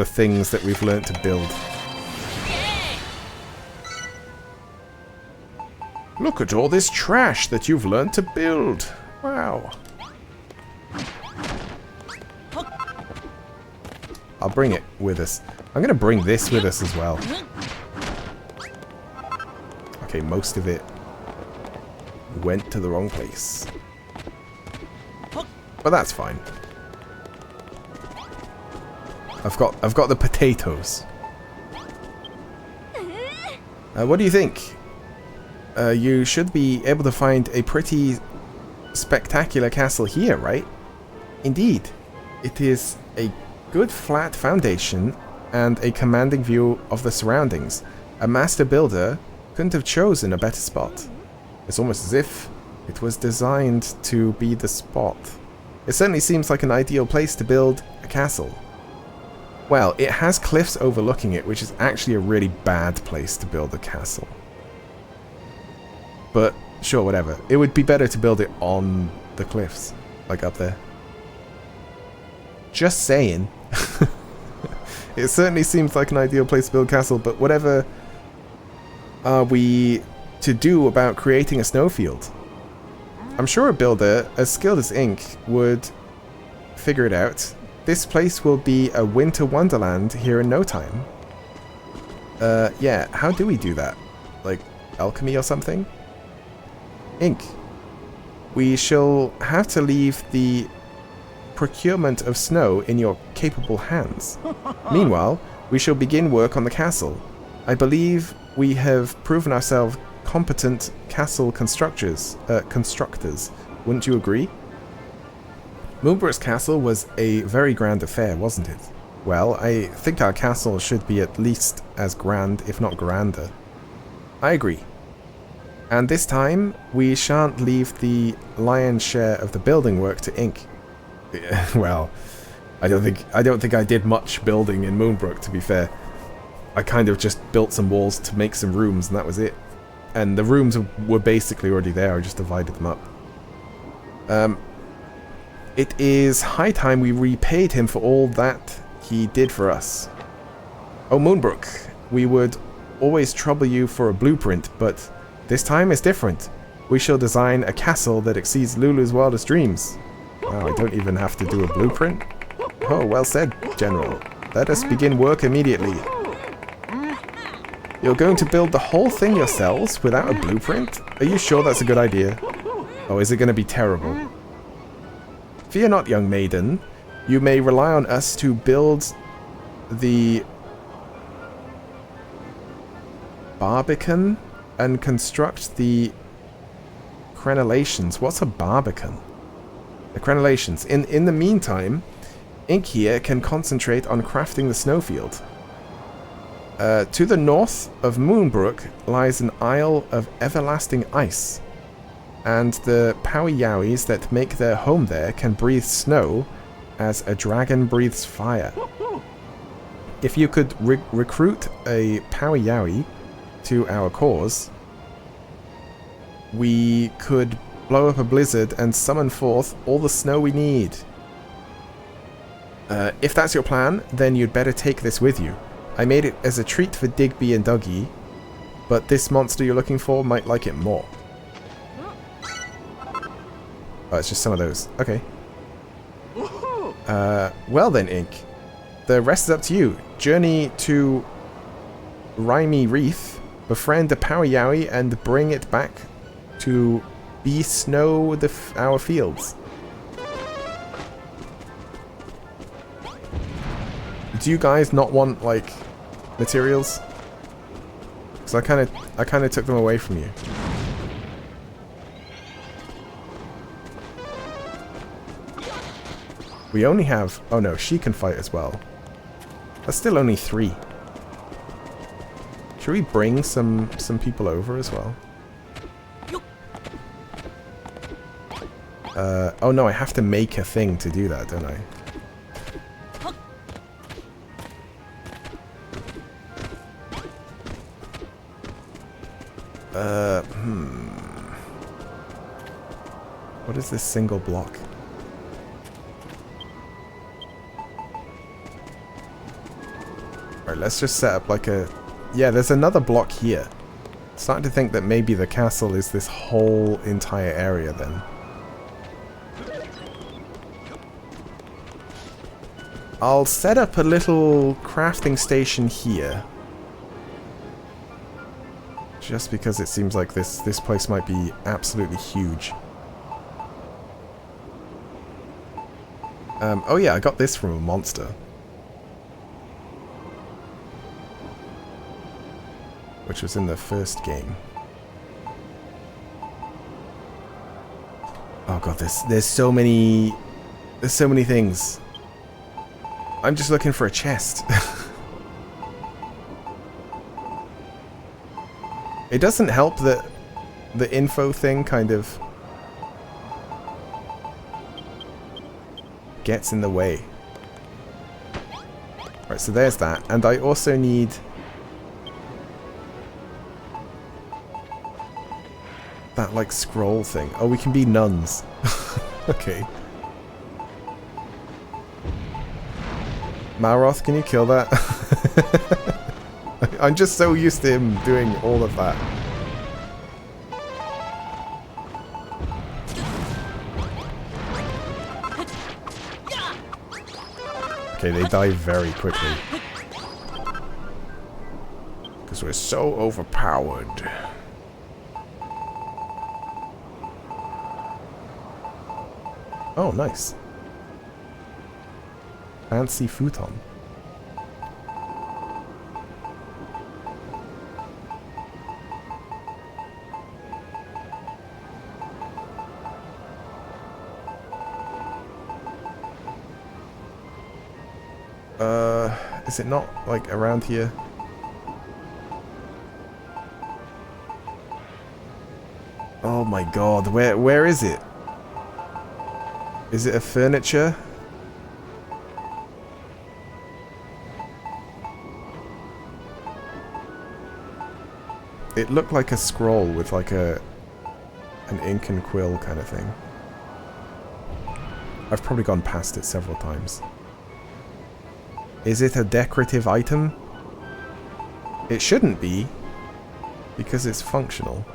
things that we've learnt to build. Look at all this trash that you've learnt to build. Wow. I'll bring it with us. I'm going to bring this with us as well. Okay, most of it went to the wrong place. But that's fine. I've got the potatoes. What do you think? You should be able to find a pretty spectacular castle here, right? Indeed. It is a good flat foundation and a commanding view of the surroundings. A master builder couldn't have chosen a better spot. It's almost as if it was designed to be the spot. It certainly seems like an ideal place to build a castle. Well, it has cliffs overlooking it, which is actually a really bad place to build a castle. But, sure, whatever. It would be better to build it on the cliffs. Like up there. Just saying. It certainly seems like an ideal place to build a castle, but whatever are we to do about creating a snowfield? I'm sure a builder as skilled as Ink would figure it out. This place will be a winter wonderland here in no time. Yeah, how do we do that? Like, alchemy or something? Ink, we shall have to leave the procurement of snow in your capable hands. Meanwhile, we shall begin work on the castle. I believe we have proven ourselves competent castle constructors. Wouldn't you agree? Moonbrook's castle was a very grand affair, wasn't it? Well, I think our castle should be at least as grand, if not grander. I agree. And this time, we shan't leave the lion's share of the building work to Ink. Well, I don't think I did much building in Moonbrook, to be fair. I kind of just built some walls to make some rooms, and that was it. And the rooms were basically already there, I just divided them up. It is high time we repaid him for all that he did for us. Oh, Moonbrook, we would always trouble you for a blueprint, but this time is different. We shall design a castle that exceeds Lulu's wildest dreams. Wow, I don't even have to do a blueprint? Oh, well said, General. Let us begin work immediately. You're going to build the whole thing yourselves without a blueprint? Are you sure that's a good idea? Oh, is it going to be terrible? Fear not, young maiden. You may rely on us to build the Barbican and construct the crenellations. What's a Barbican? The crenellations. In the meantime, Ink here can concentrate on crafting the snowfield. To the north of Moonbrook lies an isle of everlasting ice, and the Poweyowis that make their home there can breathe snow as a dragon breathes fire. If you could recruit a Poweyowi to our cause, we could blow up a blizzard and summon forth all the snow we need. If that's your plan, then you'd better take this with you. I made it as a treat for Digby and Dougie, but this monster you're looking for might like it more. Oh, it's just some of those. Okay. Well then, Ink. The rest is up to you. Journey to Rhymy Reef, befriend a Poweyowi, and bring it back to be-snow our fields. Do you guys not want, like, materials? Because I kind of took them away from you. We only have... Oh no, she can fight as well. That's still only 3. Should we bring some people over as well? Oh no, I have to make a thing to do that, don't I? What is this single block? Alright, let's just set up like a... Yeah, there's another block here. Starting to think that maybe the castle is this whole entire area then. I'll set up a little crafting station here. Just because it seems like this place might be absolutely huge. Oh yeah, I got this from a monster. Which was in the first game. Oh god, there's so many... There's so many things. I'm just looking for a chest. It doesn't help that the info thing kind of gets in the way. Right, so there's that. And I also need... that, like, scroll thing. Oh, we can be nuns. Okay. Malroth, can you kill that? I'm just so used to him doing all of that. Okay, they die very quickly. Because we're so overpowered. Oh, nice. Fancy futon. Is it not, like, around here? Oh my god, where is it? Is it a furniture? It looked like a scroll with like an ink and quill kind of thing. I've probably gone past it several times. Is it a decorative item? It shouldn't be, because it's functional.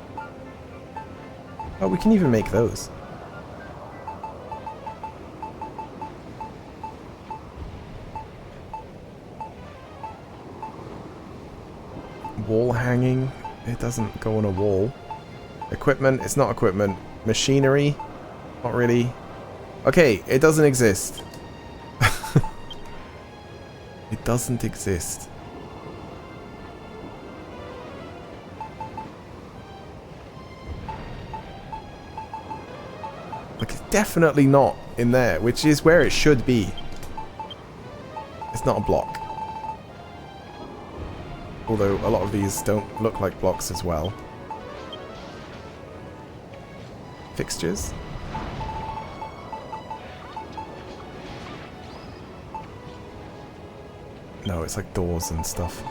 Oh, we can even make those. Wall hanging. It doesn't go on a wall. Equipment. It's not equipment. Machinery. Not really. Okay, it doesn't exist. doesn't exist. Like, it's definitely not in there, which is where it should be. It's not a block. Although a lot of these don't look like blocks as well. Fixtures? No, it's like doors and stuff.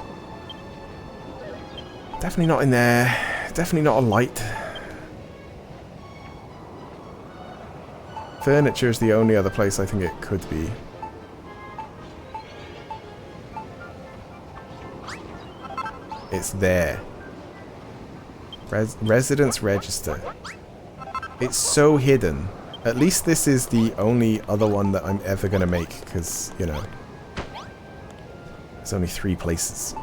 Definitely not in there. Definitely not a light. Furniture is the only other place I think it could be. It's there. Residence register. It's so hidden. At least this is the only other one that I'm ever going to make, because, you know, there's only 3 places.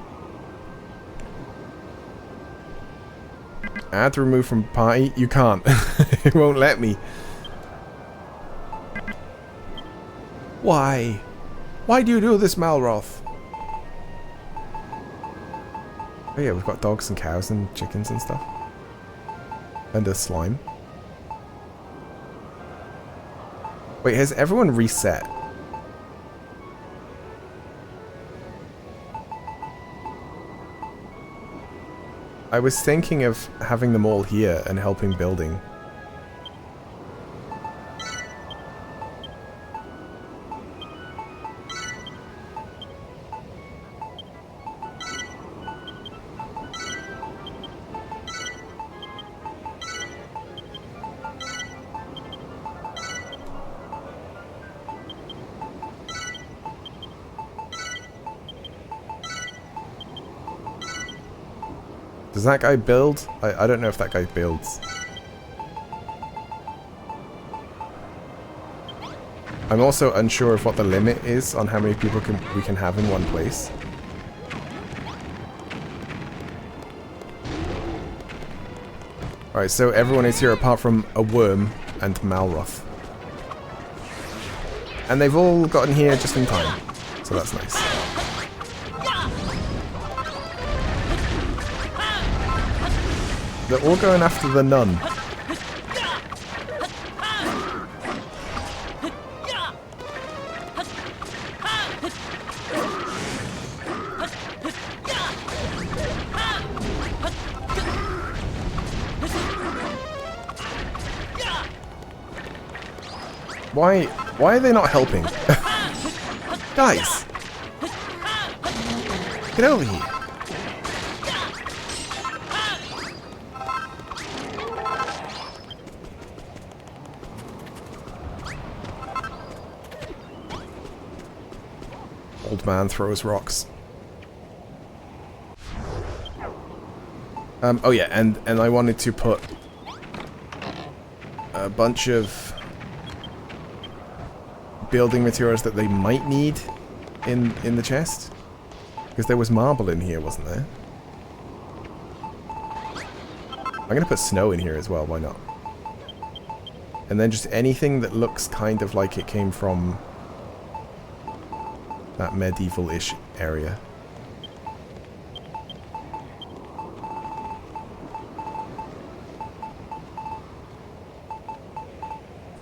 Add remove from party? You can't. It won't let me. Why? Why do you do this, Malroth? Oh yeah, we've got dogs and cows and chickens and stuff. And a slime. Wait, has everyone reset? I was thinking of having them all here and helping building. Does that guy build? I don't know if that guy builds. I'm also unsure of what the limit is on how many people we can have in one place. Alright, so everyone is here apart from a worm and Malroth. And they've all gotten here just in time. So that's nice. They're all going after the nun. Why are they not helping? Guys! Get over here. Old man throws rocks. Oh yeah, and I wanted to put a bunch of building materials that they might need in the chest. Because there was marble in here, wasn't there? I'm going to put snow in here as well, why not? And then just anything that looks kind of like it came from that medieval-ish area.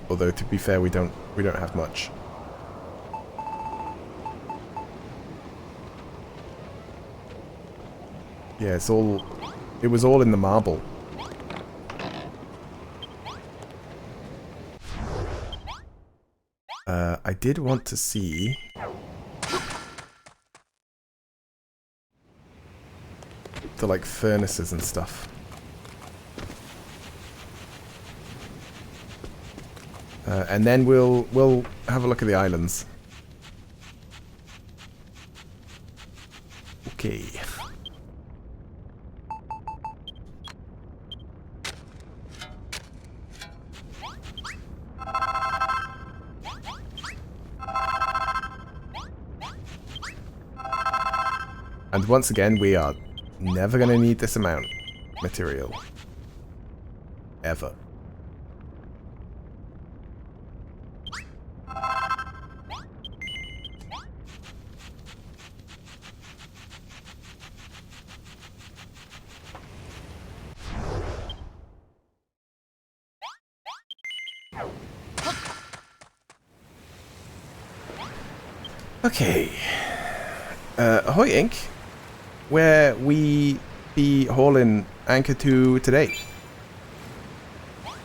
Although to be fair, we don't have much. Yeah, it was all in the marble. I did want to see the like furnaces and stuff. And then we'll have a look at the islands. Okay. And once again, we are never going to need this amount of material. Ever. Okay. Ahoy Inc. Where we be hauling anchor to today?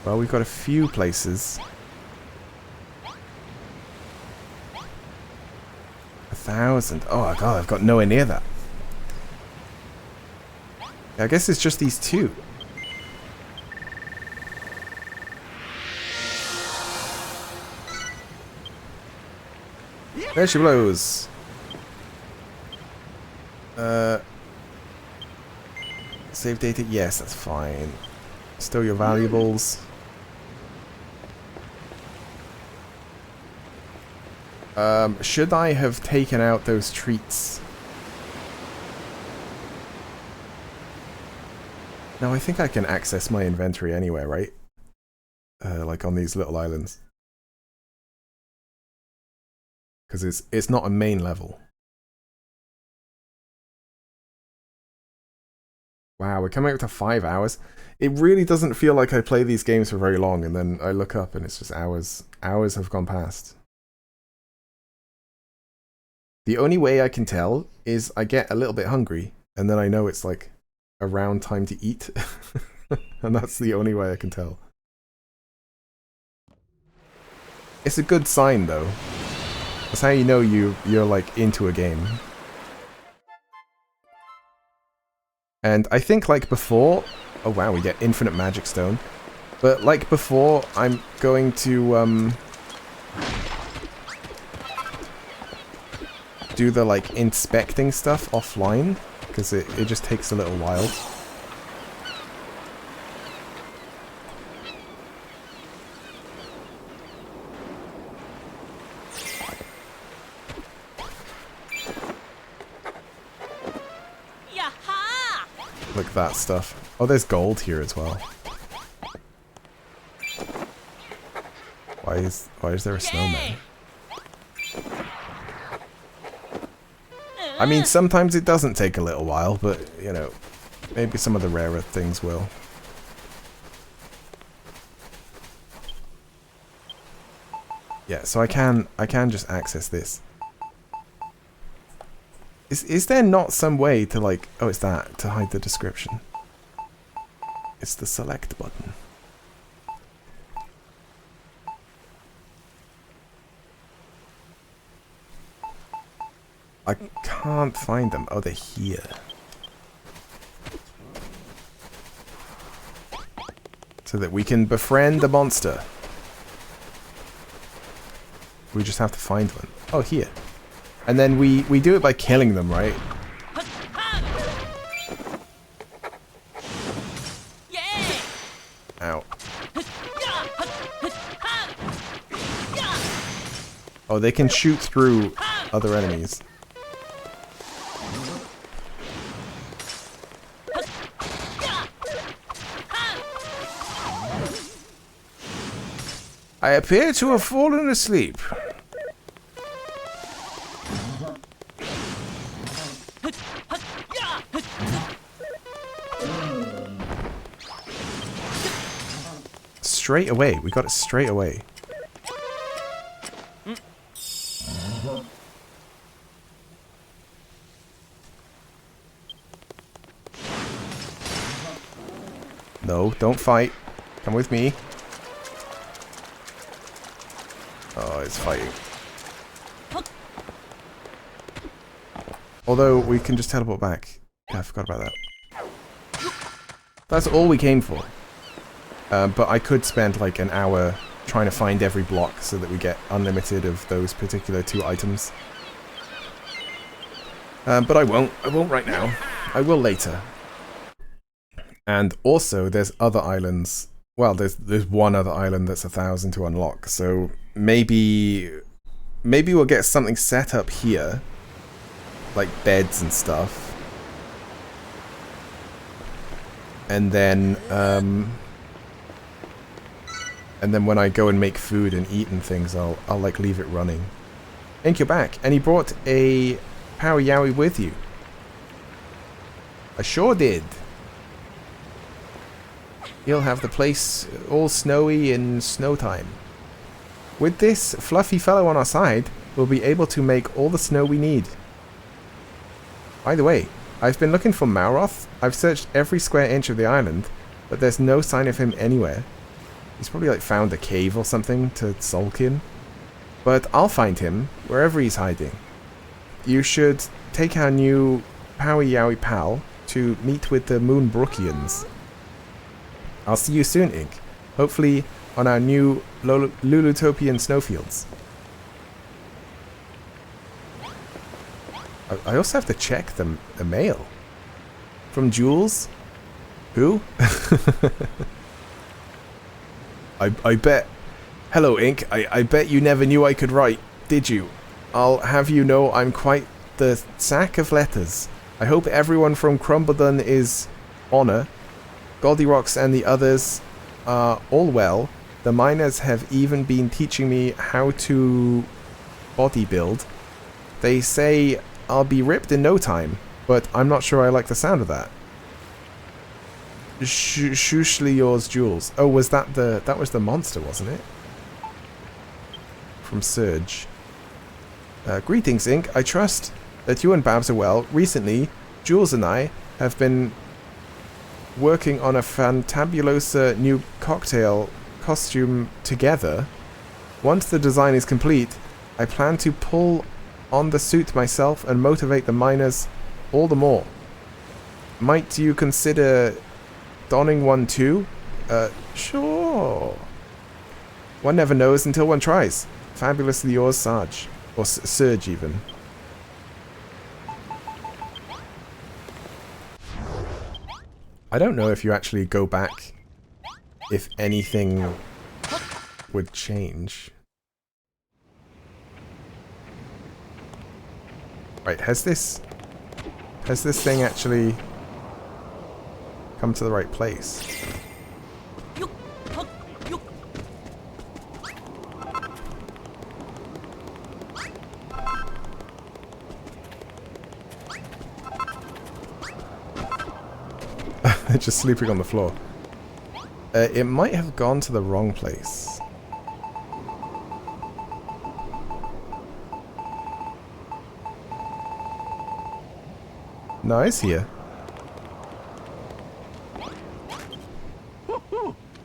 Well, we've got a few places. 1,000. Oh god, I've got nowhere near that. I guess it's just these two. There she blows. Save data? Yes, that's fine. Stow your valuables. Should I have taken out those treats? No, I think I can access my inventory anywhere, right? Like on these little islands. Because it's not a main level. Wow, we're coming up to 5 hours. It really doesn't feel like I play these games for very long, and then I look up and it's just hours. Hours have gone past. The only way I can tell is I get a little bit hungry, and then I know it's like around time to eat. And that's the only way I can tell. It's a good sign, though. That's how you know you're like into a game. And I think like before... Oh wow, we get infinite magic stone. But like before, I'm going to do the like inspecting stuff offline, because it just takes a little while. Look at that stuff. Oh, there's gold here as well. Why is there a snowman? I mean, sometimes it doesn't take a little while, but, you know, maybe some of the rarer things will. Yeah, so I can just access this. Is there not some way to like... Oh, it's that, to hide the description. It's the select button. I can't find them. Oh, they're here. So that we can befriend a monster. We just have to find one. Oh, here. And then we do it by killing them, right? Ow. Oh, they can shoot through other enemies. I appear to have fallen asleep. Straight away. We got it straight away. No, don't fight. Come with me. Oh, it's fighting. Although, we can just teleport back. Yeah, I forgot about that. That's all we came for. But I could spend like an hour trying to find every block so that we get unlimited of those particular 2 items. But I won't. I won't right now. I will later. And also, there's other islands. Well, there's one other island that's 1,000 to unlock. So maybe we'll get something set up here, like beds and stuff. And then when I go and make food and eat and things, I'll like leave it running. Ink, you're back, and you brought a Power Yowie with you. I sure did. You'll have the place all snowy in snow time. With this fluffy fellow on our side, we'll be able to make all the snow we need. By the way, I've been looking for Malroth. I've searched every square inch of the island, but there's no sign of him anywhere. He's probably like found a cave or something to sulk in. But I'll find him, wherever he's hiding. You should take our new Powie Yowie pal to meet with the Moonbrookians. I'll see you soon, Ink. Hopefully on our new Lulutopian snowfields. I also have to check the mail. From Jules? Who? I bet... Hello, Ink. I bet you never knew I could write, did you? I'll have you know I'm quite the sack of letters. I hope everyone from Crumbledon is honor. Goldilocks and the others are all well. The miners have even been teaching me how to body build. They say I'll be ripped in no time, but I'm not sure I like the sound of that. Shushly yours, Jules. Oh, was that was the monster, wasn't it? From Surge. Greetings, Ink. I trust that you and Babs are well. Recently, Jules and I have been working on a fantabulosa new cocktail costume together. Once the design is complete, I plan to pull on the suit myself and motivate the miners all the more. Might you consider donning one too? Sure. One never knows until one tries. Fabulously yours, Sarge. Or Surge, even. I don't know if you actually go back if anything would change. Right, has this thing actually come to the right place? Just sleeping on the floor. It might have gone to the wrong place. No, it's here.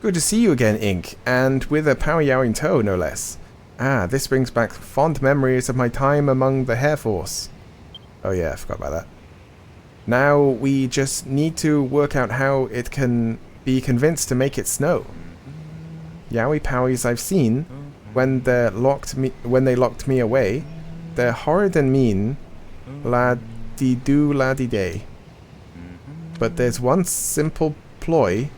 Good to see you again, Ink, and with a Powie Yowie in tow, no less. Ah, this brings back fond memories of my time among the Hair Force. Oh yeah, I forgot about that. Now we just need to work out how it can be convinced to make it snow. Yowie Powies I've seen, when they locked me away, they're horrid and mean, laddie-do laddie-day. But there's one simple ploy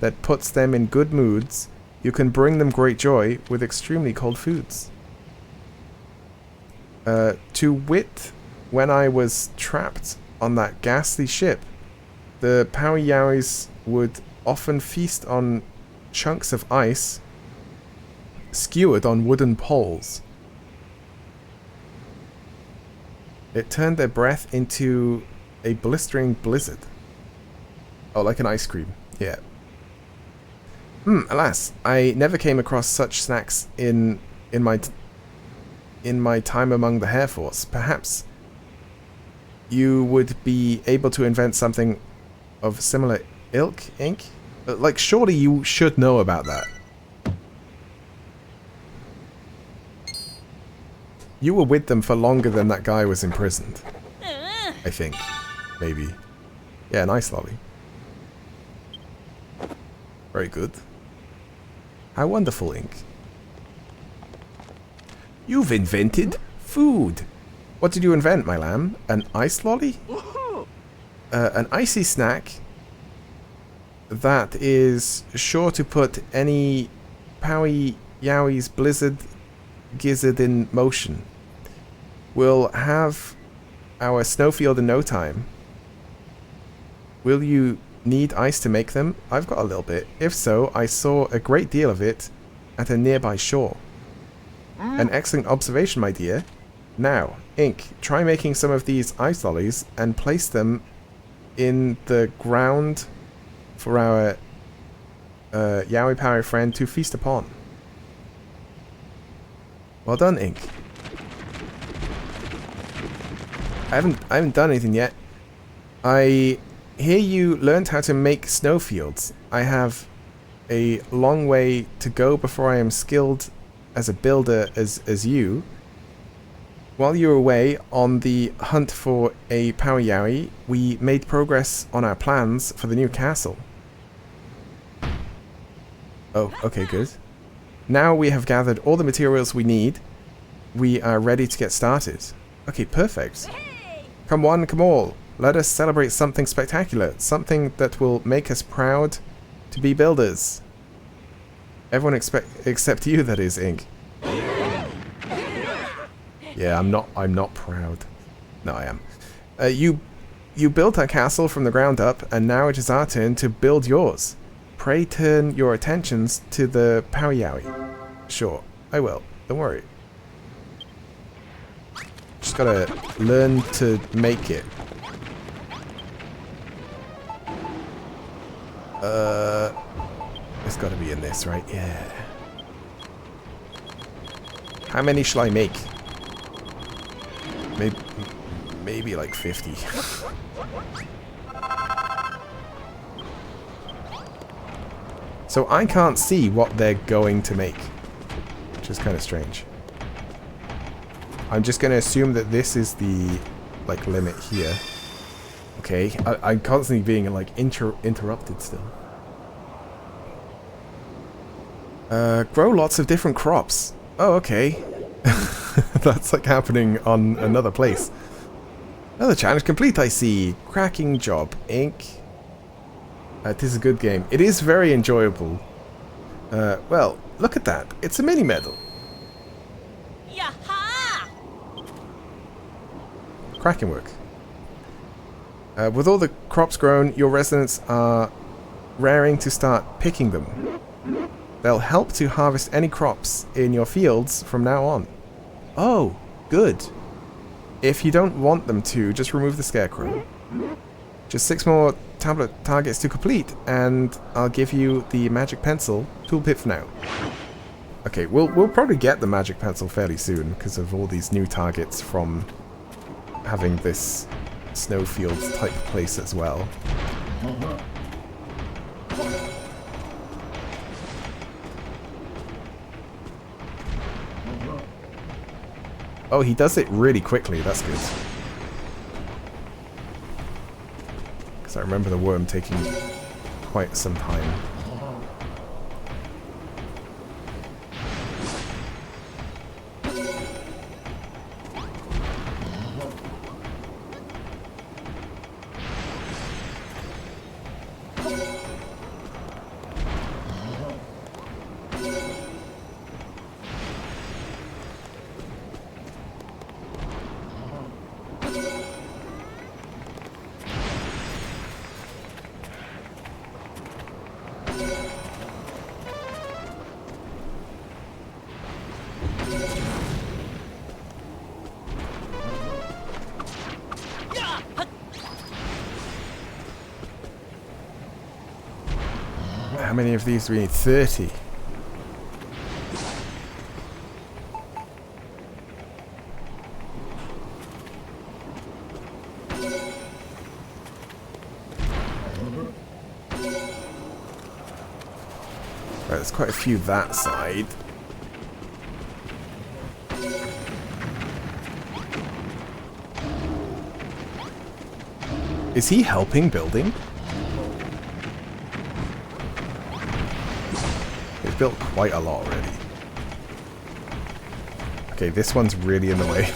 that puts them in good moods. You can bring them great joy with extremely cold foods. To wit, when I was trapped on that ghastly ship, the Powie Yowies would often feast on chunks of ice skewered on wooden poles. It turned their breath into a blistering blizzard. Oh, like an ice cream. Yeah. Alas, I never came across such snacks in my time among the Hair Force. Perhaps you would be able to invent something of similar ilk, Ink? Like, surely you should know about that. You were with them for longer than that guy was imprisoned. I think. Maybe. Yeah, nice lolly. Very good. How wonderful, Ink. You've invented food. What did you invent, my lamb? An ice lolly? An icy snack that is sure to put any Powie Yowie's blizzard gizzard in motion. We'll have our snowfield in no time. Will you need ice to make them? I've got a little bit. If so, I saw a great deal of it at a nearby shore. An excellent observation, my dear. Now, Ink, try making some of these ice lollies and place them in the ground for our Yowie Powie friend to feast upon. Well done, Ink. I haven't done anything yet. I hear you learned how to make snowfields. I have a long way to go before I am skilled as a builder as you. While you were away on the hunt for a Power Yowie, we made progress on our plans for the new castle. Oh, okay, good. Now we have gathered all the materials we need. We are ready to get started. Okay, perfect. Come one, come all. Let us celebrate something spectacular. Something that will make us proud to be builders. Everyone except you, that is, Ink. Yeah, I'm not proud. No, I am. You built our castle from the ground up, and now it is our turn to build yours. Pray turn your attentions to the Power Yowie. Sure, I will. Don't worry. Just gotta learn to make it. It's gotta be in this, right? Yeah. How many shall I make? Maybe like 50. So I can't see what they're going to make, which is kind of strange. I'm just going to assume that this is the like limit here. Okay, I'm constantly being like interrupted still. Grow lots of different crops. Oh, okay. That's like happening on another place. Another challenge complete, I see. Cracking job, Ink. It is a good game. It is very enjoyable. Well, look at that. It's a mini medal. Yaha! Cracking work. With all the crops grown, your residents are raring to start picking them. They'll help to harvest any crops in your fields from now on. Oh, good. If you don't want them to, just remove the scarecrow. Just 6 more tablet targets to complete, and I'll give you the magic pencil tooltip for now. Okay, we'll probably get the magic pencil fairly soon because of all these new targets from having this snowfields type place as well. Oh, he does it really quickly. That's good. Because I remember the worm taking quite some time. How many of these do we need? 30. Right, there's quite a few that side. Is he helping building? He's built quite a lot already. Okay, this one's really in the way.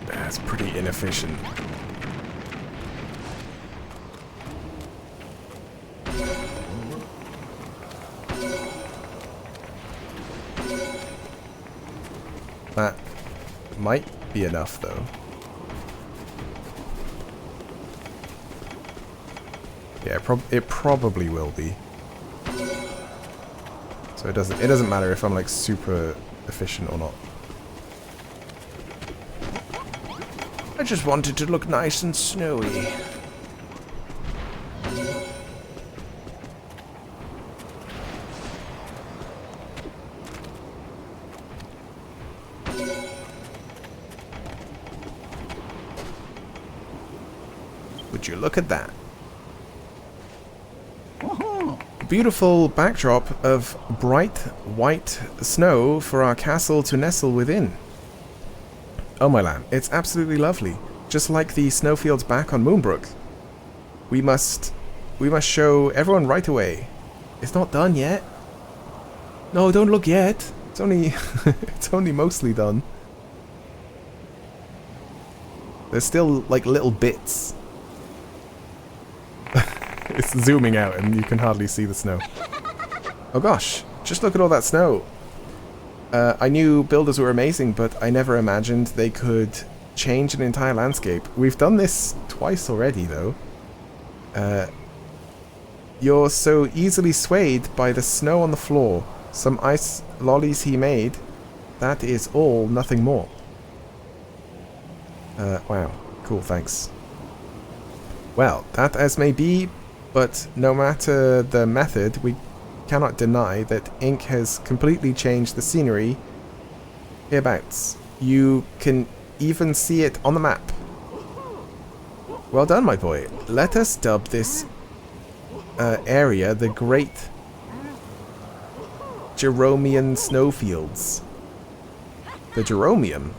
That's pretty inefficient. That might be enough, though. Yeah, it probably will be. So it doesn't matter if I'm like super efficient or not. I just wanted to look nice and snowy. Would you look at that? Beautiful backdrop of bright white snow for our castle to nestle within. Oh my lamb, it's absolutely lovely, just like the snowfields back on Moonbrook. We must show everyone right away. It's not done yet. No, don't look yet. It's only it's only mostly done. There's still like little bits. It's zooming out and you can hardly see the snow. Oh gosh, just look at all that snow. I knew builders were amazing, but I never imagined they could change an entire landscape. We've done this twice already, though. You're so easily swayed by the snow on the floor. Some ice lollies he made. That is all, nothing more. Wow. Cool, thanks. Well, that as may be, but no matter the method, we cannot deny that ink has completely changed the scenery hereabouts. You can even see it on the map. Well done, my boy. Let us dub this area the Great Jeromean Snowfields. The Jeromean?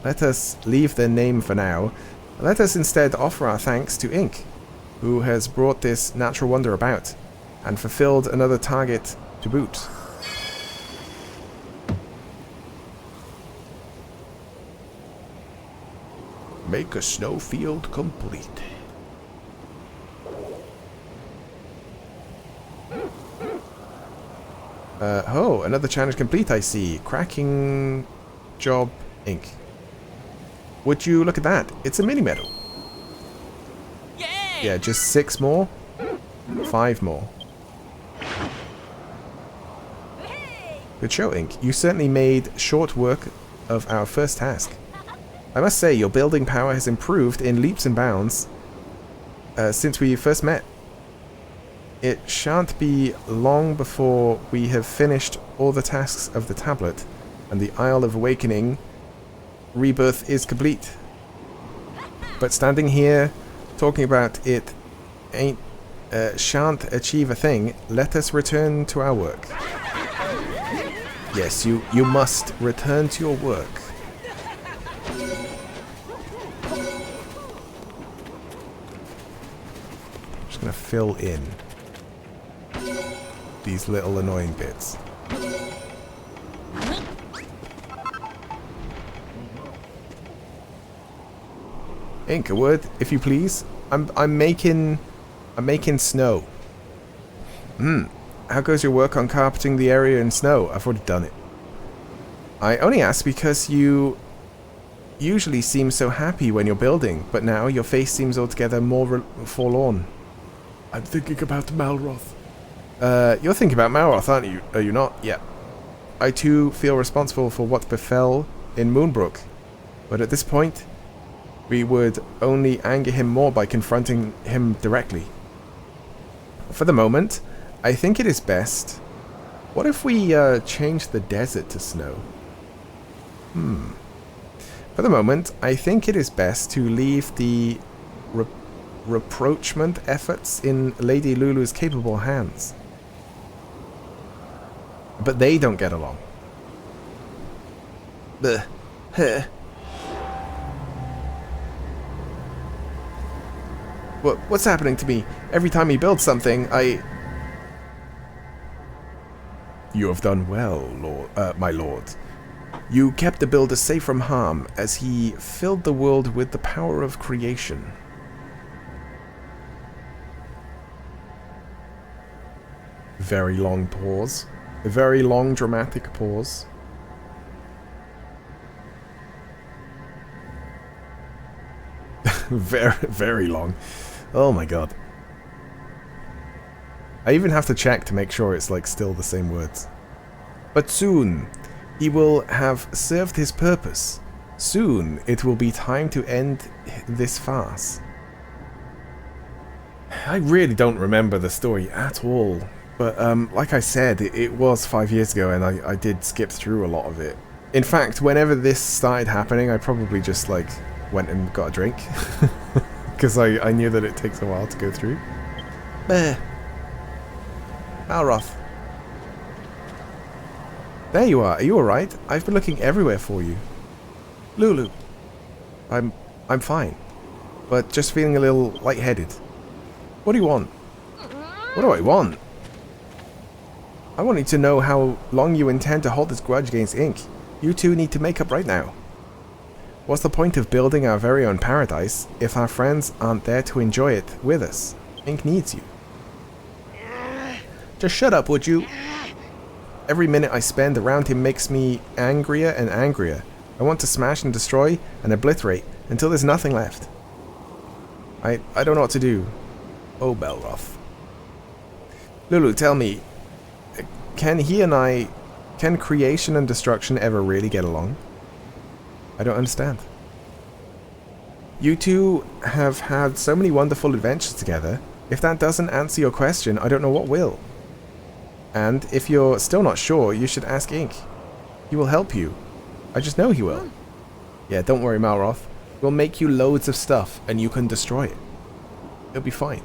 Let us leave their name for now. Let us instead offer our thanks to Ink, who has brought this natural wonder about, and fulfilled another target to boot. Make a snowfield complete. Oh, another challenge complete, I see. Cracking job, Ink. Would you look at that? It's a mini medal. Yeah, just 6 more. 5 more. Good show, Ink. You certainly made short work of our first task. I must say, your building power has improved in leaps and bounds since we first met. It shan't be long before we have finished all the tasks of the tablet, and the Isle of Awakening rebirth is complete. But standing here, talking about it shan't achieve a thing. Let us return to our work. Yes, you must return to your work. Just gonna fill in these little annoying bits. Ink, a word, if you please. I'm making snow. How goes your work on carpeting the area in snow? I've already done it. I only ask because you usually seem so happy when you're building, but now your face seems altogether more forlorn. I'm thinking about Malroth. You're thinking about Malroth, aren't you? Are you not? Yeah. I too feel responsible for what befell in Moonbrook, but at this point, we would only anger him more by confronting him directly. For the moment, I think it is best. What if we change the desert to snow? For the moment, I think it is best to leave the rapprochement efforts in Lady Lulu's capable hands. But they don't get along. What's happening to me? Every time he builds something, You have done well, my lord. You kept the builder safe from harm as he filled the world with the power of creation. Very long pause. A very long dramatic pause. Very, very long. Oh my god. I even have to check to make sure it's like still the same words. But soon, he will have served his purpose. Soon, it will be time to end this farce. I really don't remember the story at all. But like I said, it was 5 years ago and I did skip through a lot of it. In fact, whenever this started happening, I probably just like went and got a drink. Because I knew that it takes a while to go through. Malroth. There you are. Are you alright? I've been looking everywhere for you. Lulu. I'm fine. But just feeling a little lightheaded. What do you want? What do I want? I want you to know how long you intend to hold this grudge against Ink. You two need to make up right now. What's the point of building our very own paradise if our friends aren't there to enjoy it with us? Ink needs you. Just shut up, would you? Every minute I spend around him makes me angrier and angrier. I want to smash and destroy and obliterate until there's nothing left. I don't know what to do. Oh, Belroth. Lulu, tell me, can creation and destruction ever really get along? I don't understand. You two have had so many wonderful adventures together. If that doesn't answer your question, I don't know what will. And if you're still not sure, you should ask Ink. He will help you. I just know he will. Yeah, don't worry, Malroth. We'll make you loads of stuff, and you can destroy it. It'll be fine.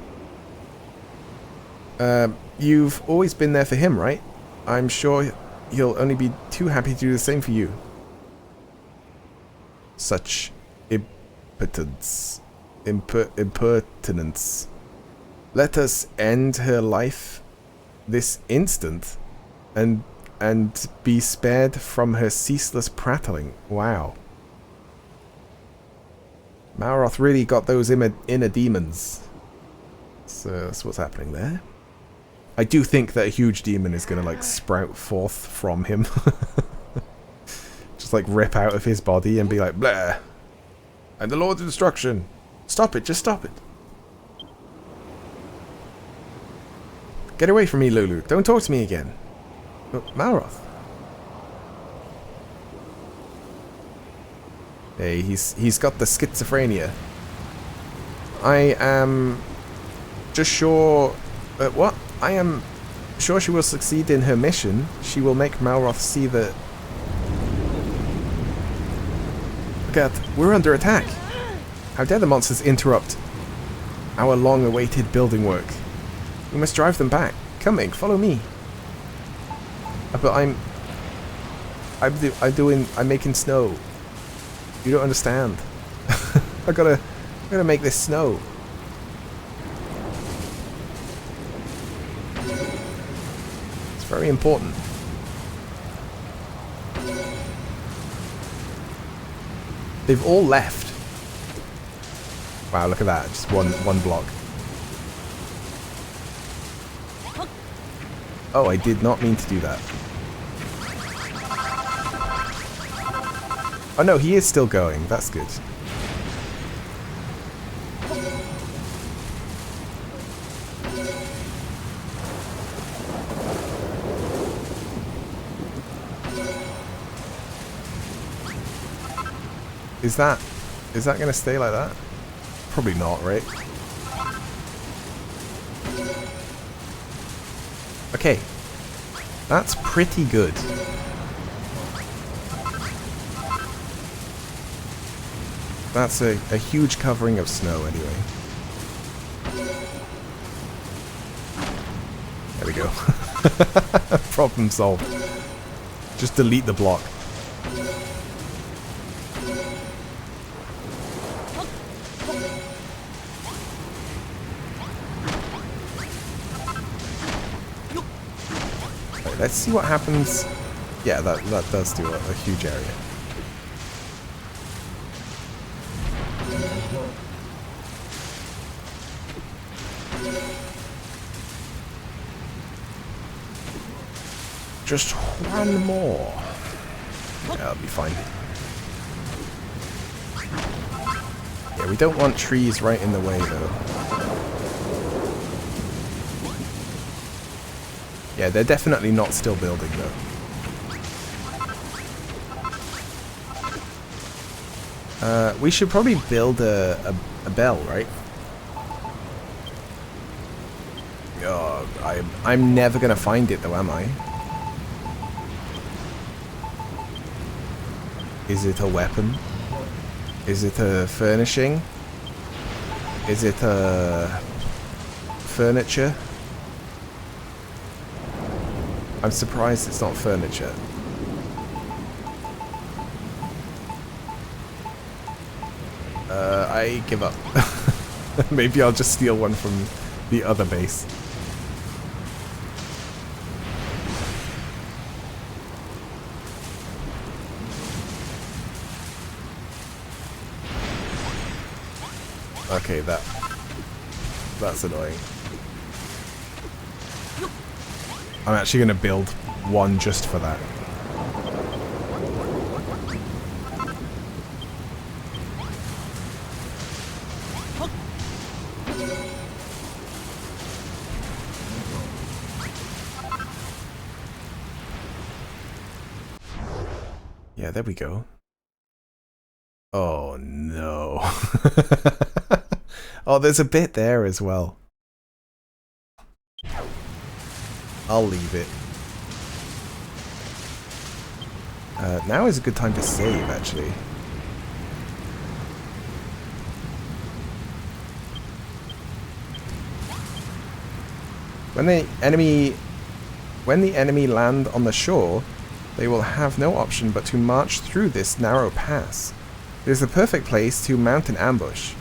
You've always been there for him, right? I'm sure he'll only be too happy to do the same for you. Such impotence. Impertinence. Let us end her life this instant and be spared from her ceaseless prattling. Wow. Malroth really got those inner demons. So that's what's happening there. I do think that a huge demon is going to like sprout forth from him. Just like rip out of his body and be like, blah. I'm the Lord of Destruction. Stop it, just stop it. Get away from me, Lulu. Don't talk to me again. But Malroth. Hey, he's got the schizophrenia. I am just sure... what? I am sure she will succeed in her mission. She will make Malroth see that... Look at, we're under attack. How dare the monsters interrupt our long-awaited building work. We must drive them back. Come, Ink, follow me. But I'm making snow. You don't understand. I gotta make this snow. It's very important. They've all left. Wow, look at that. Just one block. Oh, I did not mean to do that. Oh no, he is still going. That's good. Is that going to stay like that? Probably not, right? Okay. That's pretty good. That's a huge covering of snow anyway. There we go. Problem solved. Just delete the block. Right, let's see what happens. Yeah, that does do a huge area. Just one more. Yeah, that'll be fine. Yeah, we don't want trees right in the way, though. Yeah, they're definitely not still building, though. We should probably build a bell, right? Oh, I'm never gonna find it, though, am I? Is it a weapon? Is it a furnishing? Is it a furniture? I'm surprised it's not furniture. I give up. Maybe I'll just steal one from the other base. Okay, that's annoying. I'm actually going to build one just for that. Yeah, there we go. Oh no. Oh, there's a bit there as well. I'll leave it. Now is a good time to save, actually. When the enemy land on the shore, they will have no option but to march through this narrow pass. It is the perfect place to mount an ambush.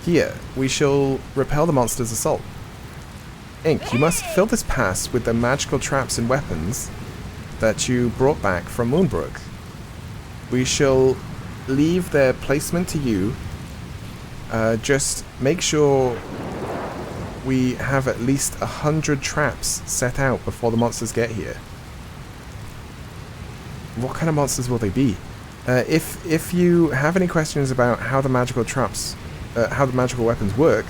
Here, we shall repel the monster's assault. Ink, you must fill this pass with the magical traps and weapons that you brought back from Moonbrook. We shall leave their placement to you. Just make sure we have at least 100 traps set out before the monsters get here. What kind of monsters will they be? If you have any questions about how the magical traps, how the magical weapons work,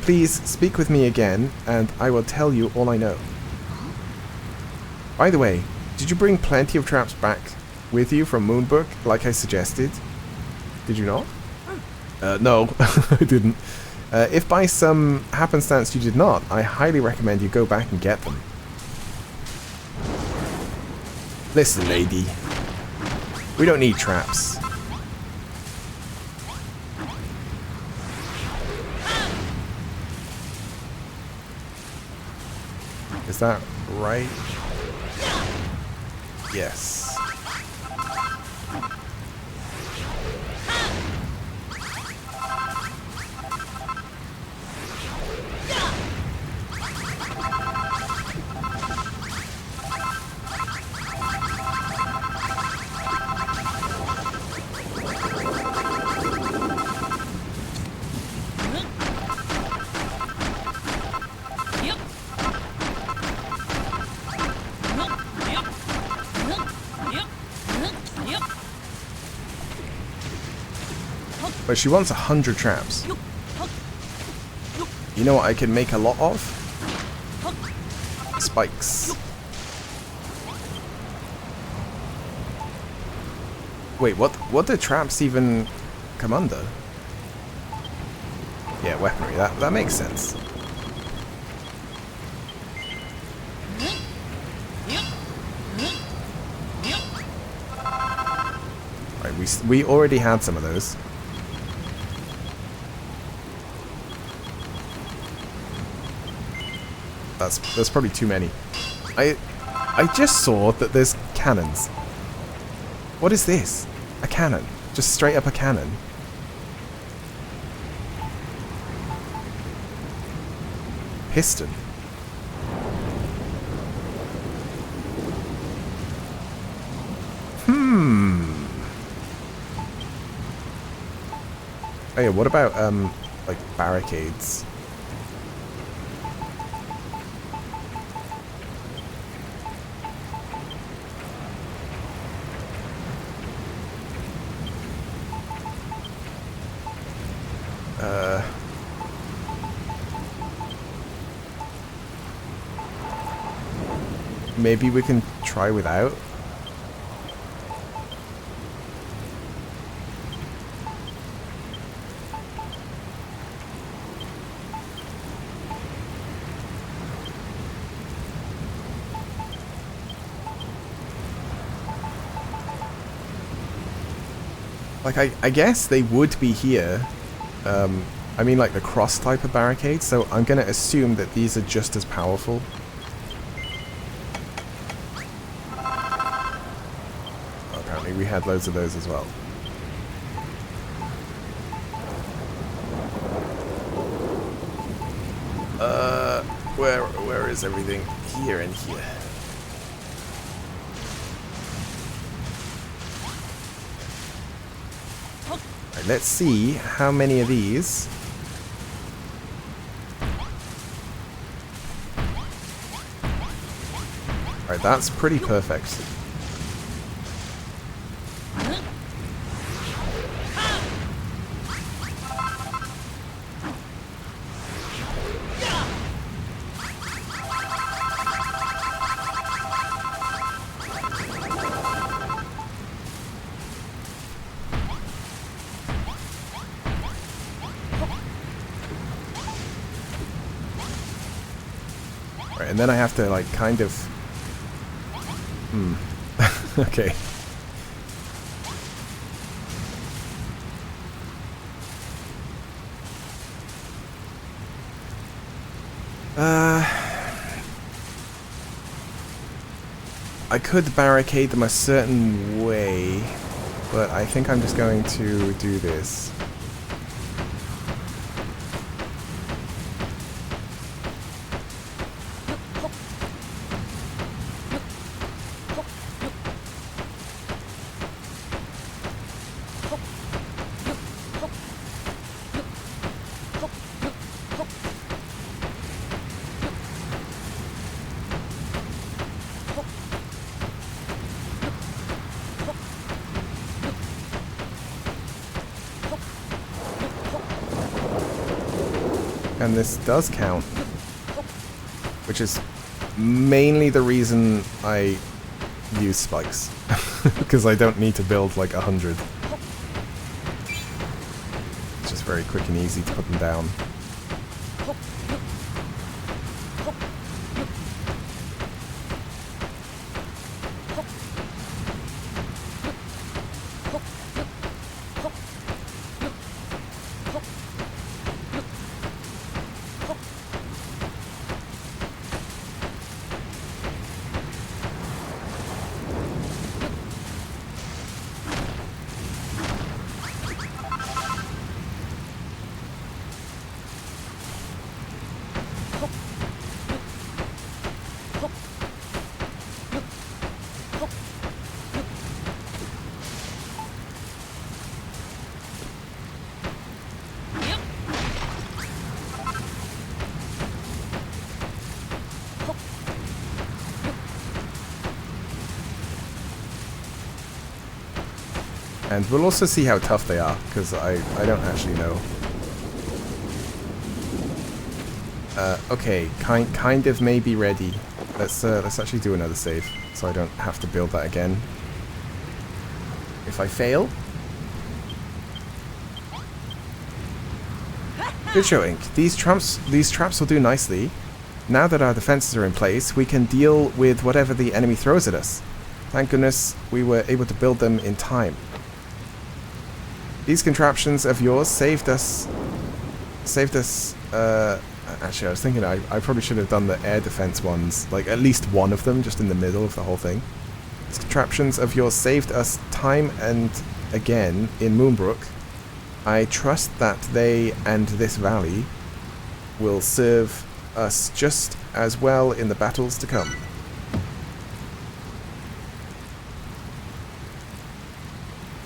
please speak with me again, and I will tell you all I know. By the way, did you bring plenty of traps back with you from Moonbrook, like I suggested? Did you not? No, I didn't. If by some happenstance you did not, I highly recommend you go back and get them. Listen, lady. We don't need traps. Is that right? Yes. But she wants 100 traps. You know what I can make a lot of? Spikes. Wait, what do traps even come under? Yeah, weaponry. That makes sense. Right, we already had some of those. That's probably too many. I just saw that there's cannons. What is this? A cannon. Just straight up a cannon. Piston. Oh yeah, what about like barricades? Maybe we can try without. Like, I guess they would be here. I mean, like the cross type of barricades, so I'm going to assume that these are just as powerful. Apparently we had loads of those as well. Where is everything? Here and here. Right, let's see how many of these. Alright, that's pretty perfect. Right, and then I have to, like, kind of... okay. I could barricade them a certain way, but I think I'm just going to do this. And this does count, which is mainly the reason I use spikes, because I don't need to build like 100. It's just very quick and easy to put them down. And we'll also see how tough they are, because I don't actually know. Okay, kind of maybe ready. Let's actually do another save, so I don't have to build that again. If I fail... Good showing. These traps will do nicely. Now that our defenses are in place, we can deal with whatever the enemy throws at us. Thank goodness we were able to build them in time. These contraptions of yours saved us... actually, I was thinking I probably should have done the air defense ones, like at least one of them, just in the middle of the whole thing. These contraptions of yours saved us time and again in Moonbrook. I trust that they and this valley will serve us just as well in the battles to come.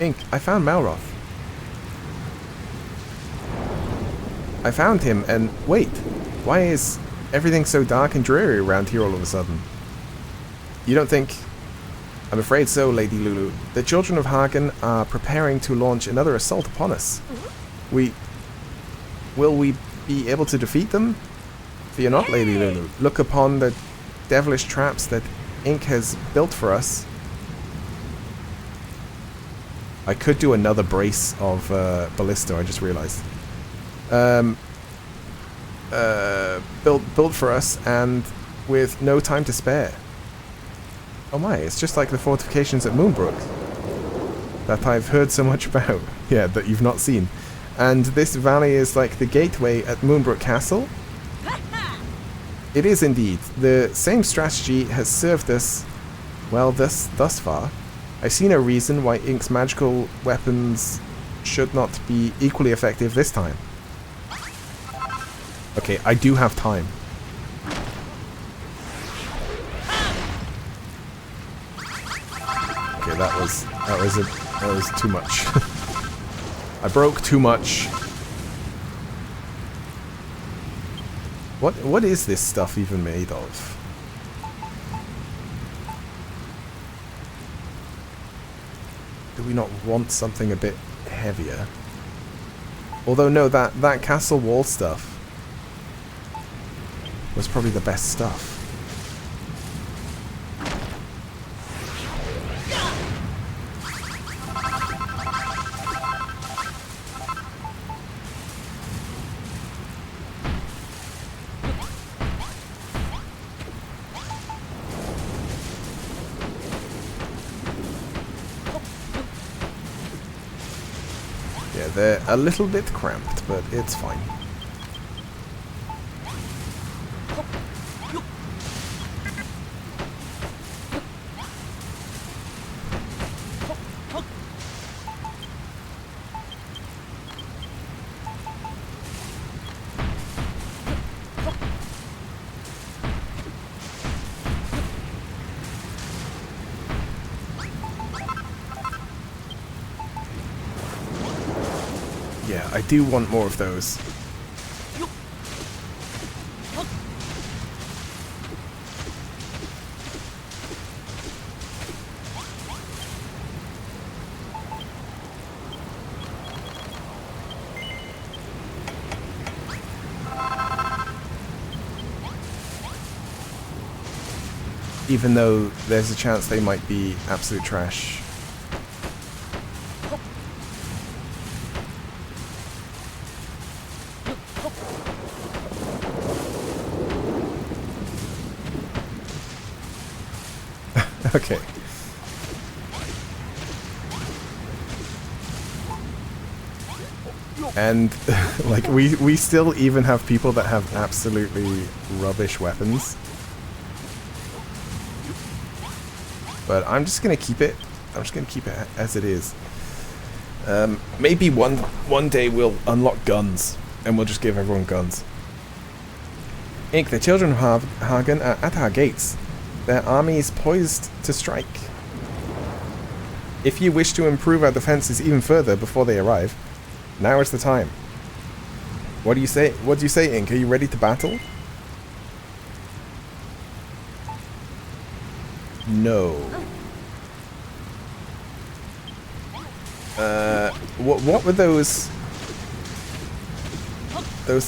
Ink, I found Malroth. I found him, and wait, why is everything so dark and dreary around here all of a sudden? You don't think... I'm afraid so, Lady Lulu. The children of Hagen are preparing to launch another assault upon us. We Will we be able to defeat them? Fear not, Lady Lulu. Look upon the devilish traps that Ink has built for us. I could do another brace of Ballisto, I just realized. Built for us, and with no time to spare. Oh my, it's just like the fortifications at Moonbrook that I've heard so much about. Yeah, that you've not seen. And this valley is like the gateway at Moonbrook Castle. It is indeed. The same strategy has served us well thus far. I see no reason why Ink's magical weapons should not be equally effective this time. Okay, I do have time. Okay, that was too much. I broke too much. What is this stuff even made of? Do we not want something a bit heavier? Although no, that castle wall stuff was probably the best stuff. Yeah, they're a little bit cramped, but it's fine. Yeah, I do want more of those. Even though there's a chance they might be absolute trash. Okay. And like we still even have people that have absolutely rubbish weapons. But I'm just gonna keep it. I'm just gonna keep it as it is. Maybe one day we'll unlock guns and we'll just give everyone guns. Ink, the children of Hagen are at our gates. Their army is poised to strike. If you wish to improve our defenses even further before they arrive, now is the time. What do you say? What do you say, Ink? Are you ready to battle? No. What were those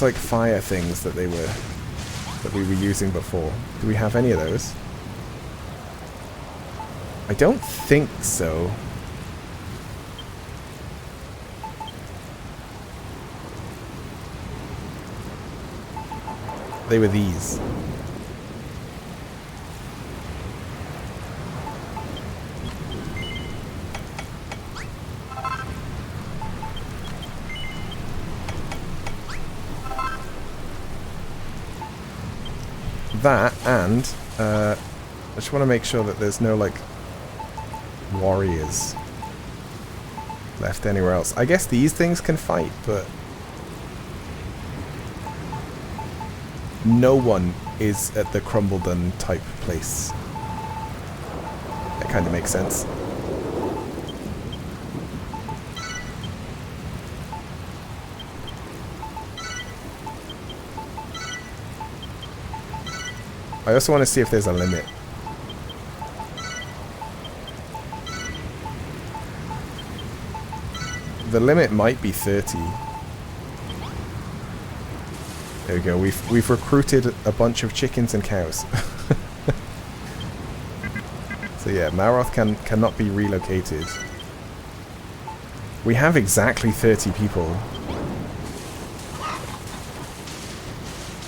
like fire things that we were using before? Do we have any of those? I don't think so. They were these. That, and I just want to make sure that there's no like warriors left anywhere else. I guess these things can fight, but no one is at the Crumbledon type place. That kind of makes sense. I also want to see if there's a limit. The limit might be 30. There we go. We've recruited a bunch of chickens and cows. So yeah, Malroth cannot be relocated. We have exactly 30 people.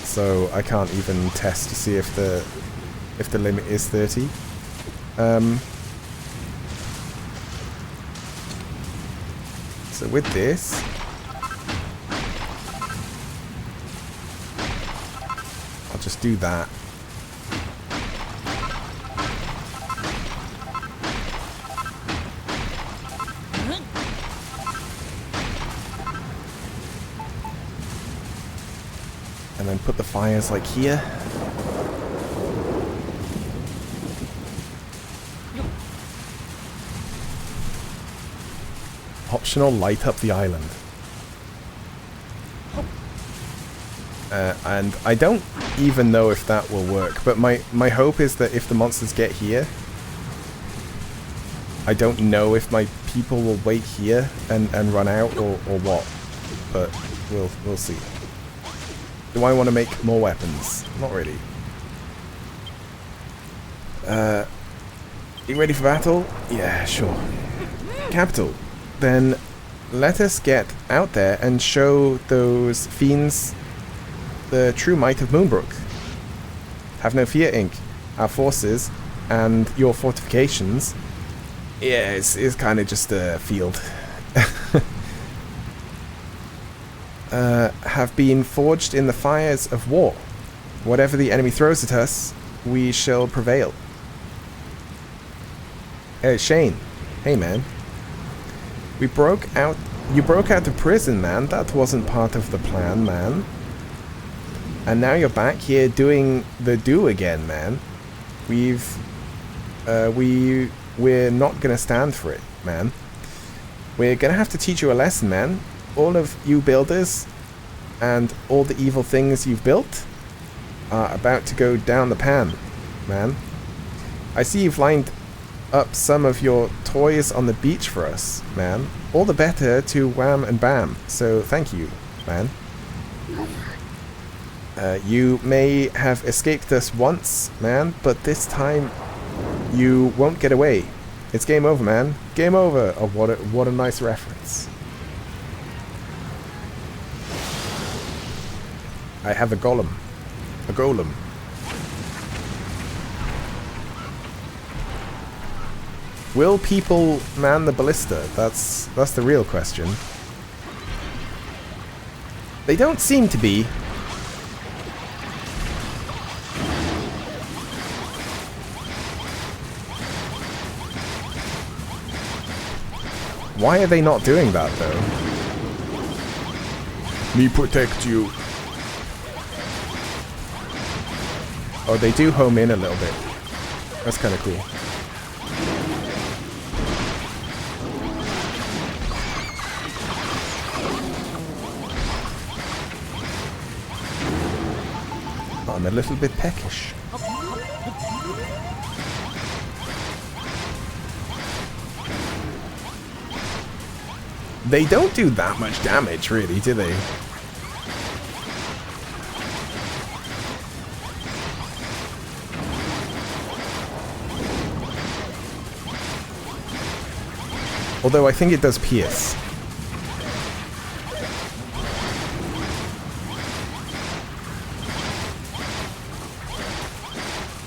So I can't even test to see if the limit is 30. So with this, I'll just do that. And then put the fires like here. Optional light up the island. And I don't even know if that will work, but my hope is that if the monsters get here, I don't know if my people will wait here and run out or what, but we'll see. Do I want to make more weapons? Not really. You ready for battle? Yeah, sure. Capital. Then let us get out there and show those fiends the true might of Moonbrook. Have no fear, Inc. Our forces and your fortifications, yeah, it's kind of just a field. Have been forged in the fires of war. Whatever the enemy throws at us, we shall prevail. Shane. Hey, man. You broke out of prison, man. That wasn't part of the plan, man. And now you're back here doing the do again, man. We're not gonna stand for it, man. We're gonna have to teach you a lesson, man. All of you builders and all the evil things you've built are about to go down the pan, man. I see you've lined up some of your toys on the beach for us, man. All the better to Wham and Bam, so thank you, man. You may have escaped us once, man, but this time you won't get away. It's game over, man. Game over. Oh, what a nice reference. I have a golem. A golem. Will people man the ballista? That's the real question. They don't seem to be. Why are they not doing that, though? Me protect you. Oh, they do home in a little bit. That's kind of cool. I'm a little bit peckish. They don't do that much damage, really, do they? Although I think it does pierce.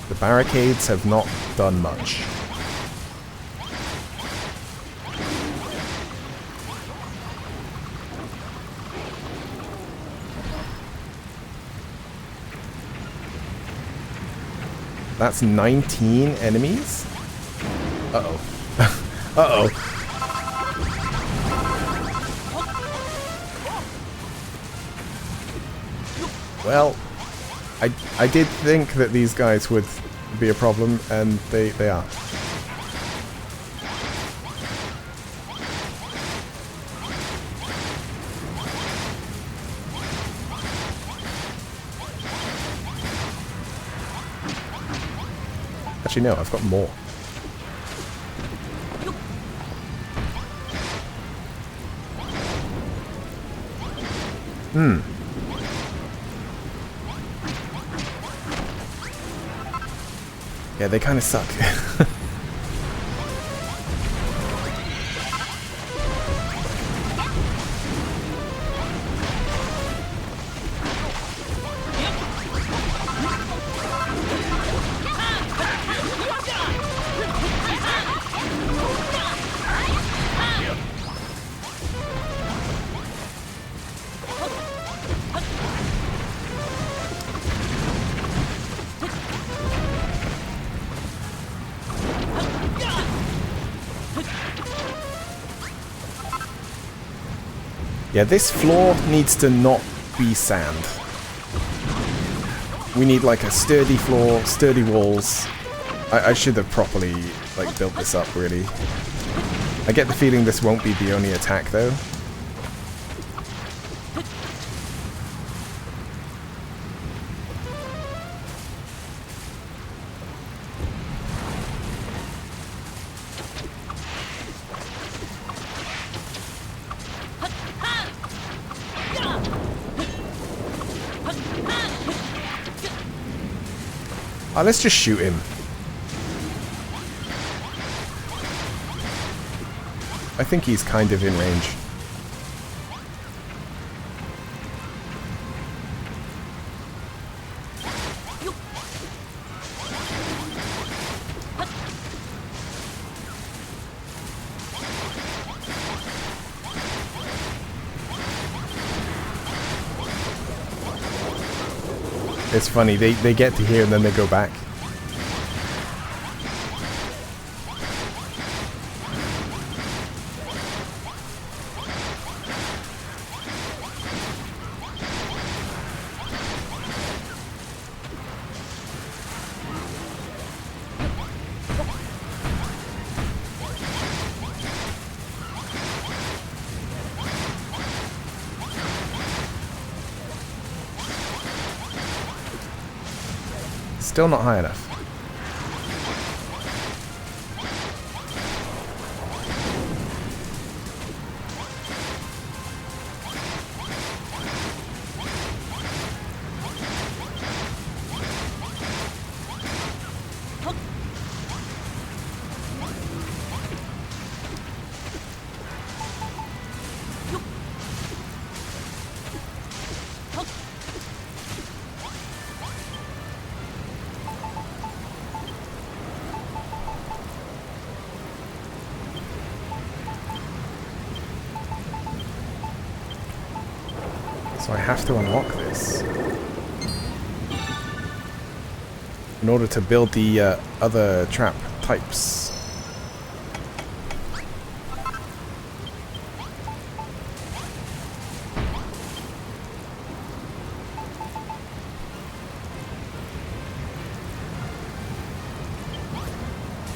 The barricades have not done much. That's 19 enemies? Uh-oh. Uh-oh. Well, I did think that these guys would be a problem, and they are. Actually, no, I've got more. Yeah, they kind of suck. Yeah, this floor needs to not be sand. We need like a sturdy floor, sturdy walls. I should have properly like built this up, really. I get the feeling this won't be the only attack though. Let's just shoot him. I think he's kind of in range. It's funny, they get to here and then they go back. Still not high enough. So I have to unlock this in order to build the other trap types.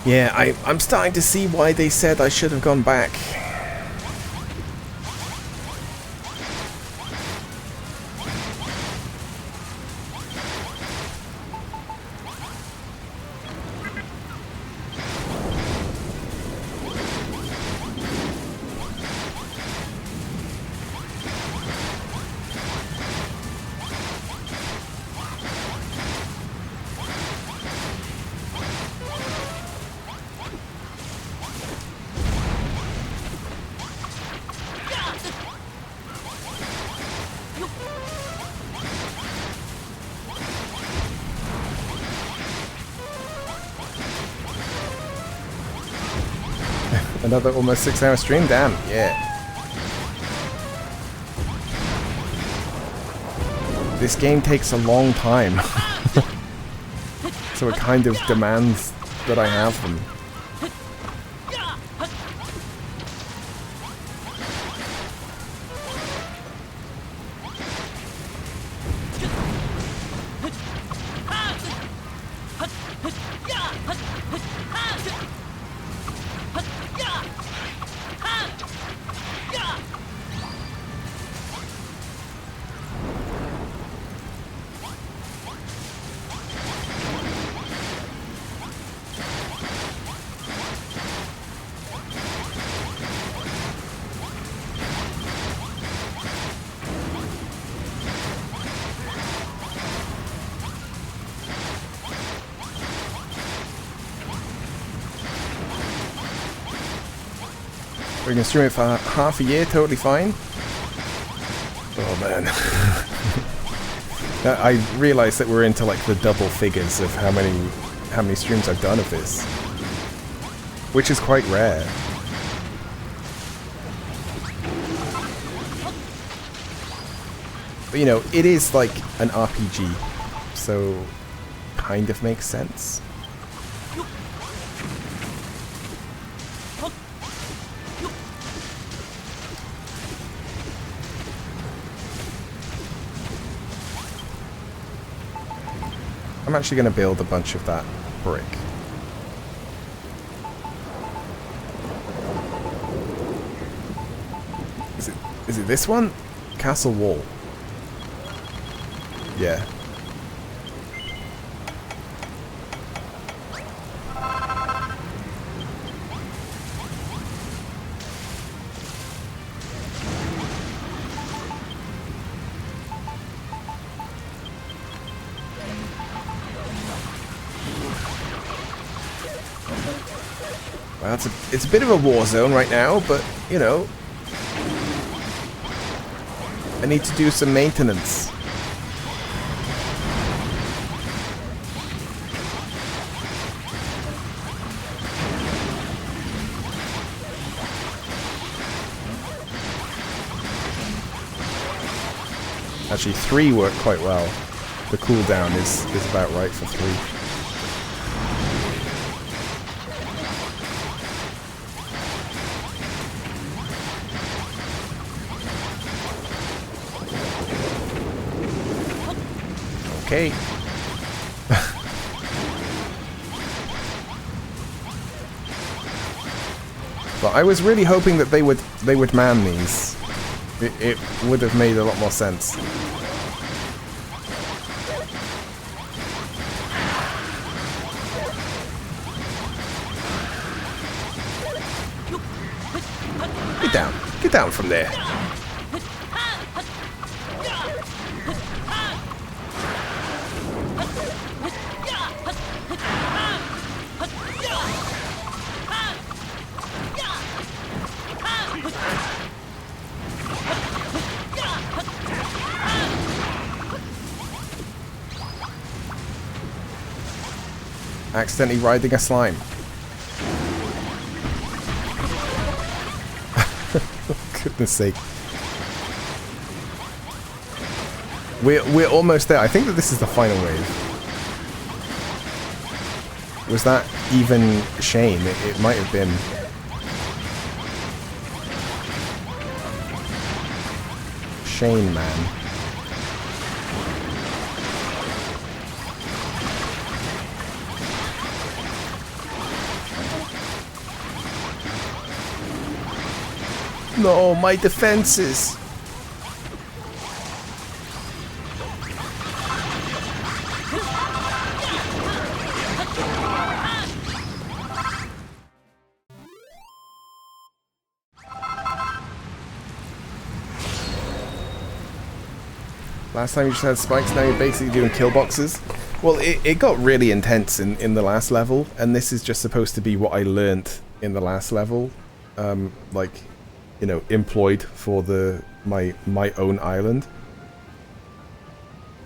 Yeah, I'm starting to see why they said I should have gone back. Another almost 6-hour stream? Damn, yeah. This game takes a long time. So it kind of demands that I have them. We can stream it for half a year, totally fine. Oh man. I realised that we're into like the double figures of how many streams I've done of this. Which is quite rare. But you know, it is like an RPG, so kind of makes sense. I'm actually going to build a bunch of that brick. Is it this one? Castle wall. Yeah. Well, it's a bit of a war zone right now, but, you know, I need to do some maintenance. Actually, 3 work quite well. The cooldown is about right for 3. Okay. But I was really hoping that they would man these. It would have made a lot more sense. Get down. Get down from there. Accidentally riding a slime. Goodness sake. We're almost there. I think that this is the final wave. Was that even Shane? It might have been. Shane, man. No, my defenses. Last time you just had spikes, now you're basically doing kill boxes. Well, it got really intense in the last level, and this is just supposed to be what I learnt in the last level. Like, you know, employed for my own island.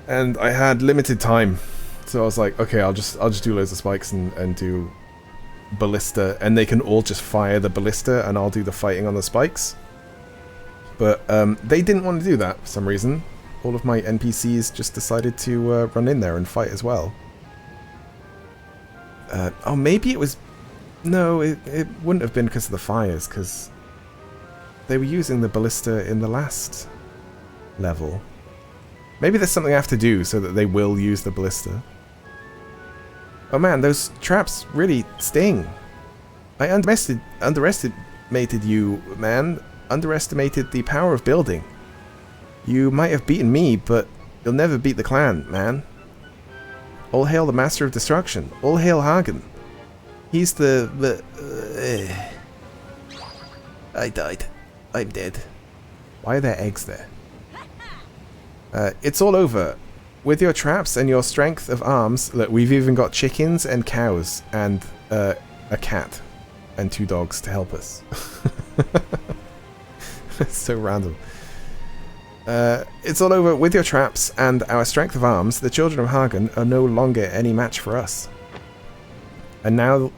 And I had limited time. So I was like, okay, I'll just do loads of spikes and do ballista, and they can all just fire the ballista and I'll do the fighting on the spikes. But they didn't want to do that for some reason. All of my NPCs just decided to run in there and fight as well. Oh, maybe it was... No, it wouldn't have been because of the fires, because they were using the ballista in the last level. Maybe there's something I have to do so that they will use the ballista. Oh man, those traps really sting. I underestimated you, man. Underestimated the power of building. You might have beaten me, but you'll never beat the clan, man. All hail the Master of Destruction. All hail Hagen. He's the I died. I'm dead. Why are there eggs there? It's all over. With your traps and your strength of arms, look, we've even got chickens and cows and a cat. and 2 dogs to help us. It's so random. It's all over with your traps and our strength of arms. The children of Hagen are no longer any match for us. And now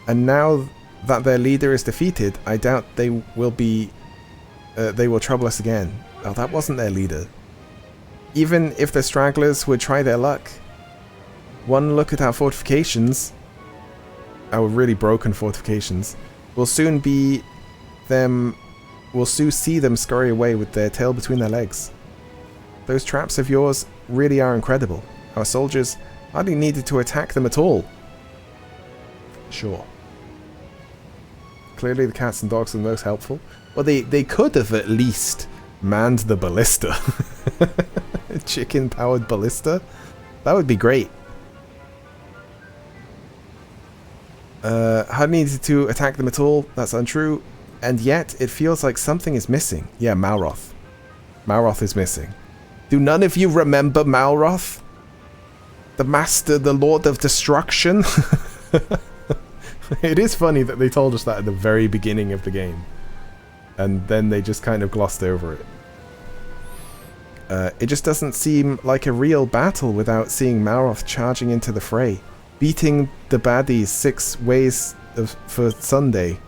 that their leader is defeated, I doubt they will trouble us again. Oh, that wasn't their leader. Even if the stragglers would try their luck, one look at our fortifications, our really broken fortifications, will soon see them scurry away with their tail between their legs. Those traps of yours really are incredible. Our soldiers hardly needed to attack them at all. Sure. Clearly the cats and dogs are the most helpful. Well, they could have at least manned the ballista. Chicken-powered ballista? That would be great. Hardly needed to attack them at all. That's untrue. And yet, it feels like something is missing. Yeah, Malroth. Malroth is missing. Do none of you remember Malroth? The Master, the Lord of Destruction? It is funny that they told us that at the very beginning of the game. And then they just kind of glossed over it. It just doesn't seem like a real battle without seeing Malroth charging into the fray. Beating the baddies 6 ways for Sunday.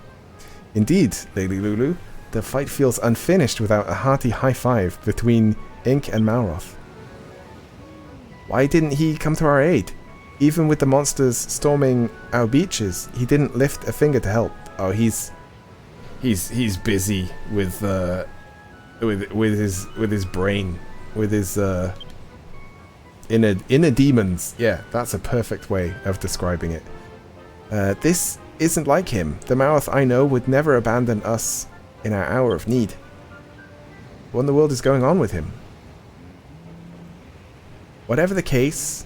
Indeed, Lady Lulu, the fight feels unfinished without a hearty high five between Ink and Malroth. Why didn't he come to our aid? Even with the monsters storming our beaches, he didn't lift a finger to help. Oh, he's busy with his brain, with his inner demons. Yeah, that's a perfect way of describing it. This isn't like him. The Malroth I know would never abandon us in our hour of need. What in the world is going on with him? Whatever the case,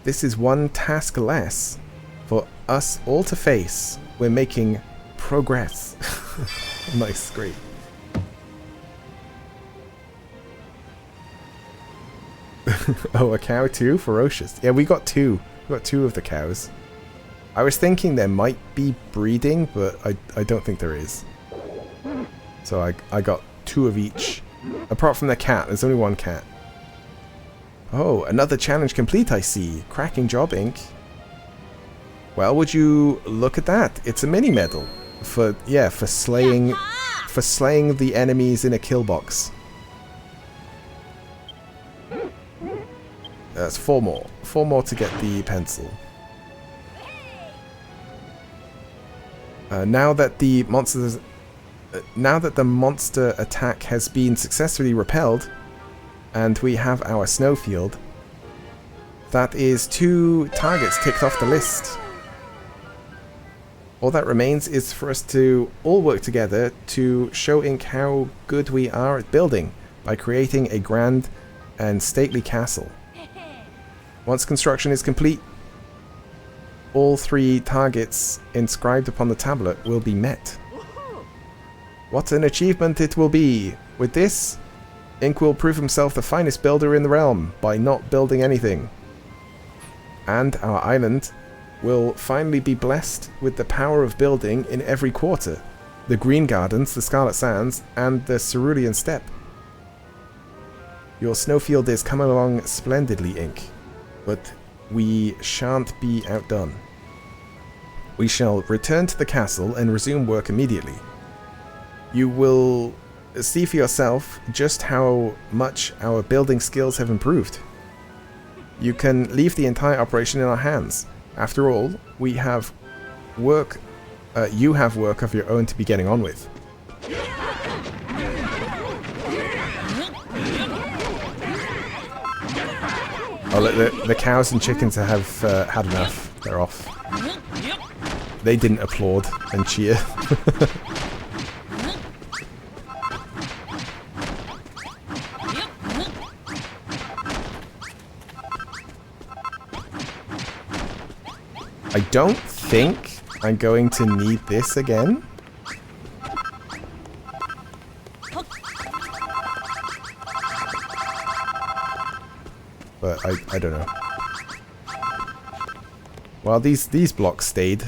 this is one task less for us all to face. We're making progress. Nice, great. Oh, a cow too? Ferocious. Yeah, we got 2. We got 2 of the cows. I was thinking there might be breeding, but I don't think there is. So I got 2 of each. Apart from the cat, there's only 1 cat. Oh, another challenge complete, I see. Cracking job, Ink. Well, would you look at that? It's a mini medal for slaying the enemies in a kill box. That's 4 more. 4 more to get the pencil. Now that the monster attack has been successfully repelled, and we have our snowfield, that is 2 targets ticked off the list. All that remains is for us to all work together to show Ink how good we are at building by creating a grand and stately castle. Once construction is complete, all 3 targets inscribed upon the tablet will be met. What an achievement it will be! With this, Ink will prove himself the finest builder in the realm by not building anything. And our island will finally be blessed with the power of building in every quarter. The Green Gardens, the Scarlet Sands, and the Cerulean Steppe. Your snowfield is coming along splendidly, Ink. But we shan't be outdone. We shall return to the castle and resume work immediately. You will see for yourself just how much our building skills have improved. You can leave the entire operation in our hands. After all, we have work. You have work of your own to be getting on with. Oh, the cows and chickens have had enough. They're off. They didn't applaud and cheer. I don't think I'm going to need this again. But I don't know. Well, these blocks stayed.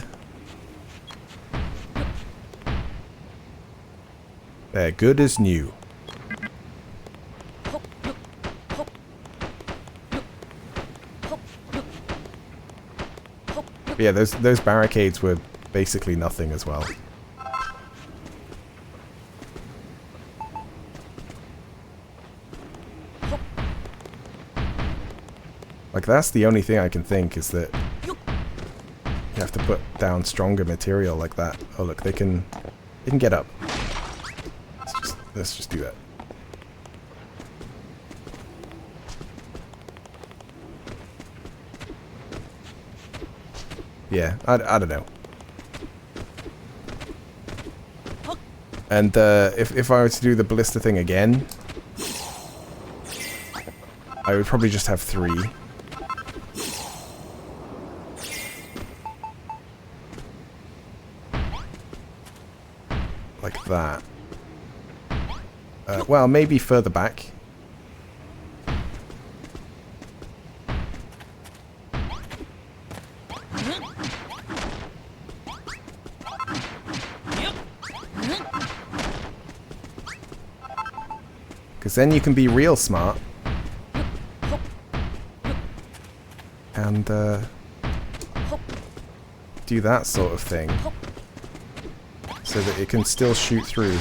They're good as new. But yeah, those barricades were basically nothing as well. Like, that's the only thing I can think is that you have to put down stronger material like that. Oh look, they can get up. Let's just do that. Yeah, I don't know. And if I were to do the ballista thing again, I would probably just have 3. Like that. Well, maybe further back. Because then you can be real smart. And do that sort of thing. So that it can still shoot through.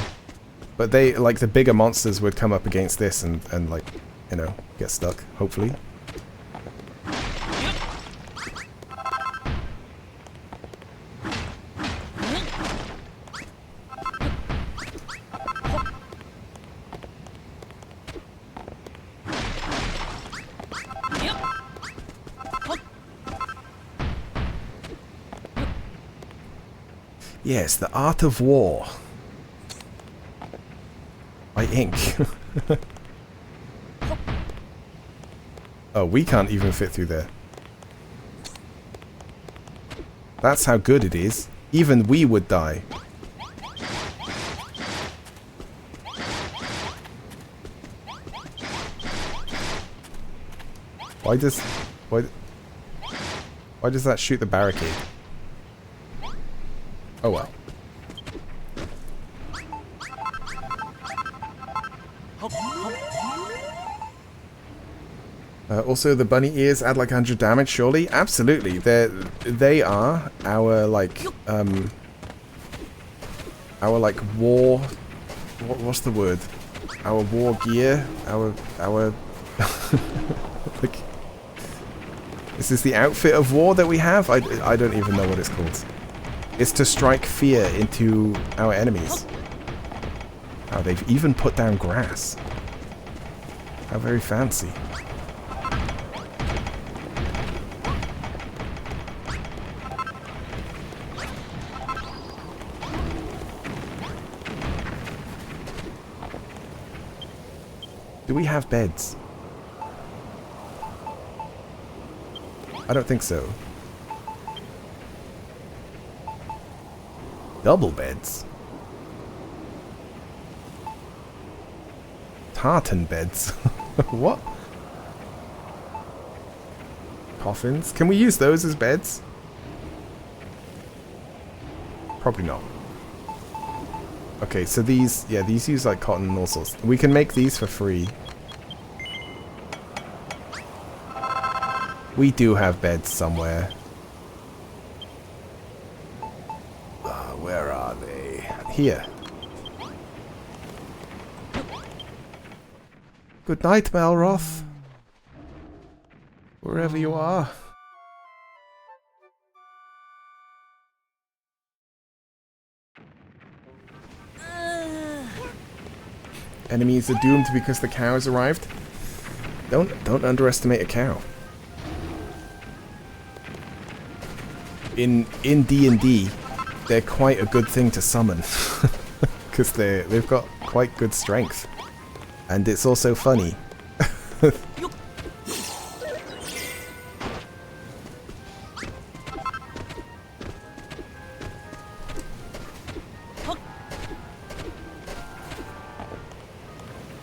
But they, like, the bigger monsters would come up against this and like, you know, get stuck, hopefully. Yes, the art of war. By ink. Oh, we can't even fit through there. That's how good it is. Even we would die. Why does that shoot the barricade? Oh well. Also, the bunny ears add like 100 damage, surely? Absolutely. They are our, like, war... What's the word? Our war gear? Our... like... Is this the outfit of war that we have? I don't even know what it's called. It's to strike fear into our enemies. Oh, they've even put down grass. How very fancy. Do we have beds? I don't think so. Double beds? Tartan beds? What? Coffins? Can we use those as beds? Probably not. Okay, so these, yeah, these use like cotton and all sorts. We can make these for free. We do have beds somewhere. Where are they? Here. Good night, Malroth. Wherever you are. Enemies are doomed because the cows arrived. Don't underestimate a cow. In D&D, they're quite a good thing to summon because they've got quite good strength, and it's also funny.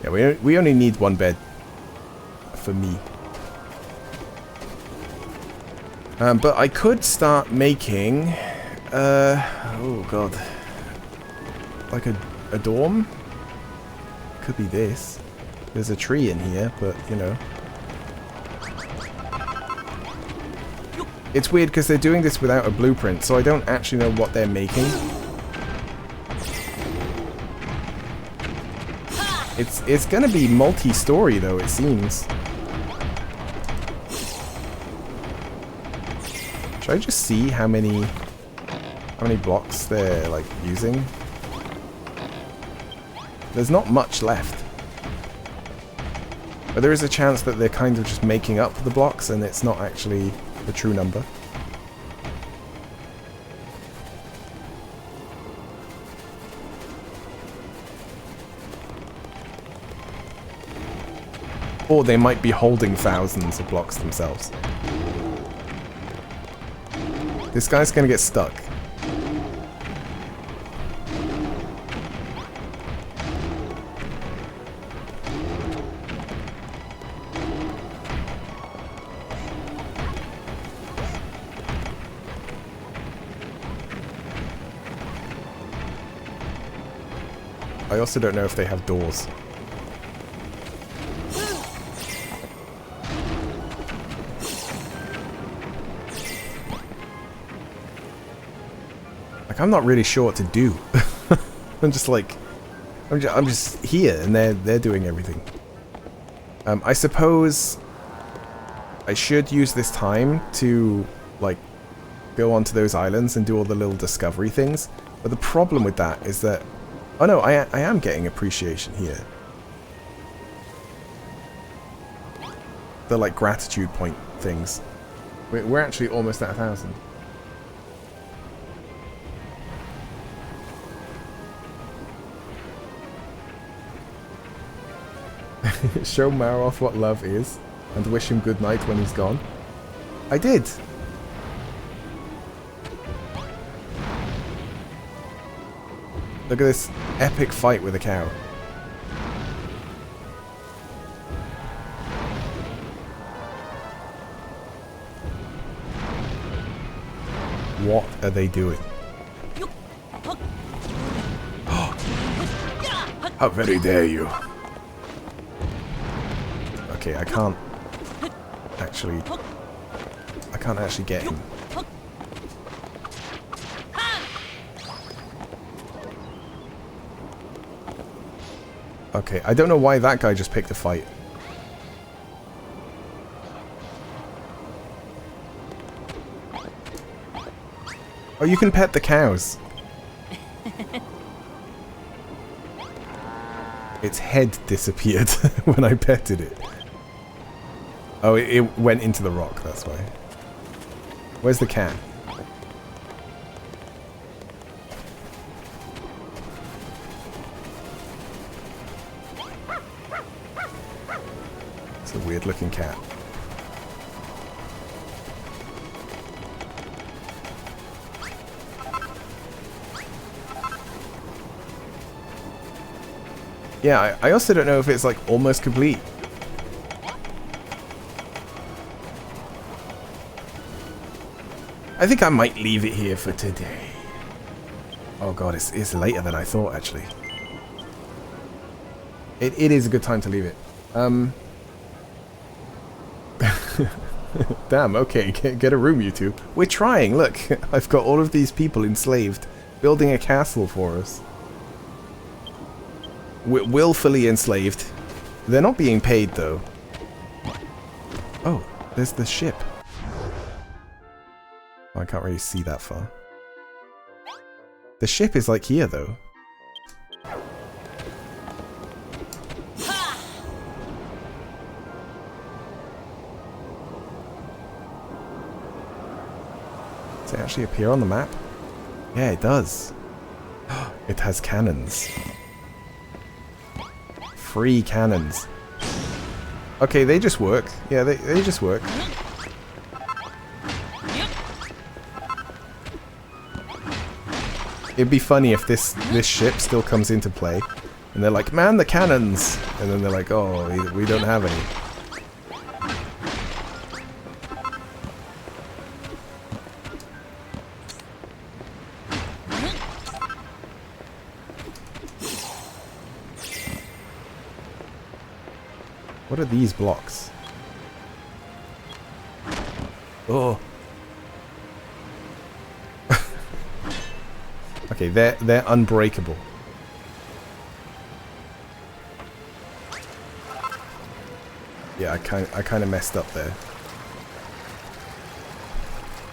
Yeah, we only need one bed for me. But I could start making, oh god, like a dorm? could be this. There's a tree in here, but, you know. It's weird because they're doing this without a blueprint, so I don't actually know what they're making. It's gonna be multi-story though, it seems. Should I just see how many blocks they're like using? There's not much left. But there is a chance that they're kind of just making up the blocks and it's not actually the true number. Or they might be holding thousands of blocks themselves. This guy's gonna get stuck. I also don't know if they have doors. Like, I'm not really sure what to do. I'm just like, I'm just here, and they're doing everything. I suppose I should use this time to like go onto those islands and do all the little discovery things. But the problem with that is that, oh no, I am getting appreciation here. The like gratitude point things. We're actually almost at 1,000. Show Maroth what love is, and wish him good night when he's gone. I did! Look at this epic fight with a cow. What are they doing? How very dare you? Okay, I can't actually get him. Okay, I don't know why that guy just picked a fight. Oh, you can pet the cows. Its head disappeared when I petted it. Oh, it went into the rock, that's why. Where's the cat? It's a weird looking cat. Yeah, I also don't know if it's like almost complete. I think I might leave it here for today. Oh god, it's later than I thought actually. It is a good time to leave it. Damn, okay, get a room you two. We're trying, look. I've got all of these people enslaved, building a castle for us. Willfully enslaved. They're not being paid though. Oh, there's the ship. Oh, I can't really see that far. The ship is like here though. Does it actually appear on the map? Yeah, it does. It has cannons. 3 cannons. Okay, they just work. Yeah, they just work. It'd be funny if this ship still comes into play, and they're like, man, the cannons! And then they're like, oh, we don't have any. What are these blocks? Oh. Okay, they're unbreakable. Yeah, I kind of messed up there.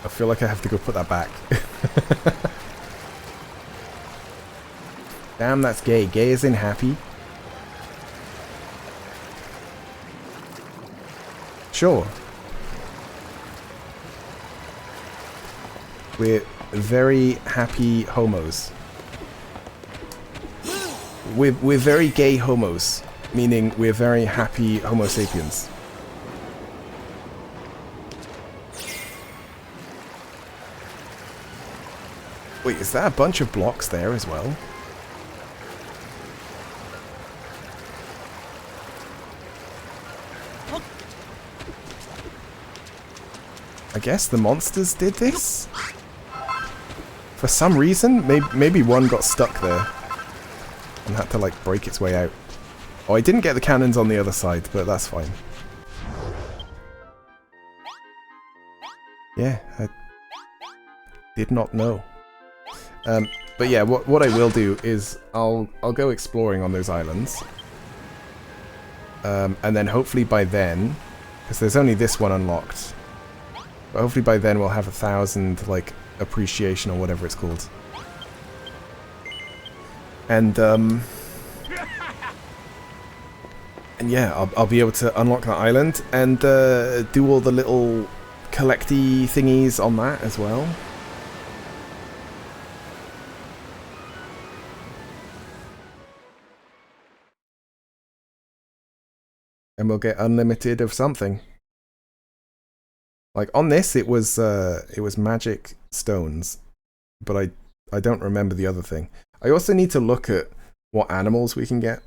I feel like I have to go put that back. Damn, that's gay. Gay is in happy. Sure. We're very happy homos. We're very gay homos, meaning we're very happy Homo sapiens. Wait, is that a bunch of blocks there as well? I guess the monsters did this? For some reason, maybe one got stuck there and had to like break its way out. Oh, I didn't get the cannons on the other side, but that's fine. Yeah, I did not know. But yeah, what I will do is I'll go exploring on those islands. And then hopefully by then, because there's only this one unlocked, but hopefully by then we'll have 1,000 like appreciation or whatever it's called. And yeah, I'll be able to unlock that island and do all the little collecty thingies on that as well. And we'll get unlimited of something. Like on this, it was magic stones, but I don't remember the other thing. I also need to look at what animals we can get.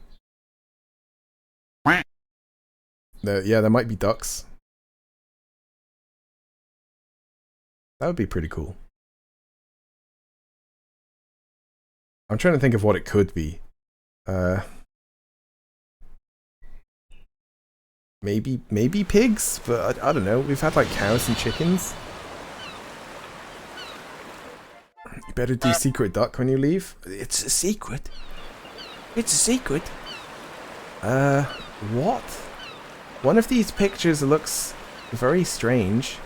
Yeah, there might be ducks. That would be pretty cool. I'm trying to think of what it could be. Maybe pigs, but I don't know. We've had like cows and chickens. You better do secret duck when you leave. It's a secret. It's a secret. What? One of these pictures looks very strange.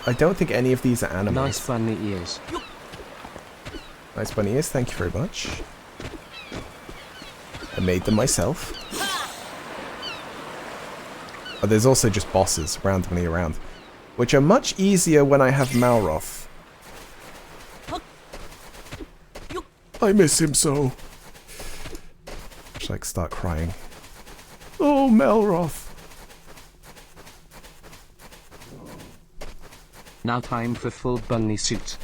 I don't think any of these are animals. Nice bunny ears. Nice bunny ears, thank you very much. I made them myself. Oh, there's also just bosses randomly around, which are much easier when I have Malroth. I miss him so. Just like start crying. Oh, Malroth. Now time for full bunny suit.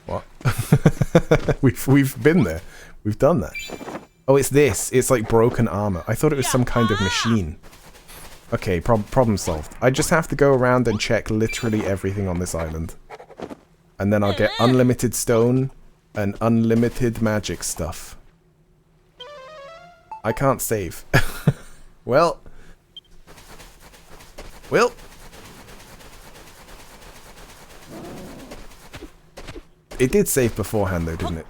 What? we've been there. We've done that. Oh, it's this. It's like broken armor. I thought it was some kind of machine. Okay, problem solved. I just have to go around and check literally everything on this island. And then I'll get unlimited stone and unlimited magic stuff. I can't save. Well. It did save beforehand though, didn't it?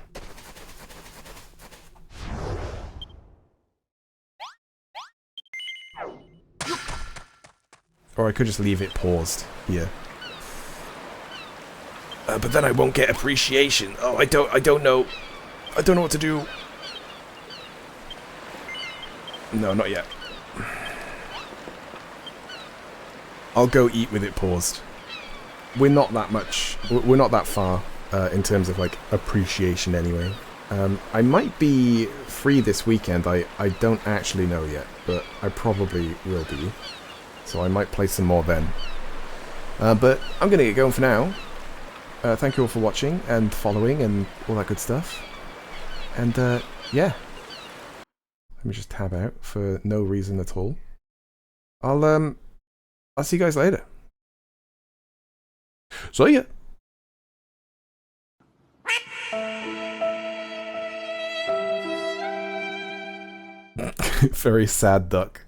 Or I could just leave it paused here. But then I won't get appreciation. Oh, I don't know. I don't know what to do. No, not yet. I'll go eat with it paused. We're not that much. We're not that far in terms of like appreciation anyway. I might be free this weekend. I don't actually know yet, but I probably will be. So I might play some more then. But I'm going to get going for now. Thank you all for watching and following and all that good stuff. And yeah. Let me just tab out for no reason at all. I'll see you guys later. See ya. Very sad duck.